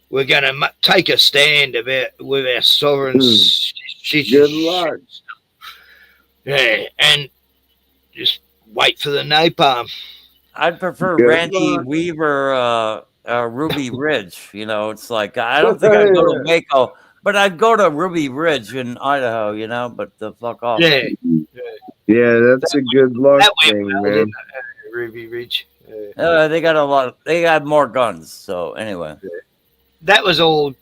we're going to take a stand with our sovereigns. Good luck. Yeah, and just wait for the napalm. I'd prefer Good Randy luck. Weaver Ruby Ridge. You know, it's like I don't think I'd go to Waco, but I'd go to Ruby Ridge in Idaho. You know, but the fuck off. Yeah. Yeah, that's a good luck thing, man. Ruby Ridge. They got a lot. They got more guns. So anyway, that was all.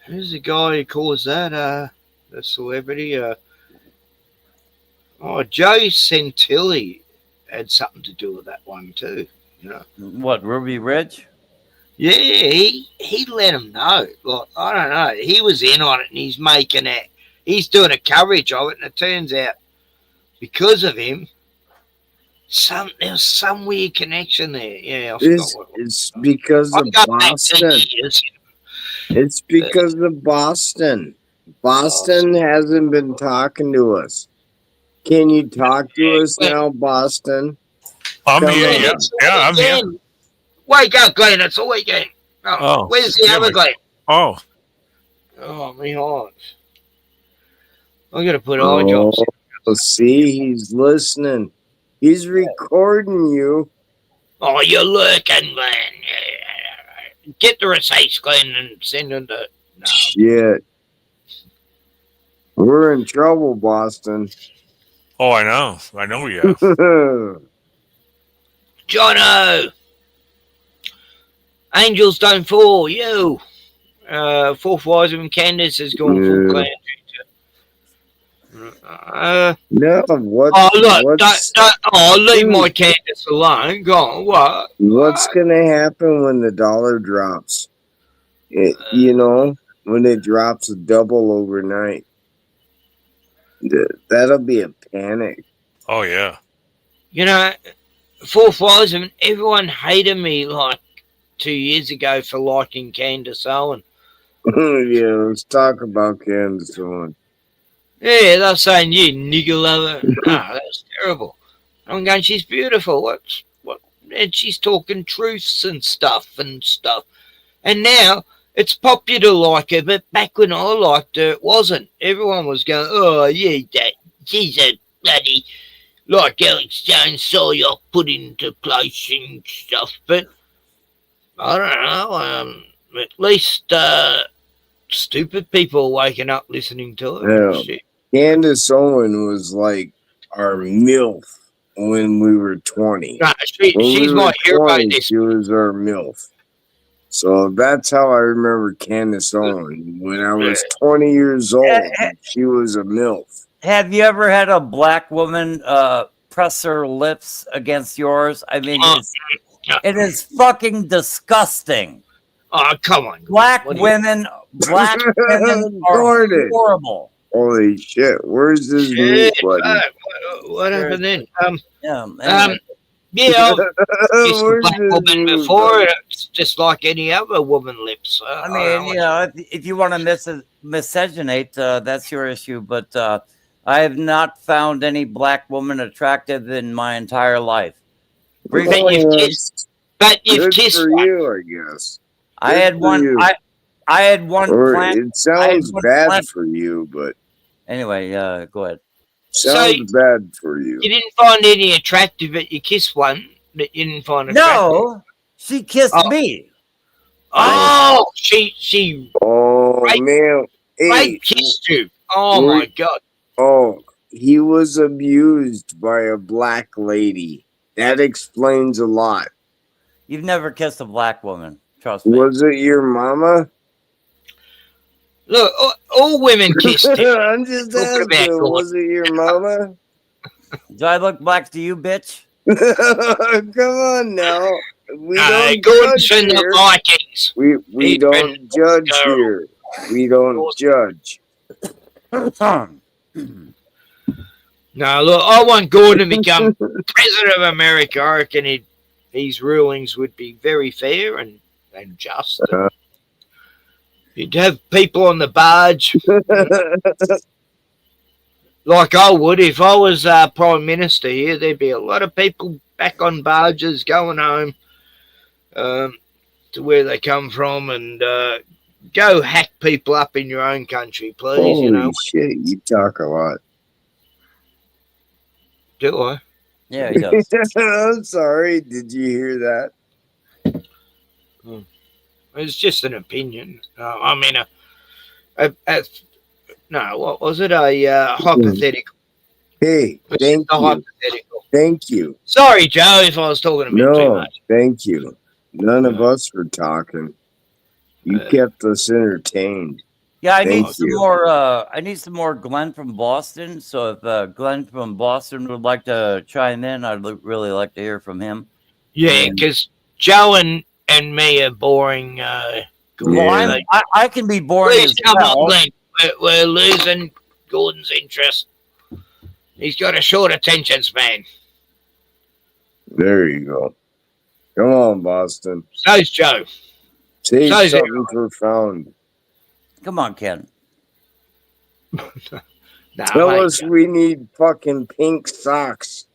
Who's the guy who calls that? The celebrity. Joe Santilli had something to do with that one too. You know what? Ruby Ridge. Yeah, he let him know. Like, I don't know. He was in on it, and he's making it. He's doing a coverage of it, and it turns out because of him, there's some weird connection there. Yeah, it's because of Boston. It's because of Boston. Boston hasn't been talking to us. Can you talk to us now, Boston? I'm here. Yeah, I'm here. Wake up, Glenn. It's a weekend. Oh, where's the other Glenn? Oh, my heart. I'm gonna put eye drops in. See, he's listening. He's recording you. Oh, you're lurking, Glenn. Get the receipts, Glenn, and send them to. No. Shit. We're in trouble, Boston. Oh, I know. I know we are. Jono! Angels don't fall, you! Fourth Wiseman Candace has gone full clan. No, what? Oh, look, don't leave my Candace alone. Go on, what? What's going to happen when the dollar drops? You know, when it drops a double overnight. That'll be a panic. Oh, yeah. You know, Fourth Wiseman, everyone hated me like 2 years ago for liking Candace Owen. Yeah, let's talk about Candace Owen. Yeah, they're saying you nigger lover. No, that's terrible. I'm going, she's beautiful. What? And she's talking truths and stuff. And now it's popular to like her, but back when I liked her, it wasn't. Everyone was going, oh yeah, she's a bloody like Alex Jones Sawyer put into place and stuff. But I don't know. At least stupid people waking up listening to it. Yeah. Candace Owen was like our MILF when we were 20. Nah, she's my hero. She was our MILF. So that's how I remember Candace Owen. When I was 20 years old, she was a MILF. Have you ever had a black woman press her lips against yours? I mean, it is fucking disgusting. Oh, come on. Black women are horrible. Holy shit! Where's this move button? What happened then? Anyway. Yeah, I've black woman before. It's just like any other woman lips. I mean, you know, if you want to miscegenate, that's your issue. But I have not found any black woman attractive in my entire life. But you've kissed for one. You, I guess. I had one. I had one. It sounds bad for you, but anyway, go ahead. Sounds bad for you. You didn't find any attractive, but you kissed one that you didn't find attractive. No, she kissed me. Oh, she. Oh man, I kissed you. Oh my god. Oh, he was abused by a black lady. That explains a lot. You've never kissed a black woman. Trust me. Was it your mama? Look, all women kissed him. I'm just asking, was it your mama? Do I look black to you, bitch? Come on now. We don't judge here. The Vikings. We don't judge here. We don't judge. No, look, I want Gordon to become president of America. I reckon his rulings would be very fair and just. You'd have people on the barge. Like I would if I was Prime Minister here. There'd be a lot of people back on barges going home to where they come from and go hack people up in your own country, please. Holy you know. Shit, you talk a lot. Do I? Yeah, he does. I'm sorry. Did you hear that? It's just an opinion. I mean, no, what was it? Hypothetical. Hey, thank A you. hypothetical. Thank you. Sorry, Joe, if I was talking a bit too No, much. thank you. None of us were talking. You kept us entertained. Yeah, I Thank need some you. more. I need some more Glenn from Boston. So if Glenn from Boston would like to chime in, I'd really like to hear from him. Yeah, because Joe and me are boring. Well, I can be boring Please as come well. on, Glenn. We're losing Gordon's interest. He's got a short attention span. There you go. Come on, Boston. So's Joe. Say So's something profound. Come on, Ken. Tell us we need fucking pink socks.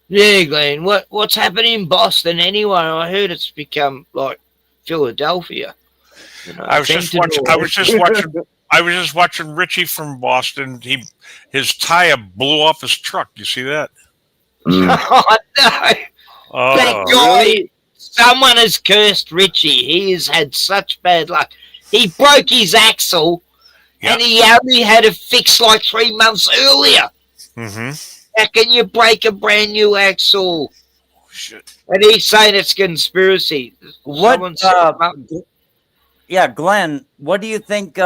Yeah, Glenn. What's happening in Boston anyway? I heard it's become like Philadelphia. You know, I was just watching Richie from Boston. His tire blew off his truck. You see that? Oh no! That guy. Someone has cursed Richie. He has had such bad luck. He broke his axle, and he only had it fixed like 3 months earlier. Mm-hmm. How can you break a brand new axle? Oh, shit. And he's saying it's conspiracy. What? Yeah, Glenn. What do you think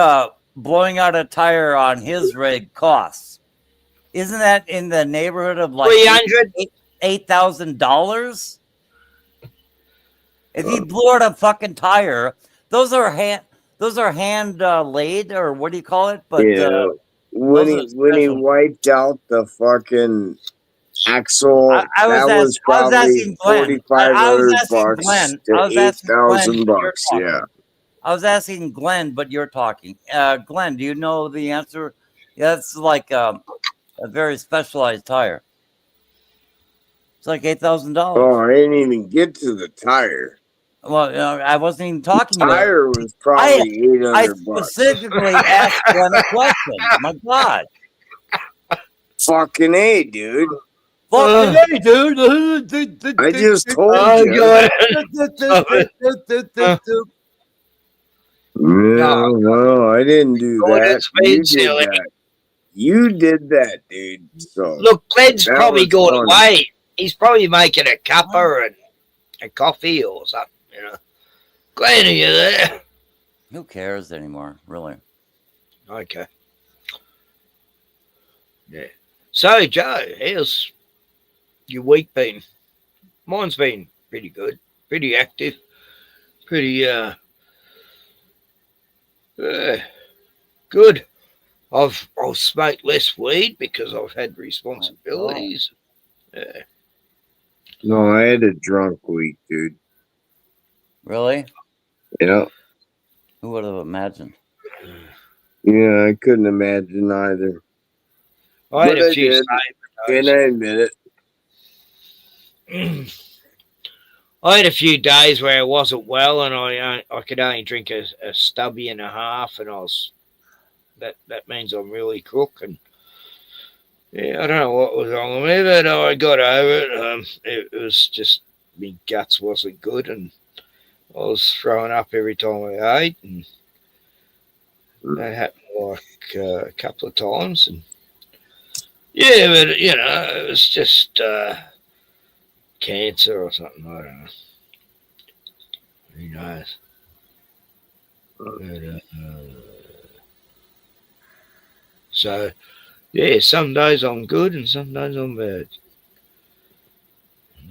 blowing out a tire on his rig costs? Isn't that in the neighborhood of like $8,000? If he blew out a fucking tire, those are hand laid, or what do you call it? But yeah, when he wiped out the fucking axle, that was probably $4,500 to $8,000. Yeah. I was asking Glenn, but you're talking. Glenn, do you know the answer? Yeah, it's like a very specialized tire. It's like $8,000. Oh, I didn't even get to the tire. Well, I wasn't even talking about tire was probably $800. I specifically asked Glenn a question. My God. Fucking A, dude. Fucking A, dude. I just told you. No, I didn't do that. You did that. You did that, dude. So look, Glenn's that probably was gone funny. away. He's probably making a cuppa and a coffee or something, you know. Glenn, are you there? Who cares anymore, really? Okay. Yeah. So, Joe, how's your week been? Mine's been pretty good, pretty active, pretty good. I've smoked less weed because I've had responsibilities. Yeah. No, I had a drunk week, dude. Really? Yeah. Who would have imagined? Yeah, I couldn't imagine either. I had a few did, and I admit it. I had a few days where I wasn't well, and I could only drink a stubby and a half, and that means I'm really crook, and yeah, I don't know what was wrong with me, but I got over it. It was just my guts wasn't good, and I was throwing up every time I ate, and that happened like a couple of times, and yeah, but you know, it was just cancer or something. I don't know. Who knows? But, so, yeah, some days I'm good and some days I'm bad.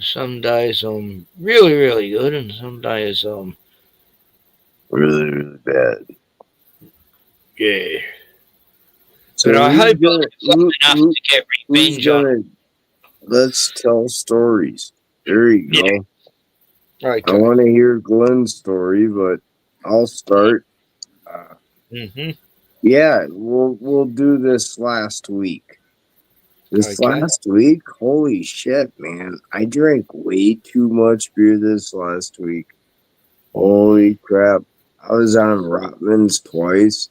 Some days I'm really, really good and some days I'm really, really bad. Yeah. So but I hope I'm enough to get revenge on. Let's tell stories. There you go. Yeah. Okay. I want to hear Glenn's story, but I'll start. Yeah, we'll do this last week. Last week, holy shit, man! I drank way too much beer this last week. Holy crap! I was on Rotman's twice,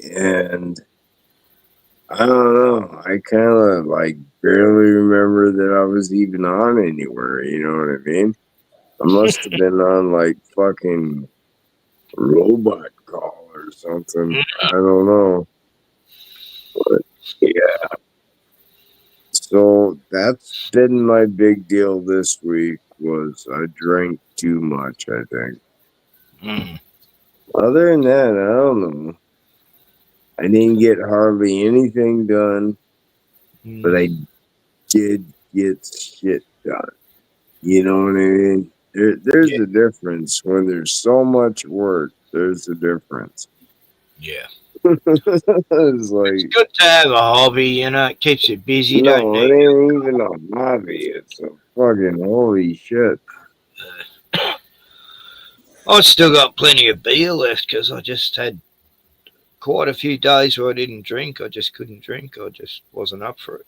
and I don't know. I kind of like barely remember that I was even on anywhere. You know what I mean? I must have been on like fucking robot call or something. I don't know. But yeah. So that's been my big deal this week was I drank too much, I think. Other than that, I don't know. I didn't get hardly anything done, but I did get shit done. You know what I mean? There's a difference when there's so much work. There's a difference. Yeah. It's like It's good to have a hobby, you know. It keeps you busy. Don't no, it need. ain't even a hobby. It's a fucking holy shit. I still got plenty of beer left because I just had quite a few days where I didn't drink. I just couldn't drink. I just wasn't up for it.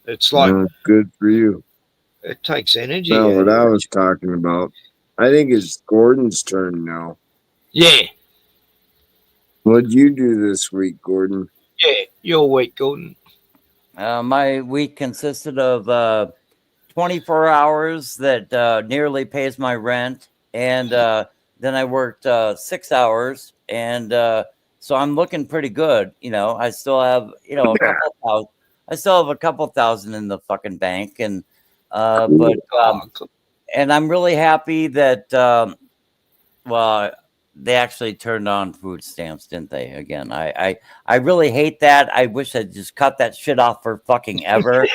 It's like Good for you. it takes energy Not out what of I you. was talking about. I think it's Gordon's turn now. Yeah, What'd you do this week, Gordon? yeah. Your week, Gordon. My week consisted of 24 hours that nearly pays my rent, and then I worked 6 hours, and so I'm looking pretty good. You know, I still have a couple thousand. I still have a couple thousand in the fucking bank, and and I'm really happy that well, they actually turned on food stamps, didn't they? Again, I really hate that. I wish I'd just cut that shit off for fucking ever.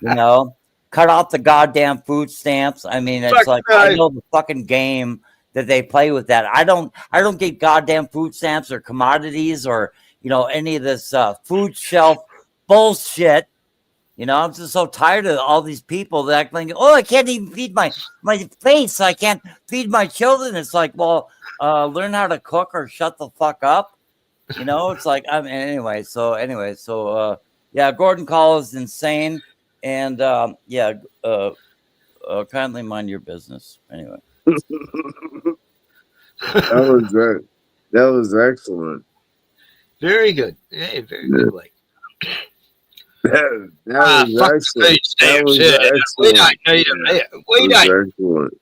You know, cut off the goddamn food stamps. I mean, it's like I know the fucking game that they play with that. I don't get goddamn food stamps or commodities or any of this food shelf bullshit. You know, I'm just so tired of all these that act like, oh, I can't even feed my face. I can't feed my children. It's like, well, learn how to cook or shut the fuck up. You know, it's like, I mean, anyway. So yeah, Gordon Call is insane, and kindly mind your business. Anyway, That was excellent. Very good. Yeah, very good week. That was excellent. That was excellent. We don't need them. We don't. Excellent.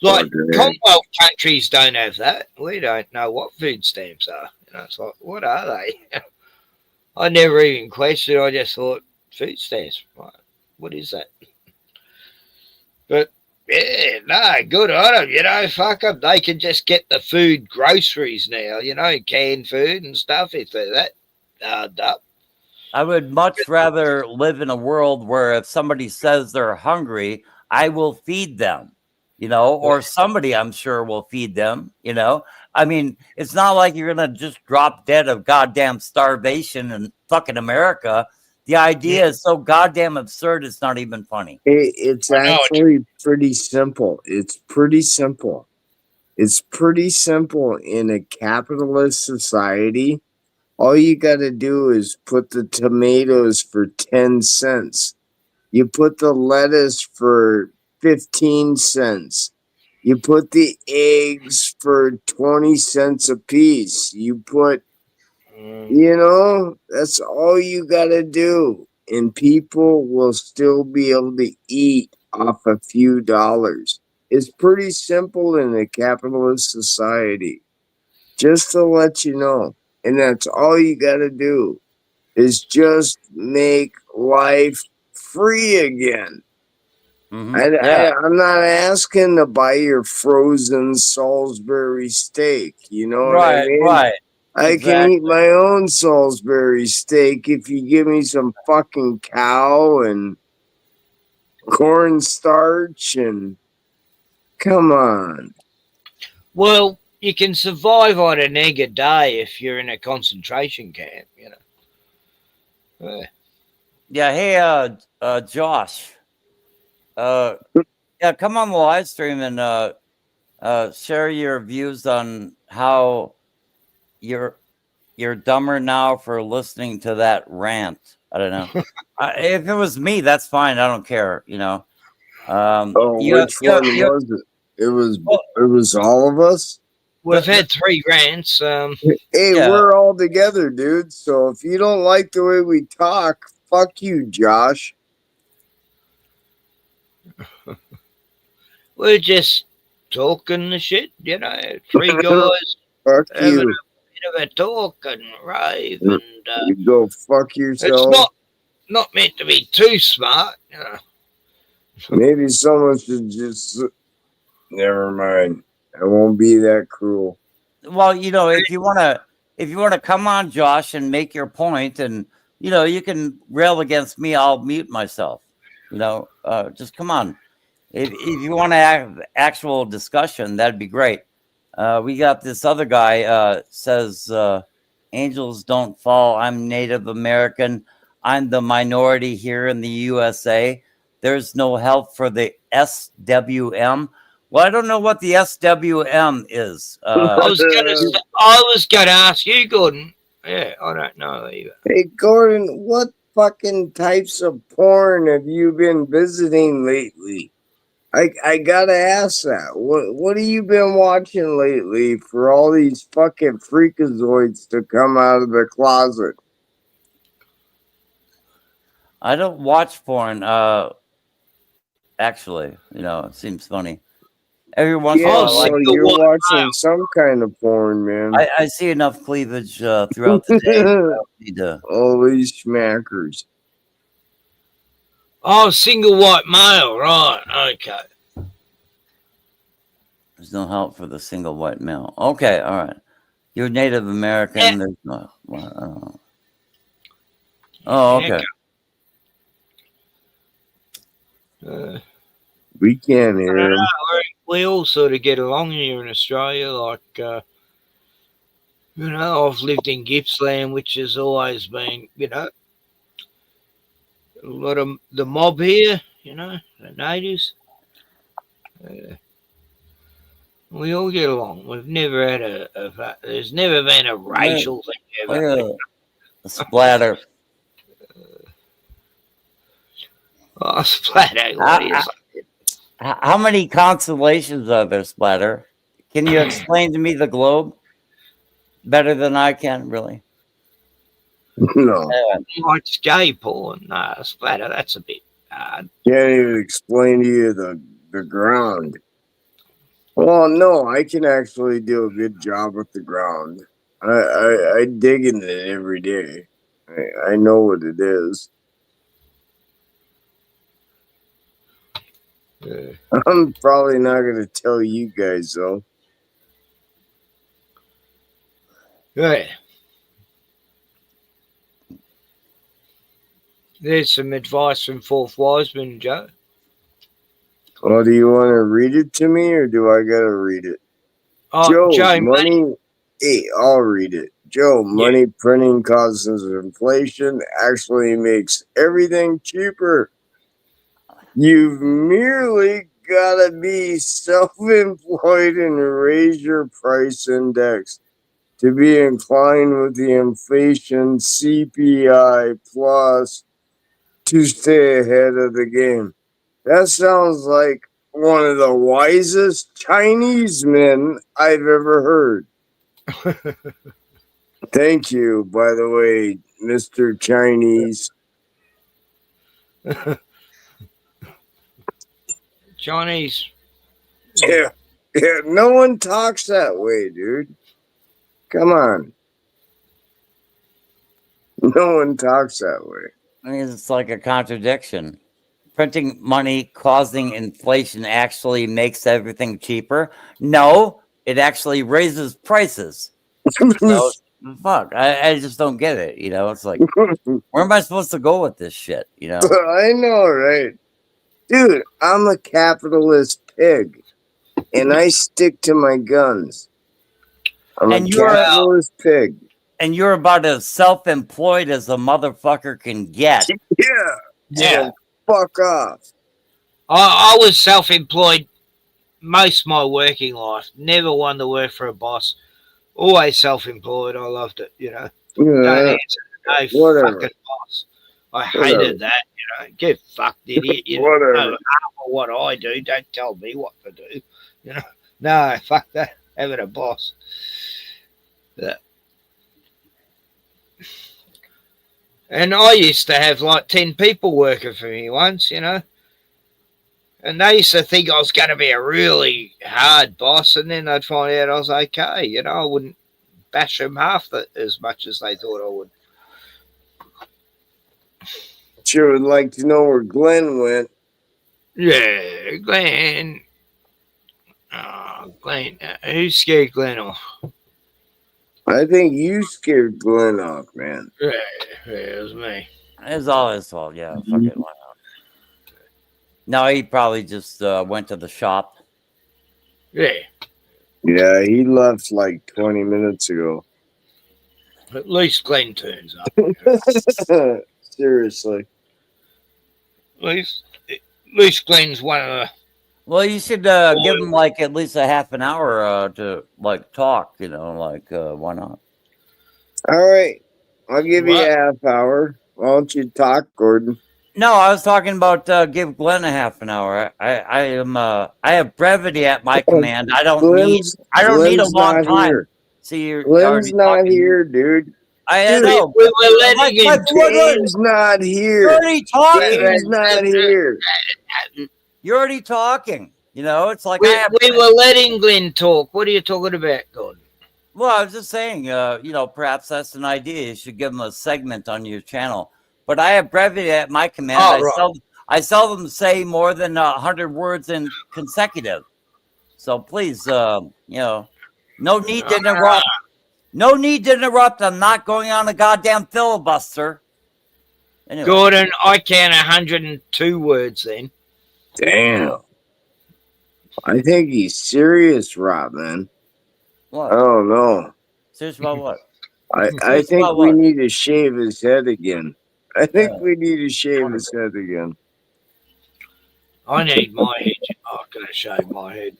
Like Commonwealth countries don't have that. We don't know what food stamps are. You know, it's like, what are they? I never even questioned. I just thought food stamps. What is that? But yeah, no, good on them. You know, fuck them. They can just get the food groceries now. You know, canned food and stuff. If they're that up. I would much rather live in a world where if somebody says they're hungry, I will feed them, or somebody I'm sure will feed them, I mean, it's not like you're going to just drop dead of goddamn starvation in fucking America. The idea is so goddamn absurd, it's not even funny. It's actually pretty simple. It's pretty simple. It's pretty simple in a capitalist society. All you got to do is put the tomatoes for 10 cents. You put the lettuce for 15 cents. You put the eggs for 20 cents a piece. You put, that's all you got to do. And people will still be able to eat off a few dollars. It's pretty simple in a capitalist society. Just to let you know. And that's all you got to do is just make life free again. I'm not asking to buy your frozen Salisbury steak. You know what I mean? Right. I can eat my own Salisbury steak if you give me some fucking cow and cornstarch and come on. Well, you can survive on an egg a day if you're in a concentration camp, Yeah, hey, Josh. Yeah, come on the live stream and share your views on how you're dumber now for listening to that rant. I don't know. If it was me, that's fine. I don't care. Which one was it? It was all of us. We've had 3 rants. We're all together, dude. So if you don't like the way we talk, fuck you, Josh. we're just talking the shit, you know. Three guys Fuck having a you. bit of a talk and rave, and You go fuck it's yourself. not meant to be too smart, you know. Maybe someone should just. Never mind. I won't be that cruel. Well, you know, if you wanna come on, Josh, and make your point, and you know, you can rail against me. I'll mute myself. You know, just come on. If you want to have actual discussion, that'd be great. We got this other guy says angels don't fall. I'm Native American. I'm the minority here in the USA. There's no help for the SWM. Well, I don't know what the SWM is. I was gonna ask you, Gordon. Yeah, I don't know either. Hey, Gordon, what fucking types of porn have you been visiting lately? I gotta ask that. What have you been watching lately for all these fucking freakazoids to come out of the closet? I don't watch porn. Actually, you know, it seems funny. Every once in a while, well, you're watching some kind of porn, man. I see enough cleavage throughout the day. I don't need to. All these schmackers. Oh, single white male, right? Okay. There's no help for the single white male. Okay, all right. You're Native American. There's no. Well, oh, okay. We can't hear him. We all sort of get along here in Australia. Like, you know, I've lived in Gippsland, which has always been, you know, a lot of the mob here, you know, the natives. We all get along. We've never had there's never been a racial thing ever. A splatter. Oh, splatter. How many constellations are there, Splatter? Can you explain to me the globe better than I can, really? No. Watch gay porn. Splatter, that's a bit hard. Can't even explain to you the ground. Well, no, I can actually do a good job with the ground. I dig in it every day. I know what it is. I'm probably not going to tell you guys, though. Yeah. There's some advice from Fourth Wiseman, Joe. Well, do you want to read it to me, or do I got to read it? Joe, money. Hey, I'll read it. Joe, money printing causes inflation, actually makes everything cheaper. You've merely got to be self-employed and raise your price index to be in line with the inflation CPI plus to stay ahead of the game. That sounds like one of the wisest Chinese men I've ever heard. Thank you, by the way, Mr. Chinese. Chinese. Yeah, no one talks that way, dude. Come on. No one talks that way. I mean, it's like a contradiction. Printing money causing inflation actually makes everything cheaper. No, it actually raises prices. So, fuck, I just don't get it. You know, it's like, where am I supposed to go with this shit? You know, I know, right? Dude, I'm a capitalist pig, and I stick to my guns. I'm a capitalist pig. And you're about as self-employed as a motherfucker can get. Yeah. Fuck off. I was self-employed most of my working life. Never wanted to work for a boss. Always self-employed. I loved it, you know. Don't answer to no fucking boss. I hated that, you know. Get fucked, idiot. You know half of what I do. Don't tell me what to do. You know. No, fuck that. Having a boss. Yeah. And I used to have like 10 people working for me once, you know. And they used to think I was going to be a really hard boss, and then they'd find out I was okay. You know, I wouldn't bash them half as much as they thought I would. Sure would like to know where Glenn went. Yeah, Glenn. Oh, Glenn. Who scared Glenn off? I think you scared Glenn off, man. Yeah, it was me. It's all his fault. Yeah, fuck it. Why not? No, he probably just went to the shop. Yeah. Yeah, he left like 20 minutes ago. At least Glenn turns up. Seriously. At least Glenn's one of the. Well, you should give him like at least a half an hour to like talk. You know, like why not? All right, I'll give you a half hour. Why don't you talk, Gordon? No, I was talking about give Glenn a half an hour. I have brevity at my command. I don't need a long time. Here. See, you're Glenn's not here, dude. I know. We're letting him. Dave's not here. You're already talking. Dave's not here. You're already talking. You know, it's like we were letting Glenn talk. What are you talking about, Gordon? Well, I was just saying, you know, perhaps that's an idea. You should give him a segment on your channel. But I have brevity at my command. I seldom say more than 100 words in consecutive. So please, you know, no need to interrupt. No need to interrupt. I'm not going on a goddamn filibuster. Anyway. Gordon, I count 102 words then. Damn. I think he's serious, Rob, man. What? I don't know. Serious about what? I think we need to shave his head again. I think we need to shave his head again. I need my head. I'm going to shave my head.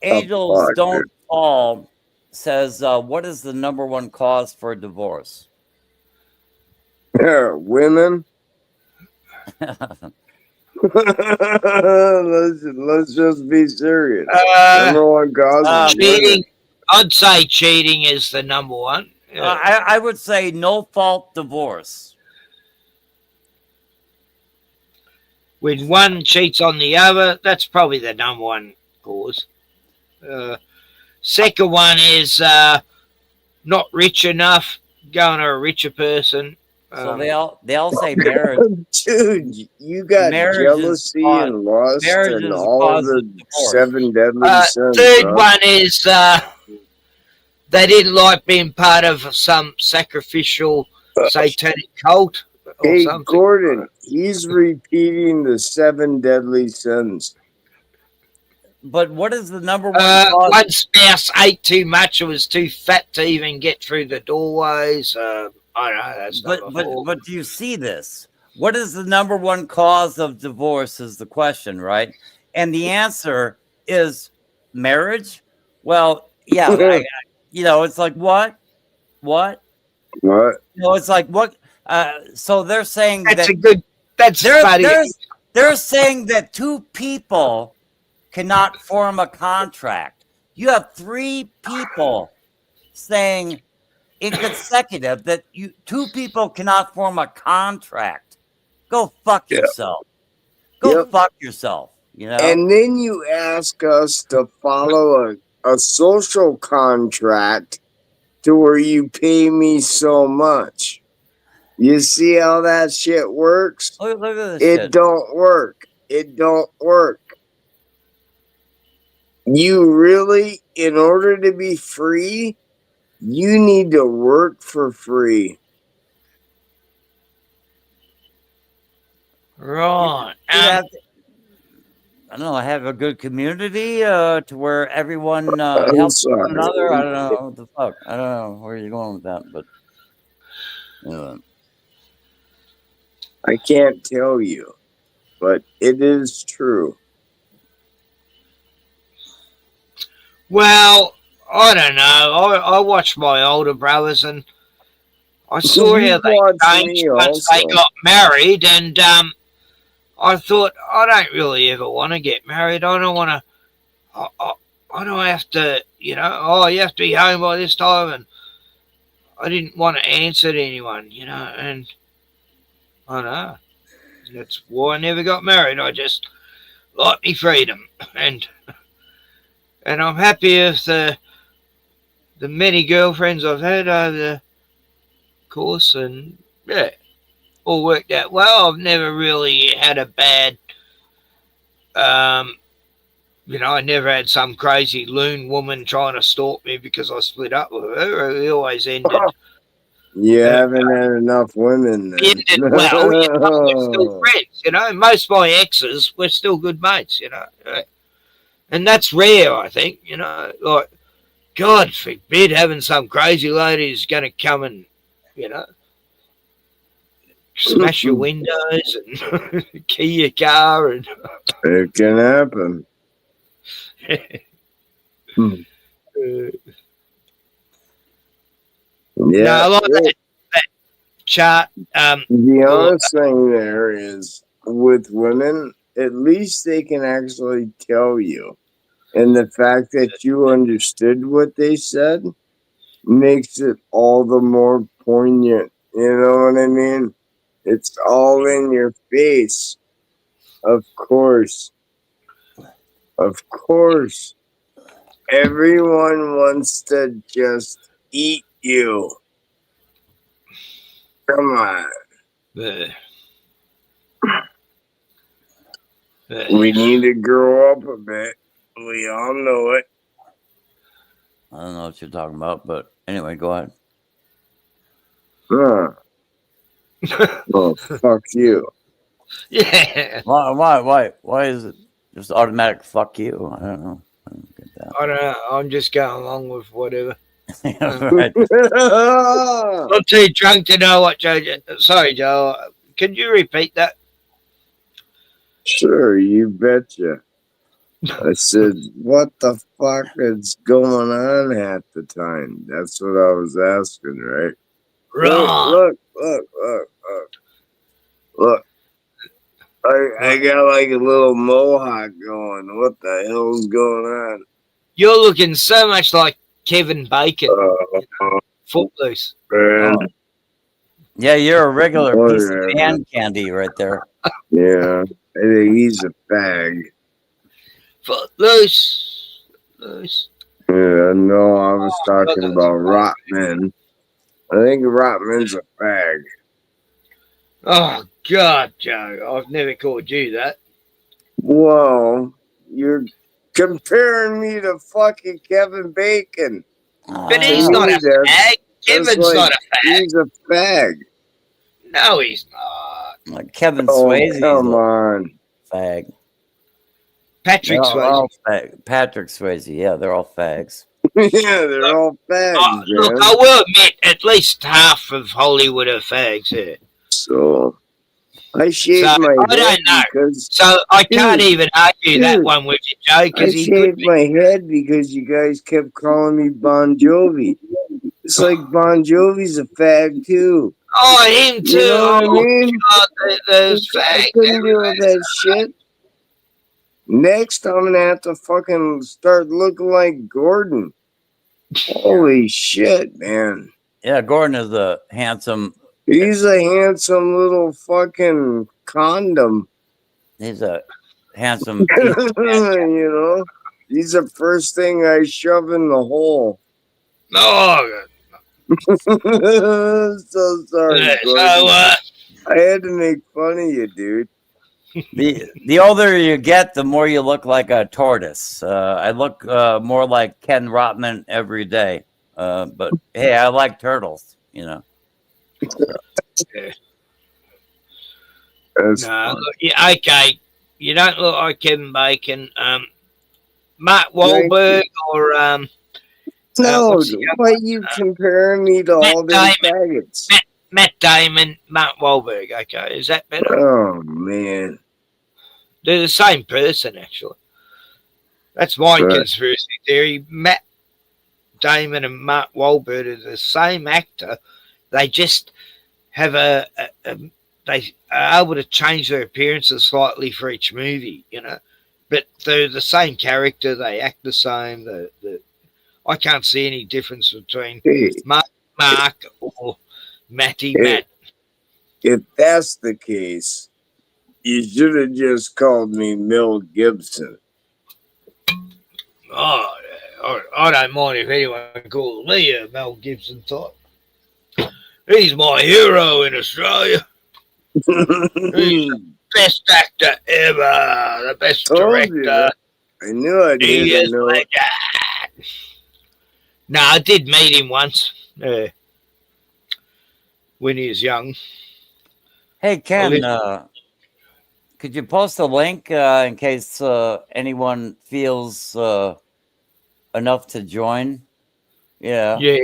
Angels Don't Fall says, what is the #1 cause for divorce? Women. let's just be serious. #1 cause is cheating. I'd say cheating is the #1. I would say no fault divorce. When one cheats on the other, that's probably the #1 cause. Second one is not rich enough, going to a richer person. So they all say marriage. Dude, you got jealousy and lust and all of the 7 deadly sins. Third one is they didn't like being part of some sacrificial satanic cult. Hey, Gordon, he's repeating the 7 deadly sins. But what is the #1 cause? One spouse ate too much or was too fat to even get through the doorways. I don't know. That's but do you see this? What is the #1 cause of divorce is the question, right? And the answer is marriage. Well, yeah, you know, it's like what? What? You know, it's like what? So they're saying that's that a good. That's funny. They're saying that 2 people cannot form a contract. You have 3 people saying in consecutive that 2 people cannot form a contract. Go fuck yourself. Go fuck yourself. You know. And then you ask us to follow a social contract to where you pay me so much. You see how that shit works? Look at this it shit. don't work. It don't work. You really, in order to be free, you need to work for free. Right. I don't know. Have a good community to where everyone helps one another. I don't know what the fuck. I don't know where you're going with that, but I can't tell you, but it is true. Well, I don't know. I watched my older brothers, and I saw how they changed once they got married, and I thought, I don't really ever want to get married. I don't want to. I don't have to, you know. Oh, you have to be home by this time, and I didn't want to answer to anyone, you know. And I don't know. That's why I never got married. I just like me freedom, and I'm happy with the many girlfriends I've had over the course, and yeah, all worked out well. I've never really had a bad, I never had some crazy loon woman trying to stalk me because I split up with her. We always ended. You haven't had enough women then. Ended well. We're still friends. Most of my exes, we're still good mates. And that's rare, I think. Like, God forbid having some crazy lady who's going to come and, smash your windows and key your car, and it can happen. No, I like that chart. The honest thing there is, with women, at least they can actually tell you. And the fact that you understood what they said makes it all the more poignant. You know what I mean? It's all in your face. Of course. Of course. Everyone wants to just eat you. Come on. We need to grow up a bit. We all know it. I don't know what you're talking about, but anyway, go ahead. Oh, fuck you. Yeah. Why is it just automatic fuck you? I don't know. I don't get that. I don't know. I'm just going along with whatever. Right. I'm too drunk to know what Joe. Sorry, Joe. Could you repeat that? Sure, you betcha. I said, what the fuck is going on half the time? That's what I was asking, right? Right. Look. I got like a little mohawk going. What the hell's going on? You're looking so much like Kevin Bacon. Footloose. Yeah, you're a regular piece of hand candy right there. Yeah, I think he's a fag. Footloose. Yeah, no, I was talking about Rotman. I think Rotman's a fag. Oh, God, Joe. I've never called you that. Well, you're comparing me to fucking Kevin Bacon. But he's not a fag. Kevin's not a fag. He's a fag. No, he's not. Like Kevin Swayze. Come on. Fag. Patrick Swayze. Patrick Swayze. Yeah, they're all fags. Yeah, they're all fags. Look, I will admit, at least half of Hollywood are fags here. So, I shaved my head. I don't know. Because, so I can't even argue that one with you, Joe, because I he could shaved my head because you guys kept calling me Bon Jovi. It's like Bon Jovi's a fag too. Oh, him too. You know what I mean? God, there's fags. I couldn't deal with that shit. Next, I'm gonna have to fucking start looking like Gordon. Holy shit, man. Yeah, Gordon is a handsome. He's a handsome little fucking condom. He's a handsome. You know, he's the first thing I shove in the hole. Oh, so sorry, yeah, Gordon. I had to make fun of you, dude. The older you get, the more you look like a tortoise. I look more like Ken Rotman every day. But hey, I like turtles, you know. Yeah. Yeah, okay. You don't look like Kevin Bacon. Mark Wahlberg or no, why you comparing me to all them faggots? Matt Damon, Mark Wahlberg. Okay, is that better? Oh man, they're the same person, actually. That's my conspiracy theory. Matt Damon and Mark Wahlberg are the same actor. They just have they are able to change their appearances slightly for each movie, you know. But they're the same character. They act the same. I can't see any difference between Mark or Matt. If that's the case, You should have just called me Mel Gibson. Oh, I don't mind if anyone calls me a Mel Gibson type. He's my hero in Australia. He's the best actor ever, the best director. I knew I'd He hit a is note. legend. No, I did meet him once when he was young. Hey, Ken, could you post a link in case anyone feels enough to join? Yeah. Yeah,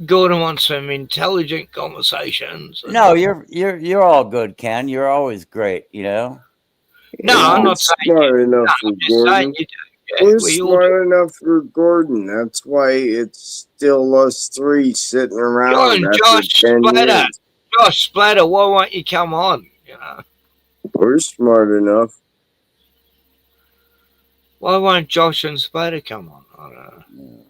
Gordon wants some intelligent conversations. No, you're all good, Ken. You're always great, you know. No, I'm not saying smart enough for Gordon. We're we all smart enough for Gordon. That's why it's still us three sitting around after 10 years. Josh Splatter, why won't you come on? You know, we're smart enough. Why won't Josh and Splatter come on? I don't know.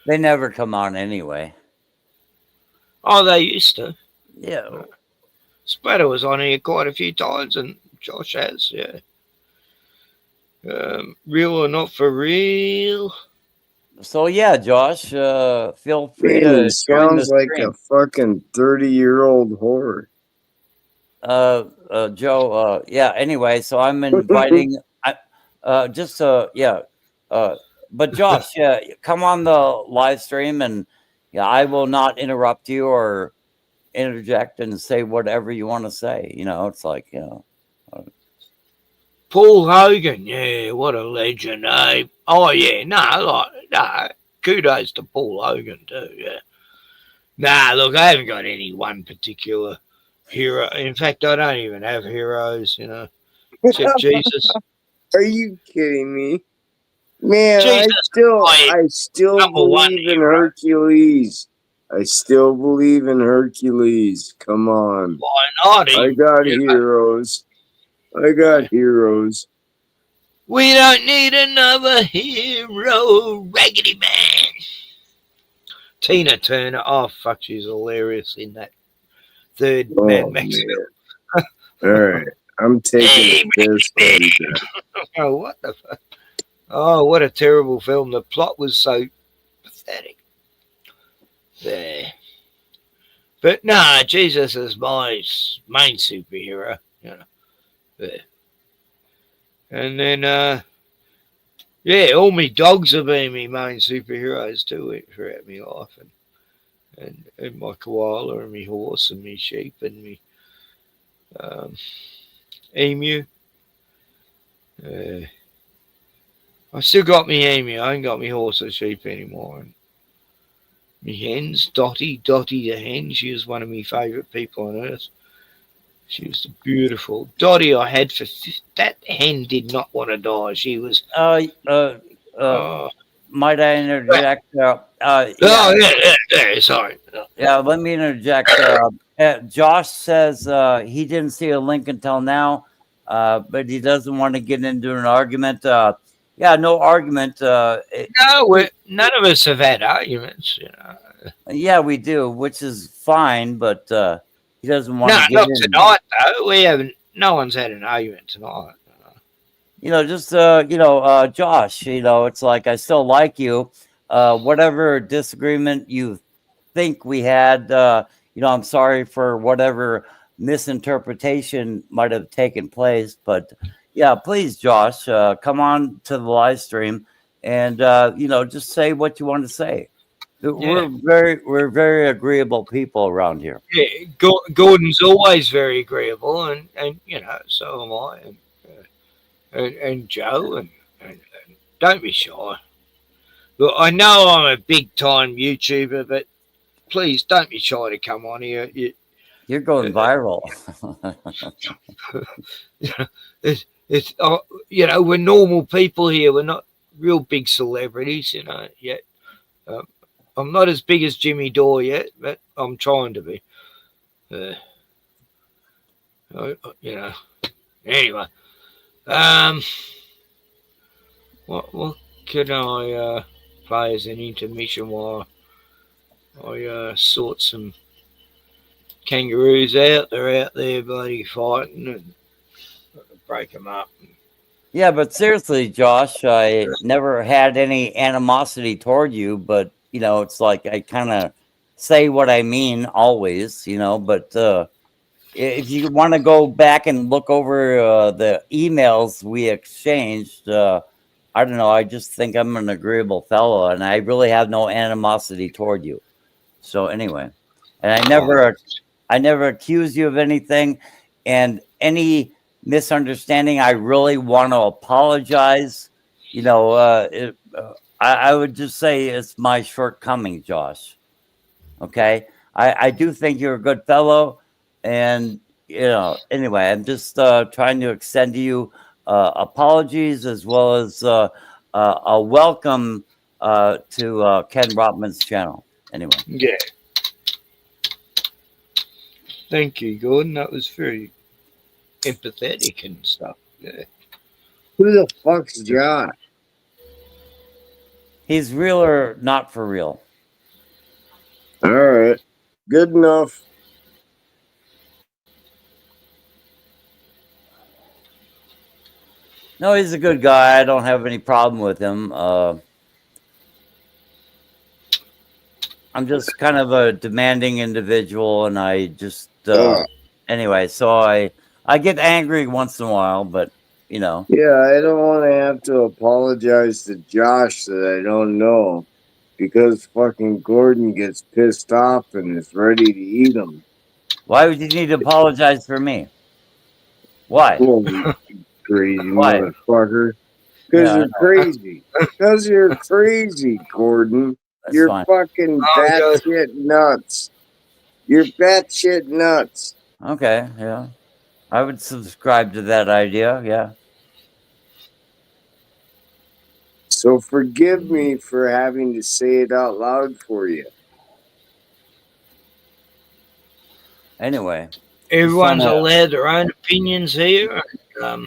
They never come on anyway. Oh, they used to. Yeah. Splatter was on here quite a few times, and Josh has, yeah. Real or not for real? So yeah, Josh, feel free Man, to he sounds like a fucking 30-year-old whore. Joe, yeah, anyway, so I'm inviting but Josh, yeah, come on the live stream, and yeah, I will not interrupt you or interject and say whatever you want to say. You know, it's like, you know, Paul Hogan, yeah, what a legend, eh? Oh yeah, no, kudos to Paul Hogan too, yeah. Nah, look, I haven't got any one particular hero. In fact, I don't even have heroes, you know, except Jesus. Are you kidding me? Man, Jesus, I still believe in Hercules. I still believe in Hercules. Come on. Why not? I got heroes. I got heroes. We don't need another hero, Raggedy Man. Tina Turner, oh fuck, she's hilarious in that third Mad Max film. All right, I'm taking this. Oh, what the fuck? Oh, what a terrible film. The plot was so pathetic. There. But nah, Jesus is my main superhero, you know. There. And then yeah, all my dogs have been my main superheroes too throughout my life, and my koala and my horse and my sheep and my emu. I still got me emu. I ain't got me horse or sheep anymore. And me hens, Dottie the hen. She was one of my favourite people on earth. She was beautiful. Dottie I had for that hen did not want to die. She was. Might I interject? Sorry. Yeah, let me interject. Josh says he didn't see a link until now, but he doesn't want to get into an argument. Yeah, no argument. No, none of us have had arguments, you know. Yeah, we do, which is fine, but he doesn't want to get not in. tonight, though. We haven't. No one's had an argument tonight. You know, just Josh. You know, it's like I still like you. Whatever disagreement you think we had, you know, I'm sorry for whatever misinterpretation might have taken place. But yeah, please, Josh, come on to the live stream and you know, just say what you want to say. We're very agreeable people around here. Yeah, Gordon's always very agreeable, and you know, so am I, and Joe, and don't be shy. Look, I know I'm a big time YouTuber, but please don't be shy to come on here. You're going viral. it's you know, we're normal people here. We're not real big celebrities, you know, yet. I'm not as big as Jimmy Dore yet, but I'm trying to be. You know. Anyway, what can I play as an intermission while I sort some kangaroos out? They're out there bloody fighting, and break them up. Yeah, but seriously, Josh, I never had any animosity toward you, but you know, it's like I kind of say what I mean always, you know, but if you want to go back and look over the emails we exchanged, I don't know, I just think I'm an agreeable fellow and I really have no animosity toward you. So anyway, and I never accuse you of anything, and any misunderstanding, I really want to apologize. You know, I would just say it's my shortcoming, Josh. Okay, I do think you're a good fellow, and you know, anyway, I'm just trying to extend to you apologies as well as a welcome to Ken Rotman's channel. Anyway, Yeah. Thank you, Gordon. That was very empathetic and stuff. Yeah. Who the fuck's Josh? he's real or not for real? All right. Good enough. No, he's a good guy. I don't have any problem with him. I'm just kind of a demanding individual, and I just anyway. So I get angry once in a while, but you know. Yeah, I don't want to have to apologize to Josh that I don't know, because fucking Gordon gets pissed off and is ready to eat him. Why would you need to apologize for me? Why? Oh, you crazy Why? motherfucker. Because Yeah, you're crazy. Because you're crazy, Gordon. That's You're fine. fucking batshit nuts. You're batshit nuts. Okay, yeah. I would subscribe to that idea, yeah. So forgive me for having to say it out loud for you. Anyway. Everyone's allowed their own opinions here. Yeah.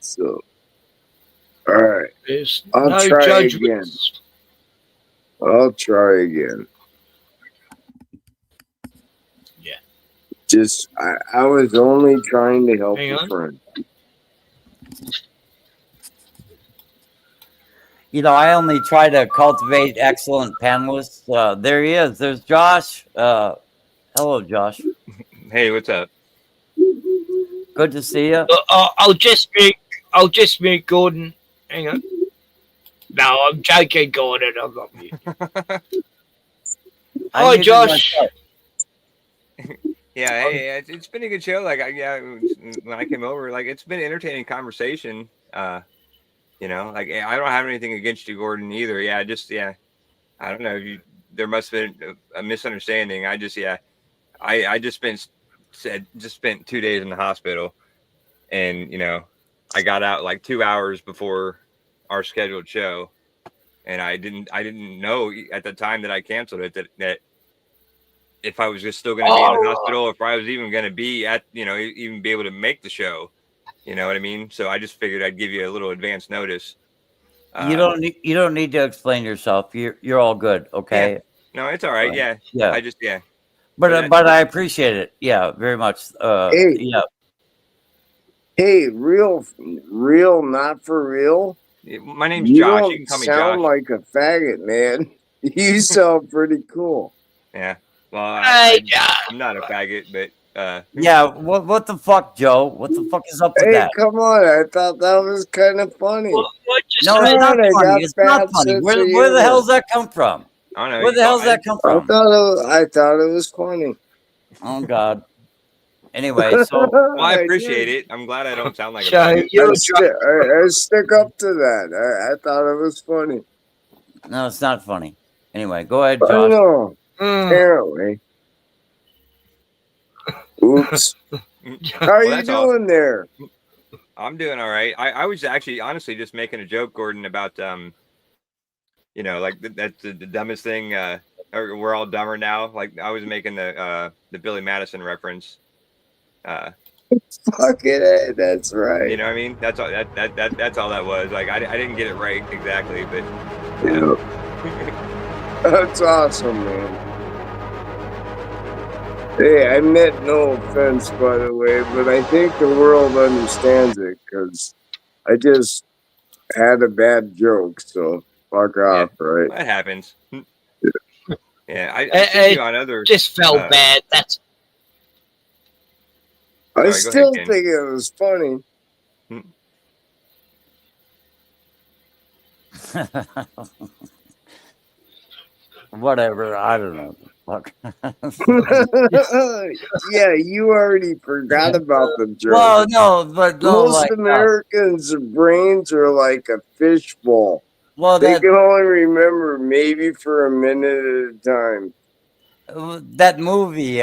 So, all right. There's I'll no try judgments. again. I'll try again. Yeah. Just, I was only trying to help Hang a on. friend. You know, I only try to cultivate excellent panelists. There he is. There's Josh. Hello, Josh. Hey, what's up? Good to see you. I'll just meet Gordon. Hang on. No, I'm joking, Gordon. I got you. Hi, Josh. Yeah, hey, it's been a good show. Like, when I came over, like, it's been an entertaining conversation. You know, like, I don't have anything against you, Gordon, either. Yeah, I don't know. There must have been a misunderstanding. I just spent 2 days in the hospital, and you know, I got out like 2 hours before our scheduled show, and I didn't know at the time that I canceled it that if I was just still going to be in the hospital, if I was even going to be at, you know, even be able to make the show, you know what I mean? So I just figured I'd give you a little advance notice. You don't need to explain yourself. You're all good, okay? Yeah. No, it's all right. Yeah. Yeah. I just But I appreciate it. Yeah, very much. Hey. Yeah. Hey, real, not for real. My name's you Josh. Don't You can call me sound Josh. like a faggot, man. You sound pretty cool. Yeah. Well, I'm not a faggot, but Yeah. What the fuck, Joe? What the fuck is up with Hey, that? come on! I thought that was kind of funny. No, it's not funny. It's not funny. Where the hell's that come from? I don't know. Where the hell's that come from? I thought it was funny. Oh God. Anyway, so well, I appreciate it. I'm glad I don't sound like a faggot. I stick up to that. I thought it was funny. No, it's not funny. Anyway, go ahead, I Josh. know. Apparently. Oops. How are you doing there? I'm doing all right. I was actually honestly just making a joke, Gordon, about you know, like that's the dumbest thing. We're all dumber now. Like I was making the Billy Madison reference. Fuck it, that's right. You know what I mean? That's all that's all that was. Like I didn't get it right exactly, but yeah. That's awesome, man. Hey, I meant no offense, by the way, but I think the world understands it because I just had a bad joke, so fuck off, right? That happens. Yeah, I see you on other. Just felt bad. That's. I Sorry, go ahead, still Ken. think it was funny. Whatever. I don't know. Fuck. Yeah, you already forgot about the joke. Well, no, but no, Most like Americans' brains are like a fishbowl. well, They that can only remember maybe for a minute at a time. that movie,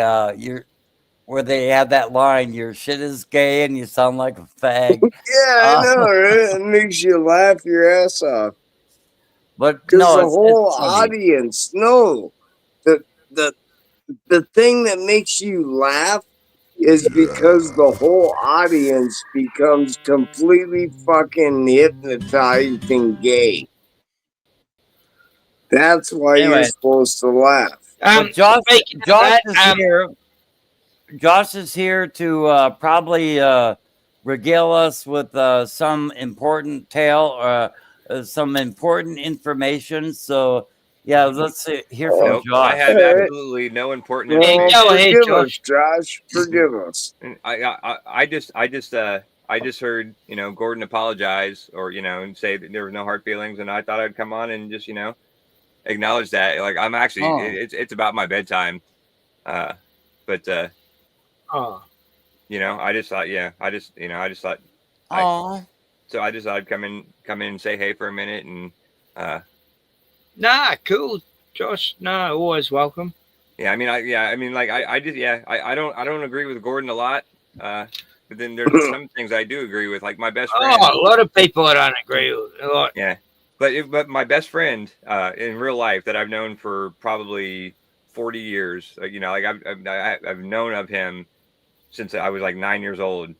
where they have that line, "Your shit is gay and you sound like a fag." Yeah, I know, right? It makes you laugh your ass off. But Because no, the it's whole funny. audience, no, the the the thing that makes you laugh is because the whole audience becomes completely fucking hypnotized and gay. That's why you're Anyway, supposed to laugh. but Josh speaking of is that, here. Josh is here to probably regale us with some important tale or some important information. So, yeah, let's hear from Nope, Josh. I have absolutely no important Well, information. forgive us, Josh. Forgive us. And I just heard, you know, Gordon apologize or, you know, and say that there was no hard feelings, and I thought I'd come on and just, you know, acknowledge that. Like, I'm actually it's about my bedtime. But you know, I just thought so I just thought I'd come in and say hey for a minute and Nah, cool, Josh. No, always welcome. yeah, I mean, I don't agree with Gordon a lot. But then there's some things I do agree with, like my best friend. Oh, a lot of people I don't agree with. A lot. Yeah, but my best friend in real life that I've known for probably 40 years, you know, like I've known of him since I was like 9 years old,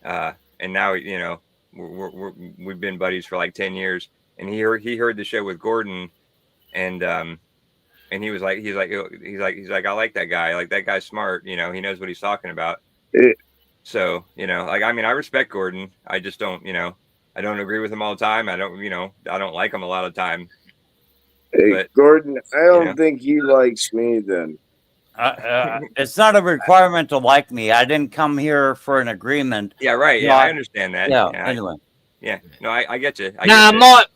and now, you know, we've been buddies for like 10 years, and he heard the show with Gordon, and he was like, he's like, I like that guy. Like, that guy's smart. You know, he knows what he's talking about. So, you know, like, I mean, I respect Gordon. I just don't, you know, I don't agree with him all the time. I don't like him a lot of the time. Hey, But, Gordon, I don't know. think he likes me then. It's not a requirement to like me. I didn't come here for an agreement. Yeah, right. Yeah, I understand that. Yeah, yeah anyway. No, I get you. I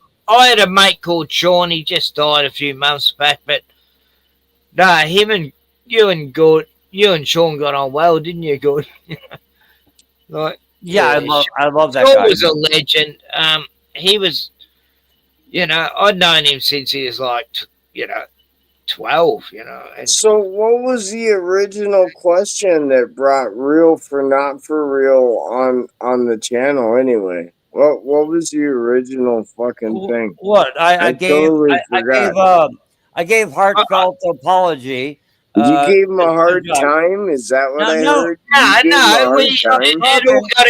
had a mate called Sean. He just died a few months back, but him and you and Sean got on well, didn't you, Gordon? Like, yeah, I love that Sean guy. was a legend. He was, you know, I'd known him since he was like, 12, you know. And So, what was the original question that brought real for not for real on the channel anyway? What was the original fucking thing? What I gave totally forgot. I gave heartfelt apology. You gave him a hard Josh. time? Is that what I No, heard? You gave him a hard time? it all got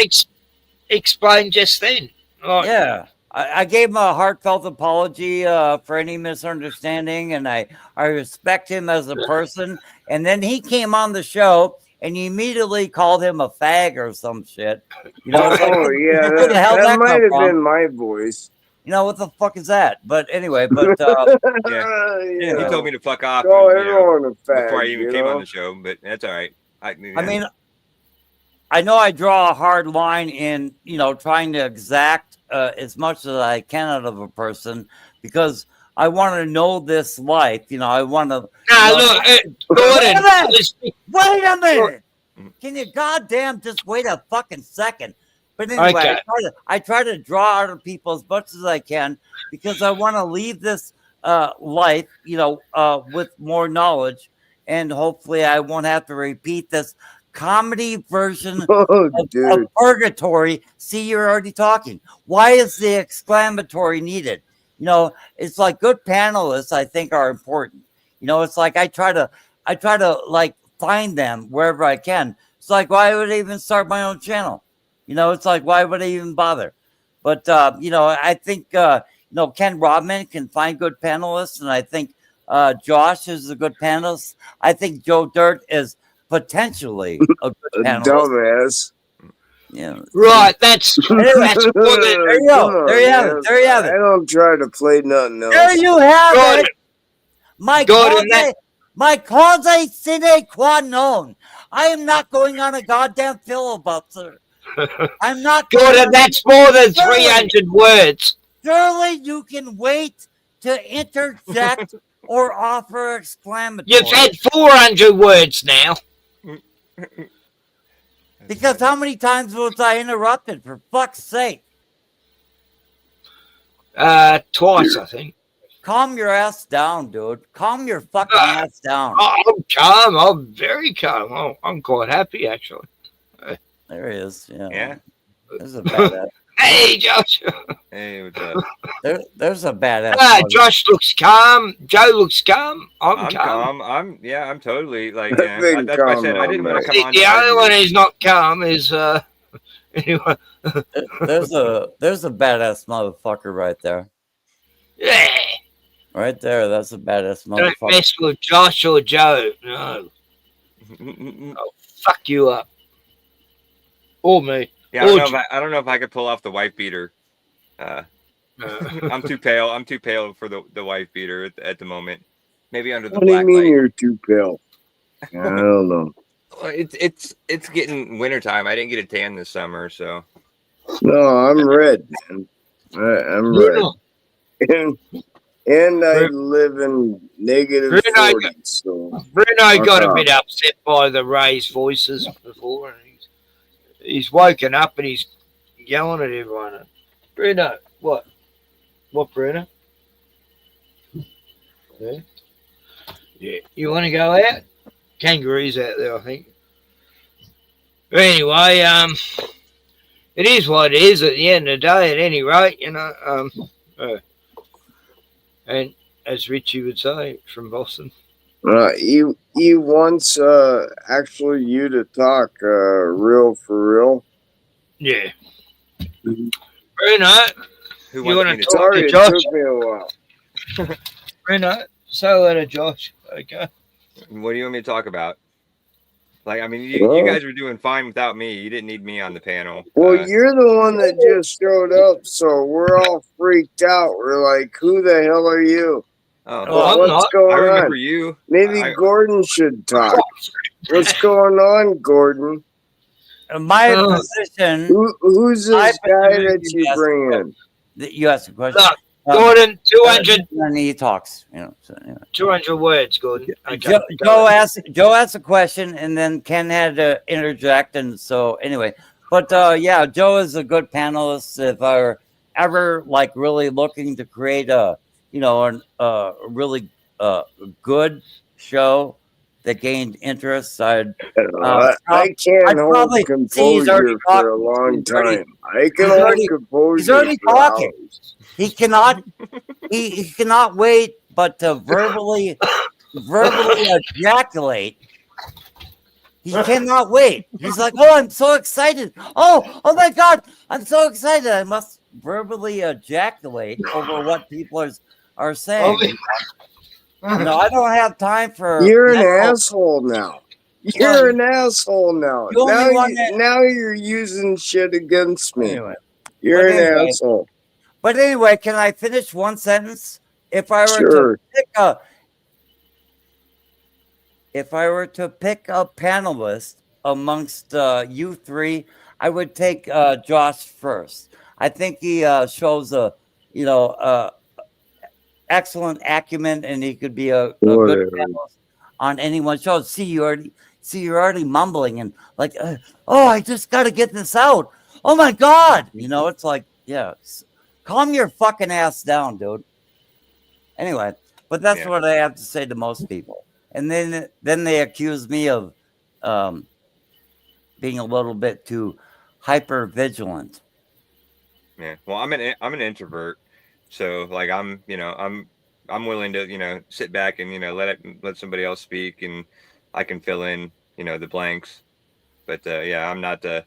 explained just then. Like, Yeah, I gave him a heartfelt apology for any misunderstanding, and I respect him as a person. And then he came on the show, and you immediately called him a fag or some shit. You know, it's like, yeah, where the hell that that might come have from? been my voice. You know, what the fuck is that? But anyway, but Yeah. You He know, told me to fuck off call you know, everyone a fag, before I even you came on know? the show, but that's all right. I mean, I know I draw a hard line in, you know, trying to exact as much as I can out of a person because I want to know this life. You know, I want to. Gordon, Wait a minute. Can you goddamn just wait a fucking second? But anyway, Okay. I try to draw out of people as much as I can because I want to leave this life, you know, with more knowledge, and hopefully I won't have to repeat this comedy version of purgatory. See, you're already talking. Why is the exclamatory needed? You know, it's like good panelists, I think, are important. You know, it's like I try to like find them wherever I can. It's like, why would I even start my own channel? You know, it's like, why would I even bother? But, you know, I think, you know, Ken Rodman can find good panelists. And I think Josh is a good panelist. I think Joe Dirt is potentially a good A panelist. dumbass. Yeah. Right, that's Anyway, that's more than there you Come go. on, There you have it. man. There you have I it. don't try to play nothing else. There you have Gordon. it. My Gordon, cause sine qua non. I am not going on a goddamn filibuster. I'm not going Gordon, on that's more than 300 words. Surely you can wait to interject or offer exclamatory. You've had 400 words now. Because how many times was I interrupted, for fuck's sake? Twice, I think. Calm your ass down, dude. Calm your fucking ass down. I'm calm. I'm very calm. I'm quite happy, actually. There he is. Yeah. Yeah. There's a badass. Hey, Josh. Hey, what's up? There's a badass. Josh looks calm. Joe looks calm. I'm calm. I'm totally like, I've yeah. been That's why I said calm I didn't all want to night. come on. The to only argue. one who's not calm is anyway. There's a badass motherfucker right there. Yeah. Right there. That's a badass Don't motherfucker. mess with Josh or Joe. No. I'll fuck you up. Or me. Yeah, I don't know if I could pull off the wife beater. I'm too pale. I'm too pale for the wife beater at the moment. Maybe under the What do you black mean light. you're too pale? I don't know. Well, it's getting wintertime. I didn't get a tan this summer, so. No, I'm red, man. I'm red. And I live in negative 40. So Bruno got a bit upset by the raised voices before. And he's woken up and he's yelling at everyone. Bruno, what? What, Bruno? Yeah. Yeah. You want to go out? Kangaroos out there, I think. But anyway, it is what it is at the end of the day, at any rate, you know. And as Richie would say, from Boston. He wants actually you to talk real for real. Yeah. Bruno, Who you want wants me to to talk to Sorry, Josh? it took me a while. Bruno, say hello to Josh. Okay. What do you want me to talk about? Like, I mean, you guys were doing fine without me. You didn't need me on the panel. Well, you're the one that just showed up, so we're all freaked out. We're like, who the hell are you? Oh, What's going I remember on? you. Maybe Gordon should talk. What's going on, Gordon? My position. Who's this guy that you bring in? You asked a question. Look, Gordon, 200. And he talks. You know. So anyway. 200 words, Gordon. Okay. Joe asked a question, and then Ken had to interject, and so anyway. But yeah, Joe is a good panelist. If I were ever like really looking to create a really good show that gained interest, I can't hold composure for a long time. I can hold composure. He's already talking. He cannot. He cannot wait, but to verbally ejaculate. He cannot wait. He's like, oh, I'm so excited. Oh my God, I'm so excited. I must verbally ejaculate over what people are saying. No, I don't have time for. You're an asshole now. You're an asshole now. Now you're using shit against me. Anyway, you're an asshole. But anyway, can I finish one sentence? If I were to pick a panelist amongst you three, I would take Josh first. I think he shows excellent acumen, and he could be a good panelist on anyone's show. See, you're already mumbling and like, I just got to get this out. Oh my God, it's like, yeah, calm your fucking ass down, dude. Anyway, but that's what I have to say to most people. And then they accuse me of being a little bit too hyper vigilant. Yeah, well, I'm an introvert, so like I'm willing to sit back and let somebody else speak, and I can fill in the blanks. But I'm not the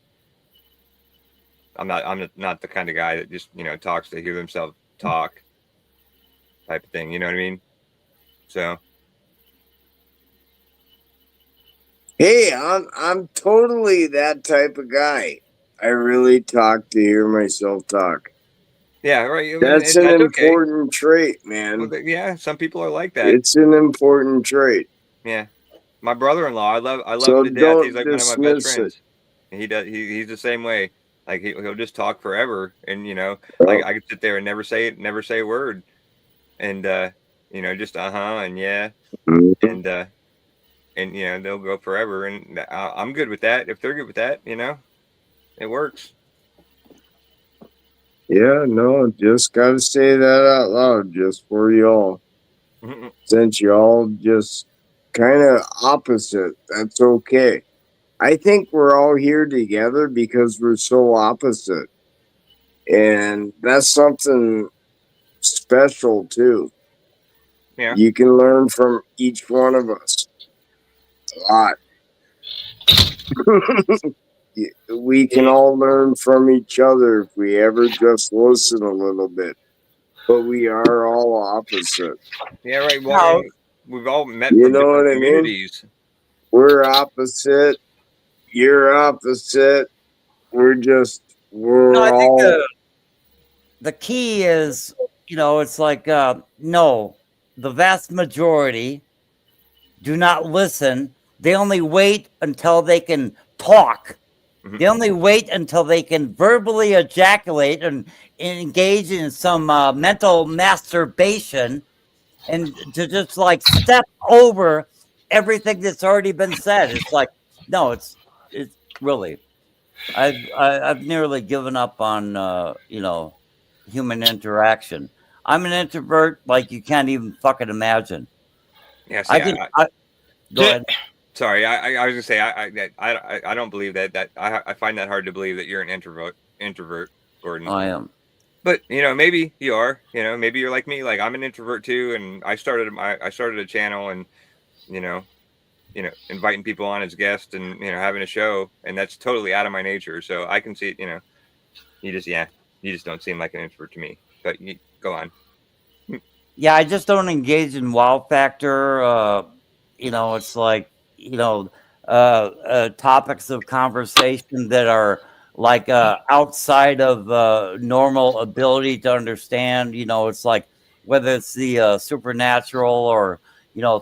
kind of guy that just talks to hear themselves talk type of thing. You know what I mean? So Hey, I'm totally that type of guy. I really talk to hear myself talk. Yeah, right. I mean, That's an that's okay. important trait, man. Well, yeah, some people are like that. It's an important trait. Yeah, my brother-in-law, I love So him to death. He's don't like one of my best dismiss it. friends. And he does. He's the same way. Like he'll just talk forever, and like Oh. I could sit there and never say a word, and just and yeah, Mhm. and they'll go forever, and I'm good with that. If they're good with that, it works. Yeah, no, just gotta say that out loud just for y'all. Since y'all just kind of opposite, that's okay. I think we're all here together because we're so opposite. And that's something special too. Yeah. You can learn from each one of us a lot. We can all learn from each other if we ever just listen a little bit. But we are all opposite. Yeah, right. Well, No. and we've all met You from know different what I mean? communities. We're opposite. You're opposite. We're No, I think all the key is, it's like no, the vast majority do not listen. They only wait until they can talk. They only wait until they can verbally ejaculate and engage in some mental masturbation and to just like step over everything that's already been said. It's like, no, it's really, I've nearly given up on, human interaction. I'm an introvert like you can't even fucking imagine. Yeah, see, Go ahead. Sorry, I was gonna say I don't believe that I find that hard to believe that you're an introvert, Gordon. I am. But maybe you are. Maybe you're like me. Like I'm an introvert too, and I started a channel and inviting people on as guests and having a show, and that's totally out of my nature. So I can see it. You just don't seem like an introvert to me. But you go on. Yeah, I just don't engage in wow factor. It's like, topics of conversation that are like outside of normal ability to understand. It's like whether it's the supernatural or,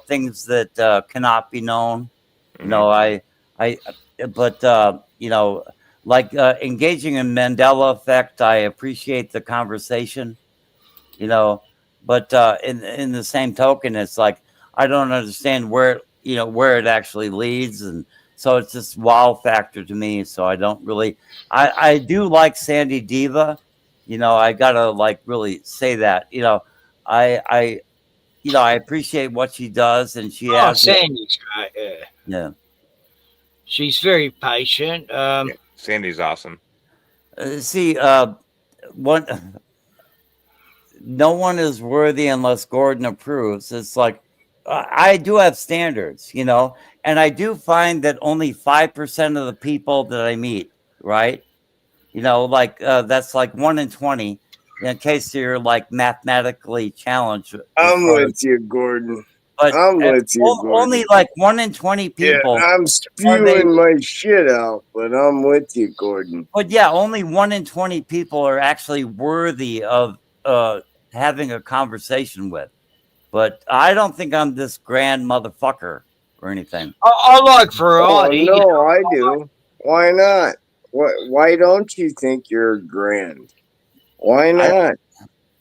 things that cannot be known. But, like engaging in Mandela effect, I appreciate the conversation, but in the same token, it's like I don't understand where it actually leads, and so it's just wow factor to me. So I don't really, I do like Sandy Diva, I gotta like really say that, I I appreciate what she does, and she Oh, has Sandy's great. yeah. She's very patient. Sandy's awesome. See, one. No one is worthy unless Gordon approves. It's like I do have standards, and I do find that only 5% of the people that I meet, right? Like that's like 1 in 20. In case you're like mathematically challenged, I'm with you, Gordon. but I'm with you, Gordon. only like 1 in 20 people. Yeah, I'm spewing my shit out, but I'm with you, Gordon. But yeah, only 1 in 20 people are actually worthy of having a conversation with. But I don't think I'm this grand motherfucker or anything. I like variety. Oh, no, I do. Why not? Why don't you think you're grand? Why not?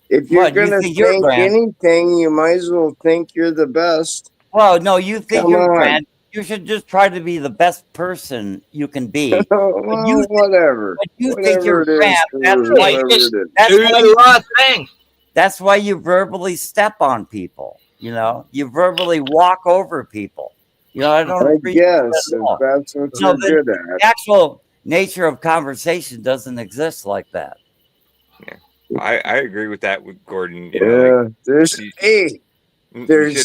If you're gonna think anything, you might as well think you're the best. Well, no, you think Come you're on. grand. You should just try to be the best person you can be. Well, whatever. But you Whatever think you're it is, grand. That's why whatever it is. That's why you verbally step on people. You verbally walk over people. I don't appreciate guess that at all. if that's what you're good at. The actual nature of conversation doesn't exist like that. Yeah, I agree with that with Gordon. There's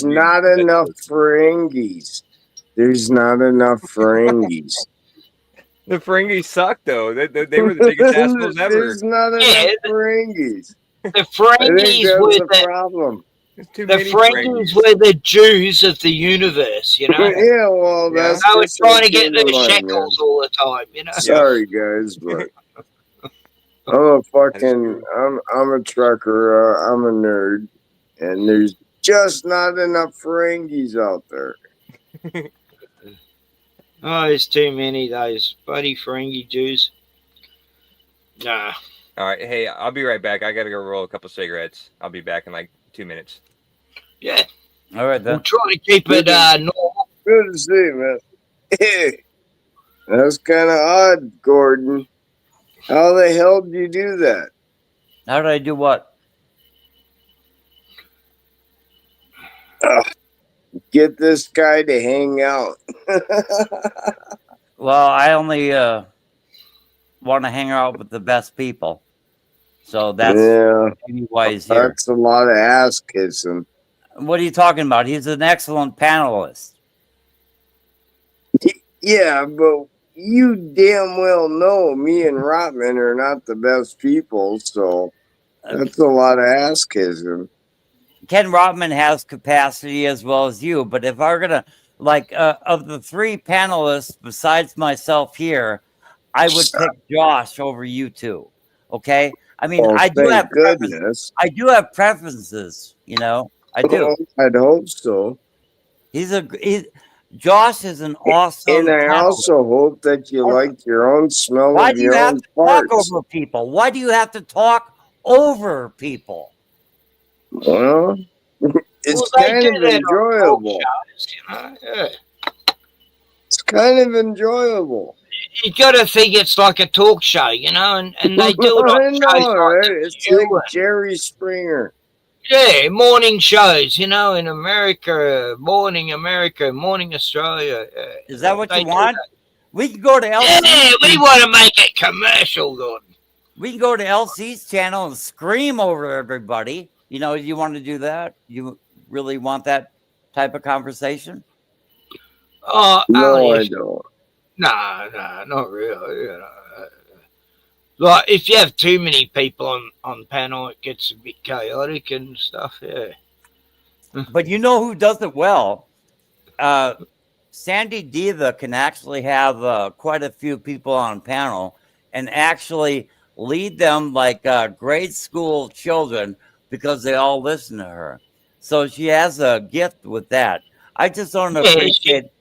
not enough Ferengis. There's not enough Ferengis. The Ferengis suck though. They were the biggest assholes ever. There's not enough Ferengis. The Ferengis that's with the problem. The Ferengis were the Jews of the universe, you know. Yeah, well, that's They were just trying like to get their in mine, shekels man. all the time, you know. Sorry, guys, but I'm a trucker. I'm a nerd, and there's just not enough Ferengis out there. Oh, there's too many of those bloody Ferengi Jews. Nah. All right, hey, I'll be right back. I gotta go roll a couple cigarettes. I'll be back in like 2 minutes. Yeah. All right, then. We'll try to keep it normal. Good to see you, man. That's kind of odd, Gordon. How the hell did you do that? How did I do what? Get this guy to hang out. Well, I only want to hang out with the best people. So that's maybe why he's here. That's a lot of ass kissing. What are you talking about? He's an excellent panelist. Yeah, but you damn well know me and Rotman are not the best people, so that's a lot of ass kissing. Ken Rotman has capacity as well as you, but if I'm gonna of the three panelists besides myself here, I would pick Josh over you two. Okay, I mean, I do have preferences. I do have preferences, you know. I do. I'd hope so. Josh is an awesome. And I panelist. also hope that you like your own smell Why of do you your have own to talk farts. over people? Why do you have to talk over people? Well, it's kind of enjoyable. It's kind of enjoyable. You got to think it's like a talk show, you know, and they do it on shows like it's like Jerry Springer. Yeah, morning shows, you know, in America, morning Australia. Is that what you want? We can go to LC. Yeah, we want to make it commercial, Gordon. We can go to LC's channel and scream over everybody. You know, you want to do that? You really want that type of conversation? Oh, no, I don't. Nah, not really. You know. Like, if you have too many people on panel, it gets a bit chaotic and stuff, yeah. But you know who does it well? Sandy Diva can actually have quite a few people on panel and actually lead them like grade school children because they all listen to her. So she has a gift with that. I just don't appreciate.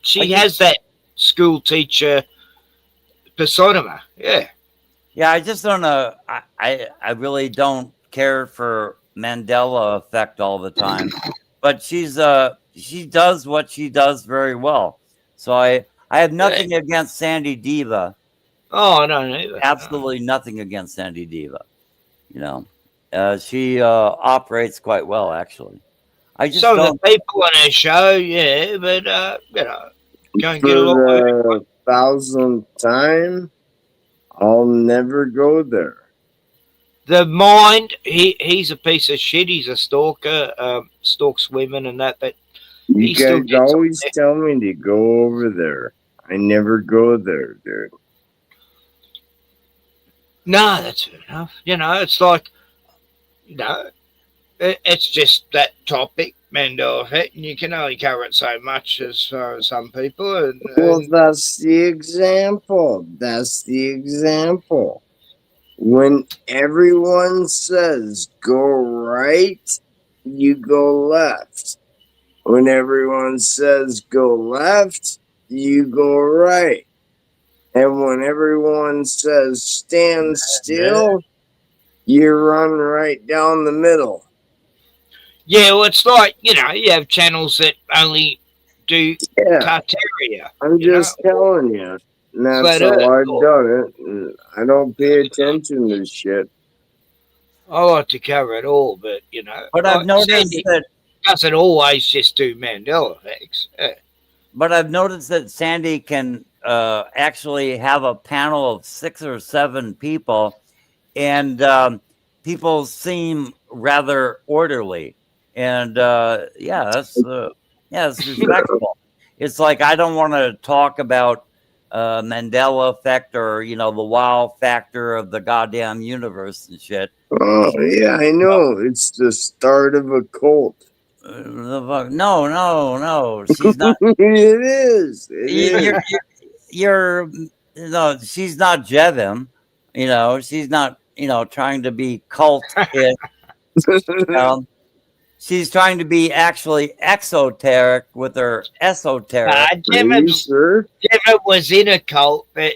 She has that school teacher persona, yeah. Yeah, I just don't know. I really don't care for Mandela effect all the time, but she does what she does very well. So I have nothing against Sandy Diva. Oh, I don't either. Absolutely nothing against Sandy Diva. You know, she operates quite well, actually. I just some of the people on her show, yeah, but you know, can't get along with it. For the 1,000th time, I'll never go there. The Mind, he's a piece of shit. He's a stalker, stalks women and that. But You guys always tell me to go over there. I never go there, dude. No, that's fair enough. You know, it's like, you know, it's just that topic, Mandela effect, and you can only cover it so much as far as some people. Well, that's the example. That's the example. When everyone says go right, you go left. When everyone says go left, you go right. And when everyone says stand still, you run right down the middle. Yeah, well, it's like, you know, you have channels that only do Tartaria. I'm just telling you. And that's how I've done it. And I don't pay attention to shit. I like to cover it all, but, you know. But I've noticed that doesn't always just do Mandela effects. But I've noticed that Sandy can actually have a panel of 6 or 7 people, and people seem rather orderly. And that's respectable. It's like I don't want to talk about Mandela effect, or the wow factor of the goddamn universe and shit. Oh yeah, I know. It's the start of a cult. No. She's not. It is. It is. You're no. She's not Jevim. She's not. Trying to be cult. She's trying to be actually exoteric with her esoteric. Gemma was in a cult, but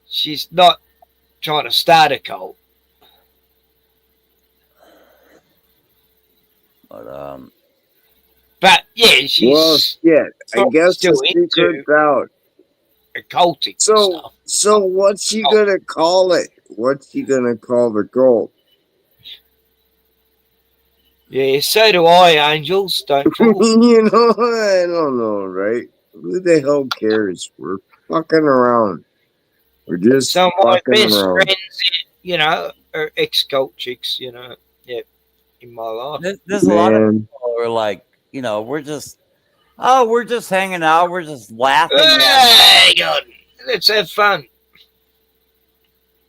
she's not trying to start a cult. But yeah, she's well, shit. I guess the secret's out. Occultic stuff. So what's she gonna call it? What's she gonna call the cult? Yeah, so do I, angels. Don't fall. I don't know, right? Who the hell cares? We're fucking around. We're just some of my fucking best around. friends, are ex-cult chicks, in my life. There's a lot of people who are like, we're just hanging out, we're just laughing. Hey, God, let's have fun.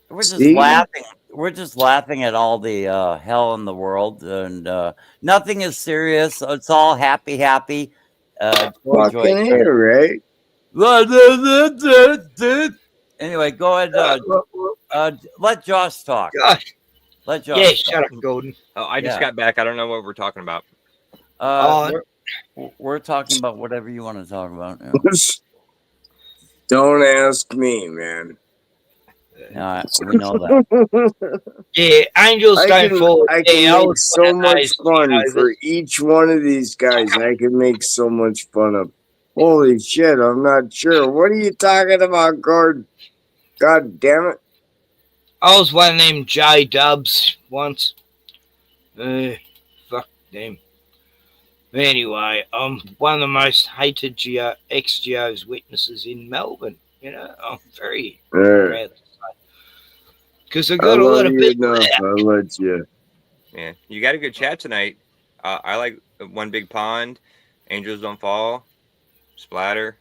We're just laughing. We're just laughing at all the hell in the world, and nothing is serious. It's all happy. Fucking hair, right? Anyway, go ahead. Let Josh talk. Let Josh. Yeah, shut up, Gordon. Oh, I just got back. I don't know what we're talking about. We're talking about whatever you want to talk about. Yeah. Don't ask me, man. We know that. Yeah, angels don't fall. I can make so much fun for each one of these guys. I can make so much fun of. Holy shit, I'm not sure. What are you talking about, Gord? God damn it. I was one of them J-dubs once. Fuck them. Anyway, I'm one of the most hated ex-Geo's witnesses in Melbourne. I'm very proud to say. Because I got a lot of people there. I'll let you. Yeah, you got a good chat tonight. I like One Big Pond, Angels Don't Fall, Splatter.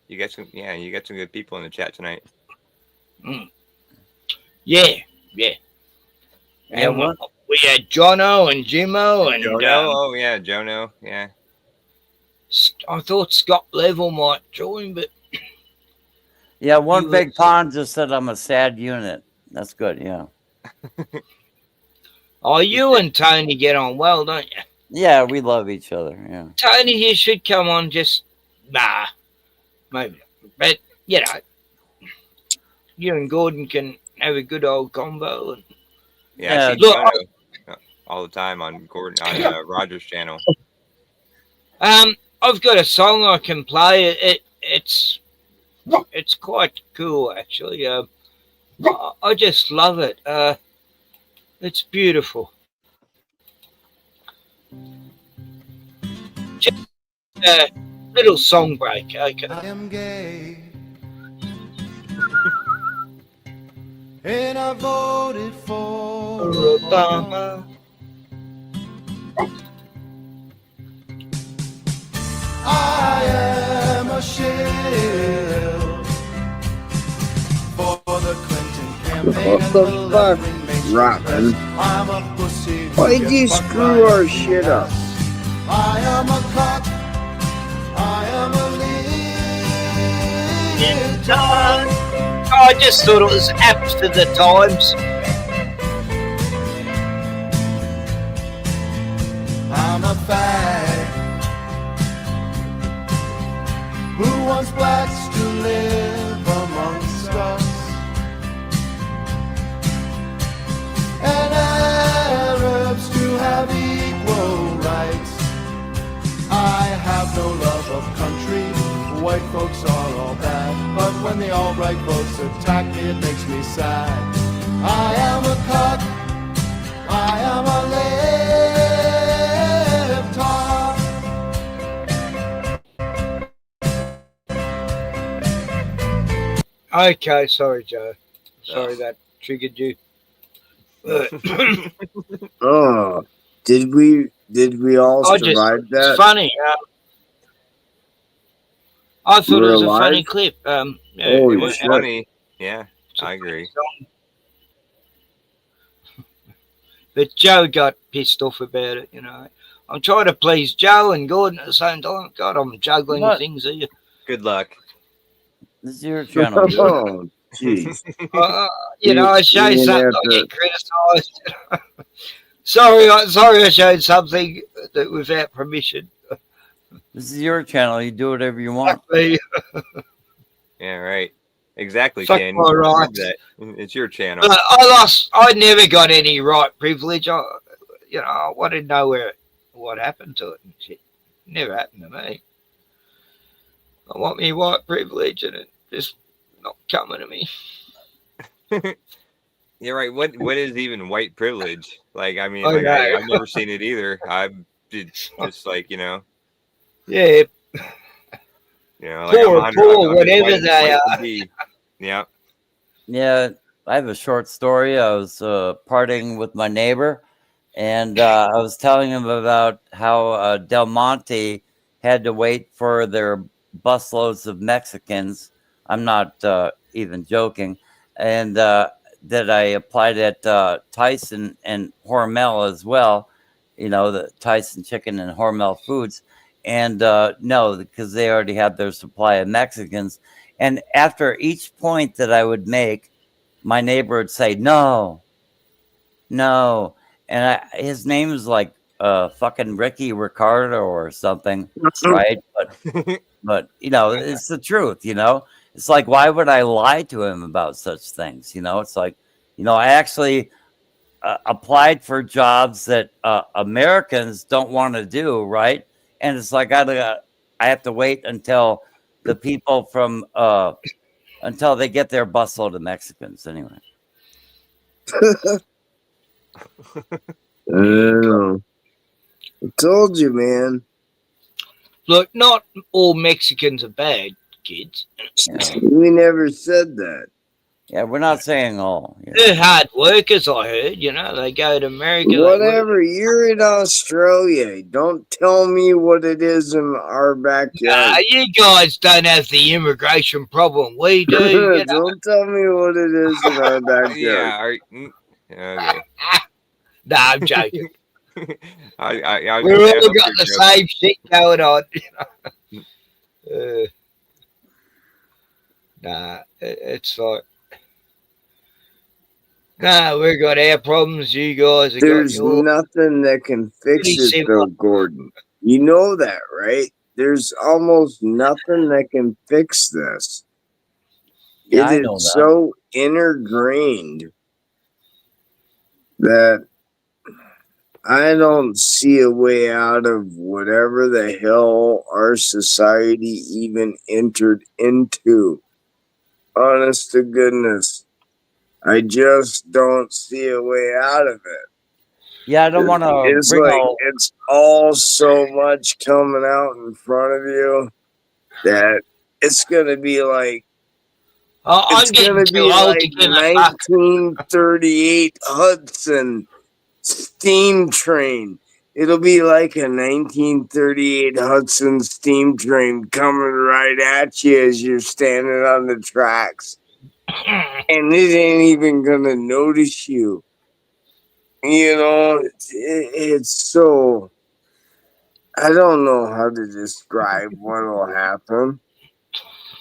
You got some good people in the chat tonight. Yeah. And we had Jono and Jimmo and Jono, yeah. I thought Scott Level might join, but yeah, One Big Pond just said I'm a sad unit. That's good, yeah. Oh, you and Tony get on well, don't you? Yeah, we love each other, yeah. Tony, you should come on, maybe. But, you and Gordon can have a good old combo. And I see Jono all the time on Roger's channel. I've got a song I can play. It's quite cool, actually. I just love it. It's beautiful. Just a little song break, okay? I am gay. And I voted for Obama. I am a shill for the Clinton campaign. What the fuck, Robin? I'm a pussy. Why'd you screw our shit up? I am a cock. I am a libtard. I just thought it was apt for the times. I'm a fag who wants blacks to live amongst us and Arabs to have equal rights. I have no love of country. White folks are all bad, but when the all-right folks attack me, it makes me sad. I am a cock. I am a Okay, sorry, Joe. Sorry that triggered you. Oh, did we all survive that? It's funny. I thought We're it was a funny alive? clip. Yeah, Holy It was shit. funny. Yeah, I agree. But Joe got pissed off about it, you know. I'm trying to please Joe and Gordon at the same time. God, I'm juggling What? things here. Good luck. This is your channel. dude. Oh, jeez. You know, I showed You didn't something, have I to. get criticised. sorry, I showed something that without permission. This is your channel. You do whatever you want. Exactly. Yeah, right. Exactly, Fuck Ken. my Remember rights. that. It's your channel. But I never got any right privilege. I wanted to know what happened to it and shit. Never happened to me. I want me white privilege and it just not coming to me. Yeah, right. What is even white privilege? Like, I mean, I like know. I've never seen it either. Just like Yeah. like Poor, I'm just whatever white, they white are. to be. Yeah. Yeah, I have a short story. I was partying with my neighbor, and I was telling him about how Del Monte had to wait for their busloads of Mexicans. I'm not even joking. And that I applied at Tyson and Hormel as well, you know, the Tyson Chicken and Hormel Foods. And no, because they already had their supply of Mexicans. And after each point that I would make, my neighbor would say, no, no. And his name is like fucking Ricky Ricardo or something, right? But you know, it's the truth, you know? It's like, why would I lie to him about such things? You know, it's like, you know, I actually applied for jobs that Americans don't want to do, right? And it's like, I have to wait until the people from, until they get their busload of Mexicans anyway. I don't know. I told you, man. Look, not all Mexicans are bad, kids. We never said that. Yeah, we're not saying all. Yeah. They're hard workers, I heard. You know, they go to America. Whatever. You're in Australia. Don't tell me what it is in our backyard. You guys don't have the immigration problem we do. You know? Don't tell me what it is in our backyard. Okay. No, I'm joking. I was We've gonna say, I all hope got you're the joking. same shit going on. Nah, it's like, nah, we've got our problems. You guys have There's got yours. nothing that can fix Pretty it, simple. though, Gordon. You know that, right? There's almost nothing that can fix this. Yeah, I It know is that. so ingrained that I don't see a way out of whatever the hell our society even entered into. Honest to goodness, I just don't see a way out of it. Yeah, I don't want to It's bring like all. it's all so much coming out in front of you that it's gonna be like I'm it's getting gonna too be old like to give a fuck. 1938 Hudson steam train. It'll be like a 1938 Hudson steam train coming right at you as you're standing on the tracks. And it ain't even gonna notice you. You know, it's so. I don't know how to describe what will happen.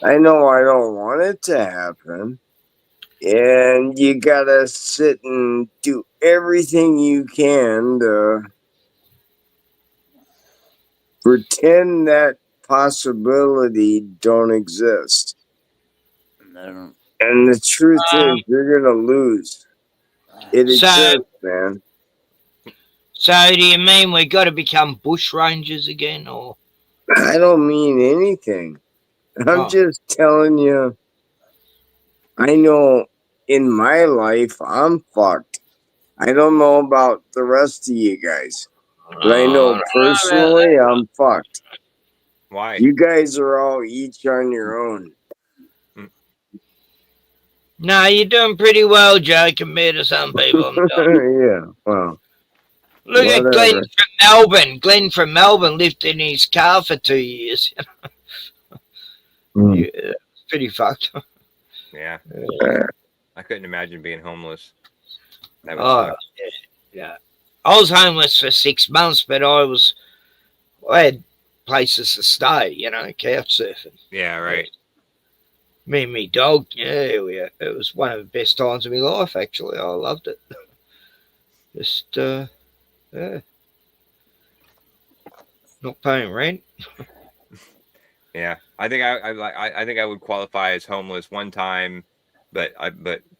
I know I don't want it to happen. And you gotta sit and do everything you can to pretend that possibility don't exist. And the truth is, you're gonna lose. It exists, man. So do you mean we got to become bush rangers again, or? I don't mean anything. I'm Oh. just telling you. I know in my life I'm fucked. I don't know about the rest of you guys, but I know personally I'm fucked. Why? You guys are all each on your own. No, you're doing pretty well, Joe, compared to some people. Yeah, well. Look at whatever. Glenn from Melbourne. Glenn from Melbourne lived in his car for 2 years. It's pretty fucked. Yeah. I couldn't imagine being homeless. That would Oh, suck. yeah. I was homeless for 6 months, but I had places to stay, you know, couch surfing. Yeah, right. Me and me dog, it was one of the best times of my life, actually. I loved it. Just, yeah. Not paying rent. Yeah, I think I think I would qualify as homeless one time, but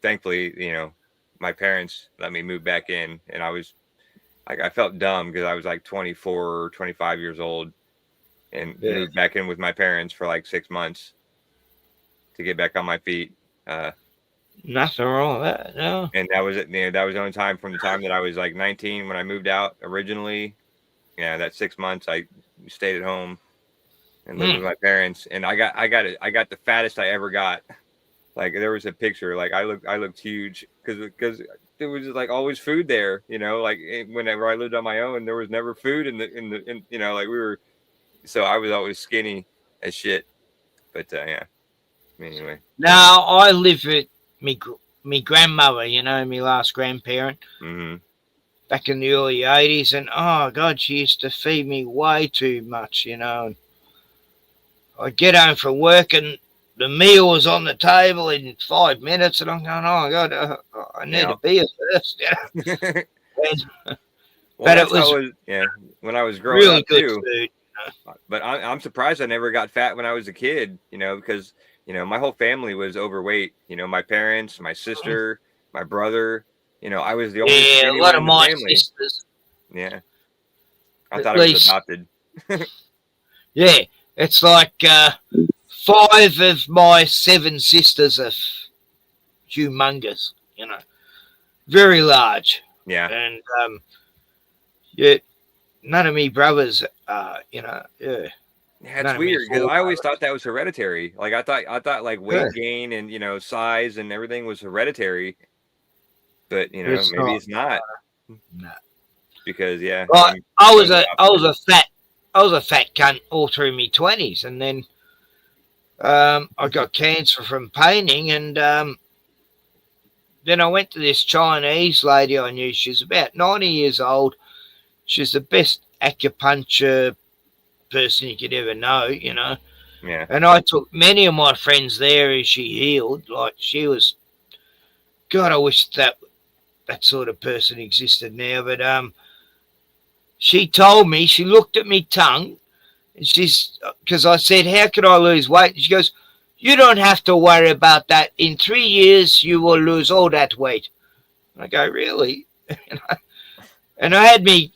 thankfully, you know, my parents let me move back in, and I felt dumb because I was like 24 or 25 years old, and moved back in with my parents for like 6 months to get back on my feet. Nothing wrong with that, no. And that was it. You know, that was the only time from the time that I was like 19 when I moved out originally. Yeah, that 6 months I stayed at home and lived with my parents, and I got the fattest I ever got. Like there was a picture, like I looked huge because there was like always food there, you know. Like whenever I lived on my own, there was never food in you know, like so I was always skinny as shit. But yeah, anyway. Now I live with me grandmother, you know, my last grandparent. Mm-hmm. Back in the early 80s, and oh god, she used to feed me way too much, you know. And I'd get home from work and the meal was on the table in 5 minutes, and I'm going, oh god, I need a beer first, you know. Well, but it was when I was growing really up good too. food. But I'm surprised I never got fat when I was a kid, you know, because you know my whole family was overweight. You know, my parents, my sister, my brother. You know, I was the only skinny a lot one of in the my family. sisters. Yeah, I At thought I was least- adopted. Yeah, it's like 5 of my 7 sisters are humongous, you know, very large. Yeah, and yeah, none of me brothers, you know, Yeah, none it's of me weird because full I always brothers. thought that was hereditary. Like I thought like weight gain and you know size and everything was hereditary, but you know It's maybe not. it's not. No. Because yeah, Well, I was a fat cunt all through my 20s, and then I got cancer from painting, and then I went to this Chinese lady I knew. She's about 90 years old. She's the best acupuncture person you could ever know, you know. Yeah. And I took many of my friends there as she healed. Like she was, God, I wish that sort of person existed now. But she told me, she looked at me tongue, and because I said, how could I lose weight? And she goes, you don't have to worry about that. In 3 years, you will lose all that weight. And I go, really? And I had me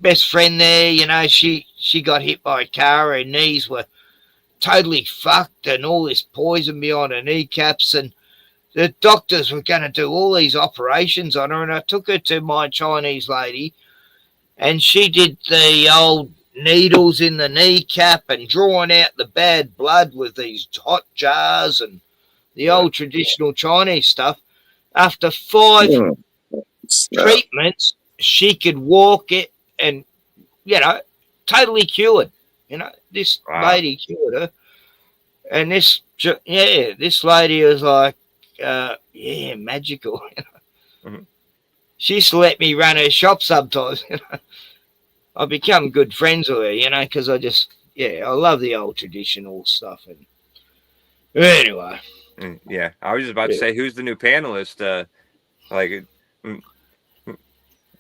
best friend there, you know, she got hit by a car. Her knees were totally fucked and all this poison behind her kneecaps. And the doctors were going to do all these operations on her. And I took her to my Chinese lady, and she did the old needles in the kneecap and drawing out the bad blood with these hot jars and the old traditional Chinese stuff. After 5 treatments, she could walk it and, you know, totally cured. You know, this lady cured her. And this lady was like, magical. You know? Mm-hmm. She used to let me run her shop sometimes. You know? I become good friends with her, you know, because I love the old traditional stuff. And anyway. Yeah, I was just about to say, who's the new panelist?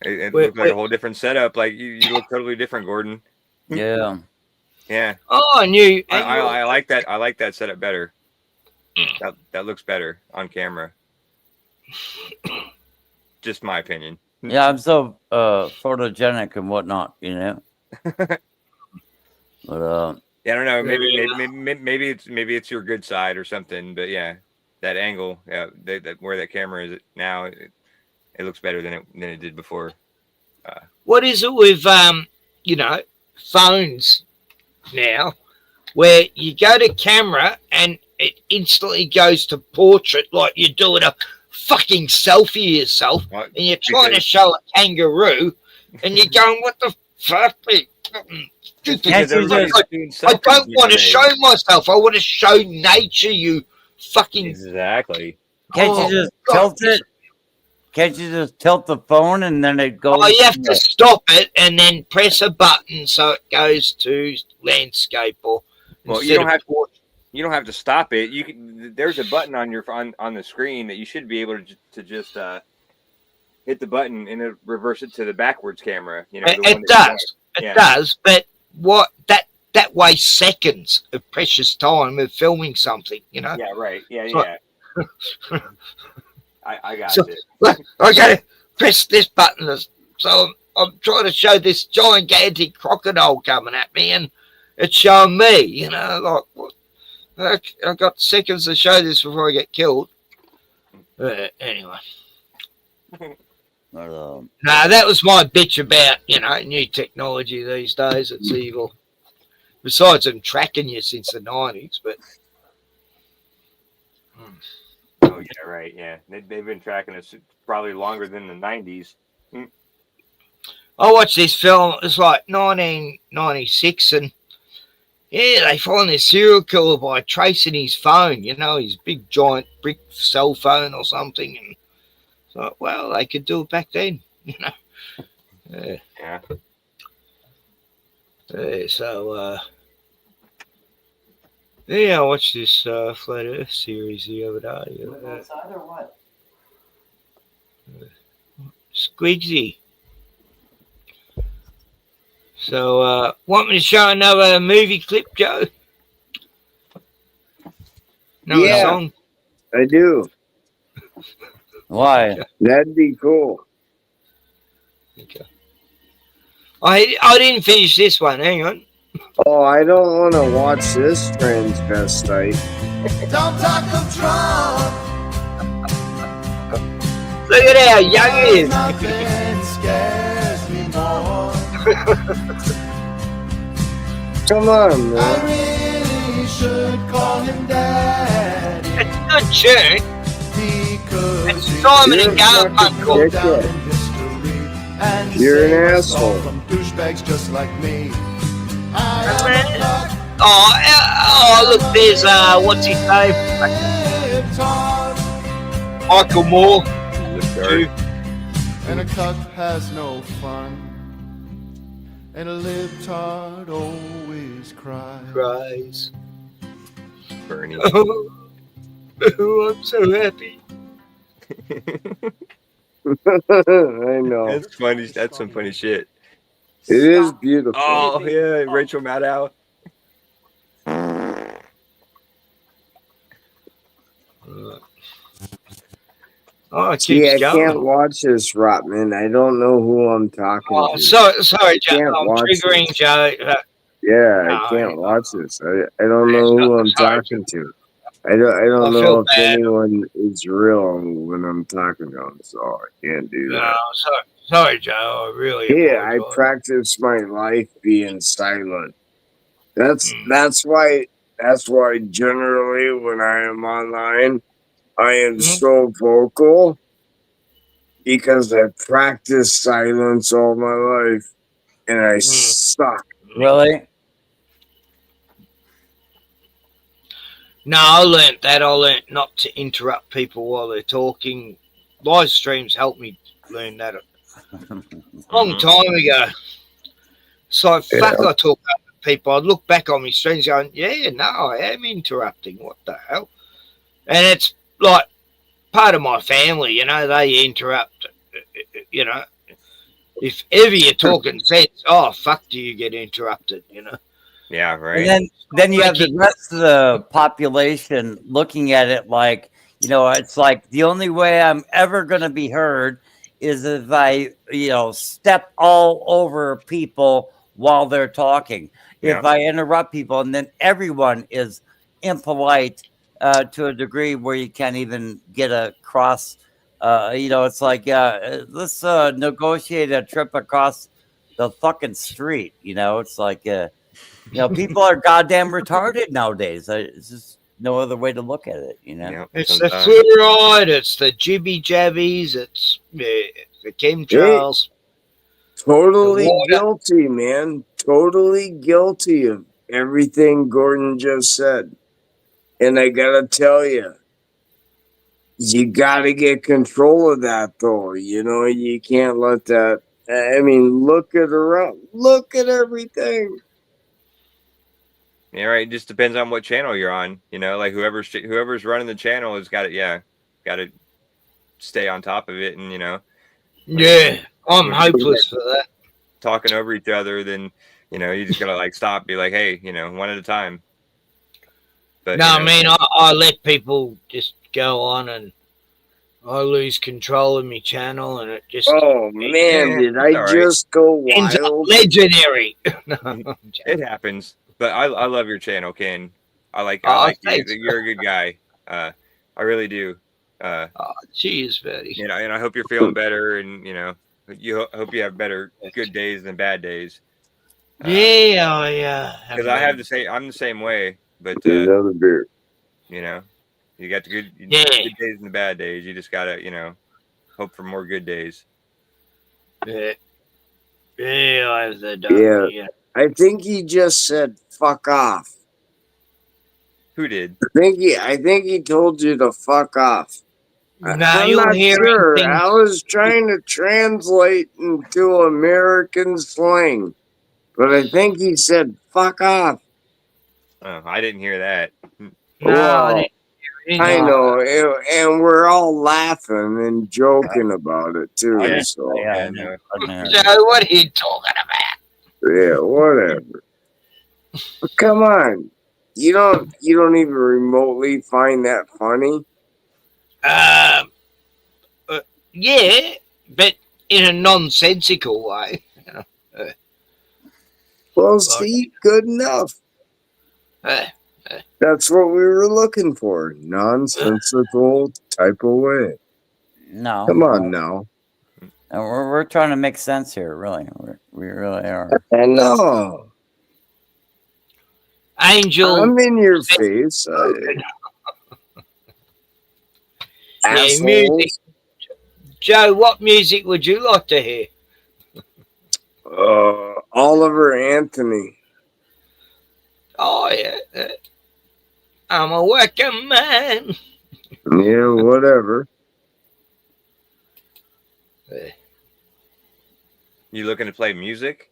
It looked like a whole different setup. Like you look totally different, Gordon. Yeah. Yeah. Oh, I knew. I like that. I like that setup better. That looks better on camera. Just my opinion. Yeah, I'm so photogenic and whatnot, you know. But yeah, I don't know. Maybe it's your good side or something. But yeah, that angle, that where that camera is now, it looks better than it did before. What is it with you know, phones now, where you go to camera and it instantly goes to portrait, like you're doing a fucking selfie of yourself, and you're trying to show a kangaroo, and you're going, "What the fuck? Can't you just- I don't want to show myself. I want to show nature. You fucking exactly. Can't you just tilt it? Can't you just tilt the phone and then it goes? Oh, you have to stop it and then press a button so it goes to landscape or. Well, you don't have to stop it. You can. There's a button on your on the screen that you should be able to just hit the button and it reverse it to the backwards camera. You know, It does. It does. But what that wastes seconds of precious time of filming something. You know. Yeah. Right. Yeah. So- Yeah. I got So, it. look, I gotta press this button. So I'm trying to show this gigantic crocodile coming at me, and it's showing me. You know, like what? I've got seconds to show this before I get killed. Anyway. No, that was my bitch about, new technology these days. It's evil. Besides them tracking you since the 90s, but. Oh yeah, right. Yeah, they've been tracking us probably longer than the 90s. I watched this film. It's like 1996, and they find this serial killer by tracing his phone. His big giant brick cell phone or something. And so, well, they could do it back then. Yeah. So. I watched this Flat Earth series the other day. Outside or what? Squigsy. So, want me to show another movie clip, Joe? Another song? I do. Why? That'd be cool. Okay. I didn't finish this one. Hang on. Oh, I don't want to watch this transvestite. Don't talk of Trump. Look at how young he is. Nothing scares me more. Come on, I man. really should call him Daddy. It's a good tune. Because it's Simon and Garfunkel. And You're an save us asshole. all from douchebags just like me. Oh, look, there's, what's his name? Michael Moore. And a cuck has no fun. And a libtard always cries. Bernie. Oh, I'm so happy. I know. That's funny. That's some funny shit. It is beautiful. Oh yeah, Rachel Maddow. Oh, it See, keeps I going. can't watch this, Rotman. I don't know who I'm talking Oh, to. sorry, Joe. Can't I'm watch triggering this. Joe. Yeah, No, I can't watch this. I don't know who I'm talking to. I don't know feel if bad. anyone is real when I'm talking to them, so I can't do No, that. sorry, Joe. I really Yeah, I apologize. practice my life being silent. That's Hmm. why generally when I am online, I am so vocal because I practiced silence all my life and I suck. Really? No, I learnt that. I learnt not to interrupt people while they're talking. Live streams helped me learn that a long time ago. So, fuck, I talk up to people. I'd look back on my streams going, yeah, no, I am interrupting. What the hell? And it's like part of my family, they interrupt, If ever you're talking sense, oh, fuck, do you get interrupted, Yeah, right. And then you have the rest of the population looking at it like, it's like the only way I'm ever going to be heard is if I, step all over people while they're talking. Yeah. If I interrupt people, and then everyone is impolite to a degree where you can't even get across. It's like, let's negotiate a trip across the fucking street. It's like, people are goddamn retarded nowadays. It's just no other way to look at it, It's the fluoride, it's the jibby jabbies, it's the chemtrails. Totally The water. guilty, man. totally guilty of everything Gordon just said. And I gotta tell you, you gotta get control of that, though. You know, you can't let that. I mean, look at around. Look at everything. Yeah, right. It just depends on what channel you're on. You know, like whoever's running the channel has got to got to stay on top of it, and Yeah, I'm hopeless for that. Talking over each other, then you just gotta like stop, be like, hey, one at a time. But no, I mean, I let people just go on, and I lose control of my channel, and it just Man, did I just go ends up wild? legendary. It happens. But I love your channel, Ken. I like you. Thanks. You're a good guy. I really do. Cheers, buddy. And I hope you're feeling better, and hope you have better good days than bad days. Yeah, because I have the same. I'm the same way. But Another beer. you got the good Yeah. good days and the bad days. You just gotta hope for more good days. Yeah, I have the Yeah. I think he just said "fuck off." Who did? I think he told you to fuck off. Nah, I'm you're not hearing sure. things. I was trying to translate into American slang, but I think he said "fuck off." Oh, I didn't hear that. Well, I know, and we're all laughing and joking about it too. So Yeah, no. So what are you talking about? yeah, whatever. But come on, you don't even remotely find that funny? Yeah, but in a nonsensical way. Well, see, good enough. That's what we were looking for. Nonsensical type of way. No. Come on now. No, we're trying to make sense here, really. We really are. I know. Angel. I'm in your face. Yeah, music. Joe, what music would you like to hear? Oliver Anthony. Oh, yeah. I'm a working man. Yeah, whatever. You looking to play music?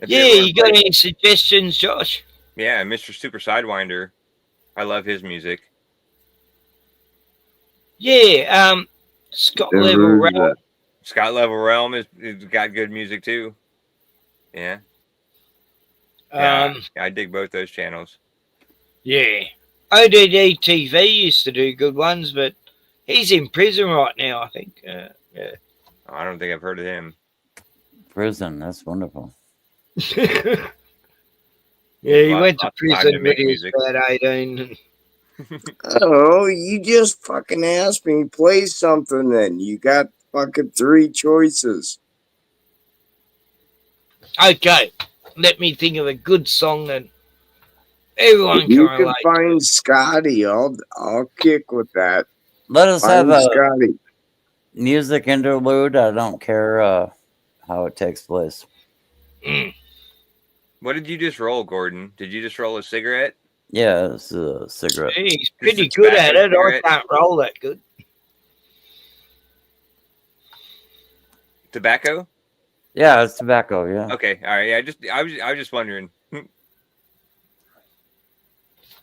Yeah, you got any suggestions, Josh? Yeah, Mr. Super Sidewinder. I love his music. Yeah, Scott Level Realm. Scott Level Realm is got good music too. Yeah. I dig both those channels. Yeah. ODD TV used to do good ones, but he's in prison right now, I think. Yeah. I don't think I've heard of him. Prison, that's wonderful. Yeah, he went to prison when he was about 18. Oh, you just fucking asked me. Play something then. You got fucking 3 choices. Okay, let me think of a good song that everyone can You can relate. find Scotty. I'll kick with that. Let us Find have a Scotty. music interlude. I don't care how it takes place. What did you just roll, Gordon? Did you just roll a cigarette? Yeah, it's a cigarette. He's pretty good at it. I can't roll that good. Tobacco? Yeah, it's tobacco. Yeah. Okay, all right. Yeah, I was just wondering.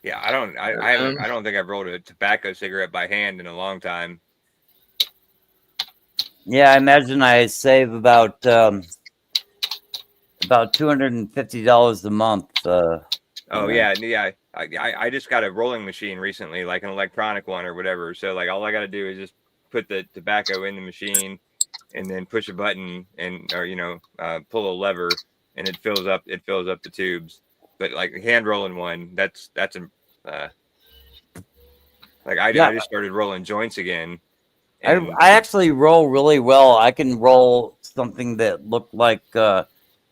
Yeah, I don't think I've rolled a tobacco cigarette by hand in a long time. Yeah, I imagine I save about $250 a month. Oh yeah. I just got a rolling machine recently, like an electronic one or whatever. So like all I got to do is just put the tobacco in the machine, and then push a button or pull a lever, and it fills up the tubes. But like hand rolling one, that's I just started rolling joints again. I actually roll really well. I can roll something that looked like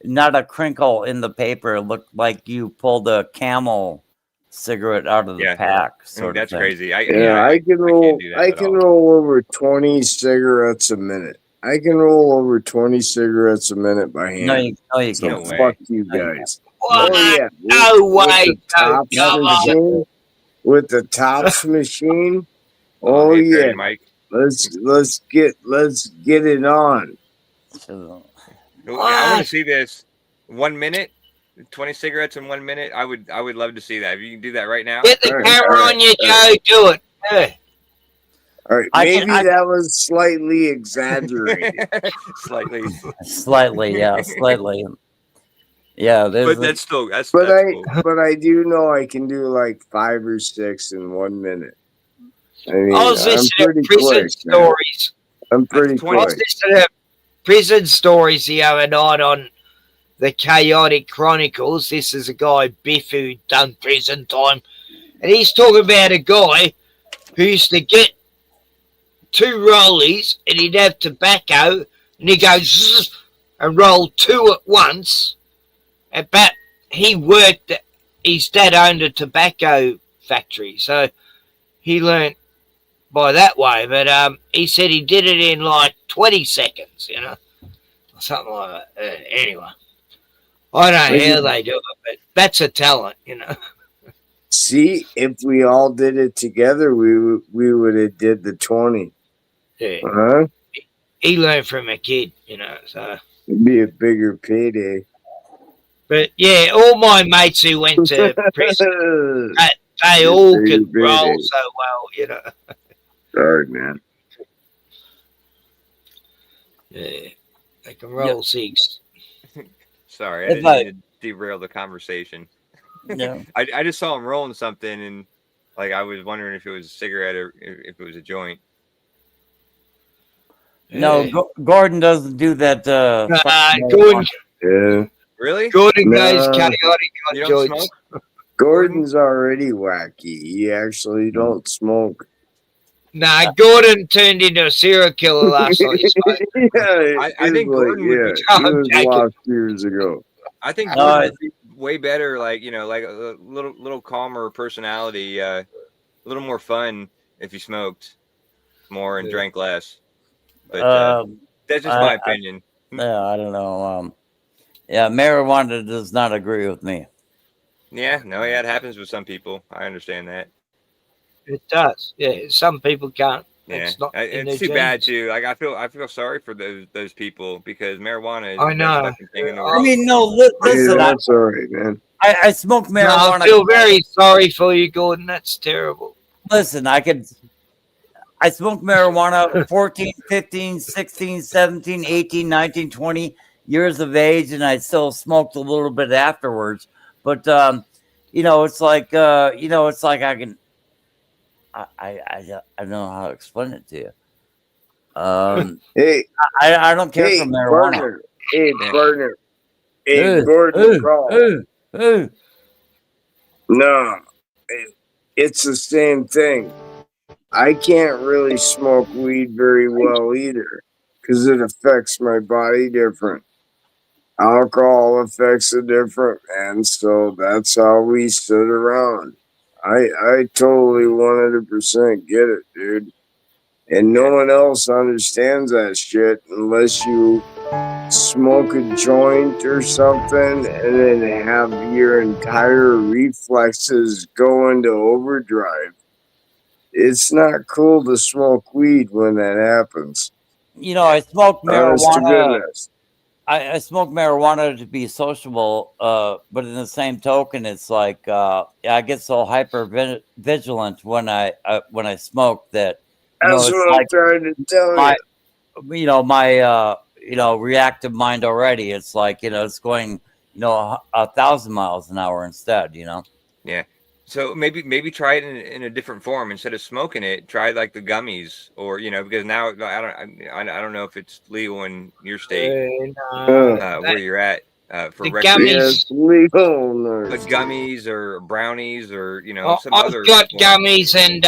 not a crinkle in the paper. It looked like you pulled a Camel cigarette out of the pack. That's crazy. I can roll. I can roll over 20 cigarettes a minute. I can roll over 20 cigarettes a minute by hand. No, you So can't. fuck you guys. What? Oh yeah, No with way. the tops No, come on. machine. With the tops machine. Oh, Oh hey, yeah. Barry Mike. Let's get it on. I want to see this. 1 minute, 20 cigarettes in 1 minute. I would love to see that. If you can do that right now. Get the camera on you, Joe. Do it. Yeah. All right, maybe that was slightly exaggerated. Slightly, yeah, slightly. Yeah, but that's cool. But I do know I can do like 5 or 6 in 1 minute. I mean, I was I'm listening to pretty prison quick, man. stories. I'm pretty I quick. was listening to prison stories the other night on the Chaotic Chronicles. This is a guy, Biff, who done prison time. And he's talking about a guy who used to get 2 rollies and he'd have tobacco and he'd go zzz, and roll 2 at once. But he worked, his dad owned a tobacco factory, so he learnt by that way. But he said he did it in like 20 seconds, you know, or something like that. Anyway, I don't know how they do it, but that's a talent, you know. See, if we all did it together, we would have did the 20. Yeah. Huh? He learned from a kid, you know, so. It'd be a bigger payday. But yeah, all my mates who went to prison, they all could roll so well, you know. Sorry, man. Yeah, they can roll 6. Sorry, I didn't mean to derail the conversation. No. I just saw him rolling something, and like I was wondering if it was a cigarette or if it was a joint. No, Gordon doesn't do that. Gordon. Yeah. Really? Gordon goes chaotic on You don't joints. smoke? Gordon's already wacky. He actually don't smoke. Nah, Gordon turned into a serial killer last night. Yeah, I think Gordon would be. he was lost years ago. I think Gordon would be way better, like like a little calmer personality, a little more fun if he smoked more and drank less. But that's just my opinion. I don't know. Yeah, marijuana does not agree with me. Yeah, it happens with some people. I understand that. It does. Yeah, some people can't. Yeah, It's too bad too. Like I feel sorry for those people because marijuana is I know. the best fucking thing in the world. I mean, no, listen. I'm sorry, man. I smoke marijuana. No, I feel very sorry for you, Gordon. That's terrible. Listen, I smoked marijuana 14, 15, 16, 17, 18, 19, 20 years of age, and I still smoked a little bit afterwards. But it's like I can. I don't know how to explain it to you. Hey, I don't care for marijuana. Partner. Hey, partner. Hey, Gordon. No, it's the same thing. I can't really smoke weed very well either because it affects my body different. Alcohol affects it different, and so that's how we sit around. I totally 100% get it, dude. And no one else understands that shit unless you smoke a joint or something and then have your entire reflexes go into overdrive. It's not cool to smoke weed when that happens. I smoke Honest to marijuana. goodness. I smoke marijuana to be sociable, but in the same token, it's like I get so hyper vigilant when I smoke that That's what I'm trying to tell you. My reactive mind already. It's like it's going 1,000 miles an hour instead. Yeah. So maybe try it in a different form instead of smoking it. Try like the gummies, or because now I don't know if it's legal in your state where you're at for the recreation. gummies. Yeah, it's legal. But gummies or brownies or some I've other. got gummies and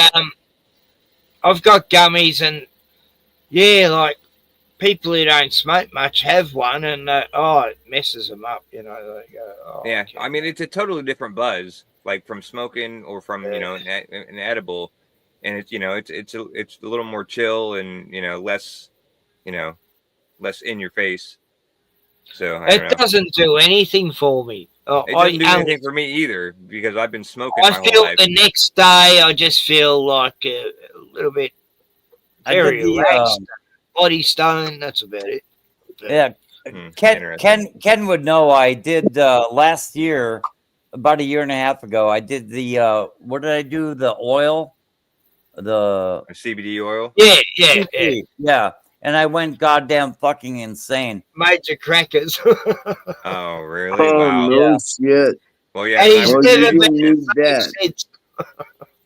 like people who don't smoke much have one, and it messes them up. They go, Yeah, I mean it's a totally different buzz, like from smoking or from an edible, and it's it's a little more chill and less less in your face. So I It don't know. doesn't do anything for me. It doesn't do anything for me either because I've been smoking my I whole feel life. the next day I just feel like a little bit very relaxed, body stone. That's about it. Yeah, Ken would know. I did last year, about a year and a half ago. I did the what did I do? The oil, the CBD oil. Yeah. And I went goddamn fucking insane. Major crackers. Oh really? Oh Wow. no shit. Well, yeah. And he's Well, never you been need that.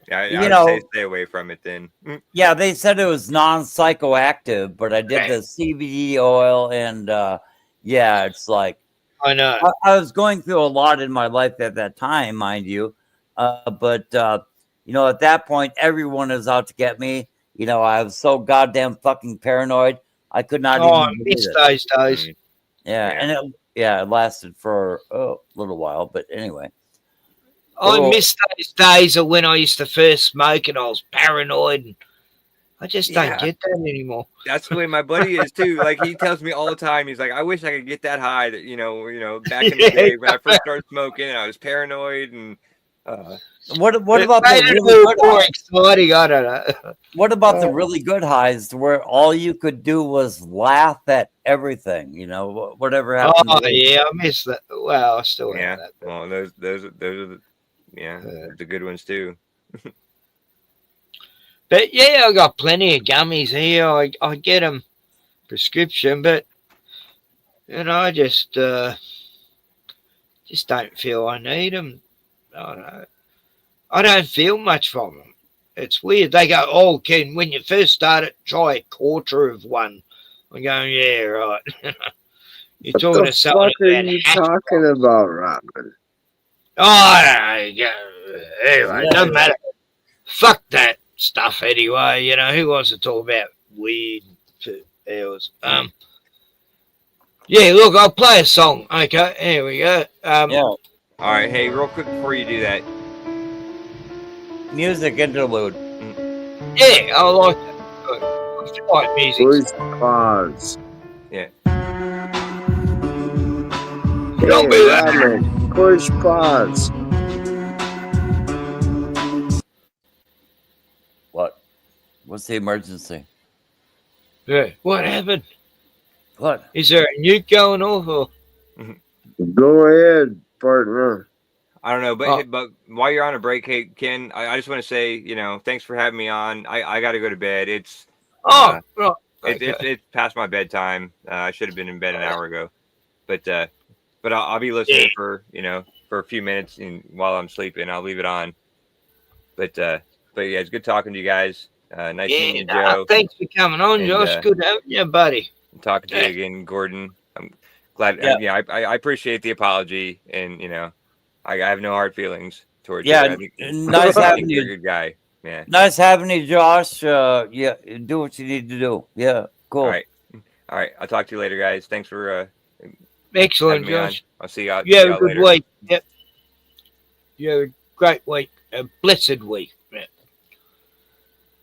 Yeah, You I would know- say stay away from it then. Yeah, they said it was non-psychoactive, but I did the CBD oil, and yeah, it's like I know. I was going through a lot in my life at that time, mind you. But you know, at that point, everyone is out to get me. You know, I was so goddamn fucking paranoid. I could not Oh, I even believe miss it. those days. Yeah, and it lasted for a little while, but anyway. I Oh. miss those days of when I used to first smoke and I was paranoid. And I just don't get that anymore. That's the way my buddy is too. Like he tells me all the time. He's like, I wish I could get that high. That you know, back in the day when I first started smoking, and I was paranoid and. What It about made the it really good more highs? exciting? I don't know. What about the really good highs where all you could do was laugh at everything? You know, whatever happened. Oh to yeah, I miss that. Well, I still have that. Well, those are the good ones too. But yeah, I got plenty of gummies here. I get them prescription, but you know, I just don't feel I need them. I don't know. I don't feel much from them. It's weird. They go, "Oh, Ken, when you first started, try a quarter of one." I'm going, "Yeah, right." You're What talking the to someone fuck are about you hash talking about, Robin? Oh, I don't know. Anyway, it doesn't matter. Fuck that stuff anyway. You know, who wants to talk about weed for hours? Yeah, look, I'll play a song. Okay, here we go. All right, hey, real quick before you do that. Music interlude. Yeah, I like that. I feel like music. Please pause. Yeah. Don't Hey, be that. Robin, push pause. What? What's the emergency? Yeah, what happened? What? Is there a nuke going off? Or? Go ahead, partner. I don't know, but while you're on a break, hey Ken, I just want to say, you know, thanks for having me on. I got to go to bed. It's right. It's past my bedtime. I should have been in bed an hour ago, but I'll be listening for a few minutes while I'm sleeping. I'll leave it on. But yeah, it's good talking to you guys. Nice meeting you, Joe. Thanks for coming on, Josh. Good having you, buddy. Talking to you again, Gordon. I'm glad. Yeah. I appreciate the apology, and I have no hard feelings towards Yeah, you. I think, nice I having think you. you're a good guy. Yeah. Nice having you, Josh. Yeah, do what you need to do. Yeah, cool. All right. I'll talk to you later, guys. Thanks for Excellent, having me on. Josh. I'll see y'all. You have a good later. week. Yep. You have a great week. A blessed week. Yeah.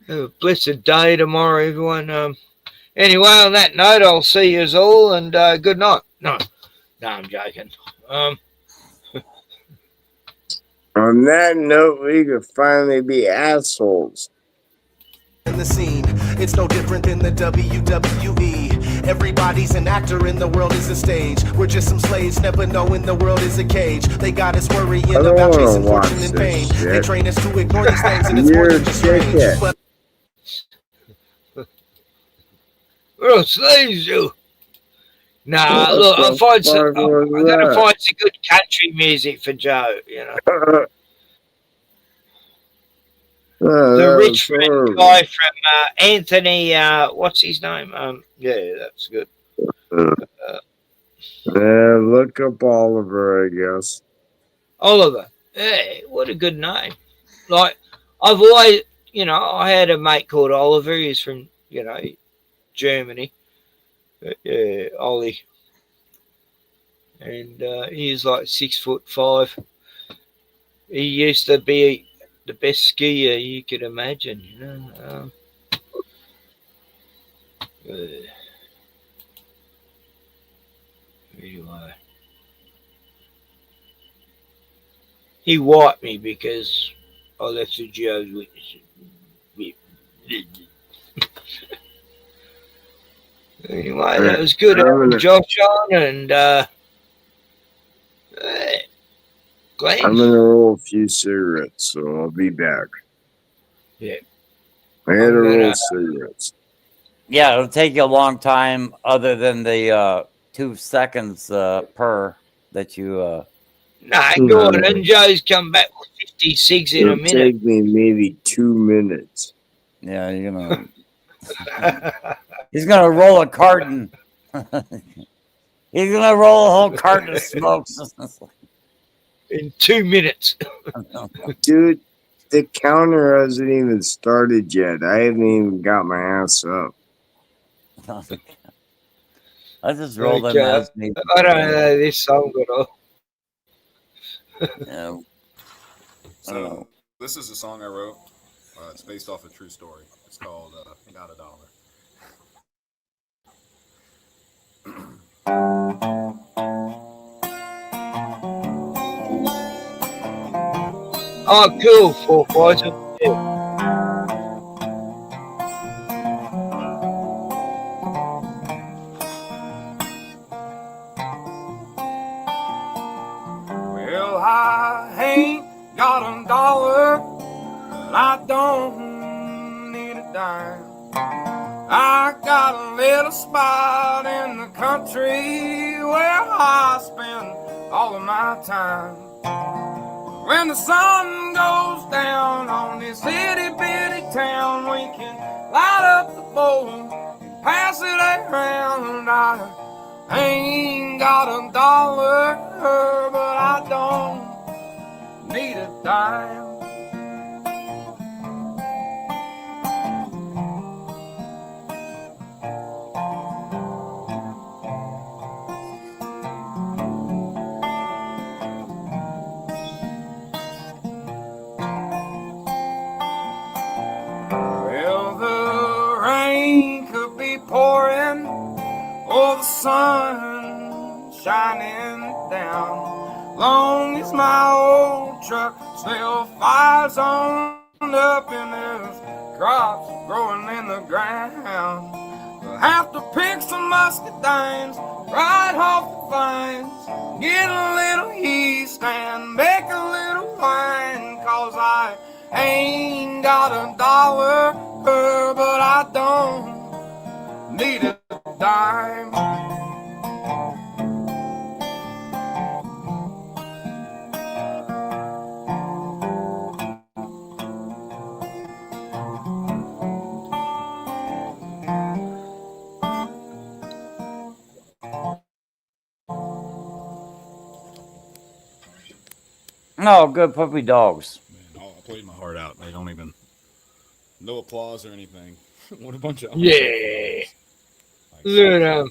Have a blessed day tomorrow, everyone. Anyway, on that note, I'll see you all, and good night. No, I'm joking. On that note, we could finally be assholes. In the scene, it's no different than the WWE. Everybody's an actor and the world is a stage. We're just some slaves, never knowing the world is a cage. They got us worrying I don't about wanna chasing watch fortune and this fame. shit. They train us to ignore these things, and it's more You're than just a strange. dickhead. But We're all slaves, you. Nah, What look, the I'll find some. fuck was I'm gonna that? find some good country music for Joe. You know, Oh, the that was Richmond horrible. guy from Anthony. What's his name? Yeah, that's good. Yeah, look up Oliver, I guess. Oliver. Hey, what a good name. Like, I've always, I had a mate called Oliver. He's from, Germany. Yeah, Ollie. And he's like 6'5". He used to be the best skier you could imagine, He wiped me because I left the Jehovah's Witnesses. Anyway, that was good. Josh on and Glenn. I'm gonna roll a few cigarettes, so I'll be back. Yeah. I had to roll cigarettes. Yeah, it'll take you a long time, other than the 2 seconds per that you. Nah, go on. And Joe's come back with 56 in a minute. It'll take me maybe 2 minutes. Yeah, you're gonna. He's gonna roll a carton. He's gonna roll a whole carton of smokes in 2 minutes. Dude, the counter hasn't even started yet. I haven't even got my ass up. I just rolled them as me. I don't know this song at all. Yeah. So this is a song I wrote. It's based off a true story. It's called "Got a Dollar." Oh, cool, 4 Well, I ain't got a dollar, but I don't need a dime. I got a little spot in the country where I spend all of my time. When the sun goes down on this itty bitty town, we can light up the bowl and pass it around. I ain't got a dollar, but I don't need a dime. Well, the rain could be pouring or the sun shining down. Long as my old truck still fires on up and there's crops growing in the ground. We'll have to pick some muscadines right off the vines, get a little yeast and make a little wine, 'cause I ain't got a dollar, but I don't need a dime. No, good puppy dogs. Man, I played my heart out. They don't even no applause or anything. What a bunch of Yeah. Look at them.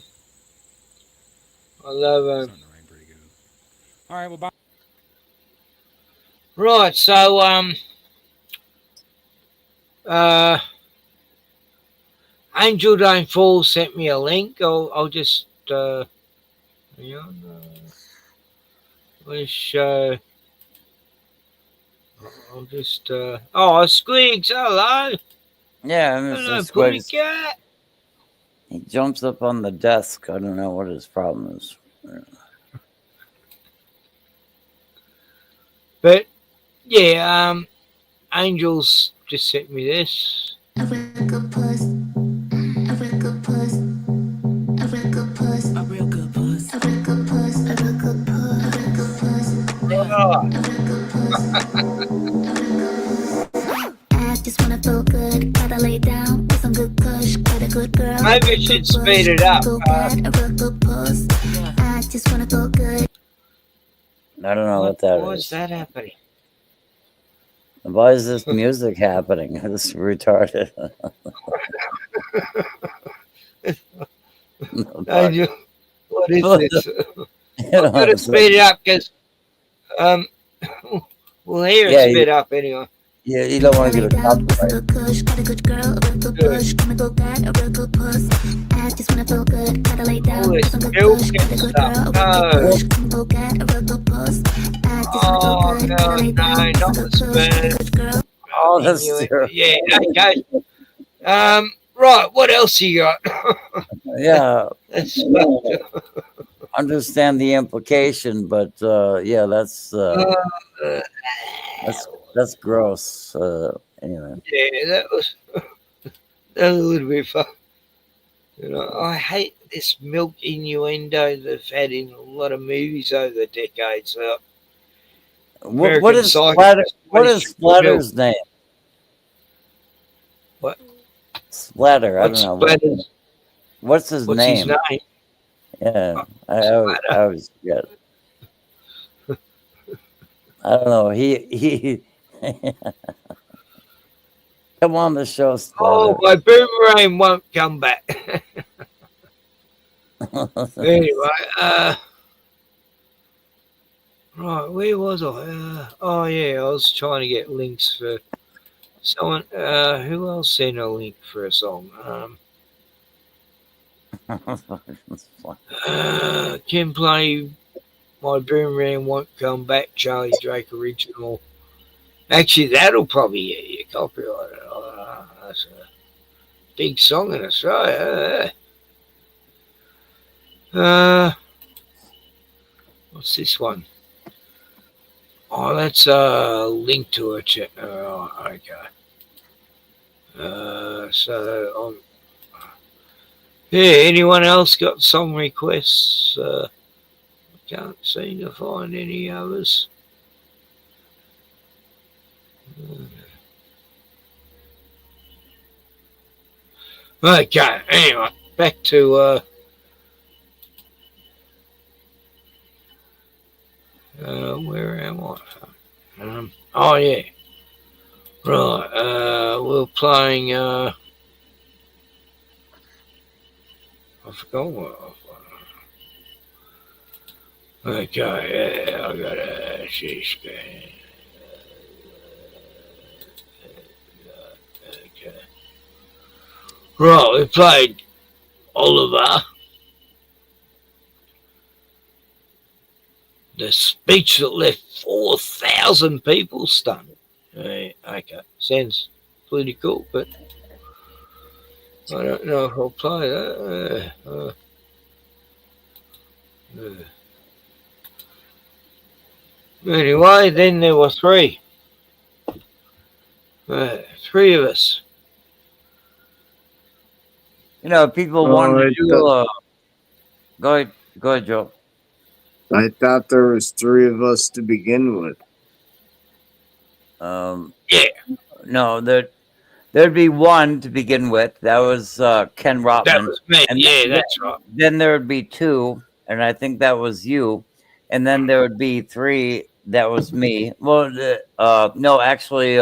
I love them. All right, well, bye. Right, so Angel Don't Fall sent me a link. I'll just hang on. Wish I'll just oh, Squigs, hello. Yeah, Hello, Mr. Squigs. Pussycat. He jumps up on the desk. I don't know what his problem is. But yeah, Angel's just sent me this. I just wanna feel good, gotta lay down with some good kush, got a good girl. Maybe we should speed it up. I just wanna feel good. I don't know what that is. What's that happening? Why is this music happening? This is retarded. Angel, what is this? I'm gonna speed it up because we'll hear it speed up anyway. Yeah, you don't want to get a copyright. Got a good girl, a real good push, gonna go get a real good puss. I just wanna feel good. Gotta lay down All with this some good milk push. Got a and good stuff. girl with No. the push. Go get a real good puss. I just wanna feel Oh, good. no, Gotta lay down no, with some not good the push. Got a spoon. good girl. Oh, that's true. Yeah, okay. Right, what else you got? Yeah. That's Understand the implication, but yeah, that's gross. Anyway. yeah, that was a little bit fun. You know, I hate this milk innuendo they've had in a lot of movies over the decades. What is Psycho. Splatter? What is Splatter's name? What? Splatter. I don't What's know. Splatter's? What's his What's name? his name? Yeah, I always forget. I don't know. He come on the show, Splatter. Oh, my boomerang won't come back. Anyway, right, where was I? Oh yeah, I was trying to get links for someone. Who else sent a link for a song? Can play My Boomerang Won't Come Back, Charlie Drake original. Actually, that'll probably get you copyrighted. That's a big song in Australia. What's this one? Oh, that's a link to a chat. Oh, okay. So, yeah, anyone else got song requests? Can't seem to find any others. Okay, anyway, back to where am I? Oh yeah, right. We're playing. I forgot what. Okay, yeah, I gotta see screen. Okay. Right, we played Oliver. The speech that left 4,000 people stunned. Okay, sounds pretty cool, but I don't know if I'll play that. Anyway, then there were three. Three of us. You know, people wanted to do. Go ahead, Joe. I thought there was three of us to begin with. Yeah. No, there'd be one to begin with. That was Ken Rotman. That was me. And yeah, that's right. Then there would be two, and I think that was you. And then there would be three. That was me. Well, no, actually,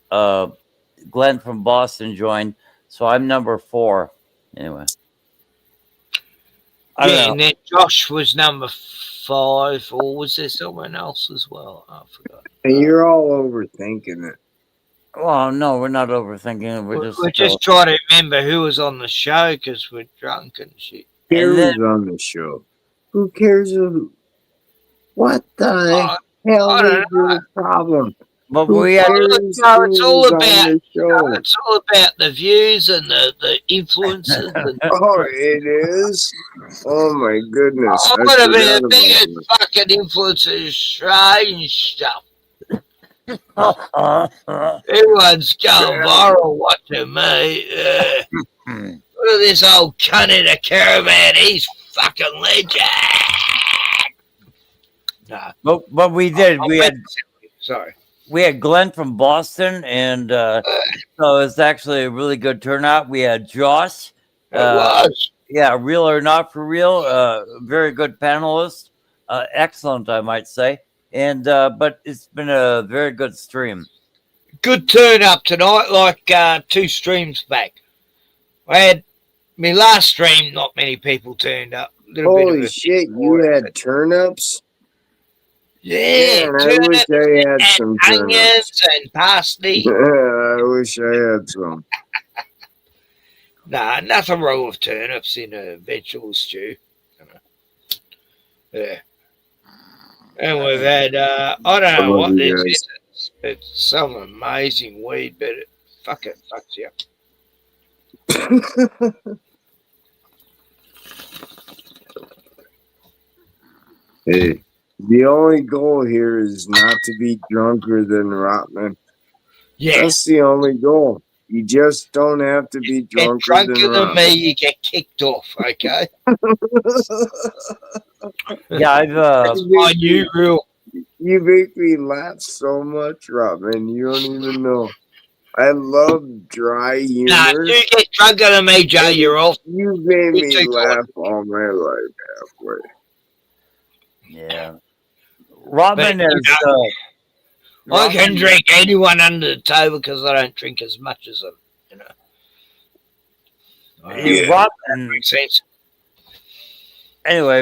Glenn from Boston joined, so I'm number 4. Anyway. Yeah, and then Josh was number 5, or was there someone else as well? I forgot. And you're all overthinking it. Well, no, we're not overthinking it. We're just trying to remember who was on the show because we're drunk and shit. Who's on the show? Who cares who? What the hell is your problem? But it's all about it's all about the views and the influences. And oh, it is. Oh my goodness! I'm gonna be the biggest fucking influencer strange stuff. Everyone's going viral watching me. Look at this old cunt in a caravan. He's fucking legend. Nah. But we did. Sorry. We had Glenn from Boston, and so it's actually a really good turnout. We had Josh. It was. Yeah, real or not for real. Very good panelist. Excellent, I might say. And but it's been a very good stream. Good turn up tonight, like 2 streams back. I had my last stream, not many people turned up. Holy shit, you had turnips? Yeah, I wish I had some turnips. Onions and parsley. I wish I had some. Nah, nothing wrong with turnips in a vegetable stew. Yeah. And we've had, I don't I know love what you this guys. is. It's some amazing weed, but it fucks you. Hey, the only goal here is not to be drunker than Rotman. Yeah. That's the only goal. You just don't have to be Get drunker than drunker than me, Rotman. you get kicked off, okay? Yeah, I've That's my new rule. You make me laugh so much, Rotman. You don't even know. I love dry Nah, humor. you get drunker than me, Joe, and you're off. You made You're me too laugh all my life halfway. Yeah. But, Robin you is. know, I can Robin- drink anyone under the table because I don't drink as much as them, you know. Robin, makes sense. Anyway,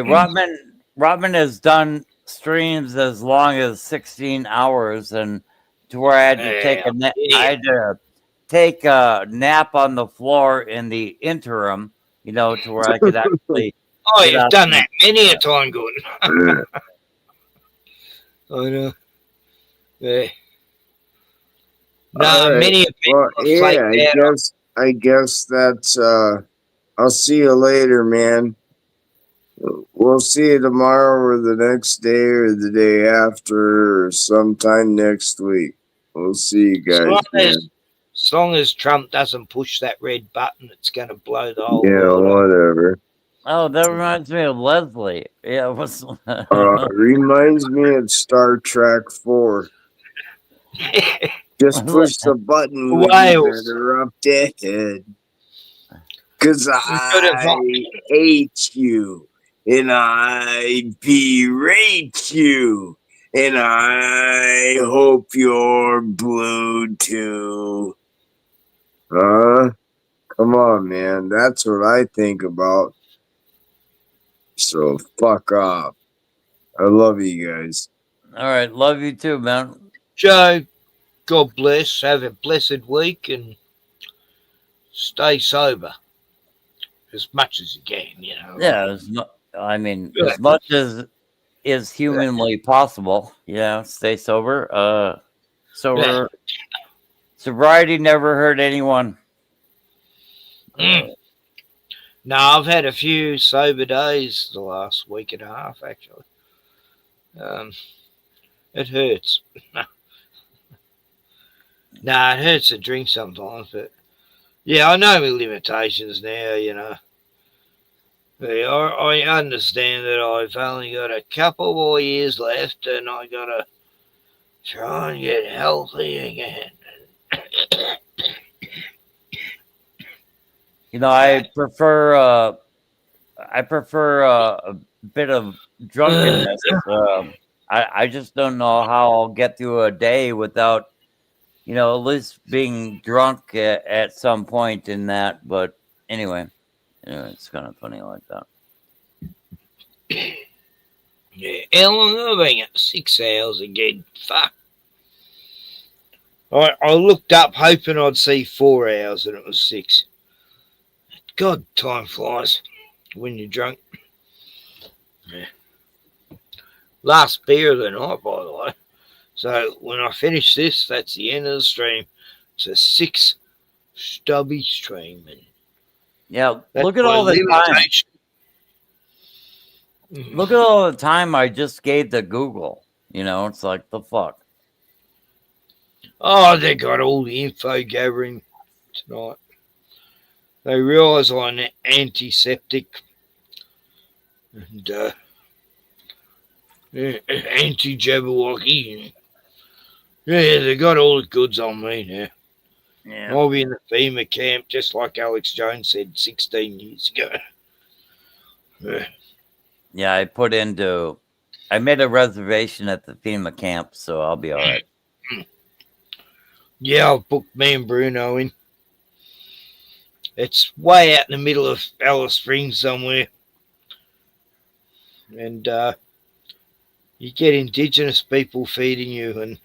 Robin has done streams as long as 16 hours, and to where I had to take a nap. I had to take a nap on the floor in the interim, you know, to where I could actually. Oh, get you've out done and- that many a time, Gordon. I know. Yeah. No, All right. many Well, people yeah, I guess that's I'll see you later, man. We'll see you tomorrow or the next day or the day after or sometime next week. We'll see you guys, man. As long as Trump doesn't push that red button, it's going to blow the whole Yeah, world up. whatever. Oh, that reminds me of Leslie. Yeah, what's Reminds me of Star Trek 4. Just push the button when Wales. you're up dead. Cause I hate you. And I berate you. And I hope you're blue too. Huh? Come on, man. That's what I think about. So fuck off. I love you guys. All right, love you too, man. Joe, God bless. Have a blessed week and stay sober as much as you can, you know. Yeah, as much as is humanly possible. Yeah, stay sober. Sobriety never hurt anyone. No, I've had a few sober days the last week and a half, actually. It hurts. Nah, it hurts to drink sometimes, but yeah, I know my limitations now, you know. Yeah, I understand that I've only got a couple more years left and I gotta try and get healthy again. You know, I prefer a bit of drunkenness. I just don't know how I'll get through a day without, you know, at least being drunk at some point in that. But anyway, it's kind of funny like that. Yeah, how long have I been at 6 hours again? Fuck. I looked up hoping I'd see 4 hours and it was 6. God, time flies when you're drunk. Yeah. Last beer of the night, by the way. So when I finish this, that's the end of the stream. It's a 6 stubby stream. And yeah, look at all the time. Look at all the time I just gave to Google. You know, it's like the fuck. Oh, they got all the info gathering tonight. They realise I'm antiseptic and anti-Jabberwocky. Yeah, they got all the goods on me now. Yeah. I'll be in the FEMA camp, just like Alex Jones said 16 years ago. Yeah, I made a reservation at the FEMA camp, so I'll be all right. Yeah, I've booked me and Bruno in. It's way out in the middle of Alice Springs somewhere. And you get indigenous people feeding you, and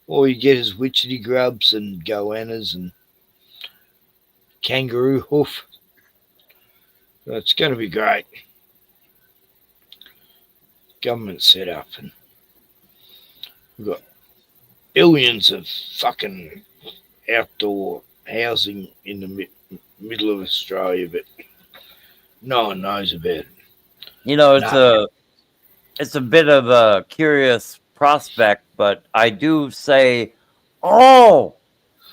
all you get is witchetty grubs and goannas and kangaroo hoof. So it's going to be great. Government set up, and we've got billions of fucking outdoor housing in the middle of Australia, but no one knows about it. You know, it's a bit of a curious prospect, but I do say all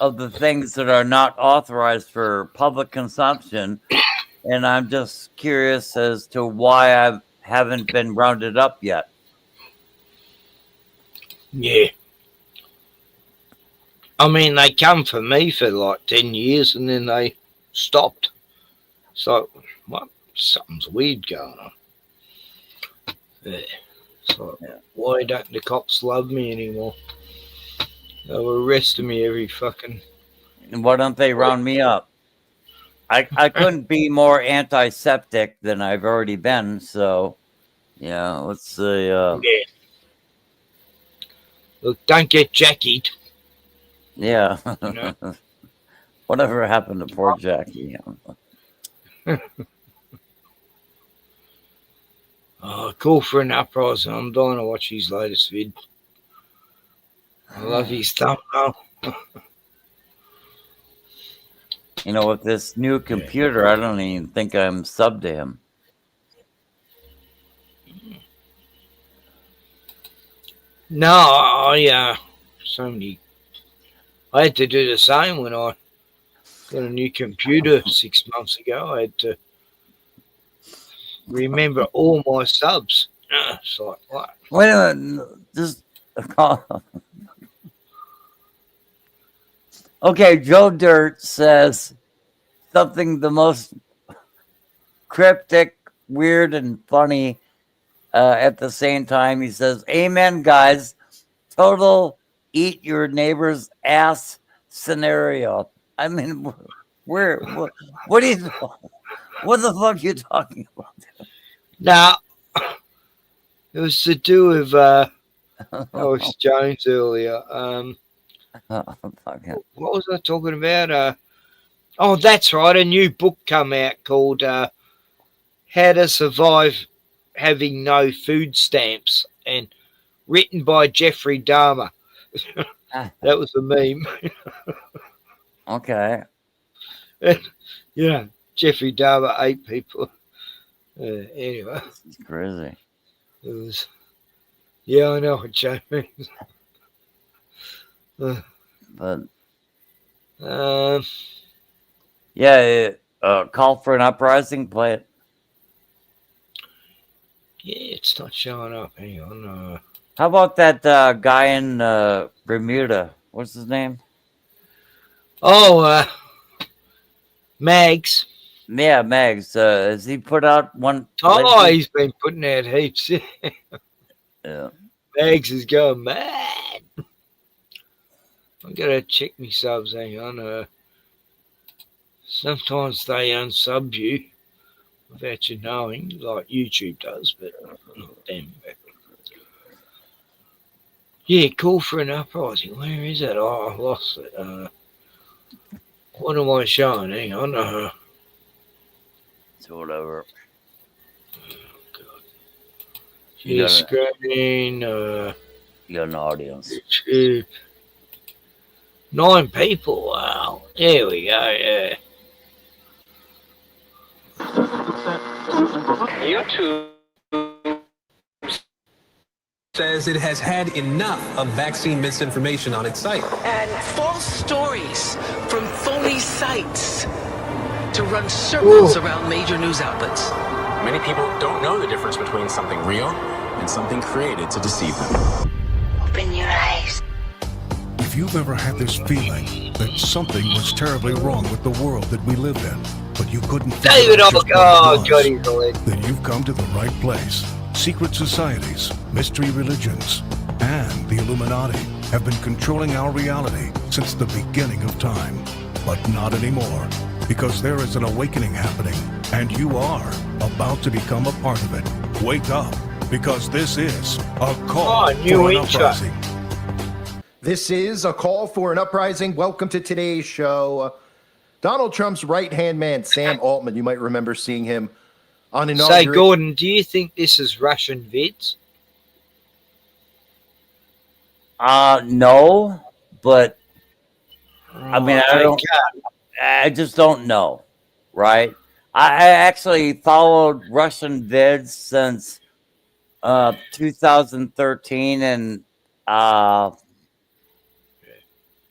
of the things that are not authorized for public consumption, and I'm just curious as to why I haven't been rounded up yet. Yeah. I mean, they come for me for like 10 years and then they stopped. So, what? Something's weird going on. Yeah. So, why don't the cops love me anymore? They'll arrest me every fucking... And why don't they round me up? I couldn't be more antiseptic than I've already been, so, yeah, let's see. Yeah. Look, don't get jackied. Yeah. No. Whatever happened to poor Jackie? Call for an uprising. I'm dying to watch his latest vid. I love his thumbnail. You know, with this new computer, I don't even think I'm subbed to him. No, I had to do the same when I got a new computer 6 months ago. I had to remember all my subs. It's like, what? Wait a minute. Just okay, Joe Dirt says something the most cryptic, weird, and funny at the same time. He says, "Amen, guys. Total eat your neighbor's ass scenario." I mean, what do you, what the fuck are you talking about? Now, it was to do with Alex Jones earlier. What was I talking about? Oh, that's right. A new book come out called How to Survive Having No Food Stamps, and written by Jeffrey Dahmer. That was a meme. Okay. Yeah, Jeffrey Dahmer ate people. Anyway. It's crazy. It was, yeah, I know what Joe means. But yeah, call for an uprising. Play it. Yeah, it's not showing up. Hang on. How about that guy in Bermuda? What's his name? Oh, Mags. Yeah, Mags. Has he put out one? Oh, he's been putting out heaps. Yeah. Mags is going mad. I gotta check my subs. Hang on. Sometimes they unsub you without you knowing, like YouTube does, but not them. Yeah, call for an uprising. Where is it? Oh, I lost it. What am I showing? Hang on. So whatever. Share screen. You got an audience. 9 people. Wow. There we go. Yeah. YouTube says it has had enough of vaccine misinformation on its site. And false stories from phony sites to run circles around major news outlets. Many people don't know the difference between something real and something created to deceive them. Open your eyes. If you've ever had this feeling that something was terribly wrong with the world that we live in, but you couldn't figure out just what it was, then you've come to the right place. Secret societies, mystery religions, and the Illuminati have been controlling our reality since the beginning of time. But not anymore, because there is an awakening happening, and you are about to become a part of it. Wake up, because this is a call for an uprising. This is a call for an uprising. Welcome to today's show. Donald Trump's right-hand man, Sam Altman, you might remember seeing him on Say, inauguration. Gordon, do you think this is Russian vids? No, but I mean, Okay. I just don't know, right? I actually followed Russian vids since 2013, and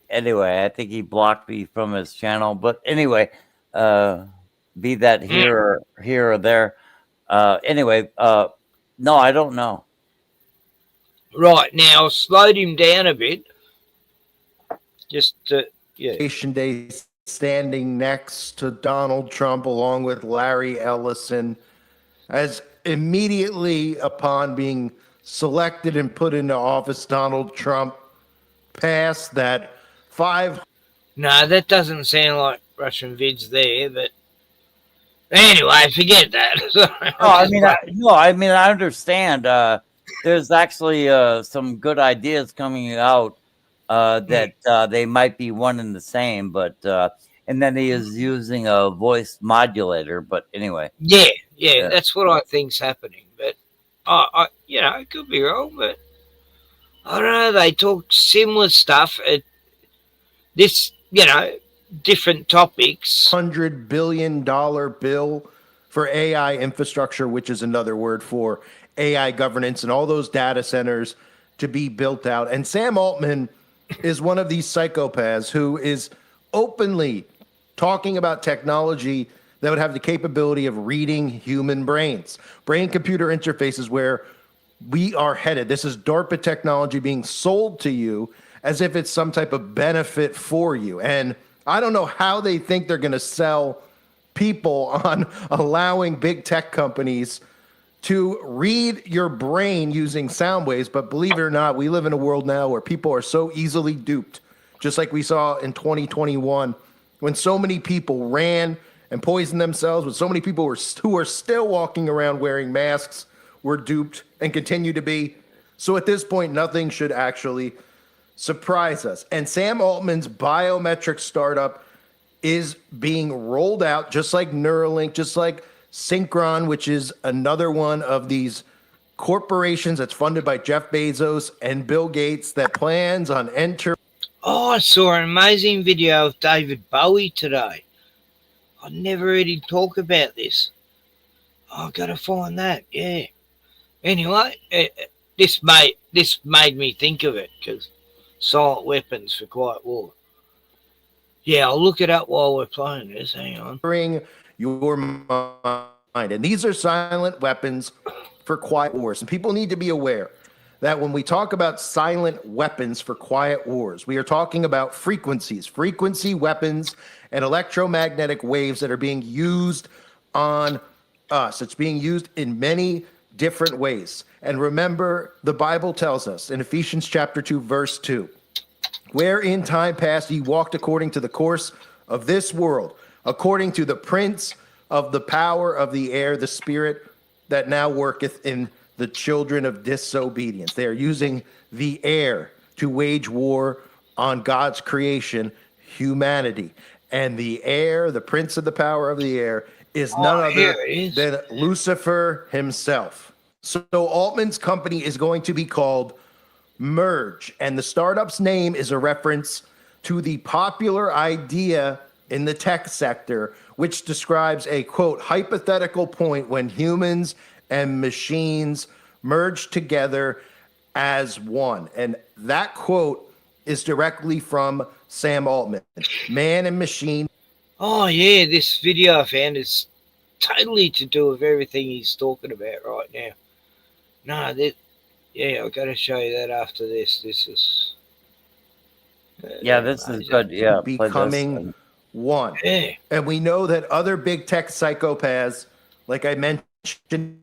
anyway, I think he blocked me from his channel. But anyway, be that here or there. Anyway, no, I don't know. Right, now slowed him down a bit. Just yeah. Day standing next to Donald Trump along with Larry Ellison, as immediately upon being selected and put into office, Donald Trump passed that 5. No, that doesn't sound like Russian vids there, but anyway, forget that. I mean, I understand. There's actually some good ideas coming out that they might be one and the same, but and then he is using a voice modulator. But anyway, yeah, that's what I think's happening. But I I could be wrong, but I don't know. They talk similar stuff. This, different topics. $100 billion bill for AI infrastructure, which is another word for AI governance, and all those data centers to be built out. And Sam Altman is one of these psychopaths who is openly talking about technology that would have the capability of reading human brains, brain-computer interfaces where we are headed. This is DARPA technology being sold to you as if it's some type of benefit for you. And I don't know how they think they're going to sell people on allowing big tech companies to read your brain using sound waves. But believe it or not, we live in a world now where people are so easily duped, just like we saw in 2021, when so many people ran and poisoned themselves, when so many people who are still walking around wearing masks were duped and continue to be. So at this point, nothing should actually surprise us. And Sam Altman's biometric startup is being rolled out, just like Neuralink, just like Synchron, which is another one of these corporations that's funded by Jeff Bezos and Bill Gates that plans on Oh, I saw an amazing video of David Bowie today. I never heard him talk about this. I've got to find that. Yeah. Anyway, this made me think of it, because silent weapons for quiet war. Yeah, I'll look it up while we're playing this. Hang on. Bring your mind. And these are silent weapons for quiet wars. And people need to be aware that when we talk about silent weapons for quiet wars, we are talking about frequency weapons, and electromagnetic waves that are being used on us. It's being used in many different ways. And remember, the Bible tells us in Ephesians chapter 2, verse 2, where in time past ye walked according to the course of this world, according to the prince of the power of the air, the spirit that now worketh in the children of disobedience. They are using the air to wage war on God's creation, humanity. And the air, the prince of the power of the air, is none other than Lucifer himself. So Altman's company is going to be called Merge, and the startup's name is a reference to the popular idea in the tech sector, which describes a, quote, hypothetical point when humans and machines merge together as one. And that quote is directly from Sam Altman. Man and machine. Oh, yeah, this video I found is totally to do with everything he's talking about right now. No, yeah, I've got to show you that after this. This is... this is good. Yeah, becoming one. Yeah. And we know that other big tech psychopaths, like I mentioned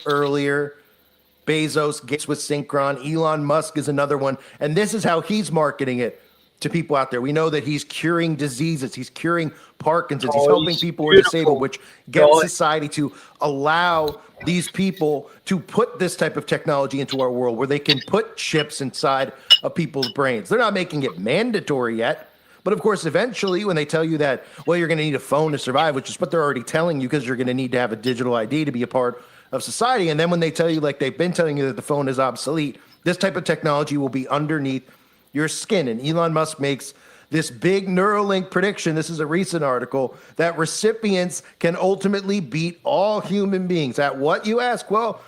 earlier, Bezos, Gates with Synchron, Elon Musk is another one. And this is how he's marketing it to people out there. We know that he's curing diseases. He's curing Parkinson's. He's helping people who are disabled, which gets society to allow these people to put this type of technology into our world where they can put chips inside of people's brains. They're not making it mandatory yet, But of course, eventually, when they tell you that, well, you're going to need a phone to survive, which is what they're already telling you, because you're going to need to have a digital ID to be a part of society. And then when they tell you, like they've been telling you, that the phone is obsolete, this type of technology will be underneath your skin. And Elon Musk makes this big Neuralink prediction, this is a recent article, that recipients can ultimately beat all human beings. At what, you ask? Well,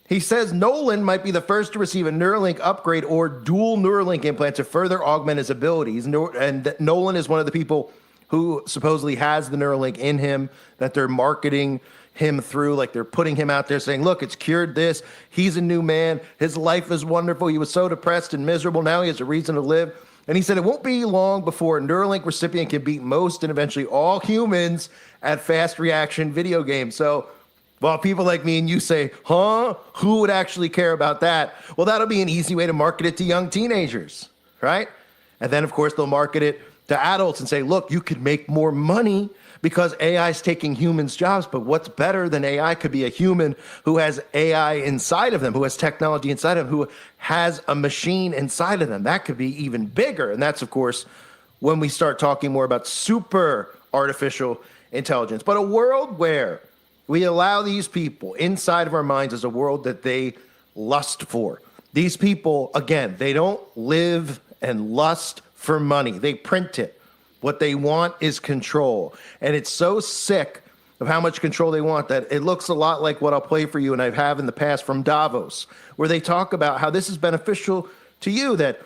he says Nolan might be the first to receive a Neuralink upgrade or dual Neuralink implant to further augment his abilities. And Nolan is one of the people who supposedly has the Neuralink in him, that they're marketing him through, like they're putting him out there saying, look, it's cured this. He's a new man. His life is wonderful. He was so depressed and miserable. Now he has a reason to live. And he said it won't be long before a Neuralink recipient can beat most and eventually all humans at fast reaction video games. So while people like me and you say, huh, who would actually care about that? Well, that'll be an easy way to market it to young teenagers, right? And then, of course, they'll market it to adults and say, look, you could make more money because AI is taking humans' jobs. But what's better than AI could be a human who has AI inside of them, who has technology inside of them, who has a machine inside of them. That could be even bigger. And that's, of course, when we start talking more about super artificial intelligence. But a world where we allow these people inside of our minds as a world that they lust for. These people, again, they don't live and lust for money. They print it. What they want is control. And it's so sick of how much control they want that it looks a lot like what I'll play for you, and I have in the past from Davos, where they talk about how this is beneficial to you, that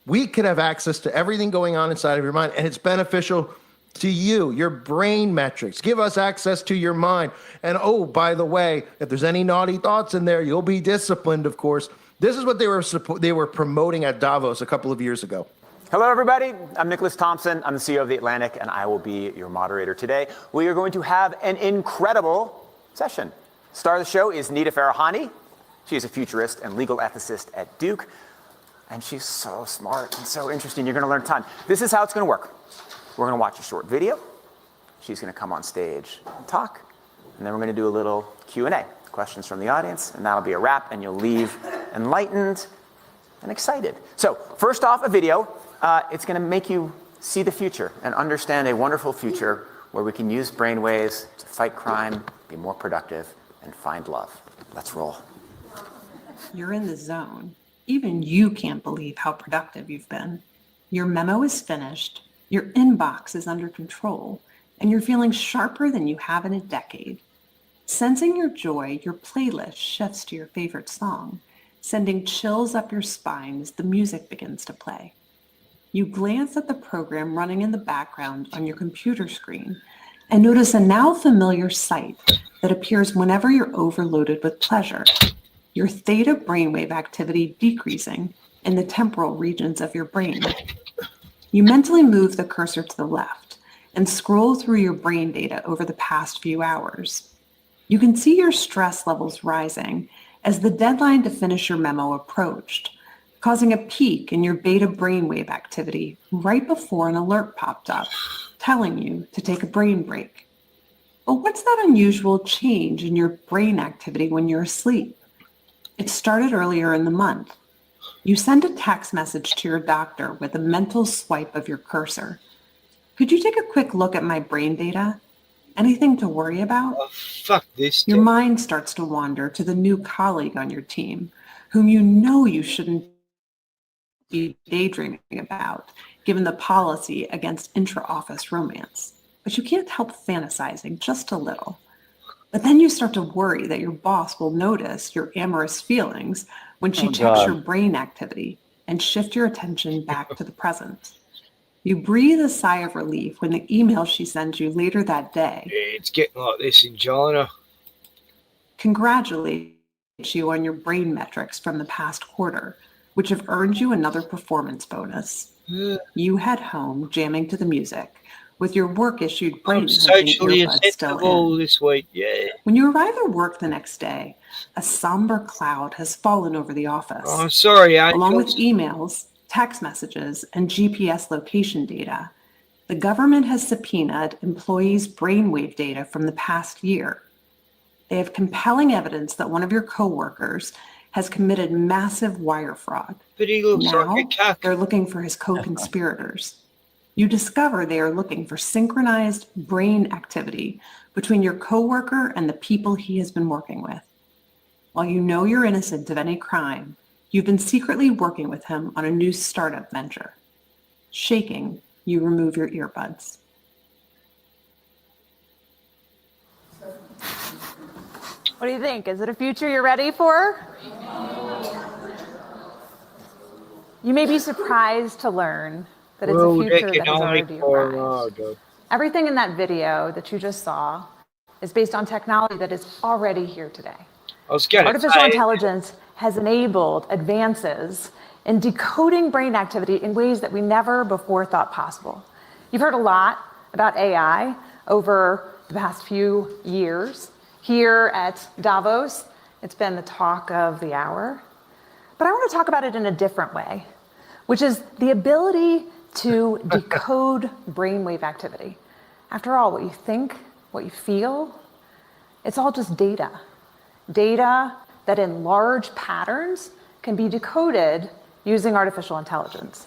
we could have access to everything going on inside of your mind, and it's beneficial to you, your brain metrics. Give us access to your mind. And oh, by the way, if there's any naughty thoughts in there, you'll be disciplined, of course. This is what they were promoting at Davos a couple of years ago. Hello, everybody. I'm Nicholas Thompson. I'm the CEO of The Atlantic, and I will be your moderator today. We are going to have an incredible session. Star of the show is Nita Farahani. She is a futurist and legal ethicist at Duke, and she's so smart and so interesting. You're going to learn a ton. This is how it's going to work. We're going to watch a short video. She's going to come on stage and talk, and then we're going to do a little Q&A, questions from the audience, and that'll be a wrap, and you'll leave enlightened and excited. So first off, a video. It's going to make you see the future and understand a wonderful future where we can use brainwaves to fight crime, be more productive, and find love. Let's roll. You're in the zone. Even you can't believe how productive you've been. Your memo is finished, your inbox is under control, and you're feeling sharper than you have in a decade. Sensing your joy, your playlist shifts to your favorite song, sending chills up your spine as the music begins to play. You glance at the program running in the background on your computer screen and notice a now familiar sight that appears whenever you're overloaded with pleasure. Your theta brainwave activity decreasing in the temporal regions of your brain. You mentally move the cursor to the left and scroll through your brain data over the past few hours. You can see your stress levels rising as the deadline to finish your memo approached, causing a peak in your beta brainwave activity right before an alert popped up, telling you to take a brain break. But what's that unusual change in your brain activity when you're asleep? It started earlier in the month. You send a text message to your doctor with a mental swipe of your cursor. Could you take a quick look at my brain data? Anything to worry about? Oh, fuck this. Your mind starts to wander to the new colleague on your team, whom you know you shouldn't be daydreaming about, given the policy against intra-office romance. But you can't help fantasizing just a little. But then you start to worry that your boss will notice your amorous feelings when she checks your brain activity and shift your attention back to the present. You breathe a sigh of relief when the email she sends you later that day It's getting like this in China. congratulates you on your brain metrics from the past quarter, which have earned you another performance bonus. You head home jamming to the music with your work-issued brain Socially earbuds still acceptable in. this week, yeah. When you arrive at work the next day, a somber cloud has fallen over the office. Oh, sorry, Along with Angels. emails, text messages, and GPS location data, the government has subpoenaed employees' brainwave data from the past year. They have compelling evidence that one of your coworkers has committed massive wire fraud. But he looks Now, like a cuck. they're looking for his co-conspirators. you discover they are looking for synchronized brain activity between your coworker and the people he has been working with. While you know you're innocent of any crime, you've been secretly working with him on a new startup venture. Shaking, you remove your earbuds. What do you think? Is it a future you're ready for? You may be surprised to learn that it's a future that has already arrived. Everything in that video that you just saw is based on technology that is already here today. Artificial intelligence has enabled advances in decoding brain activity in ways that we never before thought possible. You've heard a lot about AI over the past few years. Here at Davos, it's been the talk of the hour. But I want to talk about it in a different way, which is the ability to decode brainwave activity. After all, what you think, what you feel, it's all just data. Data that in large patterns can be decoded using artificial intelligence.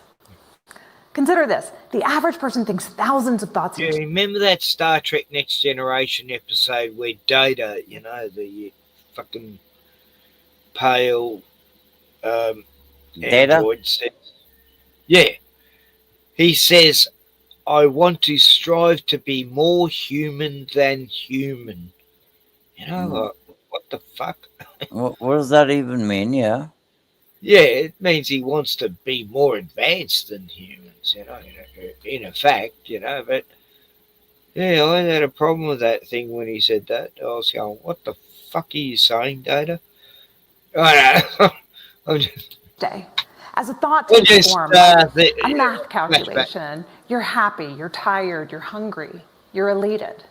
Consider this, the average person thinks thousands of thoughts. Yeah, remember that Star Trek Next Generation episode where Data, you know, the fucking pale android says, yeah, he says, I want to strive to be more human than human. You know, what the fuck? What does that even mean? Yeah. Yeah, it means he wants to be more advanced than humans, you know, in effect, you know, but yeah, I had a problem with that thing when he said that. I was going, what the fuck are you saying, Data? I'm just... As a thought takes form, a math calculation, you're happy, you're tired, you're hungry, you're elated.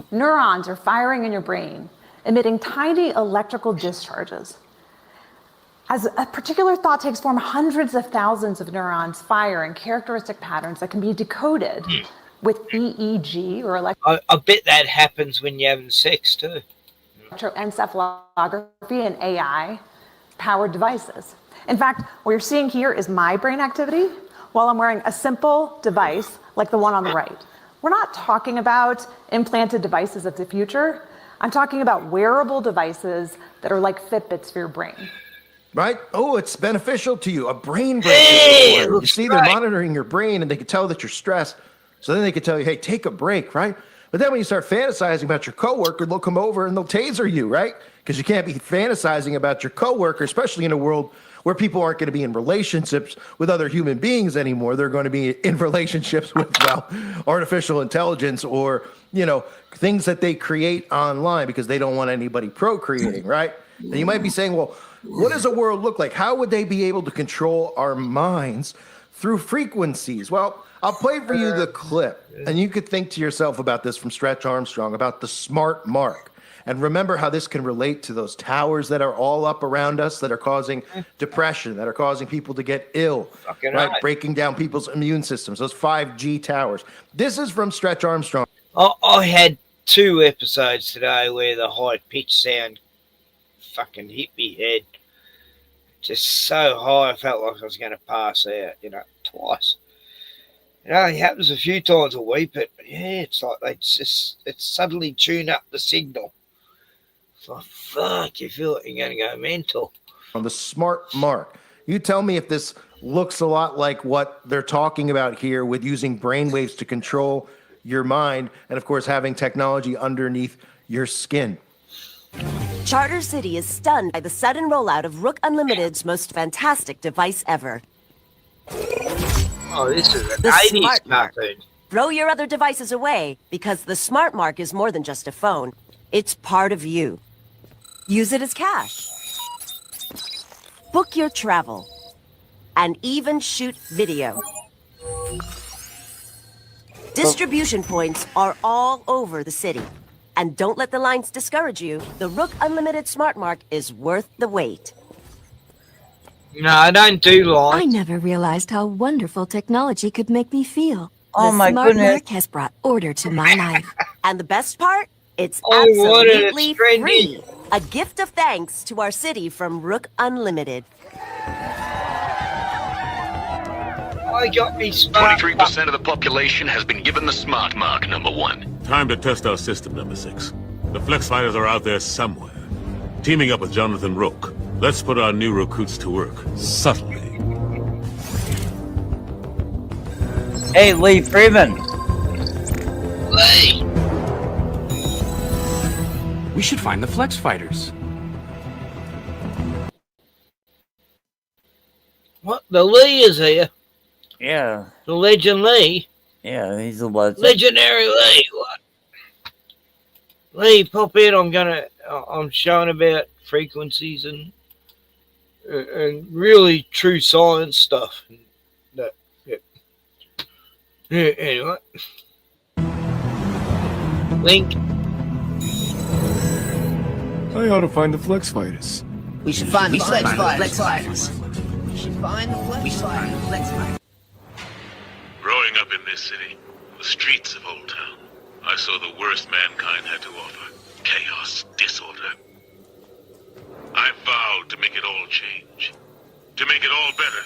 Neurons are firing in your brain, emitting tiny electrical discharges. As a particular thought takes form, hundreds of thousands of neurons fire in characteristic patterns that can be decoded with EEG or I bet that happens when you're having sex too. electroencephalography and AI-powered devices. In fact, what you're seeing here is my brain activity while I'm wearing a simple device like the one on the right. We're not talking about implanted devices of the future. I'm talking about wearable devices that are like Fitbits for your brain. Right? Oh, it's beneficial to you. A brain break. You see, they're monitoring your brain and they can tell that you're stressed. So then they can tell you, hey, take a break, right? But then when you start fantasizing about your coworker, they'll come over and they'll taser you, right? Because you can't be fantasizing about your coworker, especially in a world where people aren't going to be in relationships with other human beings anymore. They're going to be in relationships with, well, artificial intelligence or, you know, things that they create online because they don't want anybody procreating, right? And you might be saying, well, what does a world look like? How would they be able to control our minds through frequencies? Well, I'll play for you the clip, and you could think to yourself about this from Stretch Armstrong, about the smart mark. And remember how this can relate to those towers that are all up around us that are causing depression, that are causing people to get ill, right? Breaking down people's immune systems, those 5G towers. This is from Stretch Armstrong. I had 2 episodes today where the high-pitched sound fucking hit me head. Just so high, I felt like I was going to pass out, you know, twice. You know, it happens a few times a week, but yeah, it's like it's suddenly tune up the signal. It's like, fuck, you feel like you're going to go mental. On the smart mark. You tell me if this looks a lot like what they're talking about here with using brainwaves to control your mind and, of course, having technology underneath your skin. Charter City is stunned by the sudden rollout of Rook Unlimited's most fantastic device ever. Oh, this is The 80s Smart Mark. cartoon. Throw your other devices away because the Smart Mark is more than just a phone. It's part of you. Use it as cash. Book your travel. And even shoot video. Distribution points are all over the city. And don't let the lines discourage you. The Rook Unlimited Smart Mark is worth the wait. No, I don't do lines. I never realized how wonderful technology could make me feel. Oh the my Smart goodness. Mark has brought order to my life. And the best part? It's Oh, what a absolutely trendy. free. A gift of thanks to our city from Rook Unlimited. I got me smart. 23% of the population has been given the smart mark, number 1. Time to test our system, number 6. The Flex Fighters are out there somewhere. Teaming up with Jonathan Rook. Let's put our new recruits to work. Subtly. Hey, Lee Freeman. Lee! We should find the Flex Fighters. What? The Lee is here? Yeah. The Legend Lee? Yeah, he's a legend. Legendary Lee, what? Lee, pop in. I'm showing about frequencies and really true science stuff. Yeah, anyway. Link. I ought to find the Flex Fighters. We should find the Flex Fighters. We should find the Flex Fighters. Growing up in this city, the streets of Old Town, I saw the worst mankind had to offer. Chaos, disorder. I vowed to make it all change. To make it all better.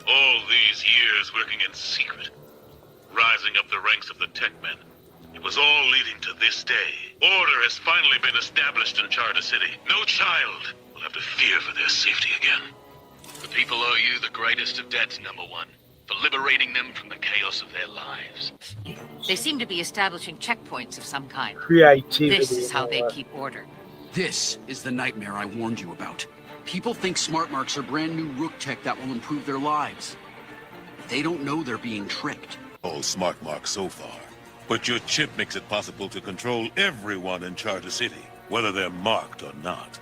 All these years working in secret. Rising up the ranks of the tech men. It was all leading to this day. Order has finally been established in Charter City. No child will have to fear for their safety again. The people owe you the greatest of debts, number 1, for liberating them from the chaos of their lives. They seem to be establishing checkpoints of some kind. Creativity. This is how they keep order. This is the nightmare I warned you about. People think smart marks are brand new Rook tech that will improve their lives. They don't know they're being tricked. All smart marks so far. But your chip makes it possible to control everyone in Charter City, whether they're marked or not.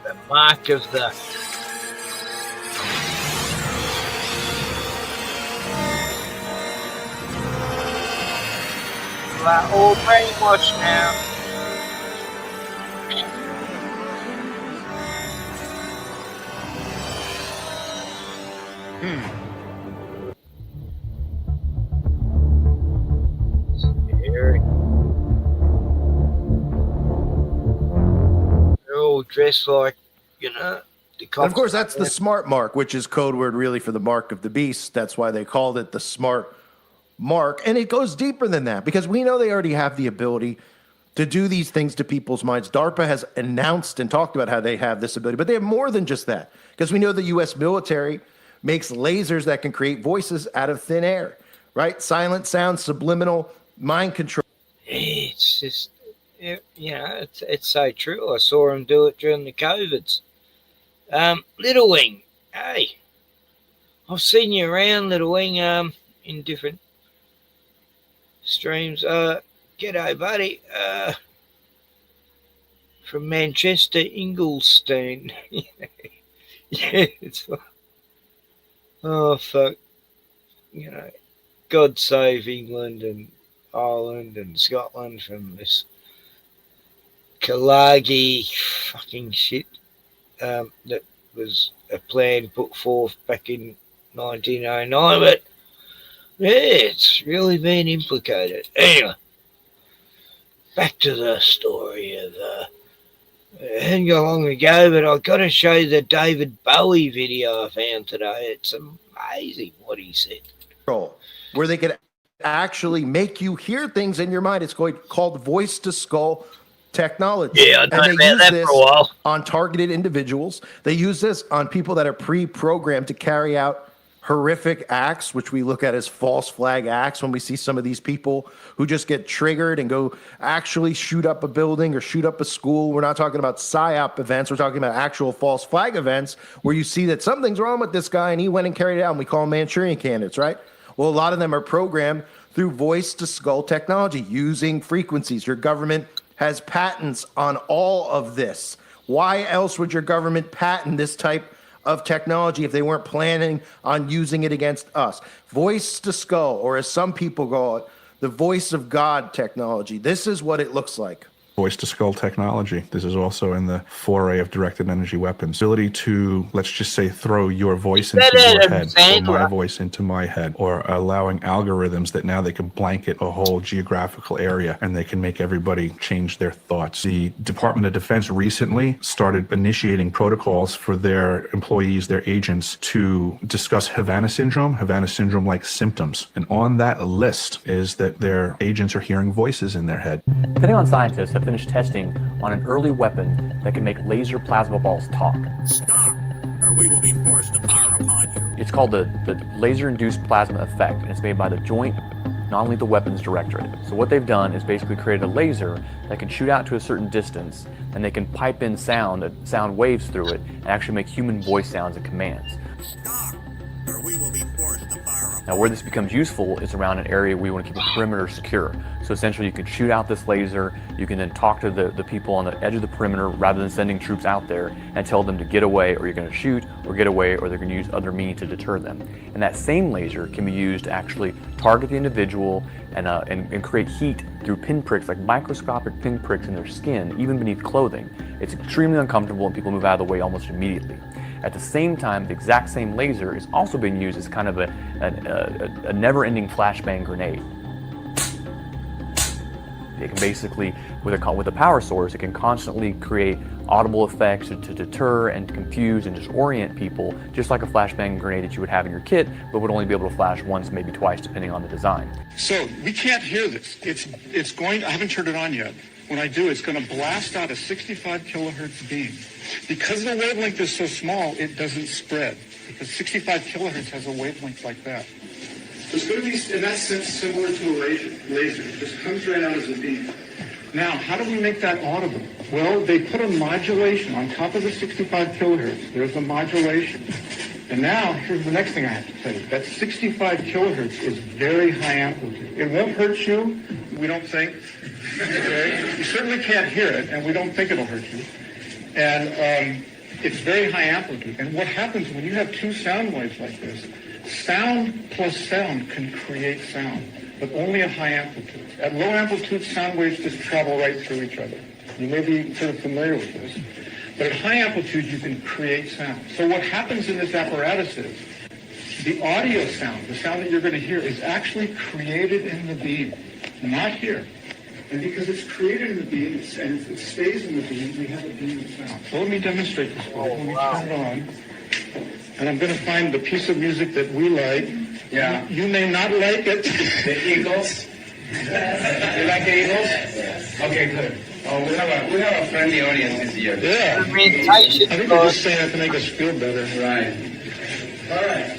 The mark of the... We're all brainwashed now. They're all dressed like, you know, the cops. And of course, that's the smart mark, which is code word really for the mark of the beast. That's why they called it the smart mark. And it goes deeper than that because we know they already have the ability to do these things to people's minds. DARPA has announced and talked about how they have this ability, but they have more than just that because we know the U.S. military makes lasers that can create voices out of thin air, right? Silent sound, subliminal, mind control. It's just, you know, it's so true. I saw him do it during the COVIDs. Little Wing, hey, I've seen you around, Little Wing, in different streams. G'day, buddy. From Manchester, Inglestown. Yeah, it's like, oh, fuck. You know, God save England and Ireland and Scotland from this Kalagi fucking shit that was a plan put forth back in 1909. But, yeah, it's really been implicated. Anyway, back to the story of... it didn't go long ago, but I've got to show you the David Bowie video I found today. It's amazing what he said. Where they could actually make you hear things in your mind. It's called voice-to-skull technology. Yeah, I and know about that for a while. On targeted individuals. They use this on people that are pre-programmed to carry out horrific acts, which we look at as false flag acts when we see some of these people who just get triggered and go actually shoot up a building or shoot up a school. We're not talking about PSYOP events. We're talking about actual false flag events where you see that something's wrong with this guy and he went and carried it out, and we call them Manchurian candidates, right? Well, a lot of them are programmed through voice-to-skull technology using frequencies. Your government has patents on all of this. Why else would your government patent this type of technology if they weren't planning on using it against us? Voice-to-skull, or as some people call it, the voice of God technology. This is what it looks like. voice-to-skull technology. This is also in the foray of directed energy weapons. Ability to, let's just say, throw your voice into your head, or my voice into my head, or allowing algorithms that now they can blanket a whole geographical area and they can make everybody change their thoughts. The Department of Defense recently started initiating protocols for their employees, their agents, to discuss Havana syndrome-like symptoms. And on that list is that their agents are hearing voices in their head. Pentagon scientists have finished testing on an early weapon that can make laser plasma balls talk. Stop, or we will be forced to fire upon you. It's called the laser-induced plasma effect, and it's made by the Joint Non-Lethal Weapons Directorate. So what they've done is basically created a laser that can shoot out to a certain distance, and they can pipe in sound waves through it, and actually make human voice sounds and commands. Stop, or we will be forced to fire upon you. Now where this becomes useful is around an area where you want to keep a perimeter secure. So essentially you can shoot out this laser, you can then talk to the people on the edge of the perimeter rather than sending troops out there and tell them to get away, or you're going to shoot, or get away, or they're going to use other means to deter them. And that same laser can be used to actually target the individual and create heat through pinpricks, like microscopic pinpricks in their skin, even beneath clothing. It's extremely uncomfortable and people move out of the way almost immediately. At the same time, the exact same laser is also being used as kind of a never-ending flashbang grenade. It can basically, with a power source, it can constantly create audible effects to deter and confuse and disorient people, just like a flashbang grenade that you would have in your kit, but would only be able to flash once, maybe twice, depending on the design. So we can't hear this. It's going. I haven't turned it on yet. When I do, it's going to blast out a 65 kilohertz beam. Because the wavelength is so small, it doesn't spread. Because 65 kilohertz has a wavelength like that. So it's going to be, in that sense, similar to a laser. It just comes right out as a beam. Now, how do we make that audible? Well, they put a modulation on top of the 65 kilohertz. There's a modulation. And now, here's the next thing I have to tell you. That 65 kilohertz is very high amplitude. It won't hurt you, we don't think. Okay? You certainly can't hear it, and we don't think it'll hurt you. And it's very high amplitude. And what happens when you have two sound waves like this, sound plus sound can create sound, but only at high amplitude. At low amplitude, sound waves just travel right through each other. You may be sort of familiar with this. But at high amplitude, you can create sound. So what happens in this apparatus is the audio sound, the sound that you're going to hear, is actually created in the beam, not here. And because it's created in the beam and it stays in the beam, we have a beam of sound. So let me demonstrate this for you. Let me turn it on. And I'm going to find the piece of music that we like. Yeah. You may not like it. The Eagles. You like the Eagles? Yeah. Okay, good. Oh, we have a friendly audience this year. Yeah. I think we're just saying that to make us feel better. Right. All right.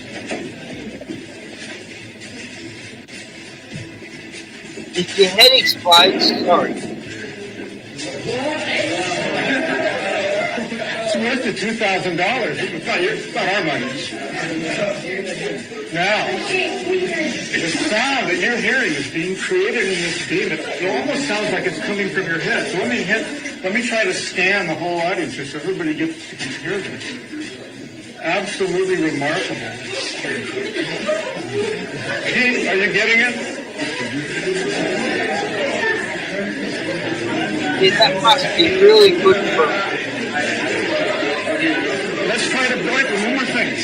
If your head explodes, sorry. It's worth the $2,000. It's not our money. Now, the sound that you're hearing is being created in this beam. It almost sounds like it's coming from your head. So let me try to scan the whole audience here so everybody can hear this. Absolutely remarkable. Pete, are you getting it? Yeah, that must be really good for. Let's try to one more thing.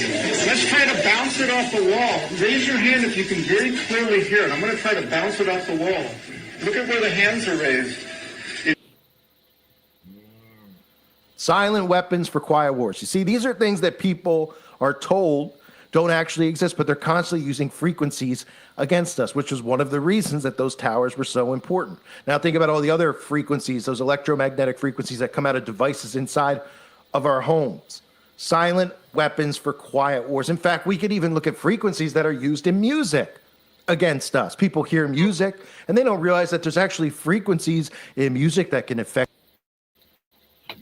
Let's try to bounce it off the wall. Raise your hand if you can very clearly hear it. I'm going to try to bounce it off the wall. Look at where the hands are raised. Silent weapons for quiet wars. You see, these are things that people are told don't actually exist, but they're constantly using frequencies against us, which is one of the reasons that those towers were so important. Now think about all the other frequencies, those electromagnetic frequencies that come out of devices inside of our homes. Silent weapons for quiet wars. In fact, we could even look at frequencies that are used in music against us. People hear music and they don't realize that there's actually frequencies in music that can affect.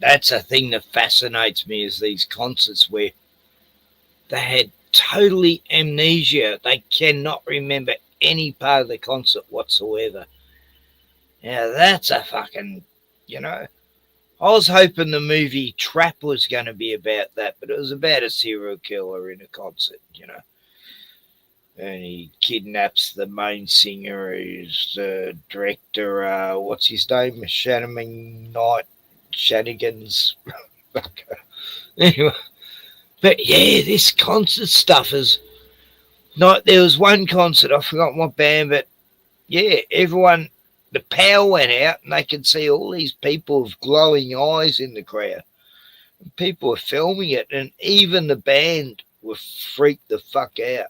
That's a thing that fascinates me, is these concerts where they had totally amnesia. They cannot remember any part of the concert whatsoever. Yeah, that's a fucking, I was hoping the movie Trap was going to be about that, but it was about a serial killer in a concert, and he kidnaps the main singer, who's the director. What's his name? Shanigans. Anyway, but yeah, this concert stuff is not. There was one concert, I forgot what band, but yeah, everyone, the power went out, and they could see all these people with glowing eyes in the crowd. People were filming it, and even the band were freaked the fuck out.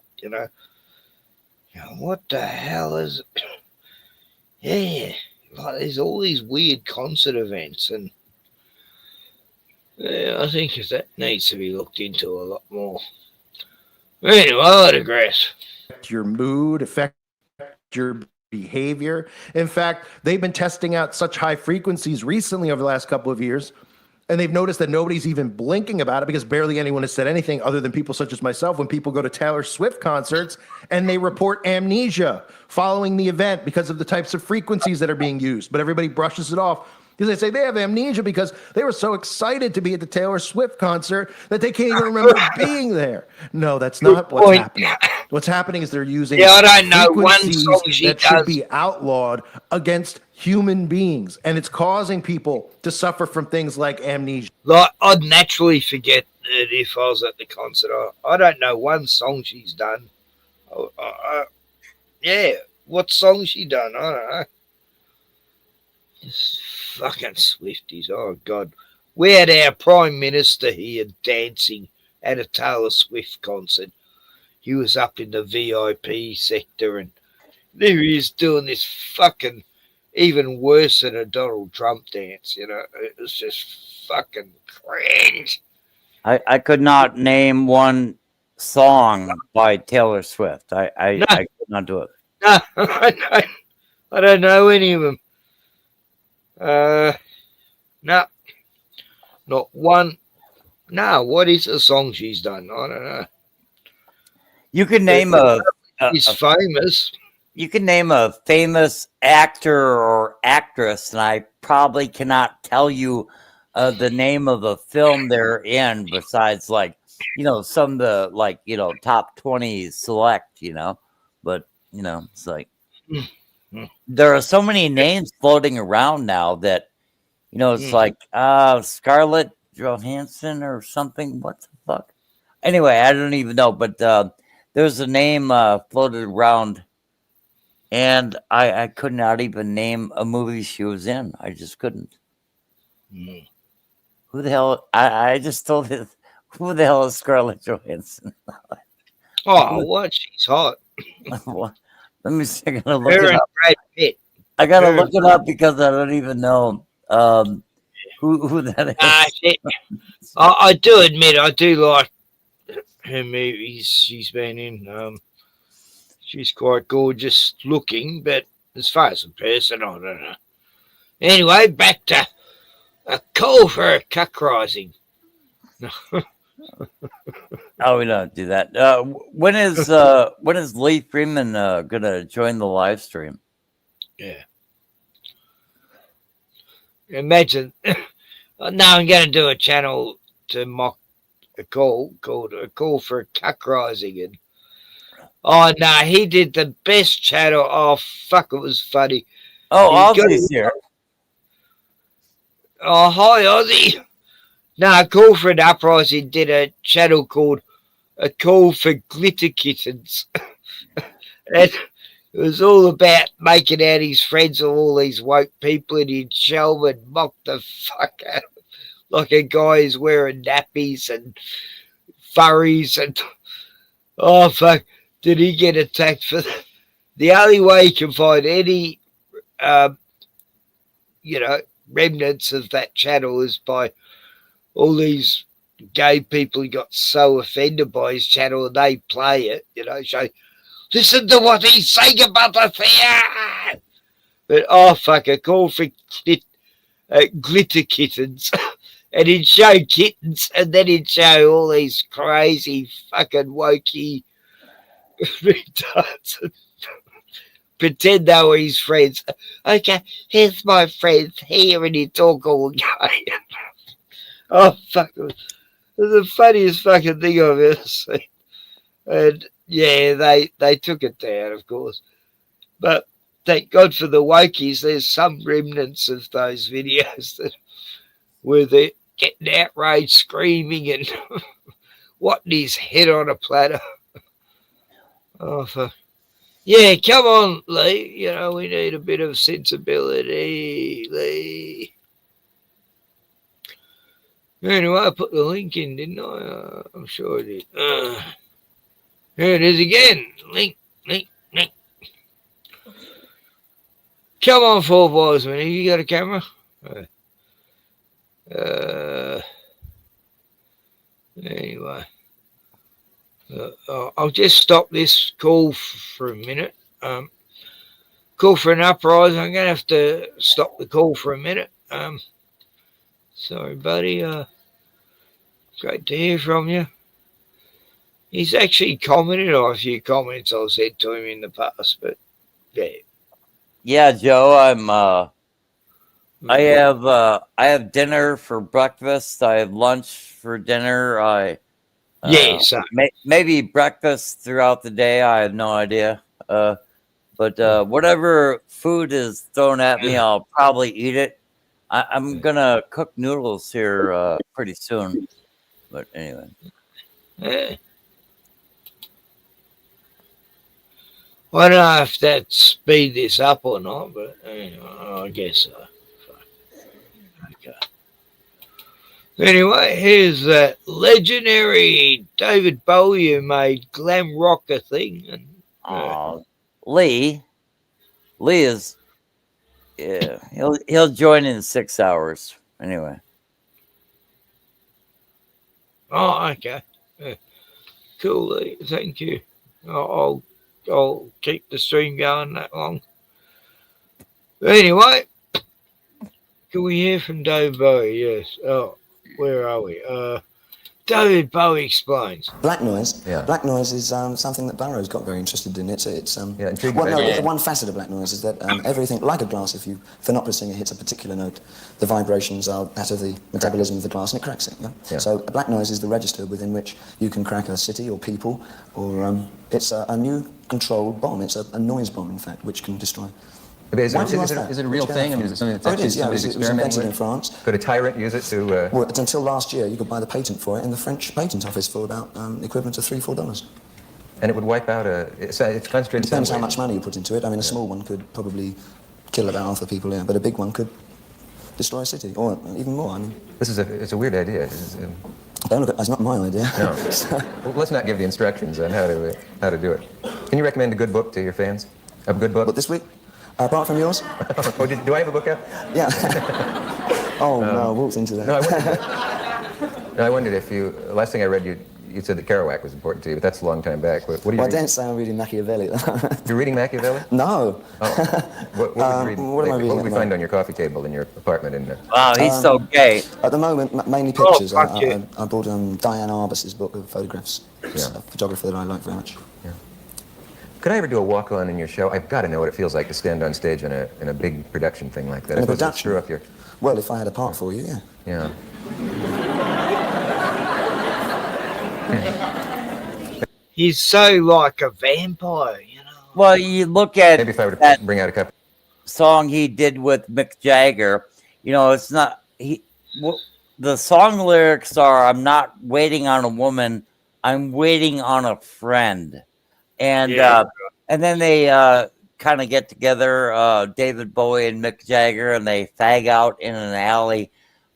What the hell is it? Yeah, like there's all these weird concert events, and yeah, I think that needs to be looked into a lot more. Anyway, I digress. Your mood, affect your behavior. In fact, they've been testing out such high frequencies recently over the last couple of years, and they've noticed that nobody's even blinking about it because barely anyone has said anything other than people such as myself when people go to Taylor Swift concerts and they report amnesia following the event because of the types of frequencies that are being used. But everybody brushes it off because they say they have amnesia because they were so excited to be at the Taylor Swift concert that they can't even remember being there. No, that's not what's happening. What's happening is they're using I don't know one song that should be outlawed against human beings, and it's causing people to suffer from things like amnesia. Like, I'd naturally forget it if I was at the concert. I don't know one song she's done. Yeah, what song she done? I don't know. Just fucking Swifties. Oh, God. We had our Prime Minister here dancing at a Taylor Swift concert. He was up in the VIP sector, and there he is doing this fucking even worse than a Donald Trump dance. It was just fucking cringe. I could not name one song by Taylor Swift. I could not do it. No, I don't know any of them. No, not one. No, what is the song she's done? I don't know. You can name He's famous. You can name a famous actor or actress, and I probably cannot tell you the name of the film they're in besides some of the top 20 select, but it's like there are so many names floating around now that it's like Scarlett Johansson or something. What the fuck? Anyway, I don't even know, but there's a name floated around, and I could not even name a movie she was in. I just couldn't. Who the hell? I just told you, who the hell is Scarlett Johansson? Oh, what? She's hot. Let me see. I gotta look it up. Brad Pitt. I gotta look it up because I don't even know who that is. I do admit I do like her movies she's been in. She's quite gorgeous looking, but as far as a person, I don't know. Anyway, back to a call for a cuck rising. Oh, we don't do that. When is Lee Freeman gonna join the live stream? Yeah. Imagine. Now I'm going to do a channel to mock a call called A Call for a Cuck Rising. And oh no, he did the best channel. Oh fuck, it was funny. Oh, Ozzy's here. Oh, hi Ozzy. No, A Call for an Uprising did a channel called A Call for Glitter Kittens. And it was all about making out his friends with all these woke people, and he'd show them and mock the fuck out of them. Like a guy who's wearing nappies and furries and oh fuck, did he get attacked for that? The only way you can find any remnants of that channel is by all these gay people who got so offended by his channel and they play it, so listen to what he's saying about the fair. But oh fuck, A Call for Glitter Kittens. And he'd show kittens, and then he'd show all these crazy fucking wokey retards. Pretend they were his friends. Okay, here's my friends here, and he'd talk all gay. Oh fuck, it was the funniest fucking thing I've ever seen. And Yeah, they took it down, of course. But thank God for the wokies. There's some remnants of those videos that were there getting outraged, screaming, and wanting his head on a platter. Oh, yeah, come on, Lee. You know, we need a bit of sensibility, Lee. Anyway, I put the link in, didn't I? I'm sure I did. Here it is again. Link. Come on, Four Boys, man. You got a camera? Anyway. I'll just stop this call for a minute. Call for an uprising. I'm going to have to stop the call for a minute. Sorry, buddy. Great to hear from you. He's actually commented on a few comments I said to him in the past, but yeah. Yeah, Joe, I have dinner for breakfast. I have lunch for dinner. Maybe breakfast throughout the day. I have no idea. But whatever food is thrown at me, I'll probably eat it. I'm gonna cook noodles here pretty soon. But anyway. Yeah. I don't know if that speed this up or not, but anyway, I guess so. Okay. Anyway, here's that legendary David Bowie who made glam rock a thing. And, Lee is, yeah, he'll join in 6 hours anyway. Oh, okay. Yeah. Cool, Lee. Thank you. I'll keep the stream going that long. Anyway, can we hear from David Bowie? Yes. Oh, where are we? David Bowie explains. Black noise. Yeah. Black noise is something that Burroughs got very interested in. One facet of black noise is that everything, like a glass, if the opera singer hits a particular note, the vibrations are that of the metabolism of the glass and it cracks it. Yeah? Yeah. So black noise is the register within which you can crack a city or people, or it's a new controlled bomb. It's a noise bomb, in fact, which can destroy. Is it a real thing? I mean, is it something that's actually somebody's experimenting invented with? in France. Could a tyrant use it to... Well, until last year, you could buy the patent for it in the French patent office for about equivalent to $3-4. And it would wipe out it's concentrated... Depends how much money you put into it. I mean, a small one could probably kill about half the people here, but a big one could destroy a city, or even more. I mean, it's a weird idea. Don't look at, that's not my idea. No. Well, let's not give the instructions on how to do it. Can you recommend a good book to your fans? A good book? What, this week? Apart from yours? Do I have a book out? Yeah. No, I walked into that. No, I wondered if last thing I read, you said that Kerouac was important to you, but that's a long time back. What are you I didn't say I'm reading Machiavelli. You're reading Machiavelli? No. Oh. What were you reading? What am I reading? What would we find on your coffee table in your apartment? Wow, he's so gay. At the moment, mainly pictures. I bought Diane Arbus's book of photographs. It's a photographer that I like very much. Yeah. Could I ever do a walk-on in your show? I've got to know what it feels like to stand on stage in a big production thing like that. In a production? Screw up your... Well, if I had a part for you, yeah. Yeah. He's so like a vampire, you know. Well, you look at maybe if I were to bring out a couple song he did with Mick Jagger. You know, it's not the song lyrics are, "I'm not waiting on a woman, I'm waiting on a friend," and then they kind of get together, David Bowie and Mick Jagger, and they fag out in an alley.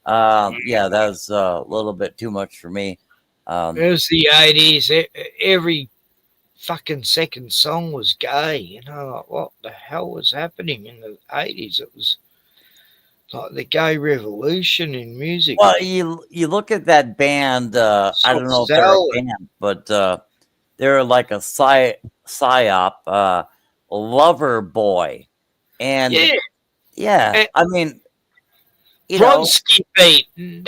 Yeah, that was a little bit too much for me. It was the 80s. Every fucking second song was gay. You know, like, what the hell was happening in the 80s? It was like the gay revolution in music. Well, you look at that band. I don't know if they're a band, but they're like a psyop, Lover Boy, and yeah, I mean, Bronski Beat and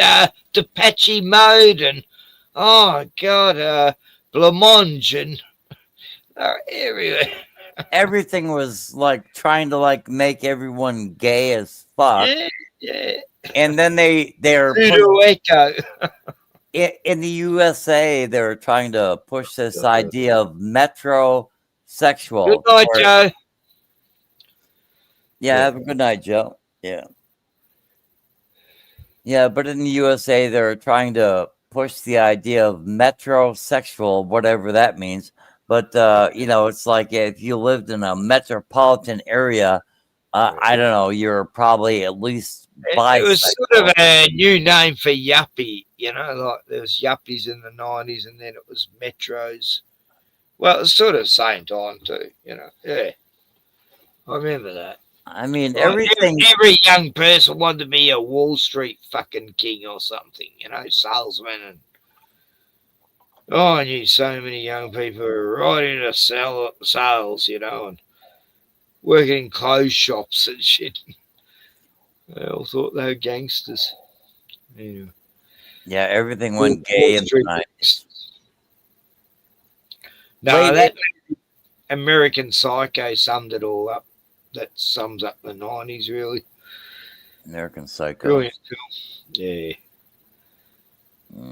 Depeche Mode and oh god, Blancmange and everywhere. Everything was like trying to like make everyone gay as fuck. Yeah. And then they're Echo. in the USA, they're trying to push this idea of metrosexual. Good night, Joe. Yeah, have a good night, Joe. Yeah. Yeah, but in the USA, they're trying to push the idea of metrosexual, whatever that means. But, it's like if you lived in a metropolitan area, I don't know, you're probably at least bisexual. It was sort of a new name for yuppie, like there was yuppies in the 90s and then it was metros. Well, it's sort of the same time too, Yeah, I remember that. I mean, Like everything. Every young person wanted to be a Wall Street fucking king or something, salesman. And I knew so many young people who were right into sales, and working in clothes shops and shit. They all thought they were gangsters. Anyway. Yeah, everything went gay in the 90s. No, that American Psycho summed it all up. That sums up the 90s, really. American Psycho. Brilliant film. Yeah.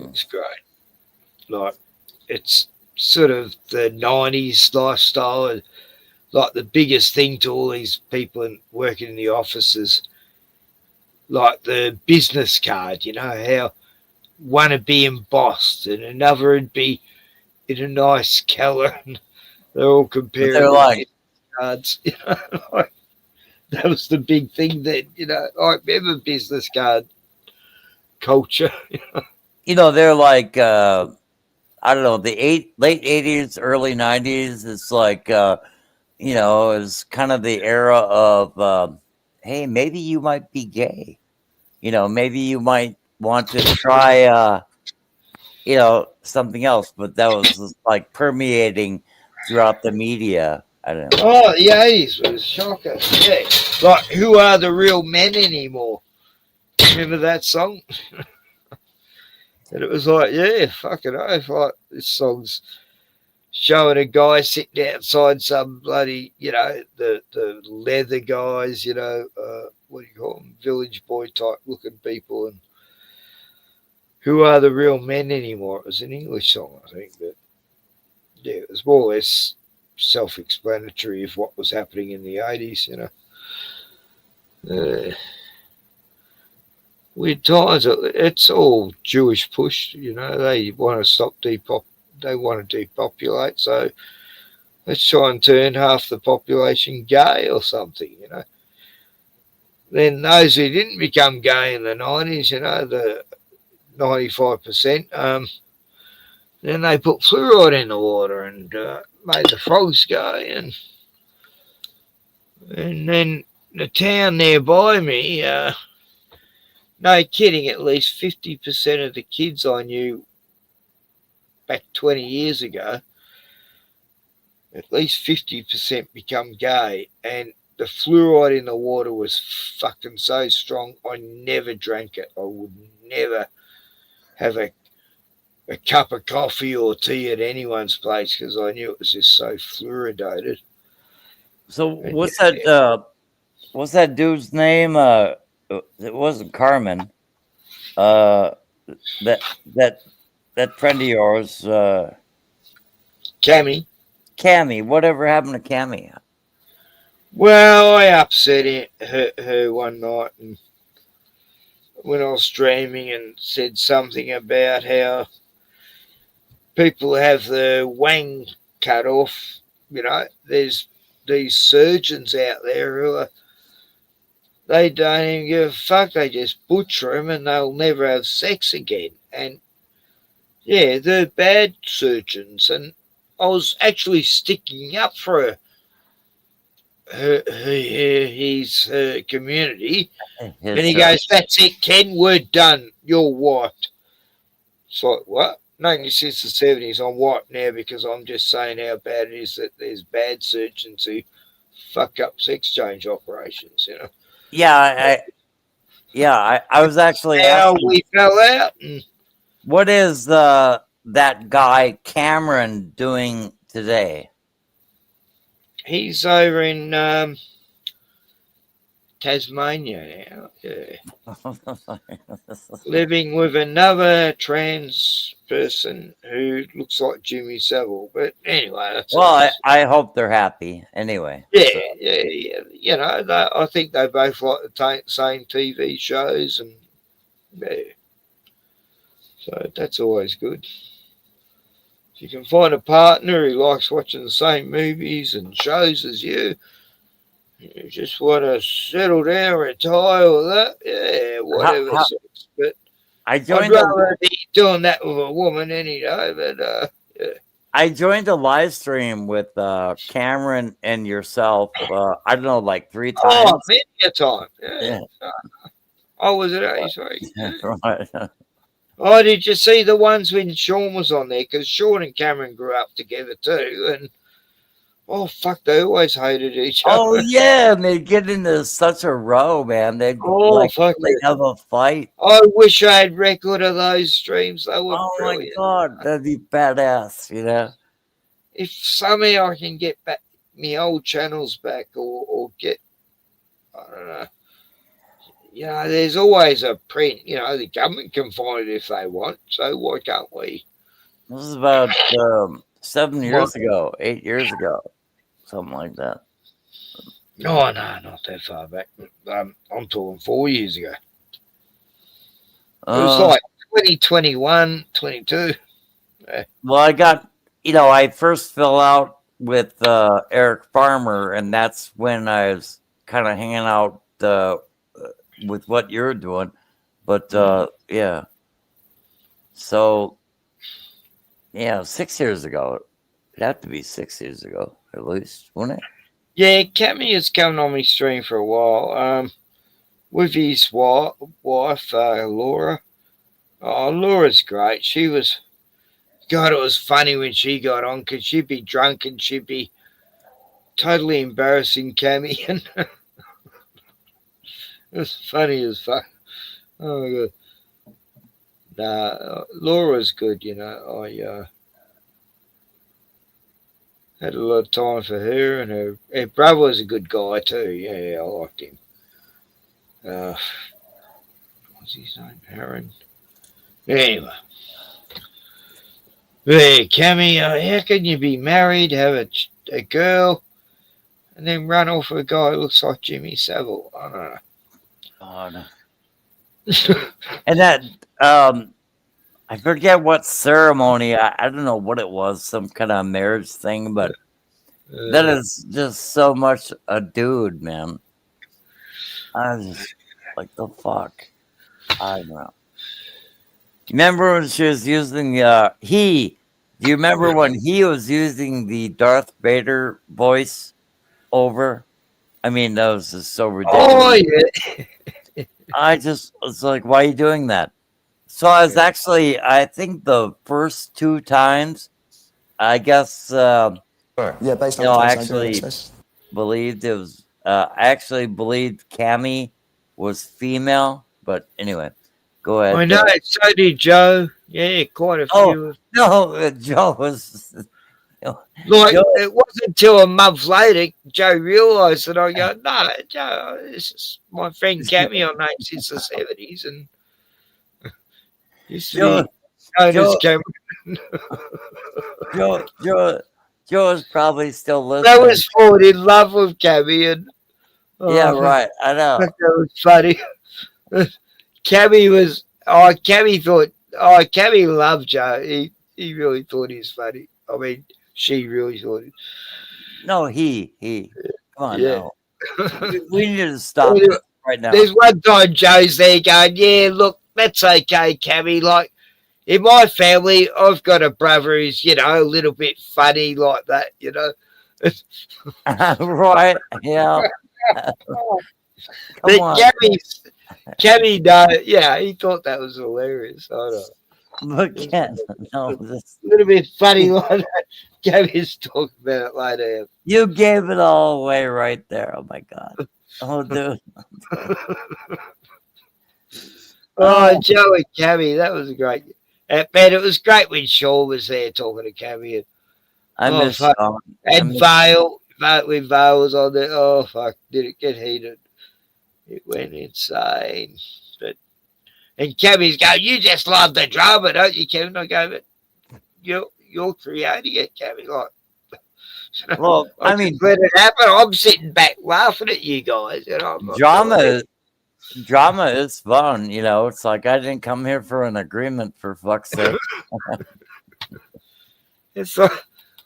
It's great. Like, it's sort of the 90s lifestyle. And like, the biggest thing to all these people working in the offices, like the business card, how one would be embossed and another would be in a nice color. And they're all comparing. They're like cards, that was the big thing then, I remember business card culture. They're like, I don't know, the late 80s, early 90s. It's like, it's kind of the era of, hey, maybe you might be gay. Maybe you might want to try, something else. But that was just like permeating throughout the media. I don't know. Oh, the 80s was shocking. Yeah. Like, who are the real men anymore? Remember that song? And it was like, yeah, fucking oath. Like, this song's showing a guy sitting outside some bloody, the leather guys, what do you call them? Village boy type looking people. And who are the real men anymore? It was an English song, I think. But yeah, it was more or less self-explanatory of what was happening in the 80s, weird times. It's all Jewish push, they want to stop they want to depopulate, so let's try and turn half the population gay or something, Then those who didn't become gay in the 90s, the 95%, then they put fluoride in the water and made the frogs gay, and then the town nearby me, no kidding, at least 50% of the kids I knew back 20 years ago, at least 50% become gay, and the fluoride in the water was fucking so strong, I never drank it. I would never have a cup of coffee or tea at anyone's place because I knew it was just so fluoridated. So what's that dude's name? It wasn't Carmen. That friend of yours, Cammy. Whatever happened to Cammy? Well, I upset her one night, and when I was streaming, and said something about how people have the wang cut off. There's these surgeons out there who they don't even give a fuck. They just butcher them and they'll never have sex again. And yeah, they're bad surgeons. And I was actually sticking up for his community. And he goes, "That's it, Ken, we're done. You're white." It's like, what? Known you since the 70s. I'm white now because I'm just saying how bad it is that there's bad surgeons who fuck up sex change operations, Yeah, I was actually how asking, we fell out. what is that guy Cameron doing today? He's over in Tasmania now. Yeah. Living with another trans person who looks like Jimmy Savile. But anyway, that's Well, I hope they're happy anyway. yeah, so. yeah. You know, I think they both like the same TV shows, and yeah. So that's always good. If you can find a partner who likes watching the same movies and shows as you just want to settle down, retire, or that, yeah, whatever. But I'd rather be doing that with a woman any day. But yeah. I joined a live stream with Cameron and yourself. I don't know, like 3 times. Oh, many a time. Yeah. I was at age, right? Right. Oh, did you see the ones when Sean was on there? Because Sean and Cameron grew up together too, and oh fuck, they always hated each other. Oh yeah, and they get into such a row, man. They have a fight. I wish I had record of those streams. They were brilliant. My god, that'd be badass, you know. If somehow I can get back my old channels back, or get, I don't know. You know, there's always a print. You know, the government can find it if they want. So why can't we? This is about 7 years ago, 8 years ago, something like that. No, not that far back. I'm talking 4 years ago. It was like 2021, 22. Well, I got, I first fell out with Eric Farmer, and that's when I was kind of hanging out with what you're doing. But yeah. So, yeah, 6 years ago. It'd have to be 6 years ago, at least, wouldn't it? Yeah, Cammy has come on my stream for a while. With his wife, Laura. Oh, Laura's great. She was, God, it was funny when she got on, because she'd be drunk and she'd be totally embarrassing Cammy. And it was funny as fuck. Oh, my God. Nah, Laura's good, I had a lot of time for her, and her brother was a good guy too. Yeah, I liked him. What's his name? Aaron. Anyway. Hey, Cammy, how can you be married, have a girl, and then run off with a guy who looks like Jimmy Savile? I don't know. Oh, no. And that, I forget what ceremony, I don't know what it was, some kind of marriage thing, but that is just so much a dude, man. I was just like, the fuck? I don't know. Remember when she was using, do you remember when he was using the Darth Vader voice over? I mean, that was just so ridiculous. Oh, yeah. I just was like, why are you doing that? So I was actually, I think the first 2 times, I guess, yeah, based on I actually believed it was, I actually believed Cammy was female, but anyway, go ahead. I know, so did Joe. Yeah, quite a few. No, Joe was... Like, it wasn't until a month later Joe realised that. I go, no, Joe, this is my friend Cammy I've known since the 70s, and Joe is probably still listening. I was falling in love with Cammy, and yeah, right. I know. That was funny. Cammy loved Joe. He really thought he was funny. I mean, she really thought it. No, he. Come on, yeah. No. We need to stop right now. There's one time Joe's there going, yeah, look, that's okay, Cammy. Like, in my family, I've got a brother who's, a little bit funny like that, Right, yeah. But Cammy, yeah, he thought that was hilarious. I don't know. Look at no, this a little bit funny like that. Gammy's talking about it later. You gave it all away right there. Oh my God. Oh, dude. Joe and Cammy, that was great. Man, it was great when Shaw was there talking to Cammy. I miss Shaw. And Vale, when Vale was on there. Oh, fuck, did it get heated? It went insane. And Kevin's going, you just love the drama, don't you, Kevin? I go, but you're creating it, Kevin. Like, well, I mean, let it happen. I'm sitting back laughing at you guys. Drama is fun, you know. It's like I didn't come here for an agreement, for fuck's sake. It's like,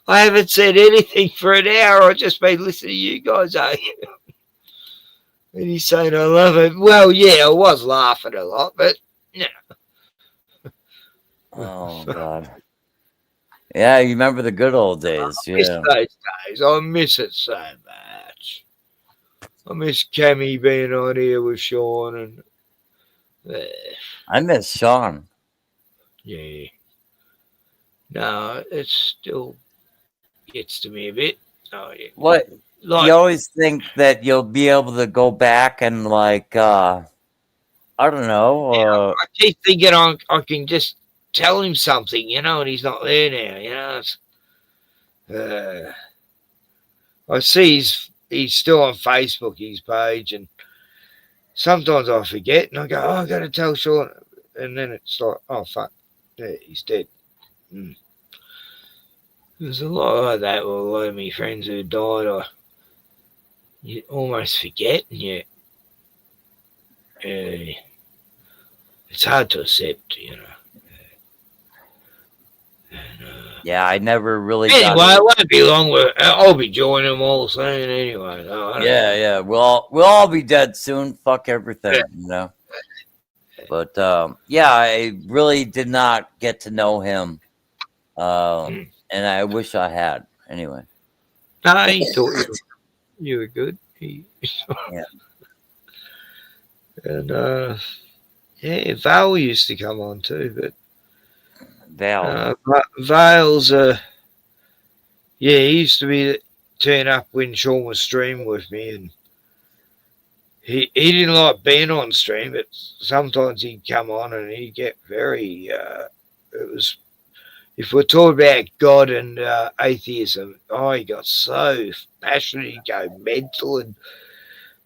I haven't said anything for an hour. I've just been listening to you guys. And he's saying, I love it. Well, yeah, I was laughing a lot, but, Oh, God. Yeah, you remember the good old days. I miss Yeah. those days. I miss it so much. I miss Cammy being on here with Sean. And I miss Sean. Yeah. No, it still gets to me a bit. Oh, yeah. What? You always think that you'll be able to go back and, like, I don't know. I keep thinking I can just tell him something, and he's not there now, I see he's still on Facebook, his page, and sometimes I forget, and I go, I got to tell Sean, and then it's like, oh, fuck, yeah, he's dead. There's a lot like that with a lot of my friends who died. You almost forget, and it's hard to accept, Yeah, I never really. Anyway, it won't be long. I'll be joining them all soon anyway. Yeah. We'll all be dead soon. Fuck everything, But yeah, I really did not get to know him, and I wish I had. Anyway. No, he thought you were good. Yeah. And Val used to come on too, but Vale's he used to turn up when Sean was streaming with me, and he didn't like being on stream, but sometimes he'd come on and he'd get very it was, if we're talking about God and atheism, he got so passionate, he'd go mental and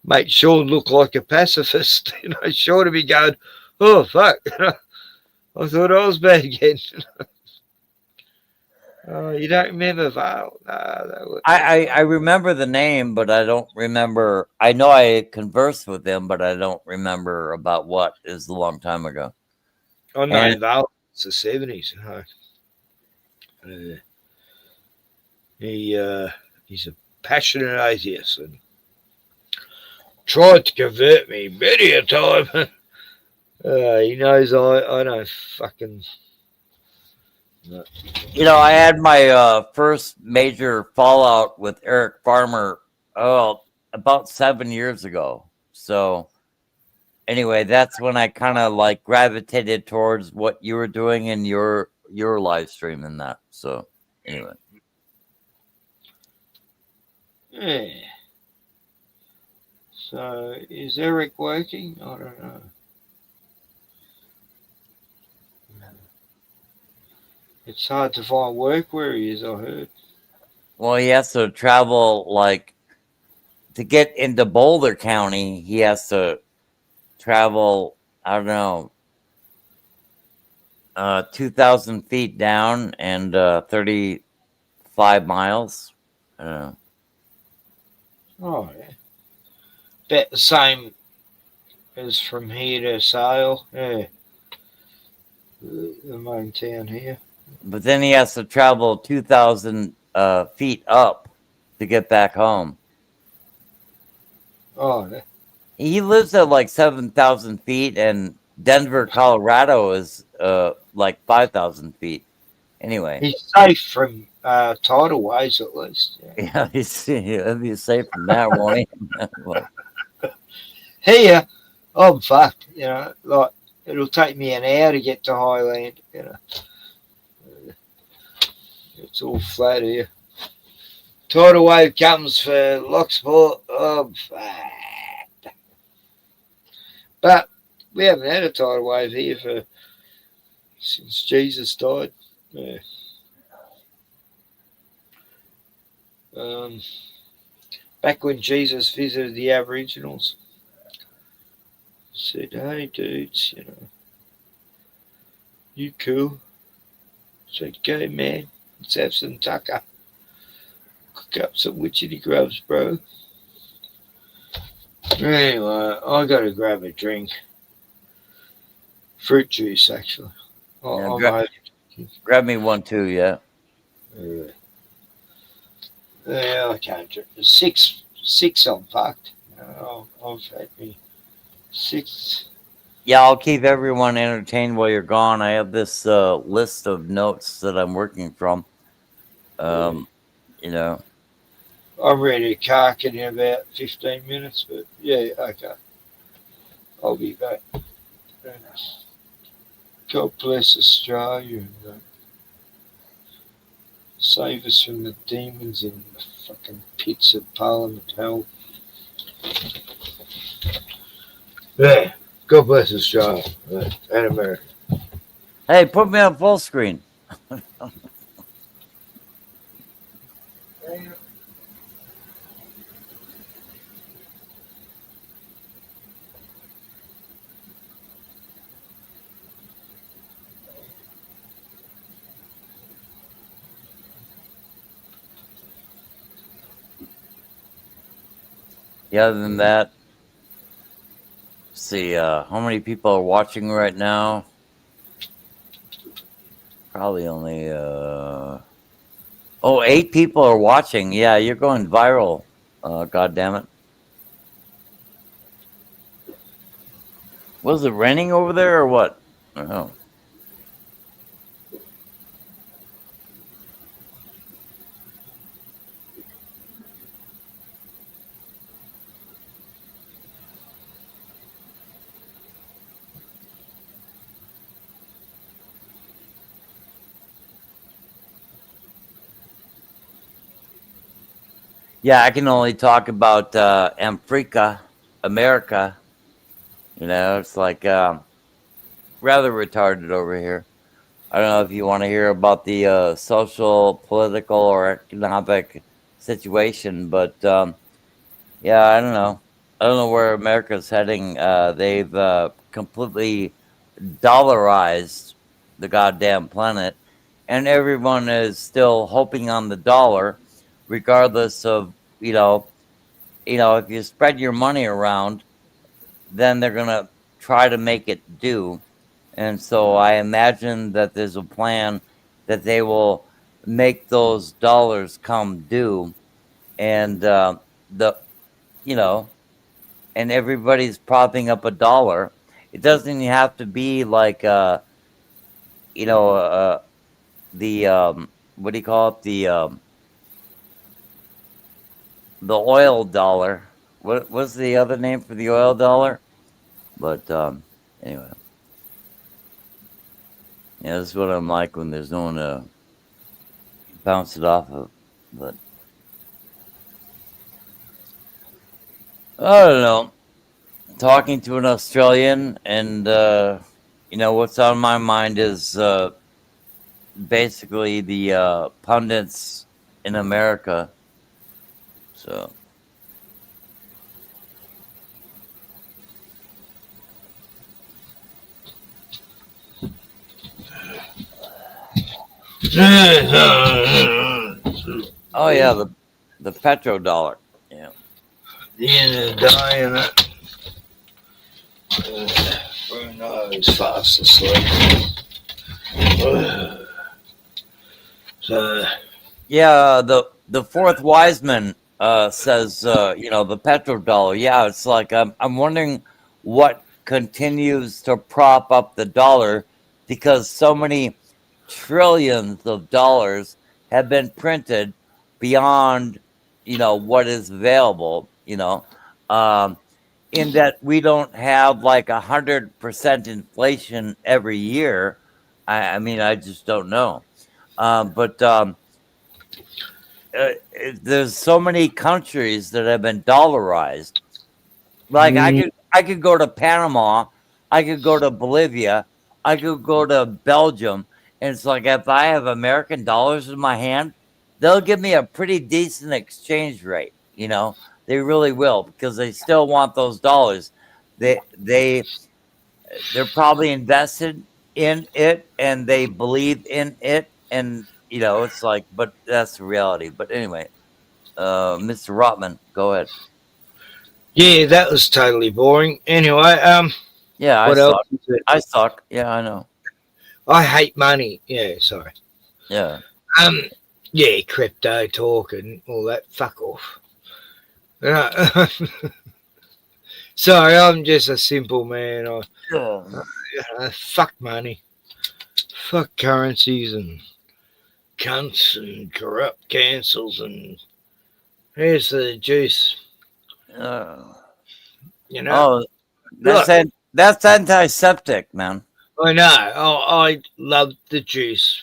make Sean look like a pacifist. Sean would be going, oh fuck, I thought I was bad again. You don't remember Val? No, I remember the name, but I don't remember. I know I conversed with him, but I don't remember about what. Is a long time ago. I know Val. It's the 70s. He's a passionate atheist and tried to convert me many a time. He knows I don't fucking. No. I had my first major fallout with Eric Farmer about 7 years ago. So anyway, that's when I kind of like gravitated towards what you were doing in your live stream and that. So anyway. Yeah. So is Eric working? I don't know. It's hard to find work where he is, I heard. Well, he has to travel, like, to get into Boulder County, he has to travel, I don't know, 2,000 feet down and 35 miles. I don't know. Oh, yeah. Bet the same as from here to Sale. Yeah. The main town here. But then he has to travel 2,000 feet up to get back home. Oh, yeah. He lives at like 7,000 feet, and Denver, Colorado is like 5,000 feet. Anyway, he's safe from tidal waves at least. Yeah, he'll be safe from that, won't he? Well, here, I'm fucked. Like it'll take me an hour to get to Highland. It's all flat here. Tidal wave comes for Locksport. I'm fucked. But we haven't had a tidal wave here since Jesus died. Yeah. Back when Jesus visited the Aboriginals. said, hey dudes, you know, you cool? Said, go man, let's have some tucker. Cook up some witchetty grubs, bro. Anyway, I gotta grab a drink. Fruit juice, actually. Grab me one too, yeah. Yeah, I can't drink. Six I'm fucked. I've had me 6. Yeah, I'll keep everyone entertained while you're gone. I have this list of notes that I'm working from. You know. I'm ready to cark in about 15 minutes, but yeah, okay. I'll be back. God bless Australia and save us from the demons in the fucking pits of Parliament Hell. Yeah, God bless Australia and America. Hey, put me on full screen. Yeah, other than that, see how many people are watching right now. Probably only 8 people are watching. Yeah, you're going viral. God damn it. Was it raining over there or what? Oh. Yeah, I can only talk about Africa, America. You know, it's like rather retarded over here. I don't know if you want to hear about the social, political, or economic situation, but yeah, I don't know. I don't know where America's heading. They've completely dollarized the goddamn planet, and everyone is still hoping on the dollar, regardless of if you spread your money around, then they're gonna try to make it do. And so I imagine that there's a plan that they will make those dollars come due, and you know, and everybody's propping up a dollar. It doesn't even have to be like the what do you call it, the oil dollar. What was the other name for the oil dollar? But anyway, yeah, this is what I'm like when there's no one to bounce it off of. But I don't know. Talking to an Australian, and what's on my mind is basically the pundits in America. So. Oh yeah, the petrodollar. Yeah. The end of the day, and that. Bruno's fast asleep. So. Yeah, the fourth Wiseman says the petrodollar. Yeah, it's like I'm wondering what continues to prop up the dollar, because so many trillions of dollars have been printed beyond what is available, in that we don't have like 100% inflation every year. I mean, I just don't know. But there's so many countries that have been dollarized. Like I could go to Panama, I could go to Bolivia, I could go to Belgium, and it's like if I have American dollars in my hand, they'll give me a pretty decent exchange rate. They really will, because they still want those dollars. they're probably invested in it and they believe in it, and it's like, but that's the reality. But anyway, Mr. Rotman, go ahead. Yeah, that was totally boring. Anyway, Yeah, what else? I suck. Yeah, I know. I hate money. Yeah, sorry. Yeah. Yeah, crypto talk and all that. Fuck off. Sorry, I'm just a simple man. Fuck money. Fuck currencies and cunts and corrupt cancels and here's the juice. Oh, that's antiseptic, man. I know. I love the juice.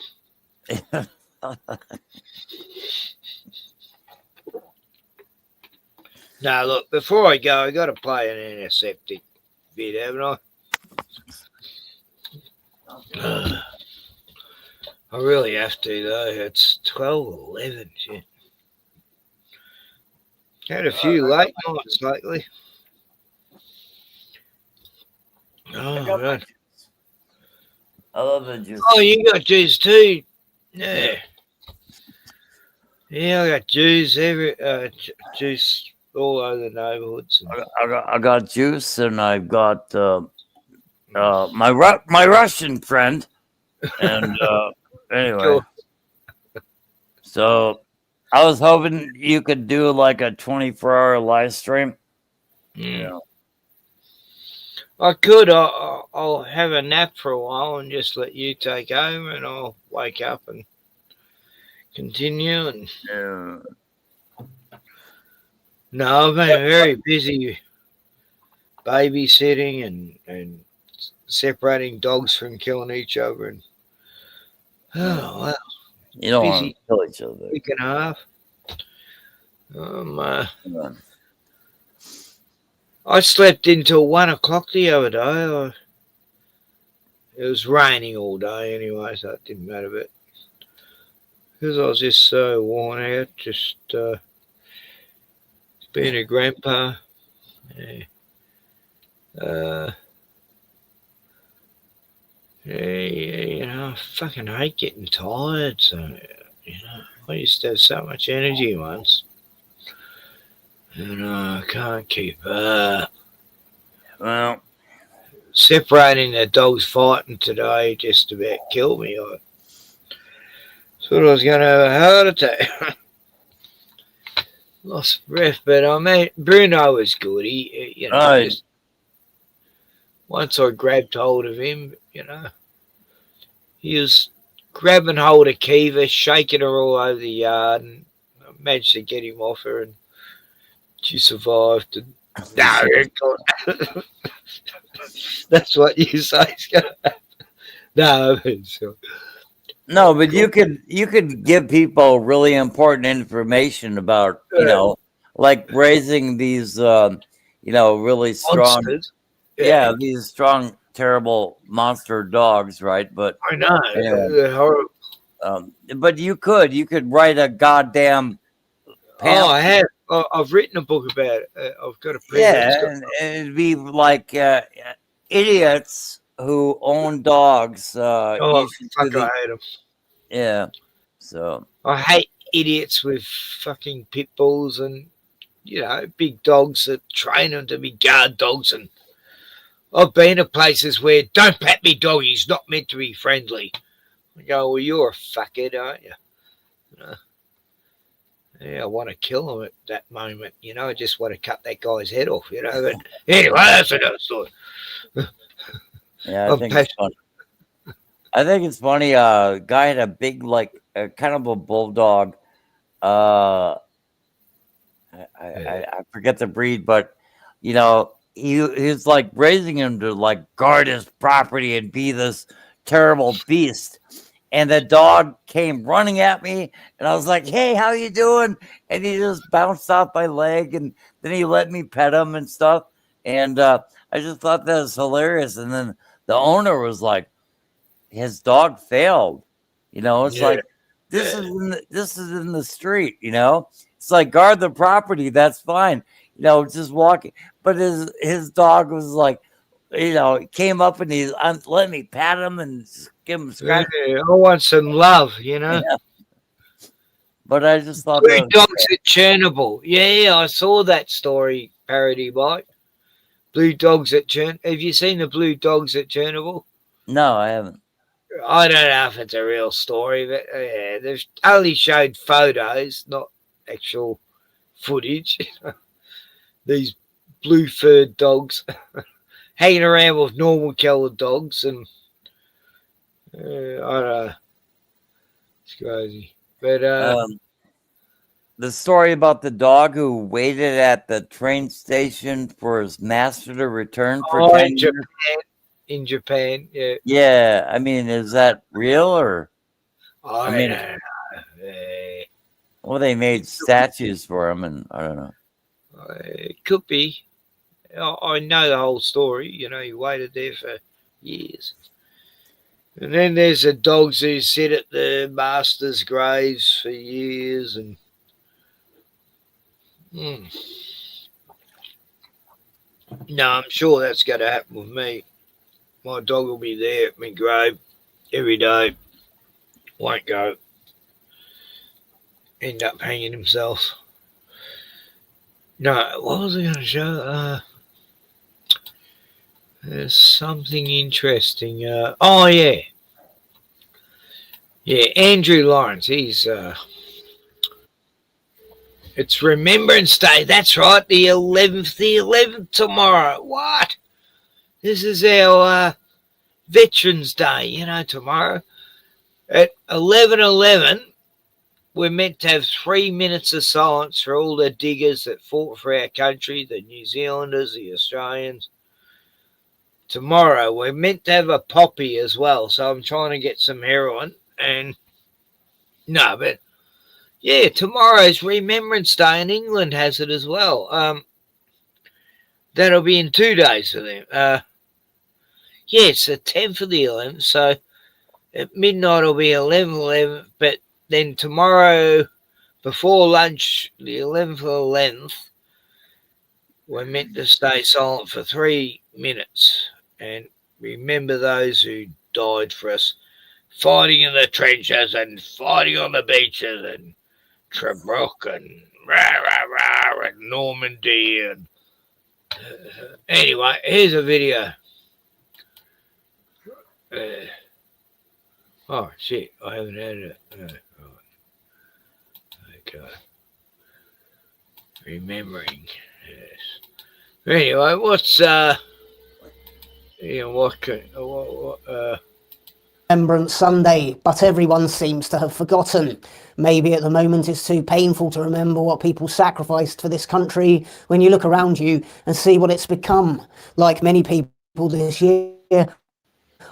Now, look, before I go, I got to play an antiseptic bit, haven't I? I really have to, though. It's 12:11, shit. Had a few late nights lately. Oh, God. I love the juice. Oh, you got juice too? Yeah. Yeah, I got juice juice all over the neighborhoods. I got juice, and I've got my Russian friend, and anyway. Cool. So I was hoping you could do like a 24-hour live stream. Yeah. I could. I'll have a nap for a while and just let you take over, and I'll wake up and continue. And no, I've been very busy babysitting and separating dogs from killing each other. And well, you don't busy want to kill each other. Week and a half. I slept until 1 o'clock the other day. It was raining all day anyway, so it didn't matter. But because I was just so worn out, just being a grandpa. Yeah. I fucking hate getting tired. So, I used to have so much energy once. And I can't keep up. Well, separating the dogs fighting today just about killed me. I thought I was going to have a heart attack. Lost breath, but I mean, Bruno was good. He just, once I grabbed hold of him, he was grabbing hold of Kiva, shaking her all over the yard, and I managed to get him off her, and she survived. And that's what you say. No, no, but you could give people really important information about like raising these really strong monsters. Yeah, these strong, terrible monster dogs, right? But I know. They're horrible. But you could write a goddamn pamphlet. I have. I've written a book about it. I've got a print. And it'd be like idiots who own dogs. I hate them. Yeah. So I hate idiots with fucking pit bulls and big dogs that train them to be guard dogs. And I've been to places where don't pat me dog. He's not meant to be friendly. I go, well, you're a fuckhead, aren't you? Yeah, I want to kill him at that moment. I just want to cut that guy's head off. But anyway, that's another story. Yeah, I think it's funny. I think it's funny. Guy had a big, kind of a bulldog. I forget the breed, but he was like raising him to like guard his property and be this terrible beast. And the dog came running at me, and I was like, "Hey, how you doing?" And he just bounced off my leg, and then he let me pet him and stuff. And I just thought that was hilarious. And then the owner was like, "His dog failed." It's like this is in the street. It's like guard the property. That's fine. just walking. But his dog was like, came up and he let me pat him and give him a scratch. Yeah, I want some love, Yeah. But I just thought Blue Dogs at Chernobyl. Yeah, I saw that story parody, Mike. Blue Dogs at Chernobyl. Have you seen the Blue Dogs at Chernobyl? No, I haven't. I don't know if it's a real story, but they've only showed photos, not actual footage. These blue-furred dogs hanging around with normal-coloured dogs, and I don't know. It's crazy. But the story about the dog who waited at the train station for his master to return for 10 years. In Japan, yeah. Yeah, I mean, is that real or? I mean, don't know. Well, they made statues for him, and I don't know. It could be. I know the whole story. He waited there for years. And then there's the dogs who sit at the master's graves for years, and no, I'm sure that's going to happen with me. My dog will be there at my grave every day. Won't go. End up hanging himself. No, what was I going to show? There's something interesting. Oh, yeah. Yeah, Andrew Lawrence. He's... It's Remembrance Day. That's right, the 11th. The 11th tomorrow. What? This is our Veterans Day, tomorrow. At 11:11, we're meant to have 3 minutes of silence for all the diggers that fought for our country, the New Zealanders, the Australians. Tomorrow, we're meant to have a poppy as well, so I'm trying to get some heroin. And no, but yeah, tomorrow's Remembrance Day, and England has it as well. That'll be in 2 days for them. Yeah, it's the 10th of the 11th, so at midnight it'll be 11:11, but then tomorrow before lunch, the 11th of the 11th, we're meant to stay silent for 3 minutes and remember those who died for us, fighting in the trenches and fighting on the beaches and Tobruk and and Normandy. And anyway, here's a video. Oh shit! I haven't had it. Okay. Remembering. Yes. Anyway, what's Remembrance Sunday, but everyone seems to have forgotten. Maybe at the moment it's too painful to remember what people sacrificed for this country when you look around you and see what it's become. Like many people this year,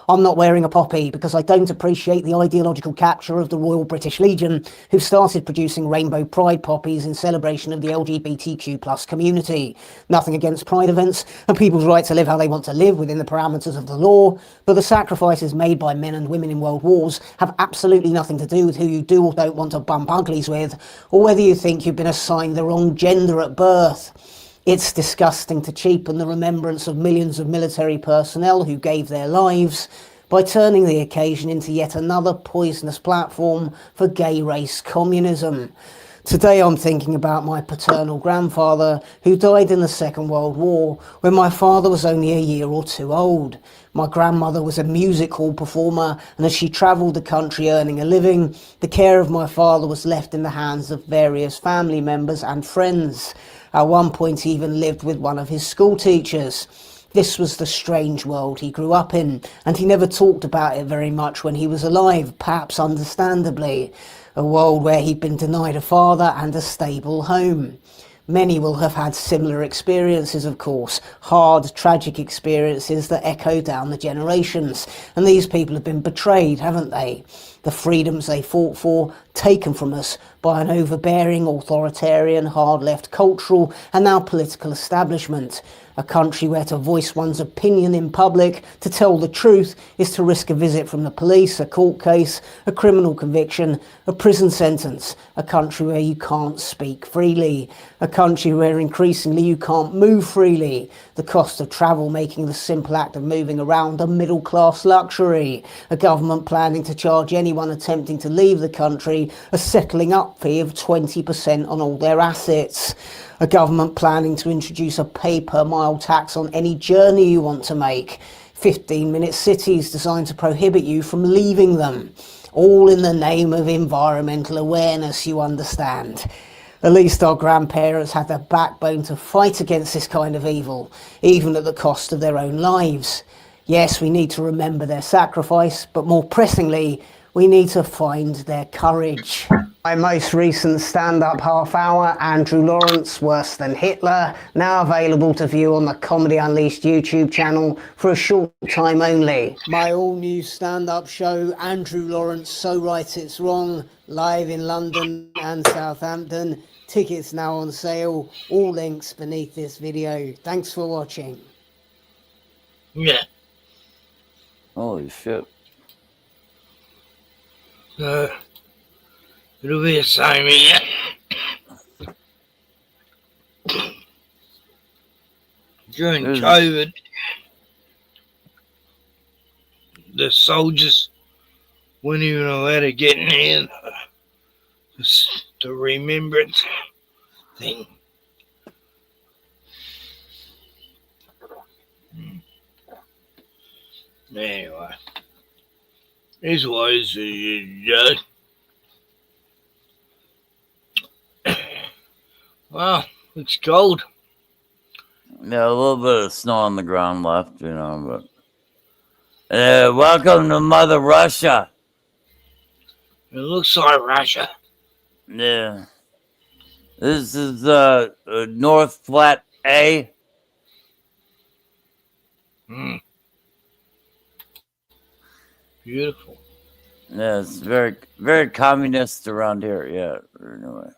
I'm not wearing a poppy because I don't appreciate the ideological capture of the Royal British Legion, who started producing rainbow pride poppies in celebration of the LGBTQ+ community. Nothing against pride events and people's right to live how they want to live within the parameters of the law, but the sacrifices made by men and women in world wars have absolutely nothing to do with who you do or don't want to bump uglies with, or whether you think you've been assigned the wrong gender at birth. It's disgusting to cheapen the remembrance of millions of military personnel who gave their lives by turning the occasion into yet another poisonous platform for gay race communism. Today I'm thinking about my paternal grandfather, who died in the Second World War when my father was only a year or two old. My grandmother was a music hall performer, and as she travelled the country earning a living, the care of my father was left in the hands of various family members and friends. At one point he even lived with one of his school teachers. This was the strange world he grew up in, and he never talked about it very much when he was alive, perhaps understandably. A world where he'd been denied a father and a stable home. Many will have had similar experiences, of course, hard, tragic experiences that echo down the generations. And these people have been betrayed, haven't they? The freedoms they fought for, taken from us by an overbearing, authoritarian, hard-left cultural and now political establishment. A country where to voice one's opinion in public, to tell the truth, is to risk a visit from the police, a court case, a criminal conviction, a prison sentence. A country where you can't speak freely. A country where increasingly you can't move freely. The cost of travel making the simple act of moving around a middle-class luxury. A government planning to charge anyone attempting to leave the country a settling up fee of 20% on all their assets. A government planning to introduce a pay-per-mile tax on any journey you want to make. 15-minute cities designed to prohibit you from leaving them. All in the name of environmental awareness, you understand. At least our grandparents had the backbone to fight against this kind of evil, even at the cost of their own lives. Yes, we need to remember their sacrifice, but more pressingly, we need to find their courage. My most recent stand-up half hour, Andrew Lawrence, Worse Than Hitler, now available to view on the Comedy Unleashed YouTube channel for a short time only. My all-new stand-up show, Andrew Lawrence, So Right It's Wrong, live in London and Southampton. Tickets now on sale, all links beneath this video. Thanks for watching. Yeah. Holy shit. It'll be a sign here. During COVID, the soldiers weren't even allowed to get in here. Just the remembrance thing. Anyway, this was well, it's cold. Yeah, a little bit of snow on the ground left, you know, but welcome to Mother Russia. It looks like Russia. Yeah. This is North Flat A. Beautiful. Yeah, it's very, very communist around here. Yeah, anyway.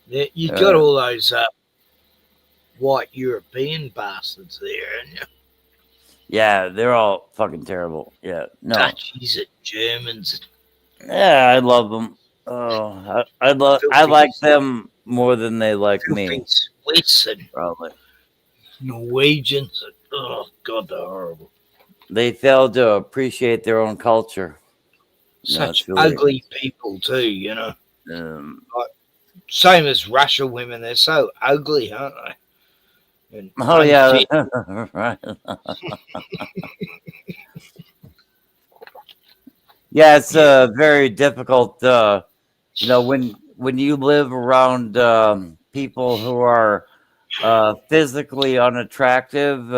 You got all those white European bastards there, haven't you? Yeah, they're all fucking terrible. Yeah, no. Dutchies and Germans. Yeah, I love them. Oh, I like them more than they like me. Swiss and probably Norwegians. Oh God, they're horrible. They fail to appreciate their own culture. Such ugly people too, you know. Like, same as Russia women, they're so ugly, aren't they? And oh yeah, right. Yeah, it's very difficult. You know, when you live around people who are physically unattractive,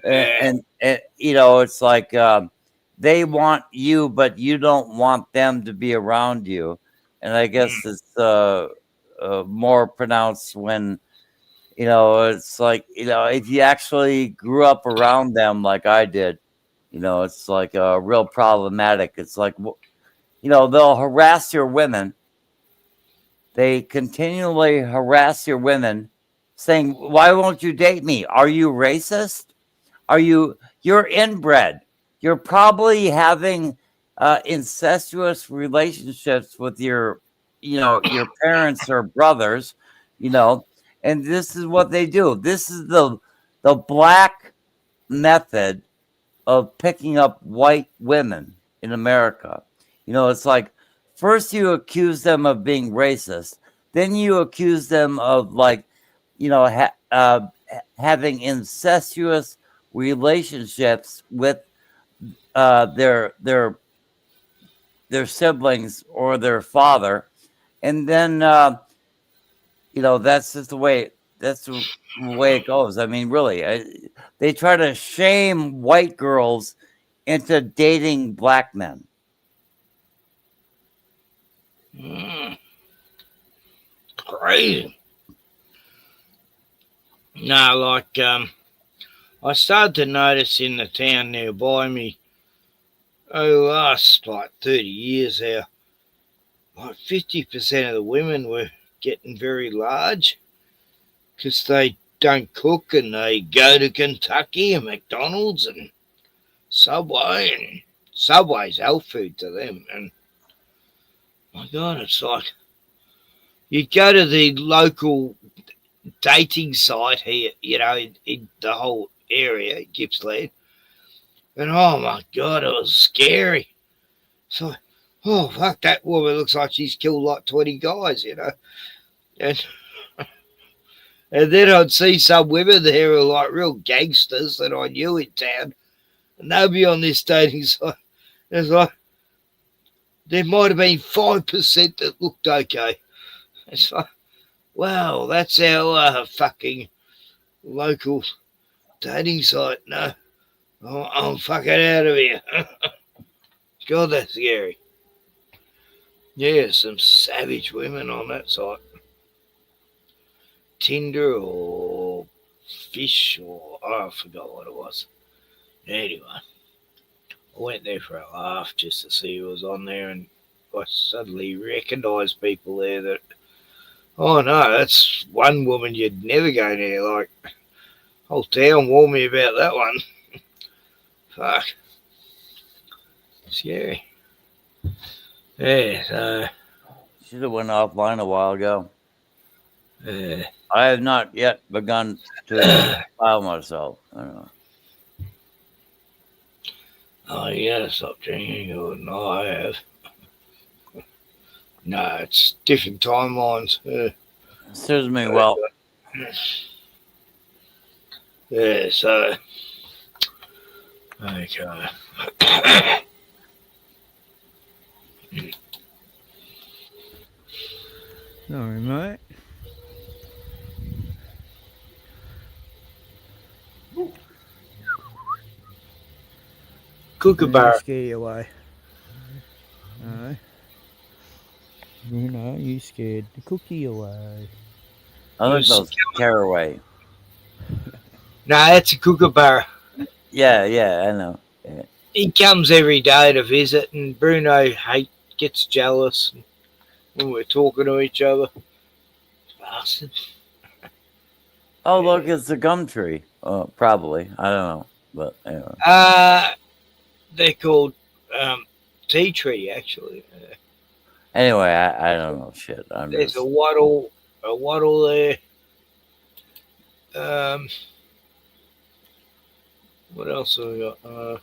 and you know, it's like they want you, but you don't want them to be around you. And I guess it's more pronounced when, you know, it's like, you know, if you actually grew up around them like I did, you know, it's like real problematic. It's like, you know, they'll harass your women. They continually harass your women saying, why won't you date me? Are you racist? You're inbred. You're probably having incestuous relationships with your, you know, your parents or brothers, you know, and this is what they do. This is the black method of picking up white women in America. You know, it's like first you accuse them of being racist, then you accuse them of, like, you know, having incestuous relationships with their siblings or their father, and then you know, that's just the way it goes. I mean, really, they try to shame white girls into dating black men. Crazy. No, like I started to notice in the town nearby me, last like 30 years, how like 50% of the women were getting very large because they don't cook and they go to Kentucky and McDonald's and Subway, and Subway's health food to them. And my God, it's like you go to the local dating site here, in the whole area, Gippsland, and oh my God, it was scary. So, oh fuck, that woman looks like she's killed like 20 guys, and and then I'd see some women there who are like real gangsters that I knew in town, and they'd be on this dating site. It's like there might have been 5% that looked okay. It's like, wow, that's our fucking local dating site. No, I'm fucking out of here. God, that's scary. Yeah, some savage women on that site. Tinder or Fish or I forgot what it was. Anyway, I went there for a laugh just to see who was on there, and I suddenly recognised people there that, oh no, that's one woman you'd never go near. Like, whole town warned me about that one. Fuck. Scary. Yeah, so. Should have went offline a while ago. Yeah. I have not yet begun to file myself. I don't know. Oh, you gotta stop drinking. Oh, no, I have. No, it's different timelines. Serves me well. Yeah, so. Okay. Sorry, mate. Kookaburra. Scare you away. No. You scared the cookie away. I think those caraway. Nah, that's a kookaburra. Yeah, I know. Yeah. He comes every day to visit, and Bruno gets jealous when we're talking to each other. Bastard. Oh, look, it's a gum tree. Probably. I don't know. But anyway. They're called tea tree, actually. Anyway, I don't know shit. There's a wattle there. What else have we got?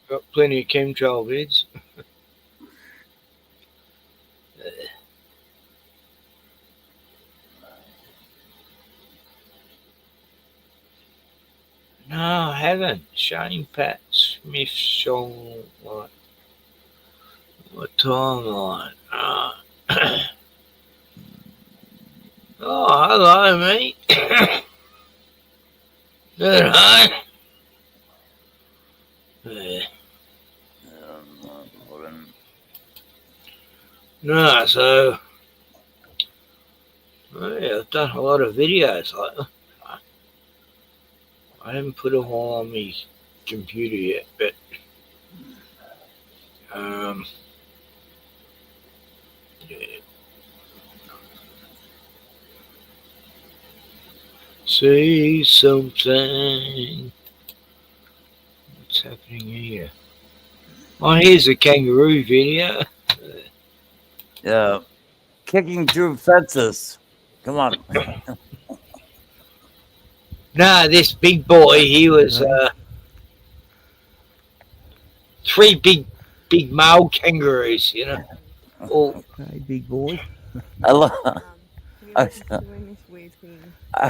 Got plenty of chemtrail vids. No, I haven't. Shane Pat Smith song, like, what timeline? Oh, hello, mate. Good, huh? Yeah. No, so yeah, I've done a lot of videos lately. I haven't put them all on my computer yet, but yeah. See something. What's happening here? Oh, here's a kangaroo video. Yeah, kicking through fences. Come on. Nah, this big boy, he was three big male kangaroos, Oh, hey, big boy. I love. I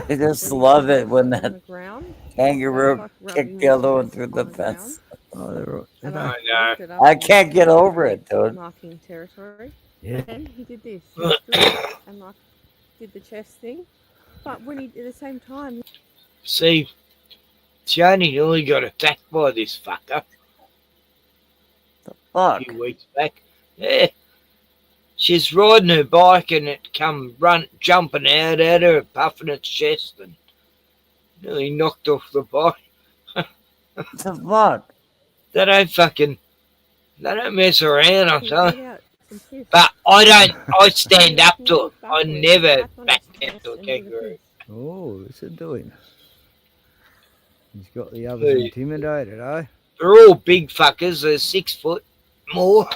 just love it when that kangaroo kicked the other one through the fence. I can't get over it, dude. Marking territory. Yeah. And he did this. And like did the chest thing. But when he at the same time see, Johnny nearly got attacked by this fucker. Fuck. A few weeks back. Yeah. She's riding her bike and it come jumping out at her, puffing its chest, and nearly knocked off the bike. The fuck? They don't mess around, I'm Can you telling get you. out some piss? But I stand up Can to you it. look I backwards, never back on back its down chest to a and do the kangaroo. piss? Oh, what's it doing? He's got the others Hey. intimidated, eh? They're all big fuckers. They're 6 foot more.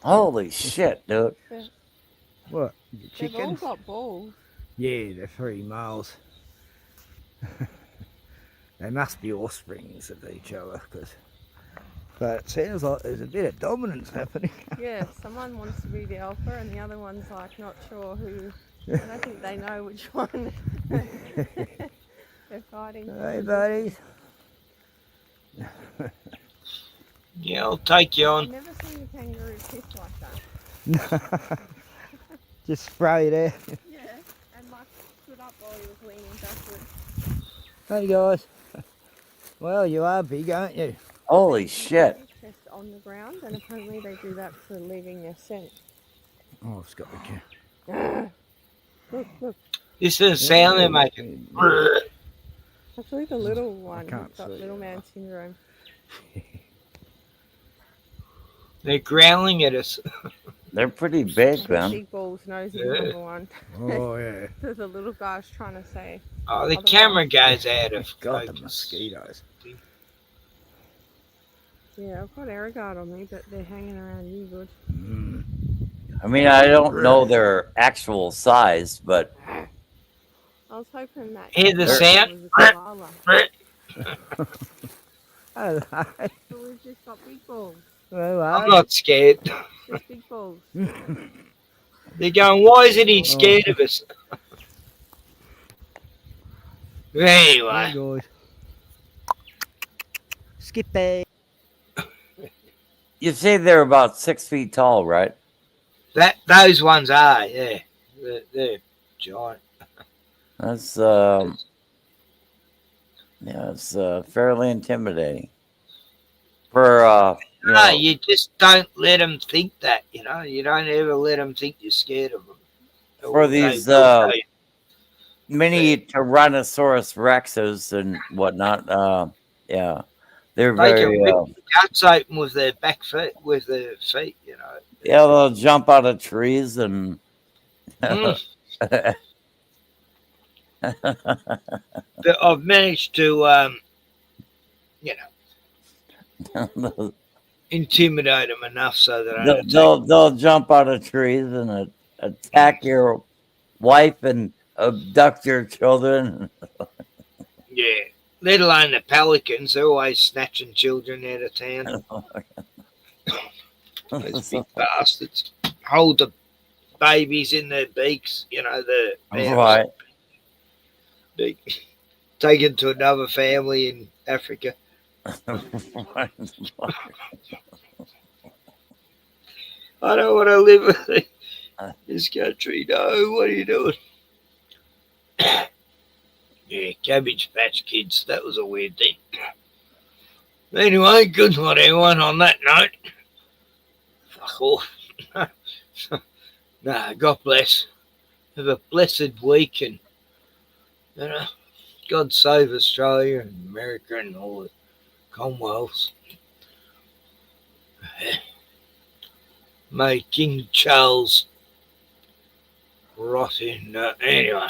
Holy shit, dude. What? They've all Chickens? got balls. Yeah, they're 3 males. They must be offsprings of each other, but it sounds like there's a bit of dominance happening. Yeah, someone wants to be the alpha and the other one's like not sure who. I don't think they know which one they're fighting for. Hey, buddies. Yeah, I'll take you on. I've never seen a kangaroo piss like that. Just spray there. Yeah, and Mike stood up while he was leaning backwards. Hey, guys. Well, you are big, aren't you? Holy shit. Chest on the ground, and apparently they do that for leaving their scent. Oh, it's got the cat. Look. This is the sound they're making. Actually, the little one can't has got see little man syndrome. They're growling at us. They're pretty big, man. Big balls knows he's Yeah. number one. Oh, yeah. The little guy's trying to say. Oh, the otherwise. camera goes out of God, the focus. mosquitoes. Yeah, I've got Airguard on me, but they're hanging around you good. I mean, I don't know their actual size, but I was hoping that. Hear the sound? Oh, But we've just got big balls. well, I'm not scared. Just big balls. They're going, why isn't he scared of us? Anyway. Good. Skippy. you say they're about 6 feet tall, right? Those ones are, yeah. They're giant. That's it's fairly intimidating. For You just don't let them think that, you know. You don't ever let them think you're scared of them. for these mini Tyrannosaurus Rexes and whatnot, yeah, they're They very. can rip the guts open with their back feet, you know. Yeah, they'll jump out of trees and. I've managed to, intimidate them enough so that they'll jump out of trees and attack your wife and abduct your children. yeah. Let alone the pelicans, they're always snatching children out of town. Those big bastards hold the babies in their beaks, you know, Right. Big, taken to another family in Africa. I don't want to live in this country. No, what are you doing? Yeah, Cabbage Patch Kids. That was a weird thing. Anyway, good night, everyone. On that note, fuck off. Nah, God bless. Have a blessed week, and God save Australia and America and all the Commonwealths. May King Charles rot in. Anyway.